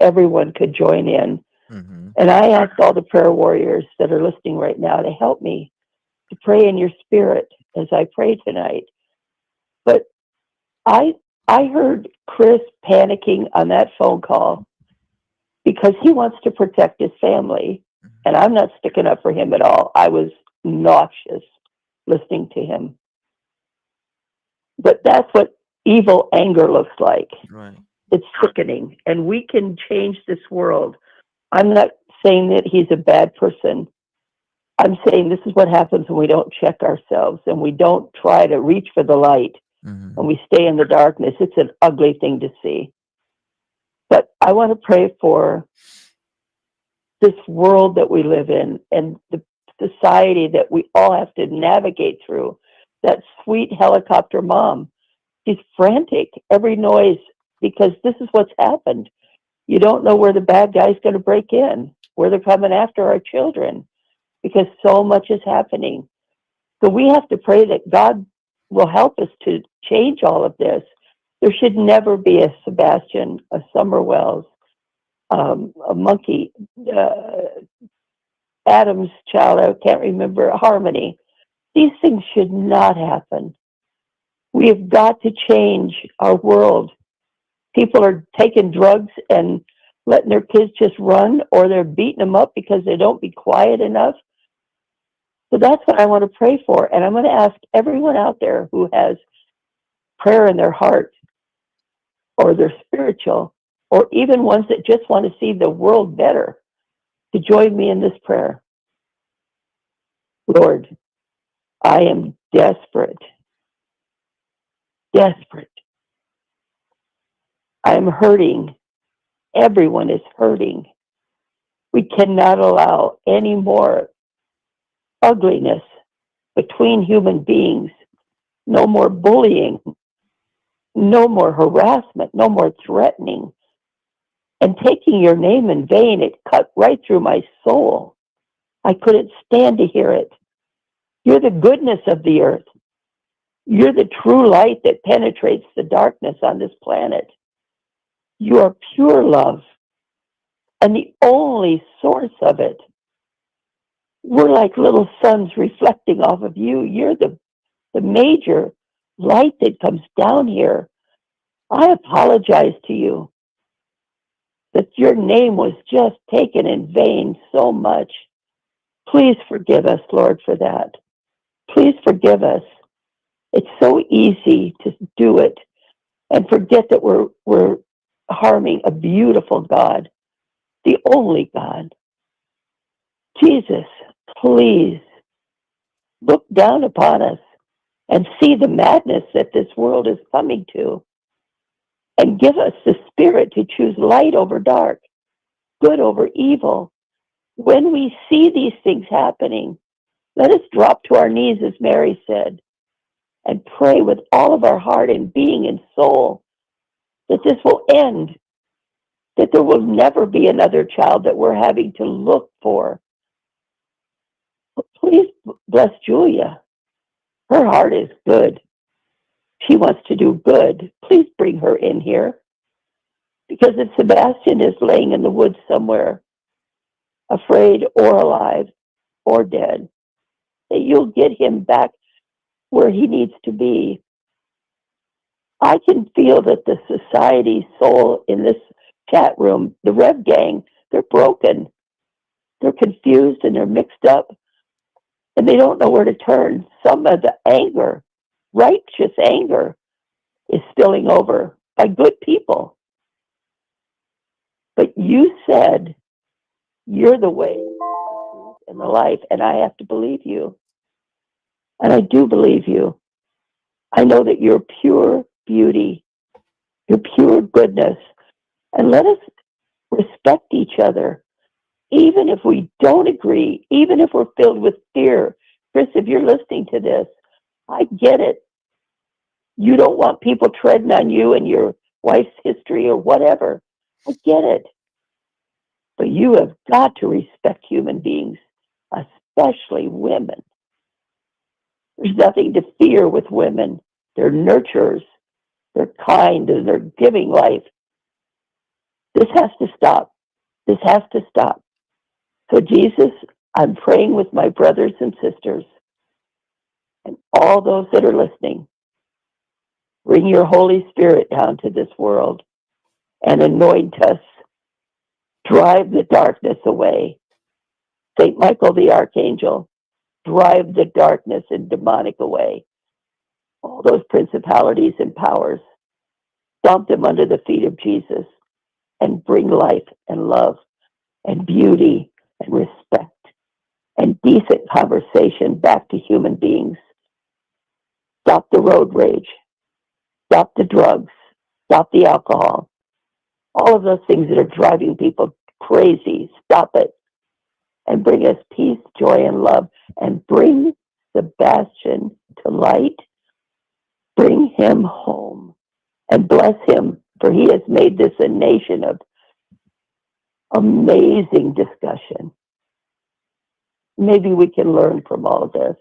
everyone could join in. Mm-hmm. And I asked all the prayer warriors that are listening right now to help me to pray in your spirit as I pray tonight. But I heard Chris panicking on that phone call because he wants to protect his family. And I'm not sticking up for him at all. I was nauseous listening to him. But that's what evil anger looks like. Right. It's sickening. And we can change this world. I'm not saying that he's a bad person. I'm saying this is what happens when we don't check ourselves and we don't try to reach for the light, and we stay in the darkness. It's an ugly thing to see. But I want to pray for this world that we live in and the society that we all have to navigate through. That sweet helicopter mom, she's frantic, every noise, because this is what's happened. You don't know where the bad guy's going to break in, where they're coming after our children, because so much is happening. So we have to pray that God will help us to change all of this. There should never be a Sebastian, a Summer Wells, a Monkey, Adam's child, I can't remember, Harmony. These things should not happen. We have got to change our world. People are taking drugs and letting their kids just run, or they're beating them up because they don't be quiet enough. So that's what I want to pray for. And I'm going to ask everyone out there who has prayer in their heart or they're spiritual, or even ones that just want to see the world better, to join me in this prayer. Lord, I am desperate. Desperate. I am hurting. Everyone is hurting. We cannot allow any more ugliness between human beings. No more bullying. No more harassment. No more threatening. And taking your name in vain, it cut right through my soul. I couldn't stand to hear it. You're the goodness of the earth. You're the true light that penetrates the darkness on this planet. You are pure love and the only source of it. We're like little suns reflecting off of you. You're the major light that comes down here. I apologize to you that your name was just taken in vain so much. Please forgive us, Lord, for that. Please forgive us. It's so easy to do it and forget that we're harming a beautiful God, the only God. Jesus, please look down upon us and see the madness that this world is coming to, and give us the spirit to choose light over dark, good over evil. When we see these things happening, let us drop to our knees, as Mary said, and pray with all of our heart and being and soul that this will end, that there will never be another child that we're having to look for. Please bless Julia. Her heart is good. She wants to do good. Please bring her in here. Because if Sebastian is laying in the woods somewhere, afraid or alive or dead, that you'll get him back where he needs to be. I can feel that the society soul in this chat room, the Rev gang, they're broken. They're confused and they're mixed up and they don't know where to turn. Some of the anger, righteous anger, is spilling over by good people. But you said you're the way and the life, and I have to believe you. And I do believe you. I know that you're pure beauty, you're pure goodness. And let us respect each other, even if we don't agree, even if we're filled with fear. Chris, if you're listening to this, I get it. You don't want people treading on you and your wife's history or whatever. I get it. But you have got to respect human beings, especially women. There's nothing to fear with women. They're nurturers. They're kind and they're giving life. This has to stop. This has to stop. So Jesus, I'm praying with my brothers and sisters and all those that are listening. Bring your Holy Spirit down to this world and anoint us. Drive the darkness away. St. Michael the Archangel, drive the darkness and demonic away. All those principalities and powers, stomp them under the feet of Jesus and bring life and love and beauty and respect and decent conversation back to human beings. Stop the road rage. Stop the drugs. Stop the alcohol. All of those things that are driving people crazy. Stop it. And bring us peace, joy, and love. And bring Sebastian to light. Bring him home. And bless him, for he has made this a nation of amazing discussion. Maybe we can learn from all of this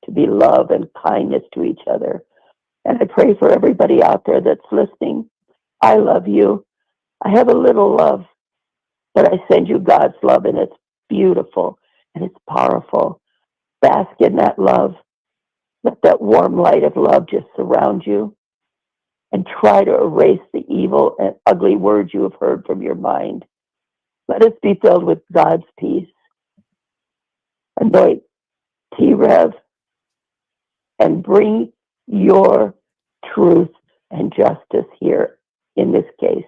to be love and kindness to each other. And I pray for everybody out there that's listening. I love you. I have a little love, but I send you God's love, and it's beautiful and it's powerful. Bask in that love. Let that warm light of love just surround you, and try to erase the evil and ugly words you have heard from your mind. Let us be filled with God's peace. Anoint T-REV, and bring your truth and justice here in this case.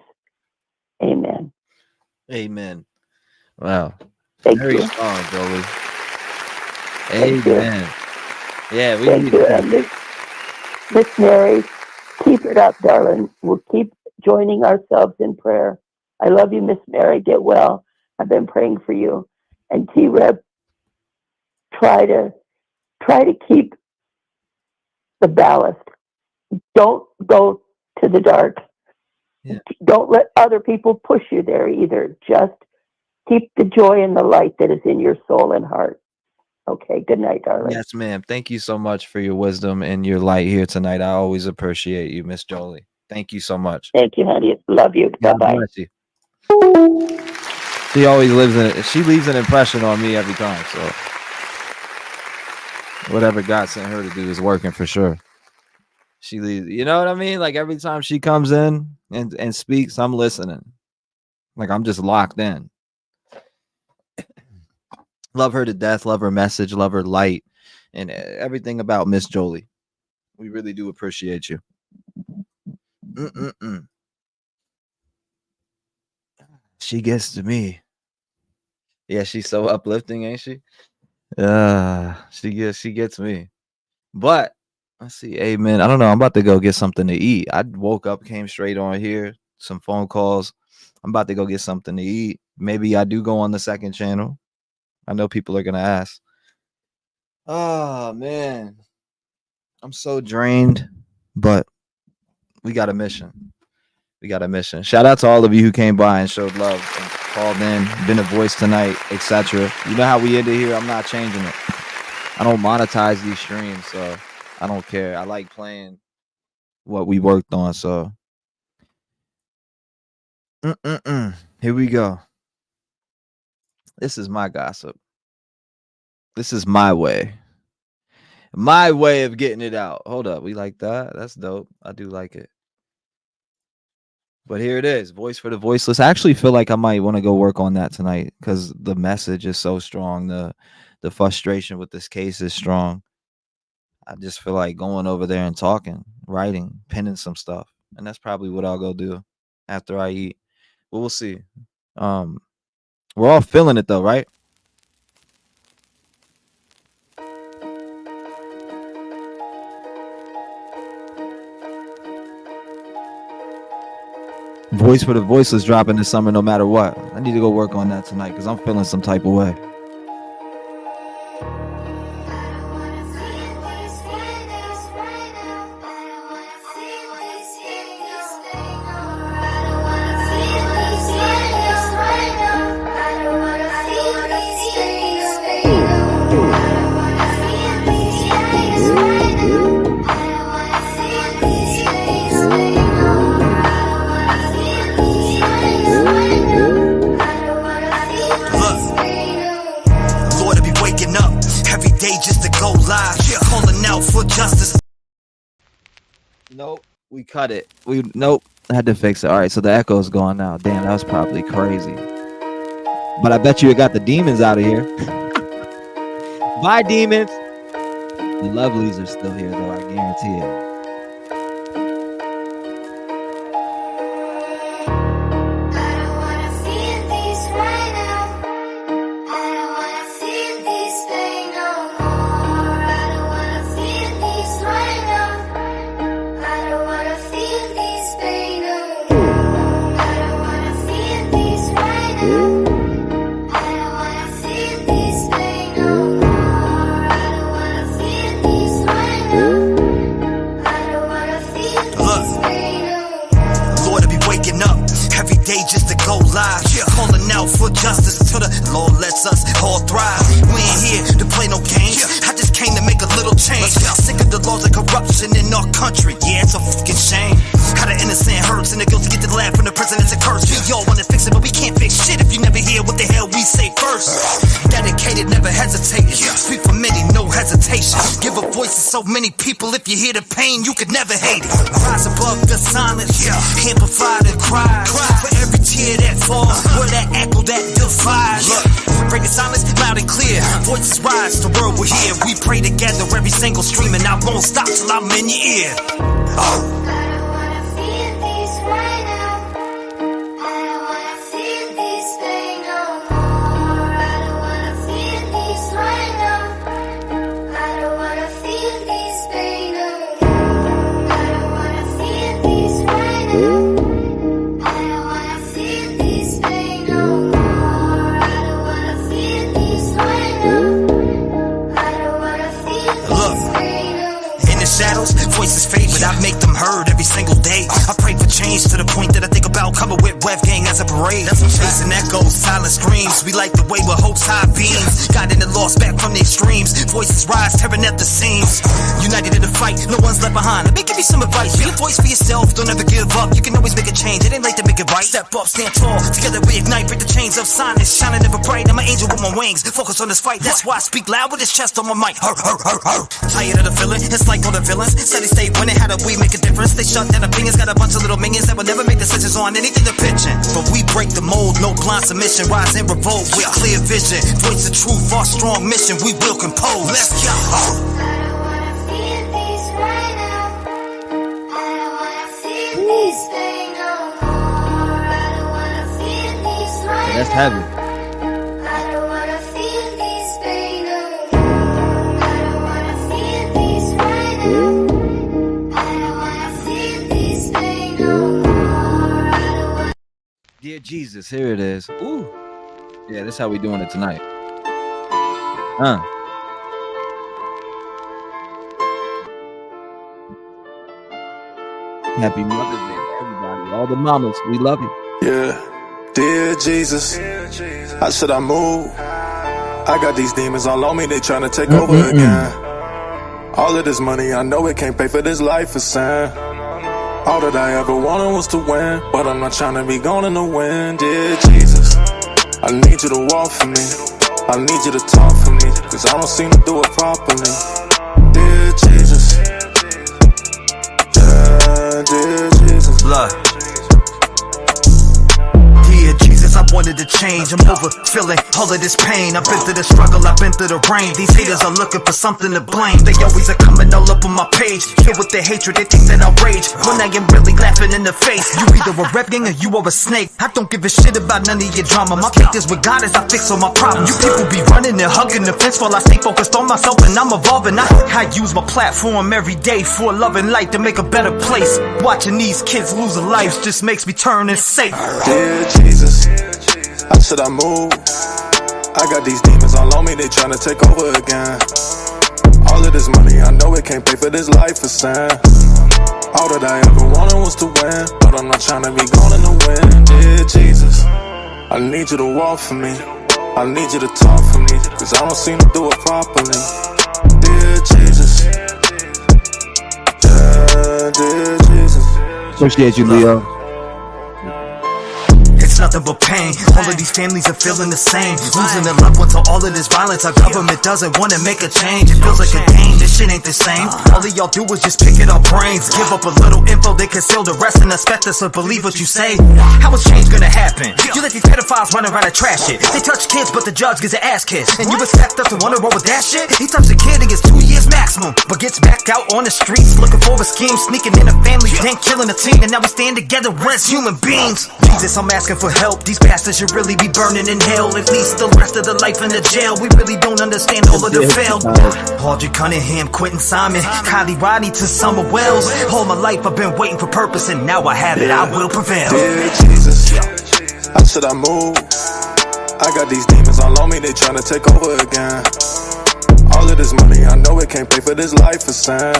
Amen. Amen. Wow. Thank Very you. strong, Jolie. Thank you. Amen. Yeah, we Thank need you. that. And Miss Mary, keep it up, darling. We'll keep joining ourselves in prayer. I love you, Miss Mary. Get well. I've been praying for you. And T-REV, try to keep the ballast. Don't go to the dark. Yeah. Don't let other people push you there either. Just keep the joy and the light that is in your soul and heart. Okay. Good night, darling. Yes, ma'am. Thank you so much for your wisdom and your light here tonight. I always appreciate you, Miss Jolie. Thank you so much. Thank you, honey. Love you. God Bye-bye. bless you. She always leaves an impression on me every time. So whatever God sent her to do is working for sure. She leaves, you know what I mean? Like every time she comes in and speaks, I'm listening. Like I'm just locked in. Love her to death, love her message, love her light, and everything about Miss Jolie. We really do appreciate you. She gets to me. Yeah, she's so uplifting, ain't she? She gets me. But let's see, amen. I don't know. I'm about to go get something to eat. I woke up, came straight on here, some phone calls. I'm about to go get something to eat. Maybe I do go on the second channel. I know people are gonna ask. Oh man, I'm so drained, but we got a mission. Shout out to all of you who came by and showed love and called in, been a voice tonight, etc. You know how we ended here. I'm not changing it. I don't monetize these streams, so I don't care. I like playing what we worked on. So here we go. This is my gossip. This is my way of getting it out. Hold up, we like that? That's dope. I do like it. But here it is, voice for the voiceless. I actually feel like I might want to go work on that tonight because the message is so strong. The frustration with this case is strong. I just feel like going over there and talking, writing, penning some stuff. And that's probably what I'll go do after I eat. But we'll see. We're all feeling it though, right? Voice for the voiceless dropping this summer no matter what. I need to go work on that tonight because I'm feeling some type of way. Justice. Nope, we cut it. Nope, I had to fix it. All right, so the echo's gone now. Damn, that was probably crazy. But I bet you it got the demons out of here. Bye, demons. The lovelies are still here, though. I guarantee it. For justice till the Lord lets us all thrive. We ain't here to play no games. I just came to make a little change. Sick of the laws of corruption in our country. Yeah, it's a fucking shame. How the innocent hurts and the guilty get to laugh when the president's a curse. We all wanna fix it, but we can't fix shit if you never hear what the hell we say first. Dedicated, never hesitated. Speak for many, no hesitation. Give a voice to so many people. If you hear the pain, you could never hate it. Rise above the silence. Amplify the cries. For every tear that falls, where that echo that defies. Look, breaking silence, loud it clear. Voices rise, the world will hear. We pray together, every single stream, and I won't stop till I'm in your ear. Oh. Voices fade, but I make them heard every single day. I pray for change to the point that I think about coming with Rev Gang as a parade. That's what chasing echoes, silent screams. We light the way with hope's high beams. Guiding the lost back from the extremes. Voices rise, tearing at the seams. United in the fight, no one's left behind. Let me give you some advice. Be a voice for yourself, don't ever give up. You can always make a change, it ain't late to make it right. Step up, stand tall, together we ignite. Break the chains of silence, shining ever bright. I'm an angel with my wings, focus on this fight. That's why I speak loud with this chest on my mic. Tired of the feeling, it's like all the villains said they stay winning. How do we make a difference? They shut down opinions, got a bunch of little minions that will never make decisions on anything they're pitching. But we break the mold, no blind submission. Rise and revolt with clear vision. Voice the truth, our strong mission. We will compose. Let's go. That's heavy. Dear Jesus, here it is. Ooh. Yeah, this is how we doing it tonight. Happy Mother's Day to everybody. All the mamas, we love you. Yeah. Dear Jesus, how should I move? I got these demons all on me, they trying to take over again. All of this money, I know it can't pay for this life of sin. All that I ever wanted was to win, but I'm not trying to be gone in the wind. Dear Jesus, I need you to walk for me. I need you to talk for me, cause I don't seem to do it properly. Dear Jesus, yeah, dear Jesus. Blood. Dear Jesus, I wanted to change. I'm over feeling all of this pain. I've been through the struggle, I've been through the rain. These haters are looking for something to blame. They always are coming all up on my page. Filled with their hatred, they think that I rage when I am really laughing in the face. You either a rep gang or you are a snake. I don't give a shit about none of your drama. My faith is with God as I fix all my problems. You people be running and hugging the fence while I stay focused on myself and I'm evolving. I use my platform every day for a love and light to make a better place. Watching these kids lose their lives just makes me turn and say, Dear Jesus, how should I move? I got these demons all on me, they tryna take over again. All of this money, I know it can't pay for this life of sin. All that I ever wanted was to win, but I'm not tryna be gone in the wind. Dear Jesus, I need you to walk for me. I need you to talk for me, cause I don't seem to do it properly. Dear Jesus, yeah, dear Jesus. Appreciate you, Leo. it's nothing but pain. All of these families are feeling the same, losing their loved ones to all of this violence. Our government doesn't want to make a change. It feels like a game, this shit ain't the same. All of y'all do is just pick at our brains, give up a little info, they conceal the rest and expect us to believe what you say. How is change gonna happen? You let these pedophiles run around and trash it. They touch kids but the judge gets an ass kiss, and you expect us to wanna roll with that shit? He touched a kid and gets 2 years maximum, but gets back out on the streets looking for a scheme, sneaking in a family, then killing a teen, and now we stand together as human beings. Jesus, I'm asking for help. These bastards should really be burning in hell, at least the rest of the life in the jail. We really don't understand all of the failed. Audrey Cunningham, Quentin Simon, Kylie Rodney to Summer Wells. All my life I've been waiting for purpose, and now I have it. I will prevail. Dear Jesus, how should I move? I got these demons all on me, they tryna take over again. All of this money, I know it can't pay for this life of sin.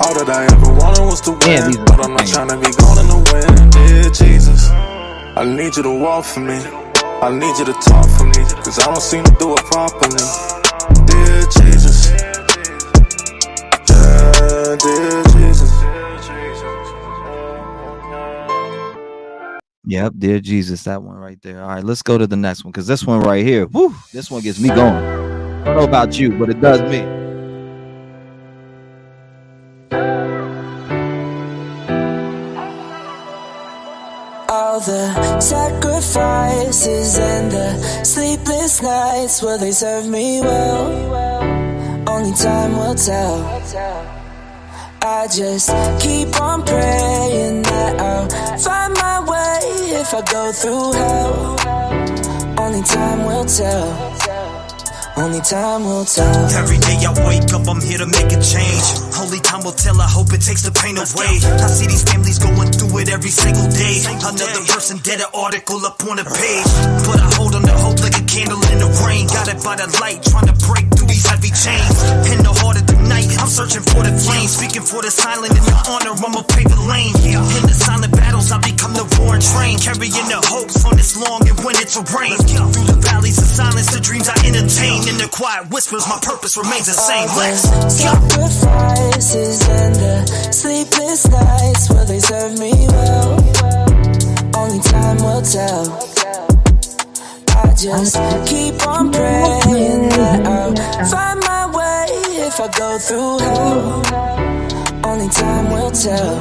All that I ever wanted was to win, but I'm not tryna be gone in the wind. Dear Jesus, I need you to walk for me. I need you to talk for me, cause I don't seem to do it properly. Dear Jesus, yeah, dear Jesus. Yep, dear Jesus, that one right there. All right, let's go to the next one, because this one right here, whoo, this one gets me going. I don't know about you, but it does me. All the sacrifices and the sleepless nights, will they serve me well? Only time will tell. I just keep on praying that I'll find my way if I go through hell. Only time will tell. Only time will tell. Every day I wake up, I'm here to make a change. Only time will tell, I hope it takes the pain away. I see these families going through it every single day. Another person dead, an article up on the page. But I hold on to hope like a candle in the rain. Got it by the light, trying to break through these heavy chains. In the heart of the night, I'm searching for the flame. Speaking for the silent and the honor, I'ma pave the lane. In the silent battles, I become the roaring train. Carrying the hopes on this long and winter terrain. Through the valleys of silence, the dreams I entertain. In the quiet whispers, my purpose remains the same. Let's sacrifices and the sleepless nights, will they serve me well? Only time will tell. I just keep on praying that I'll find my way if I go through hell. Only time will tell.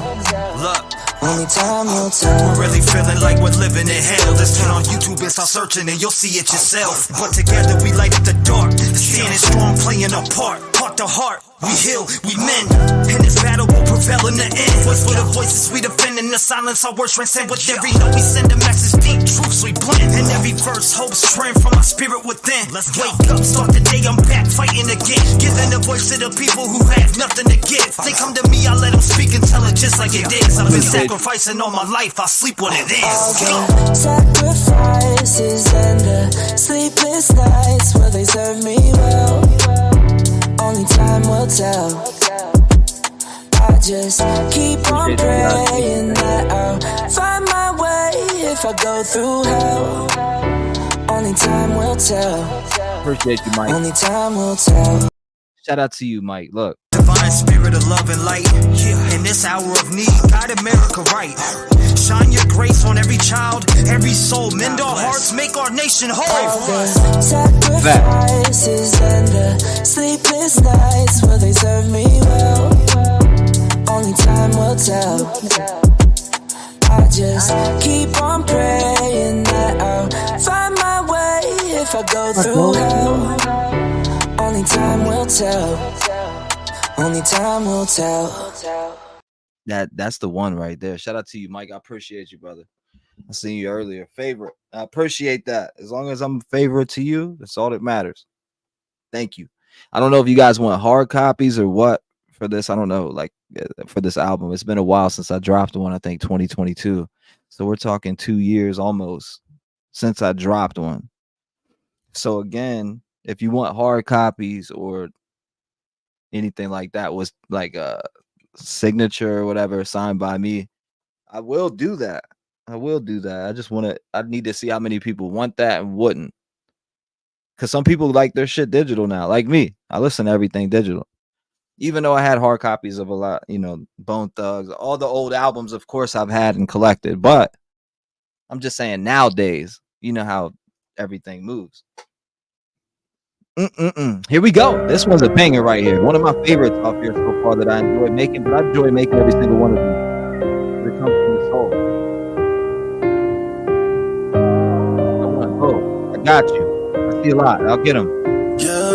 Look. Only time will tell. We're really feeling like we're living in hell. Let's turn on YouTube and start searching and you'll see it yourself. But together we light up the dark, standing strong, playing a part. Heart to heart, we heal, we mend. And this battle will prevail in the end. Voice for the voices we defend. In the silence our words transcend. With every note we send a message, deep truths we blend. And every verse hopes trend from my spirit within. Let's wake up, start the day, I'm back fighting again. Giving a voice to the people who have nothing to give. They come to me, I let them speak and tell it just like it is. I've been sacrificing all my life, I sleep when it is. All the sacrifices and the sleepless nights, will they serve me well? Only time will tell. I just keep on praying that I'll find my way if I go through hell. Only time will tell. Appreciate you, Mike. Only time will tell. Shout out to you, Mike. Look. Divine spirit of love and light. In this hour of need, guide America right. Shine your grace on every child, every soul. Mend our hearts, make our nation whole. All the sacrifices and the sleepless nights, will they serve me well? Only time will tell. I just keep on praying that I'll find my way if I go through hell. Only time will tell. Only time will tell. That's the one right there. Shout out to you, Mike. I appreciate you, brother. I seen you earlier. Favorite. I appreciate that. As long as I'm a favorite to you, that's all that matters. Thank you. I don't know if you guys want hard copies or what for this. I don't know. Like for this album, it's been a while since I dropped one. I think 2022. So we're talking 2 years almost since I dropped one. So again, if you want hard copies or anything like that, was like a signature or whatever signed by me, I will do that. I need to see how many people want that and wouldn't, because some people like their shit digital now, like me. I listen to everything digital, even though I had hard copies of a lot, Bone Thugs, all the old albums, of course I've had and collected, but I'm just saying nowadays, you know how everything moves. Here we go. This one's a banger right here. One of my favorites off here so far that I enjoy making, but I enjoy making every single one of them. It comes from the soul. I got you. I see a lot. I'll get them. Yeah.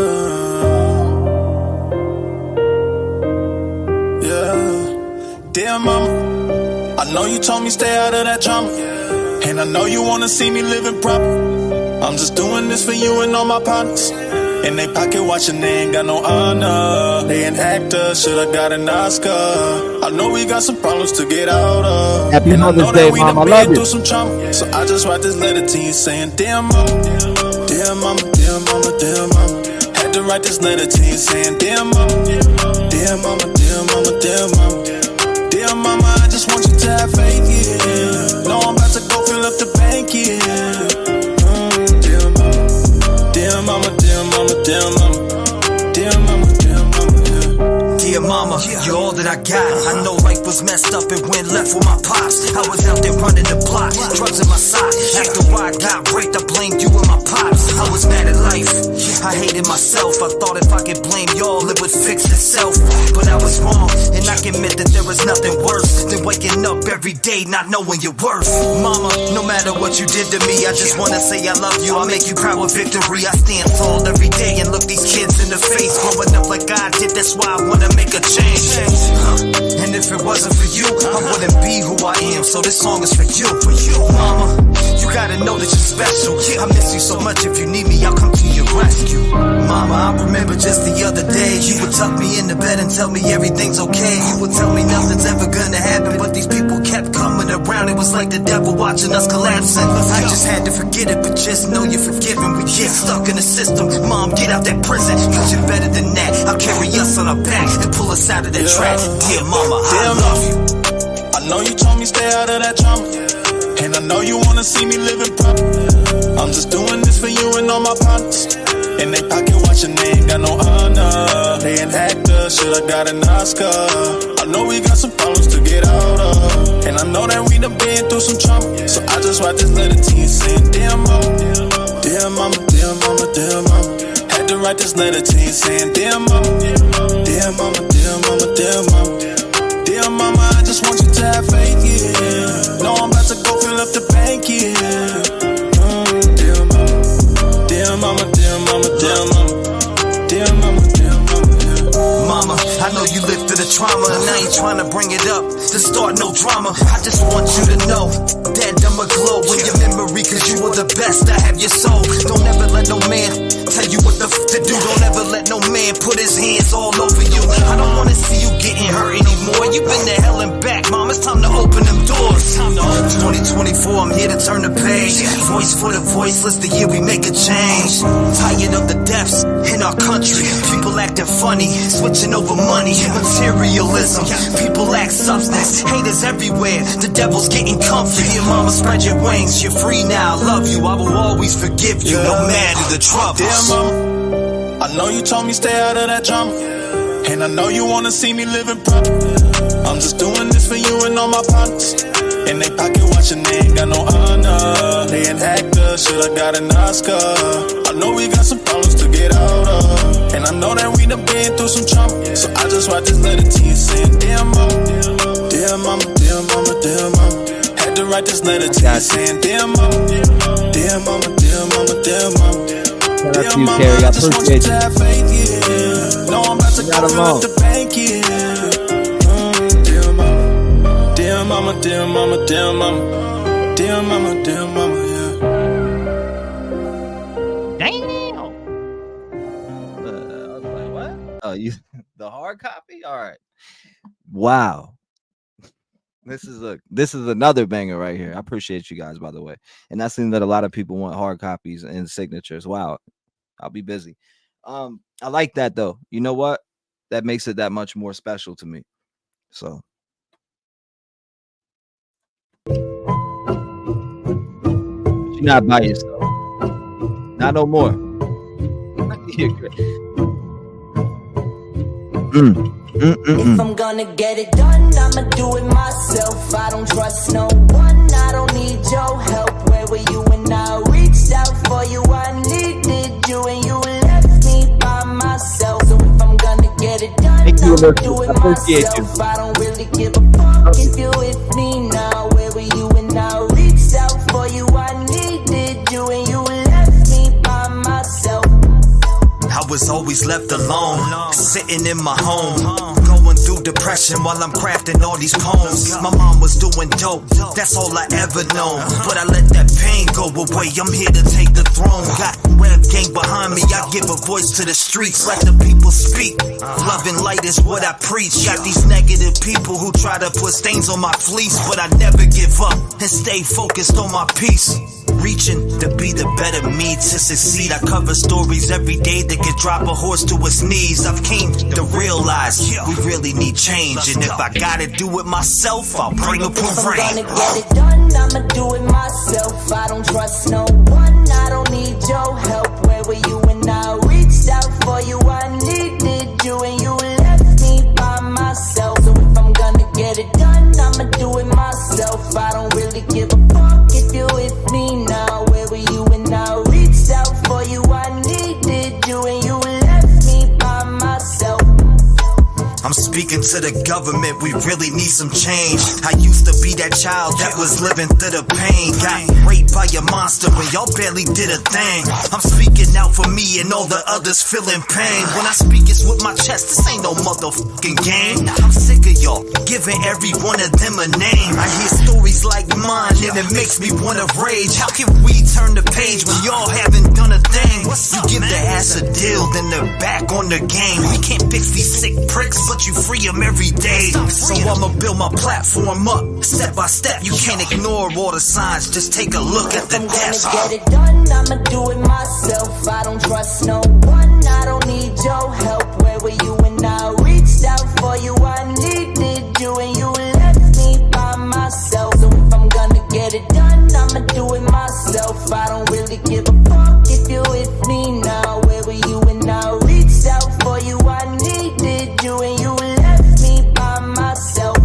Dear mama, I know you told me stay out of that drama, and I know you wanna see me living proper. I'm just doing this for you and all my partners. In they pocket watching, they ain't got no honor. They an actor, should've got an Oscar. I know we got some problems to get out of. Happy Mother's Day, Mom. I love you. Some trauma. So I just write this letter to you saying, dear mama, dear mama, dear mama, dear mama. Had to write this letter to you saying, dear mama, dear mama, dear mama, dear mama. Dear mama, I just want you to have faith, yeah. No, I'm about to go fill up the bank, yeah. Dear mama, dear mama, dear mama, dear mama, dear mama, dear mama, yeah. Dear mama, you're all that I got. I know life was messed up and went left with my pops. I was out there running the block, drugs in my sock. After I got raped, I blamed you and my pops. I was mad at life, I hated myself. I thought if I could blame y'all, it would fix itself. But I was wrong, and I can admit that there was nothing worse than waking up every day not knowing your worth. Mama, no matter what you did to me, I just wanna say I love you. I'll make you proud with victory. I stand tall every day and look these kids in the face. Growing up like I did, that's why I wanna make a change. And if it wasn't for you, I wouldn't be who I am. So this song is for you, Mama. You gotta know that you're special. I miss you so much. If you need me, I'll come to your rescue. Mama, I remember just the other day, you would tuck me in the bed and tell me everything's okay. You would tell me nothing's ever gonna happen, but these people kept coming around. It was like the devil watching us collapsing. I just had to forget it, but just know you're forgiven. We get stuck in the system. Mom, get out that prison, cause you're better than that. I'll carry us on our back to pull us out of that trap. Dear Mama, I love you. I know you told me stay out of that drama, and I know you wanna see me living proper. I'm just doing this for you and all my partners. In they pocket watching, they ain't got no honor. They ain't actors, should've got an Oscar. I know we got some problems to get out of, and I know that we done been through some trauma. So I just write this letter to you saying, dear mama, dear mama, dear mama, dear mama. Had to write this letter to you saying, dear mama, dear mama, dear mama, dear mama. Dear mama, I just want you to have faith, yeah. No, I'm about to go fill up the bank, yeah. Dear mama, dear mama, dear mama, dear mama, dear mama, dear mama, yeah. Mama, I know you lived through the trauma, and I ain't trying to bring it up to start no drama. I just want you to know that I'ma glow in your memory, cause you were the best. I have your soul. Don't ever let no man tell you what the to do. Don't ever let no man put his hands all over you. I don't wanna see you getting hurt anymore. You've been to hell and back, Mom. It's time to open them doors. 2024, I'm here to turn the page. Voice for the voiceless, the year we make a change. Tired of the deaths in our country. People acting funny, switching over money. Materialism, people lack substance. Haters everywhere, the devil's getting comfy. Your mama, spread your wings, you're free now. I love you, I will always forgive you, no matter the troubles. Dear mama, I know you told me stay out of that drama, and I know you wanna see me living proper. I'm just doing this for you and all my partners. In they pocket watching, they ain't got no honor. They ain't actors, should've got an Oscar. I know we got some problems to get out of, and I know that we done been through some trauma. So I just write this letter to you saying, dear mama, dear mama, dear mama, dear mama. Had to write this letter to you saying, dear mama, dear mama, dear mama, dear mama. Shout out to you, Carrie. I appreciate you. No, I'm about to go fill up the bank, yeah. Dear mama, dear mama, dear mama, dear mama, dear mama, dear mama, yeah. Damn. I was like, what? Oh, you the hard copy? All right. Wow. This is another banger right here. I appreciate you guys, by the way. And that seems that a lot of people want hard copies and signatures. Wow. I'll be busy. I like that though. You know what? That makes it that much more special to me. So you're not by yourself. Not no more. If I'm gonna get it done, I'ma do it myself. I don't trust no one, I don't need your help. Where were you when I reached out for you? I needed you and you left me by myself. So if I'm gonna get it done, I'ma do it myself. I don't really give a fuck if you with me now. Where were you when I reached out for you? I needed you and you left me by myself. I was always left alone, sitting in my home, going through depression while I'm crafting all these poems. My mom was doing dope, that's all I ever known, but I let that pain go away. I'm here to take the throne. Got Rev gang behind me, I give a voice to the streets. Let the people speak, love and light is what I preach. Got these negative people who try to put stains on my fleece, but I never give up and stay focused on my peace. Reaching to be the better me, to succeed. I cover stories every day that could drop a horse to his knees. I've came to realize we really need change, and if I gotta do it myself, I'll bring a proof rain. If I'm gonna get it done, I'ma do it myself. I don't trust no one, I don't need your help. Where were you when I reached out for you? I needed you and you left me by myself. So if I'm gonna get it done, I'ma do it myself. I don't really give a fuck if you're with me now. Where were you when I reached out for you? I needed you and you left me by myself. I'm speaking to the government, we really need some change. I used to be that child that was living through the pain. Got raped by a monster when y'all barely did a thing. I'm speaking out for me and all the others feeling pain. When I speak, it's with my chest, this ain't no motherfucking game. I'm sick of y'all giving every one of them a name. I hear stories like mine and it makes me wanna rage. How can we turn the page when y'all haven't done a thing? You give the ass a deal, then they're back on the game. We can't fix these sick pricks, but you free them every day. So I'ma build my platform up, step by step. You can't ignore all the signs, just take a look at the depths. I'm gonna get it done, I'ma do it myself. I don't trust no one, I don't need your help. Where were you when I reached out for you? I needed you and you left me by myself. So if I'm gonna get it done, I'ma do it myself. I don't really give a fuck if you're with me now. Where were you when I reached out for you? I needed you and you left me by myself.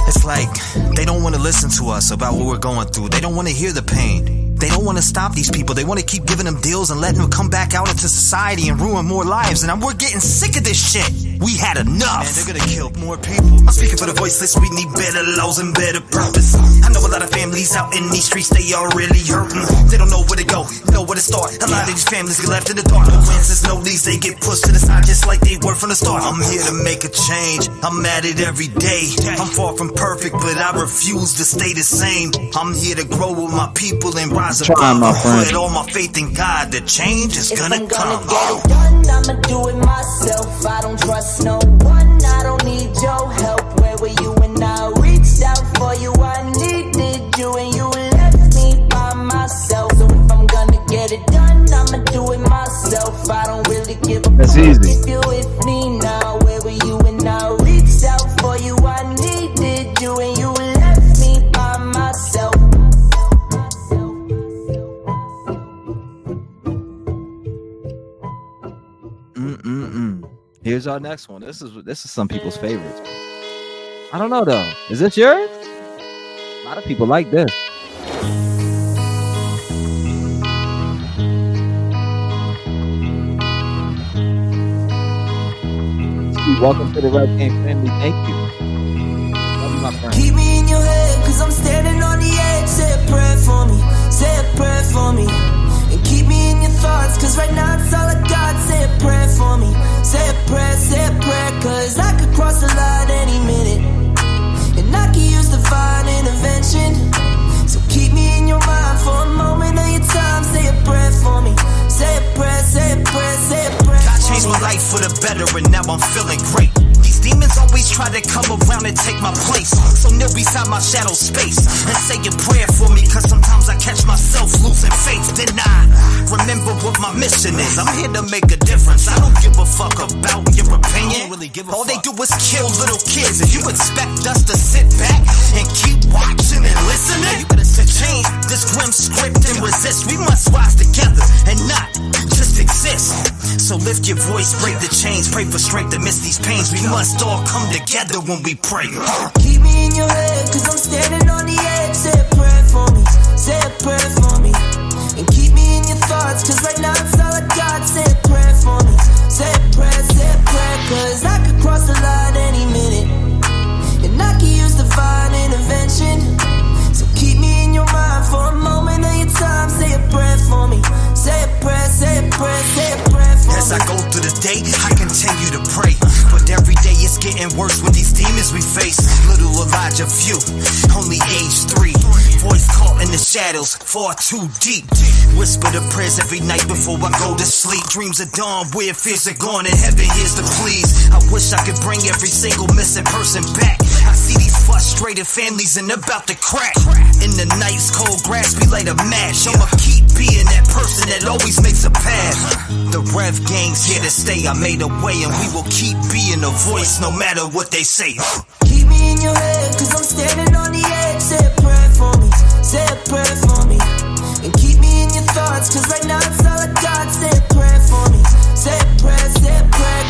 It's like they don't want to listen to us about what we're going through. They don't want to hear the pain. They don't want to stop these people. They want to keep giving them deals and letting them come back out into society and ruin more lives. And we're getting sick of this shit. We had enough. Man, they're gonna kill more people. I'm speaking for the voiceless. We need better laws and better purpose. I know a lot of families out in these streets, they are really hurting. They don't know where to go, know where to start. A lot of these families get left in the dark. No answers, no leads, they get pushed to the side just like they were from the start. I'm here to make a change. I'm at it every day. I'm far from perfect, but I refuse to stay the same. I'm here to grow with my people and rise above. Put all my faith in God. The change is gonna come. Get it done, I'ma do it myself. I don't trust no one, I don't need your help. Where were you when I reached out for you? I needed you and you left me by myself. So if I'm gonna get it done, I'ma do it myself. I don't really give a fuck if you're with me now. Where were you when I reached out for you? I needed you and you left me by myself. Here's our next one. This is some people's favorites. I don't know though. Is this yours? A lot of people like this. Welcome to the Red Game family. Thank you. Love you, my friend. Keep me in your head, cause I'm standing on the edge. Say a prayer for me, say a prayer for me. And keep me in your thoughts, cause right now it's all I got. Say a prayer for me, say a prayer, cause I could cross the line any minute. And I could use divine intervention. So keep me in your mind for a moment of your time. Say a prayer for me, say a prayer, say a prayer, say a prayer. God changed my life for the better and now I'm feeling great. These demons always try to come around and take my place. So kneel beside my shadow space and say a prayer for me, cause sometimes I catch myself losing faith. Then I remember what my mission is. I'm here to make a difference. I don't give a fuck about your opinion. All they do is kill little kids. If you expect us to sit back and keep watching and listening, to change this grim script and resist, we must rise together and not just exist. So lift your voice, break the chains, pray for strength amidst these pains. We must all come together when we pray. Keep me in your head, cause I'm standing on the edge. Say a prayer for me, say a prayer for me. And keep me in your thoughts, cause right now it's all I got. Say a prayer for me, say a prayer, cause I could cross the line any minute. And I could use divine intervention. So keep me in your mind for a moment of your time. Say a prayer for me, say a prayer, say a prayer, say a prayer for me. As I go through the day, I continue to pray. But every day it's getting worse with these demons we face. Little Elijah few, only age 3. Voice caught in the shadows, far too deep. Whisper the prayers every night before I go to sleep. Dreams of dawn, where fears are gone and heaven hears the pleas. I wish I could bring every single missing person back. I see these frustrated families and about to crack. In the night's cold grass, we light a match. I'ma keep being that person that always makes a path. The Rev gang's here to stay. I made a way and we will keep being a voice no matter what they say. Keep me in your head, cause I'm standing on the edge. Say a prayer for me, say a prayer for me. And keep me in your thoughts, cause right now it's all I got. Say a prayer for me, say a prayer,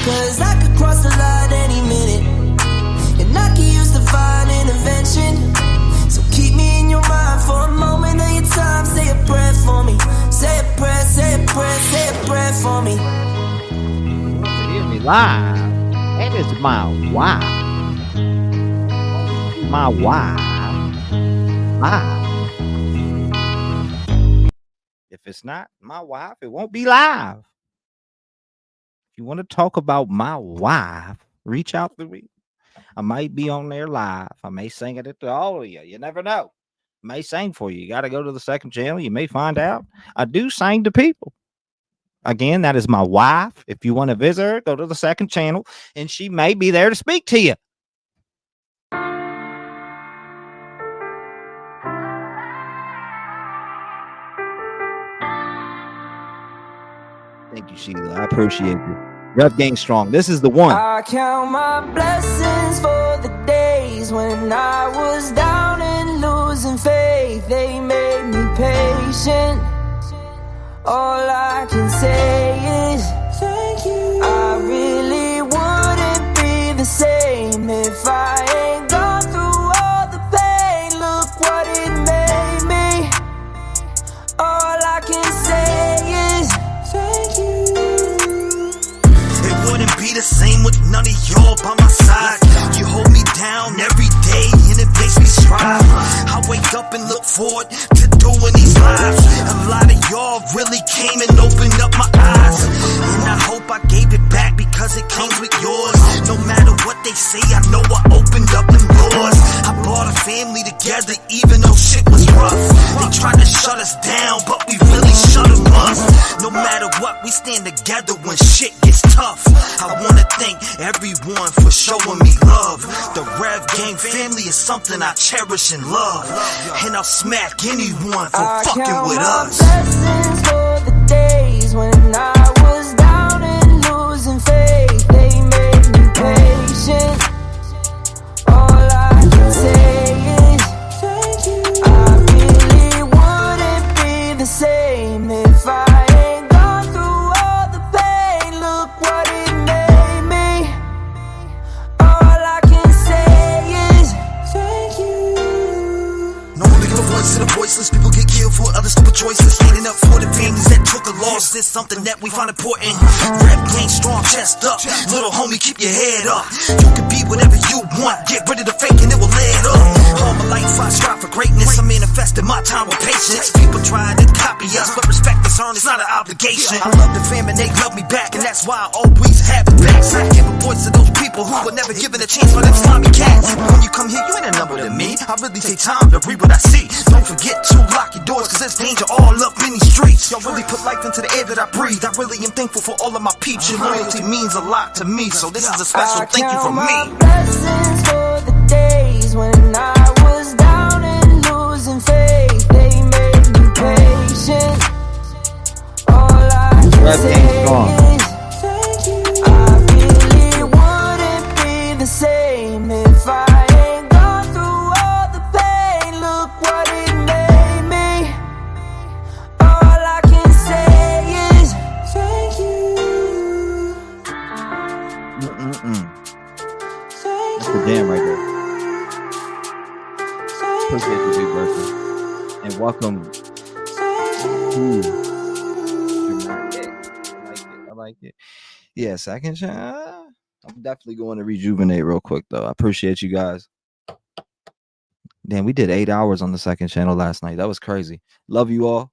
cause I could cross the line any minute. And I could use divine intervention. So keep me in your mind for a moment of your time. Say a prayer for me, say a prayer, say a prayer, say a prayer for me. Hear me live. That is my wow. my wife live. If it's not my wife, it won't be live. If you want to talk about my wife, reach out to me. I might be on there live. I may sing it to all of you. You never know. I may sing for you. You got to go to the second channel. You may find out. I do sing to people. Again, that is my wife. If you want to visit her, go to the second channel, and she may be there to speak to you. Thank you, Sheila. I appreciate you. Rev Gang Strong. This is the one. I count my blessings for the days when I was down and losing faith. They made me patient. All I can say is thank you. I really wouldn't be the same if I ain't gone through all the pain. Look what it made me. All I can say is thank you. It wouldn't be the same with none of y'all by my side. You hold me down every day and it makes me strive. I wake up and look forward to doing these lives. A lot of y'all really came and opened up my eyes, and I hope I gave it back because it comes with yours. No matter what they say, I know I opened up them doors. I brought a family together even though shit was rough. They tried to shut us down, but we really shut them up. No matter what, we stand together when shit gets tough. I wanna thank everyone for showing me love. The Rev Gang family is something I cherish and love, and I'll smack anyone for fucking with us. Blessings for the days when I was down and losing faith. They made me patient. All I can say is thank you. I really wouldn't be the same if I ain't gone through all the pain. Look what it made me. All I can say is thank you. Normally give a voice to the voiceless. People get killed for other stupid choices. Standing up for the families that took a loss is something that we find important. Rap Gang Strong, chest up. Little homie, keep your head up. You can be whatever you want. Get rid of the fake and it will add up. All my life I strive for greatness. I manifested my time with patience. People try to copy us, but respect is earned. It's not an obligation. I love the fam and they love me back, and that's why I always have it back. So I give a voice to those people who were never given a chance for them slimy cats. When you come here, you ain't a number to me. I really take time to read what I see. Don't forget to lock your doors, cause there's danger all up in these streets. Y'all really put life into the air that I breathe. I really am thankful for all of my peeps. Your loyalty means a lot to me, so this is a special thank you from me. Blessings for the days when I was down and losing faith. They made me patient. All I can say is thank you. I really wouldn't be the same if I ain't gone through all the pain. Look what it made me. All I can say is thank you. That's the jam right there. Appreciate you, big person. And welcome to I like it. Yeah, second channel. I'm definitely going to rejuvenate real quick though. I appreciate you guys. Damn, we did 8 hours on the second channel last night. That was crazy. Love you all.